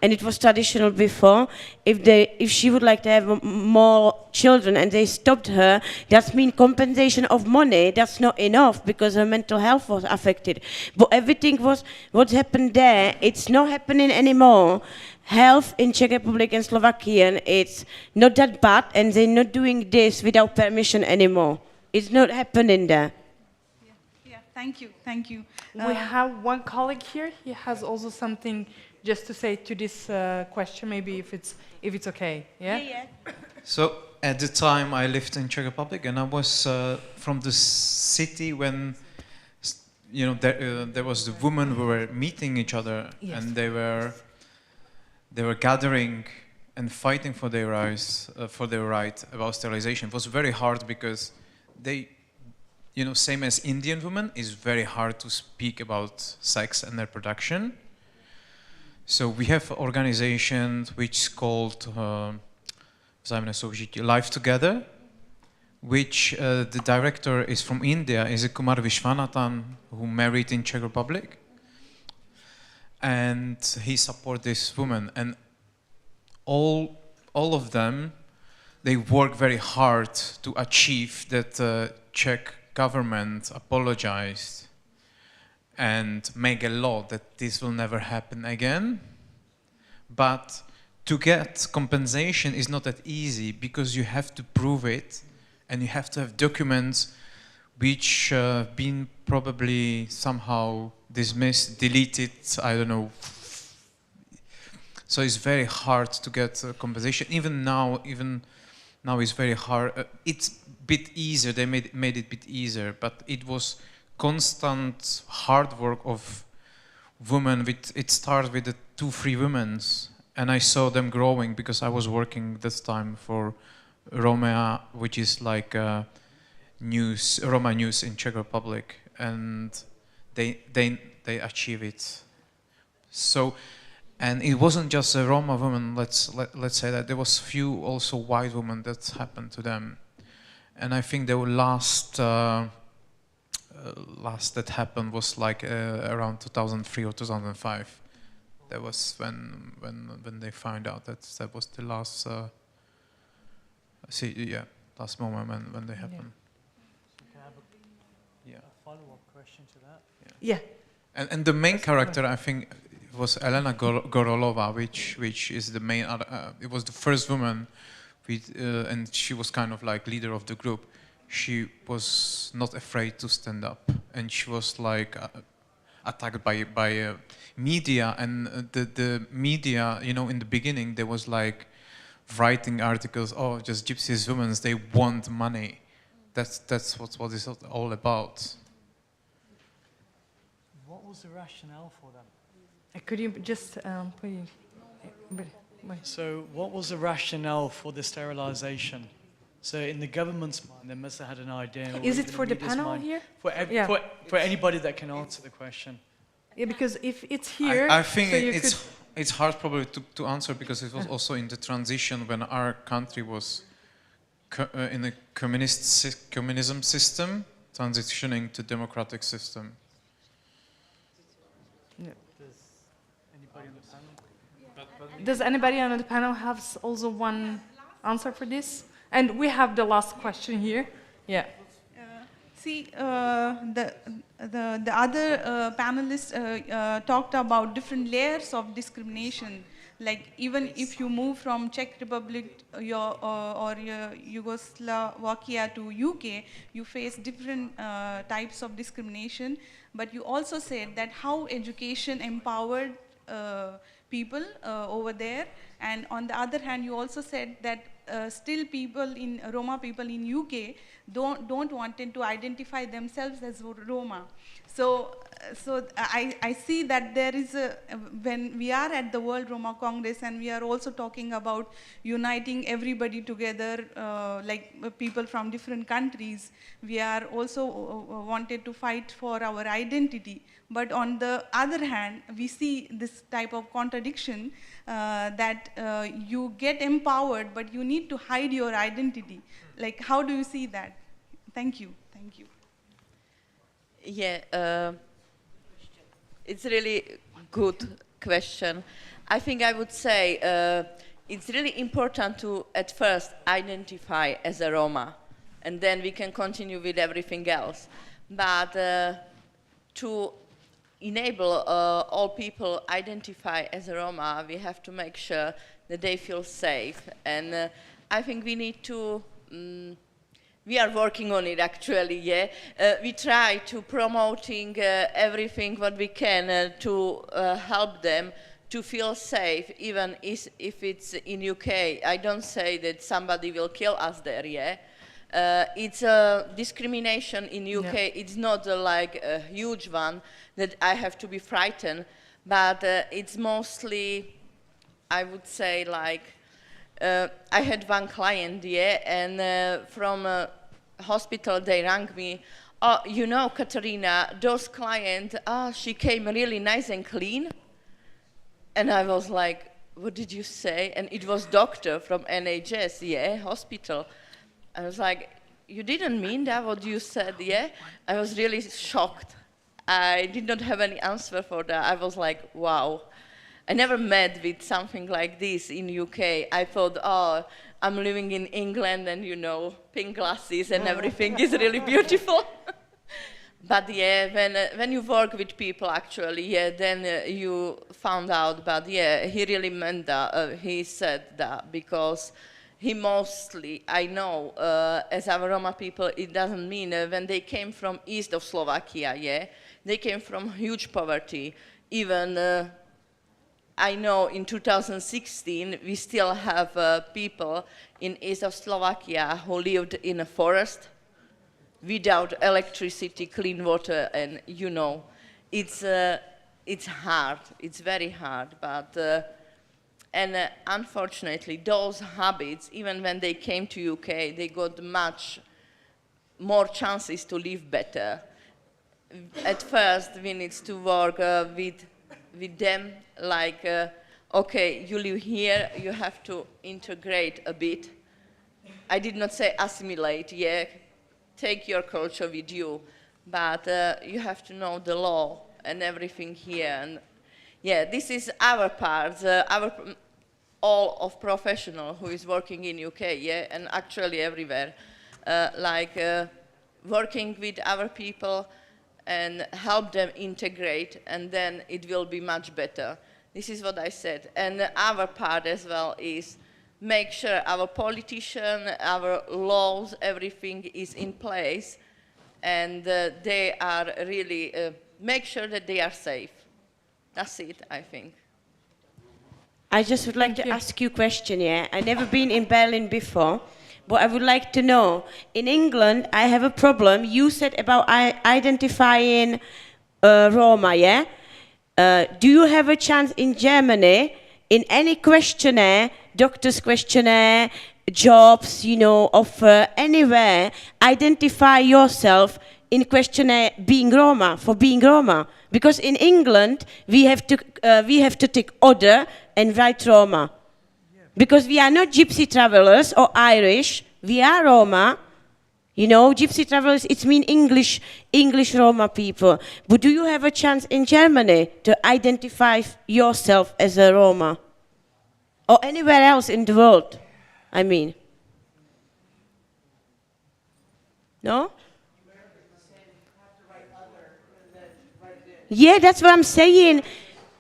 And it was traditional before. If she would like to have more children and they stopped her, that means compensation of money. That's not enough because her mental health was affected. But everything what happened there, it's not happening anymore. Health in Czech Republic and Slovakia, it's not that bad, and they're not doing this without permission anymore. It's not happening there. Yeah, thank you, thank you. We have one colleague here. He has also something just to say to this question, maybe if it's okay. Yeah? Yeah. So at the time I lived in Czech Republic, and I was from the city when, you know, there was the women who were meeting each other, Yes. and they were gathering and fighting for their rights, about sterilization. It was very hard because they, you know, same as Indian women, it's very hard to speak about sex and reproduction. So we have an organization which is called Life Together, which the director is from India, is a Kumar Vishwanathan, who married in Czech Republic. And he supports this woman. And all of them, they work very hard to achieve that the Czech government apologized and make a law that this will never happen again. But to get compensation is not that easy because you have to prove it and you have to have documents which been probably somehow dismissed, deleted, I don't know. So it's very hard to get compensation. Even now it's very hard. It's a bit easier, they made it a bit easier, but it was constant hard work of women. It started with the 2-3 women, and I saw them growing because I was working this time for Roma, which is like news, Roma news in Czech Republic, and they achieve it. So, and it wasn't just a Roma woman. Let's say that there was few also white women that happened to them, and I think the last that happened was like around 2003 or 2005. That was when they found out that was the last last moment when they happened. Yeah. A follow-up question to that. Yeah. And the main character, I think, was Elena Gorolova, which is the main. It was the first woman, and she was kind of like leader of the group. She was not afraid to stand up, and she was like attacked by media, and the media, you know, in the beginning there was like writing articles, oh, just gypsies women, they want money. That's what it's all about. What was the rationale for them? Could you just please? So what was the rationale for the sterilization? So in the government's mind, they must have had an idea. Is it for the panel mind. here? For anybody that can answer the question. Yeah, because if it's here, I think so it's hard probably to answer, because it was also in the transition when our country was in a communism system, transitioning to democratic system. Does anybody on the panel have also one answer for this? And we have the last question here. Yeah. See, the other panelists talked about different layers of discrimination. Like even if you move from Czech Republic or Yugoslavia to UK, you face different types of discrimination. But you also said that how education empowered people over there, and on the other hand, you also said that still Roma people in UK don't want to identify themselves as Roma. So I see that there is when we are at the World Roma Congress and we are also talking about uniting everybody together, like people from different countries, we are also wanted to fight for our identity. But on the other hand, we see this type of contradiction that you get empowered, but you need to hide your identity. Like, how do you see that? Thank you. Thank you. Yeah, it's really good question. I think I would say it's really important to, at first, identify as a Roma, and then we can continue with everything else. But to enable all people identify as a Roma, we have to make sure that they feel safe. And I think we need to, we are working on it actually, yeah. We try to promoting everything what we can to help them to feel safe, even if it's in UK. I don't say that somebody will kill us there, yeah. It's a discrimination in UK. Yeah. It's not like a huge one that I have to be frightened, but it's mostly, I would say, like, I had one client, yeah, and from a hospital they rang me, oh, you know, Katerina, those clients, she came really nice and clean. And I was like, what did you say? And it was doctor from NHS, yeah, hospital. I was like, you didn't mean that, what you said, yeah? I was really shocked. I did not have any answer for that. I was like, wow. I never met with something like this in UK. I thought, oh, I'm living in England and, you know, pink glasses and everything is really beautiful. But yeah, when you work with people actually, yeah, then you found out, but yeah, he really meant that. He said that because he mostly, I know, as our Roma people, it doesn't mean when they came from east of Slovakia, yeah, they came from huge poverty. Even, I know in 2016, we still have people in east of Slovakia who lived in a forest without electricity, clean water, and you know, it's hard, it's very hard, but, and unfortunately, those habits, even when they came to UK, they got much more chances to live better. At first, we need to work with them, like, okay, you live here, you have to integrate a bit. I did not say assimilate, yeah, take your culture with you, but you have to know the law and everything here. And yeah, this is our part, all of professional who is working in UK, yeah, and actually everywhere, working with our people and help them integrate, and then it will be much better. This is what I said. And our part as well is make sure our politicians, our laws, everything is in place, and they are really, make sure that they are safe. That's it, I think. I just would like to ask you a question, yeah? I've never been in Berlin before, but I would like to know, in England, I have a problem. You said about identifying Roma, yeah? Do you have a chance in Germany, in any questionnaire, doctor's questionnaire, jobs, you know, offer, anywhere, identify yourself in questionnaire being Roma, for being Roma? Because in England, we have to take order and write Roma. Because we are not gypsy travelers or Irish, we are Roma. You know, gypsy travelers, it means English Roma people. But do you have a chance in Germany to identify yourself as a Roma? Or anywhere else in the world, I mean. No? Yeah, that's what I'm saying.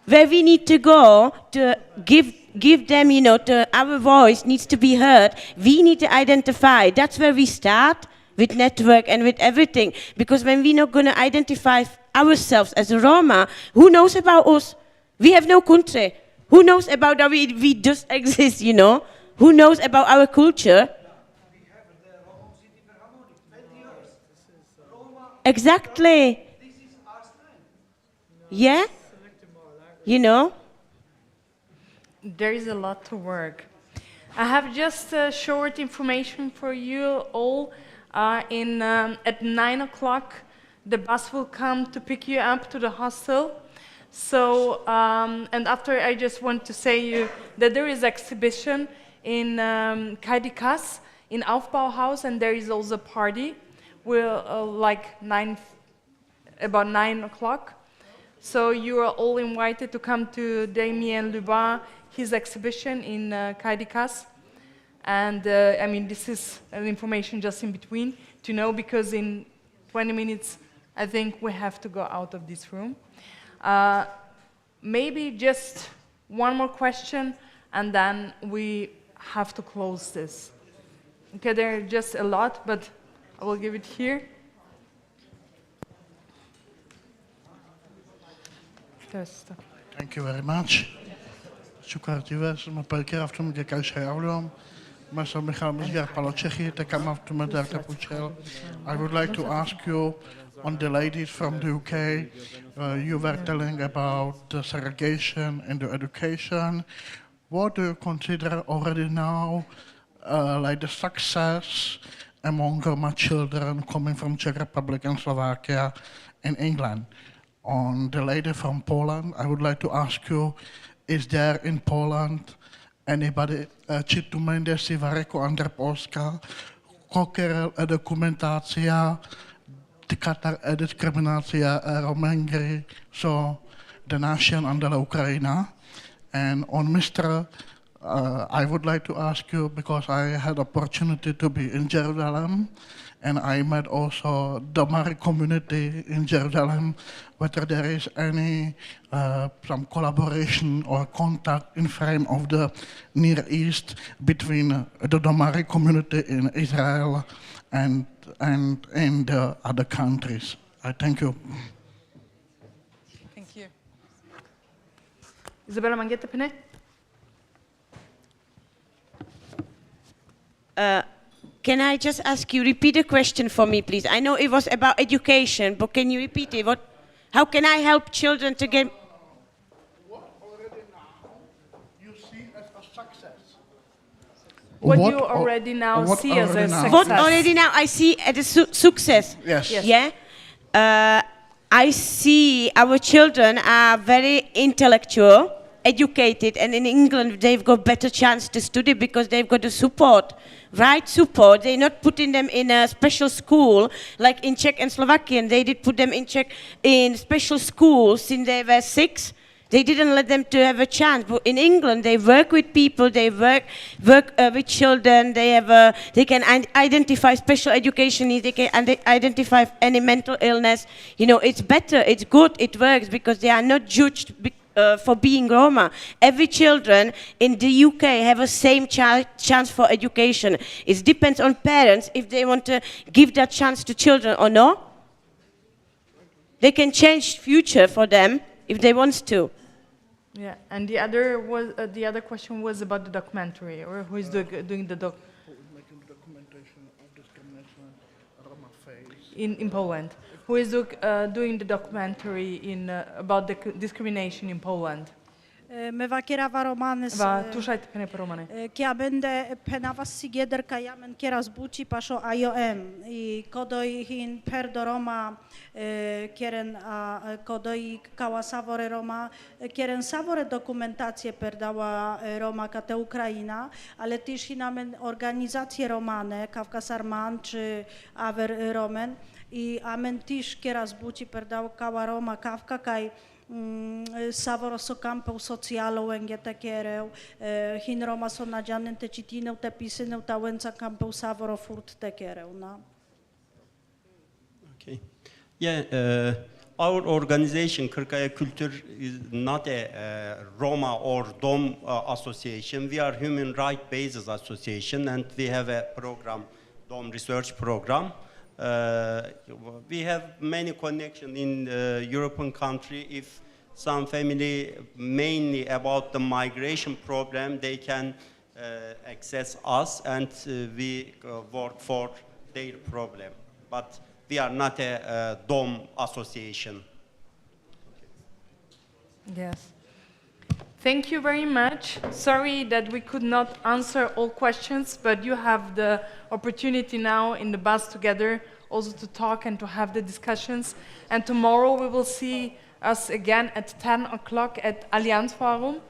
Where we need to go to give them, you know, our voice needs to be heard. We need to identify. That's where we start with network and with everything. Because when we're not going to identify ourselves as a Roma, who knows about us? We have no country. Who knows about that we just exist, you know? Who knows about our culture? Exactly. Yeah? You know? There is a lot to work. I have just short information for you all. At 9 o'clock, the bus will come to pick you up to the hostel. So, and after, I just want to say you that there is exhibition in Kaidikas, in Aufbauhaus, and there is also a party. We'll about 9 o'clock. So you are all invited to come to Damien Lubin, his exhibition in Kaidikas. And I mean, this is an information just in between to know, because in 20 minutes, I think we have to go out of this room. Maybe just one more question, and then we have to close this. Okay, there are just a lot, but I will give it here. Thank you very much. شكرا جزيلا مبارك أفتم جكاي شيء Master Michal Mizgar Palochechi to come up to Madarta Puchel. I would like to ask you, on the ladies from the UK, you were telling about the segregation in the education. What do you consider already now like the success among Roma children coming from Czech Republic and Slovakia and England? On the lady from Poland, I would like to ask you, is there in Poland anybody, či tu mende si vareko under Polska, koker dokumentacija, tikatar diskriminacija Romengry, so the nation under Ukraine. And on Mr. I would like to ask you, because I had opportunity to be in Jerusalem, and I met also the Mari community in Jerusalem, whether there is any some collaboration or contact in frame of the Near East between the Domari community in Israel and in the other countries. I thank you. Thank you. Isabella Manghetta-Pene? Can I just ask you, repeat the question for me, please? I know it was about education, but can you repeat it? How can I help children to get... What already now you see as a success What you already now see as a success? What already now I see as a success. Yes. Yeah. I see our children are very intellectual, educated, and in England they've got better chance to study because they've got the support, right support. They're not putting them in a special school like in Czech and Slovakian. They did put them in special schools since they were 6. They didn't let them to have a chance. But in England, they work with people. They work with children. They can identify special education needs. They can identify any mental illness. You know, it's better. It's good. It works because they are not judged for being Roma. Every children in the UK have a same chance for education. It depends on parents if they want to give that chance to children or not. They can change future for them if they want to. Yeah, and the other question was about the documentary, or who is doing the documentation of discrimination Roma face in Poland? Who is doing the documentary about the discrimination in Poland? Meva kierava romanes. Tušait pene romane. Kia bende penava sigeder kajamen kieras buci pasho IOM I kodoi hin perdo Roma kieren kodoi kała savore Roma kieren savore dokumentacje perdała Roma kate Ukraina, ale też hinamen organizacje romane Kawkas Arman czy Aver Romen I amen też kieras buci perdał kała Roma Kawka kaj savoro so campeu socialo engete kereu hin Roma so nagianen te citineu te pisineu ta wenza campeu savoro furt te kereu na. Okay. Yeah, our organization Kırkaya Kültür is not a Roma or DOM association. We are human rights based association and we have a program, DOM research program. We have many connections in European country. If some family, mainly about the migration problem, they can access us and we work for their problem. But we are not a DOM association. Yes. Thank you very much. Sorry that we could not answer all questions, but you have the opportunity now in the bus together also to talk and to have the discussions. And tomorrow we will see us again at 10 o'clock at Allianz Forum.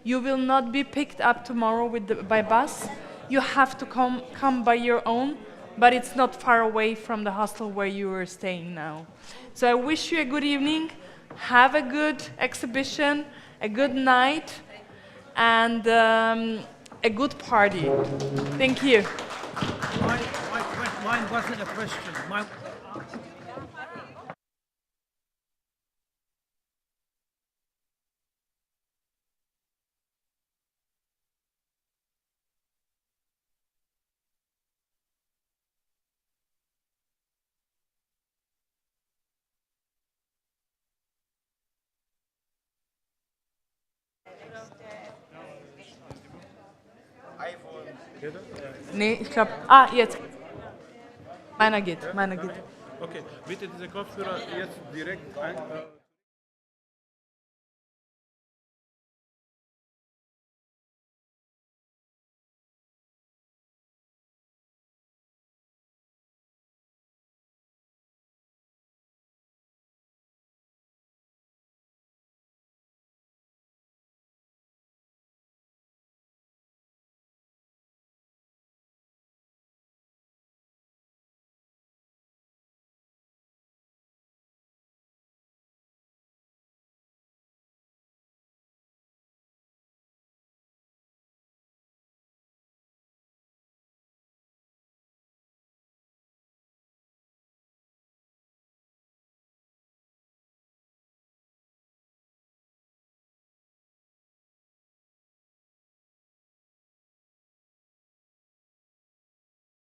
You will not be picked up tomorrow by bus. You have to come by your own, but it's not far away from the hostel where you are staying now. So I wish you a good evening. Have a good exhibition, a good night, and a good party. Thank you. Mine wasn't a question. Nee, ich glaube... jetzt. Meiner geht. Okay, bitte diese Kopfhörer jetzt direkt ein...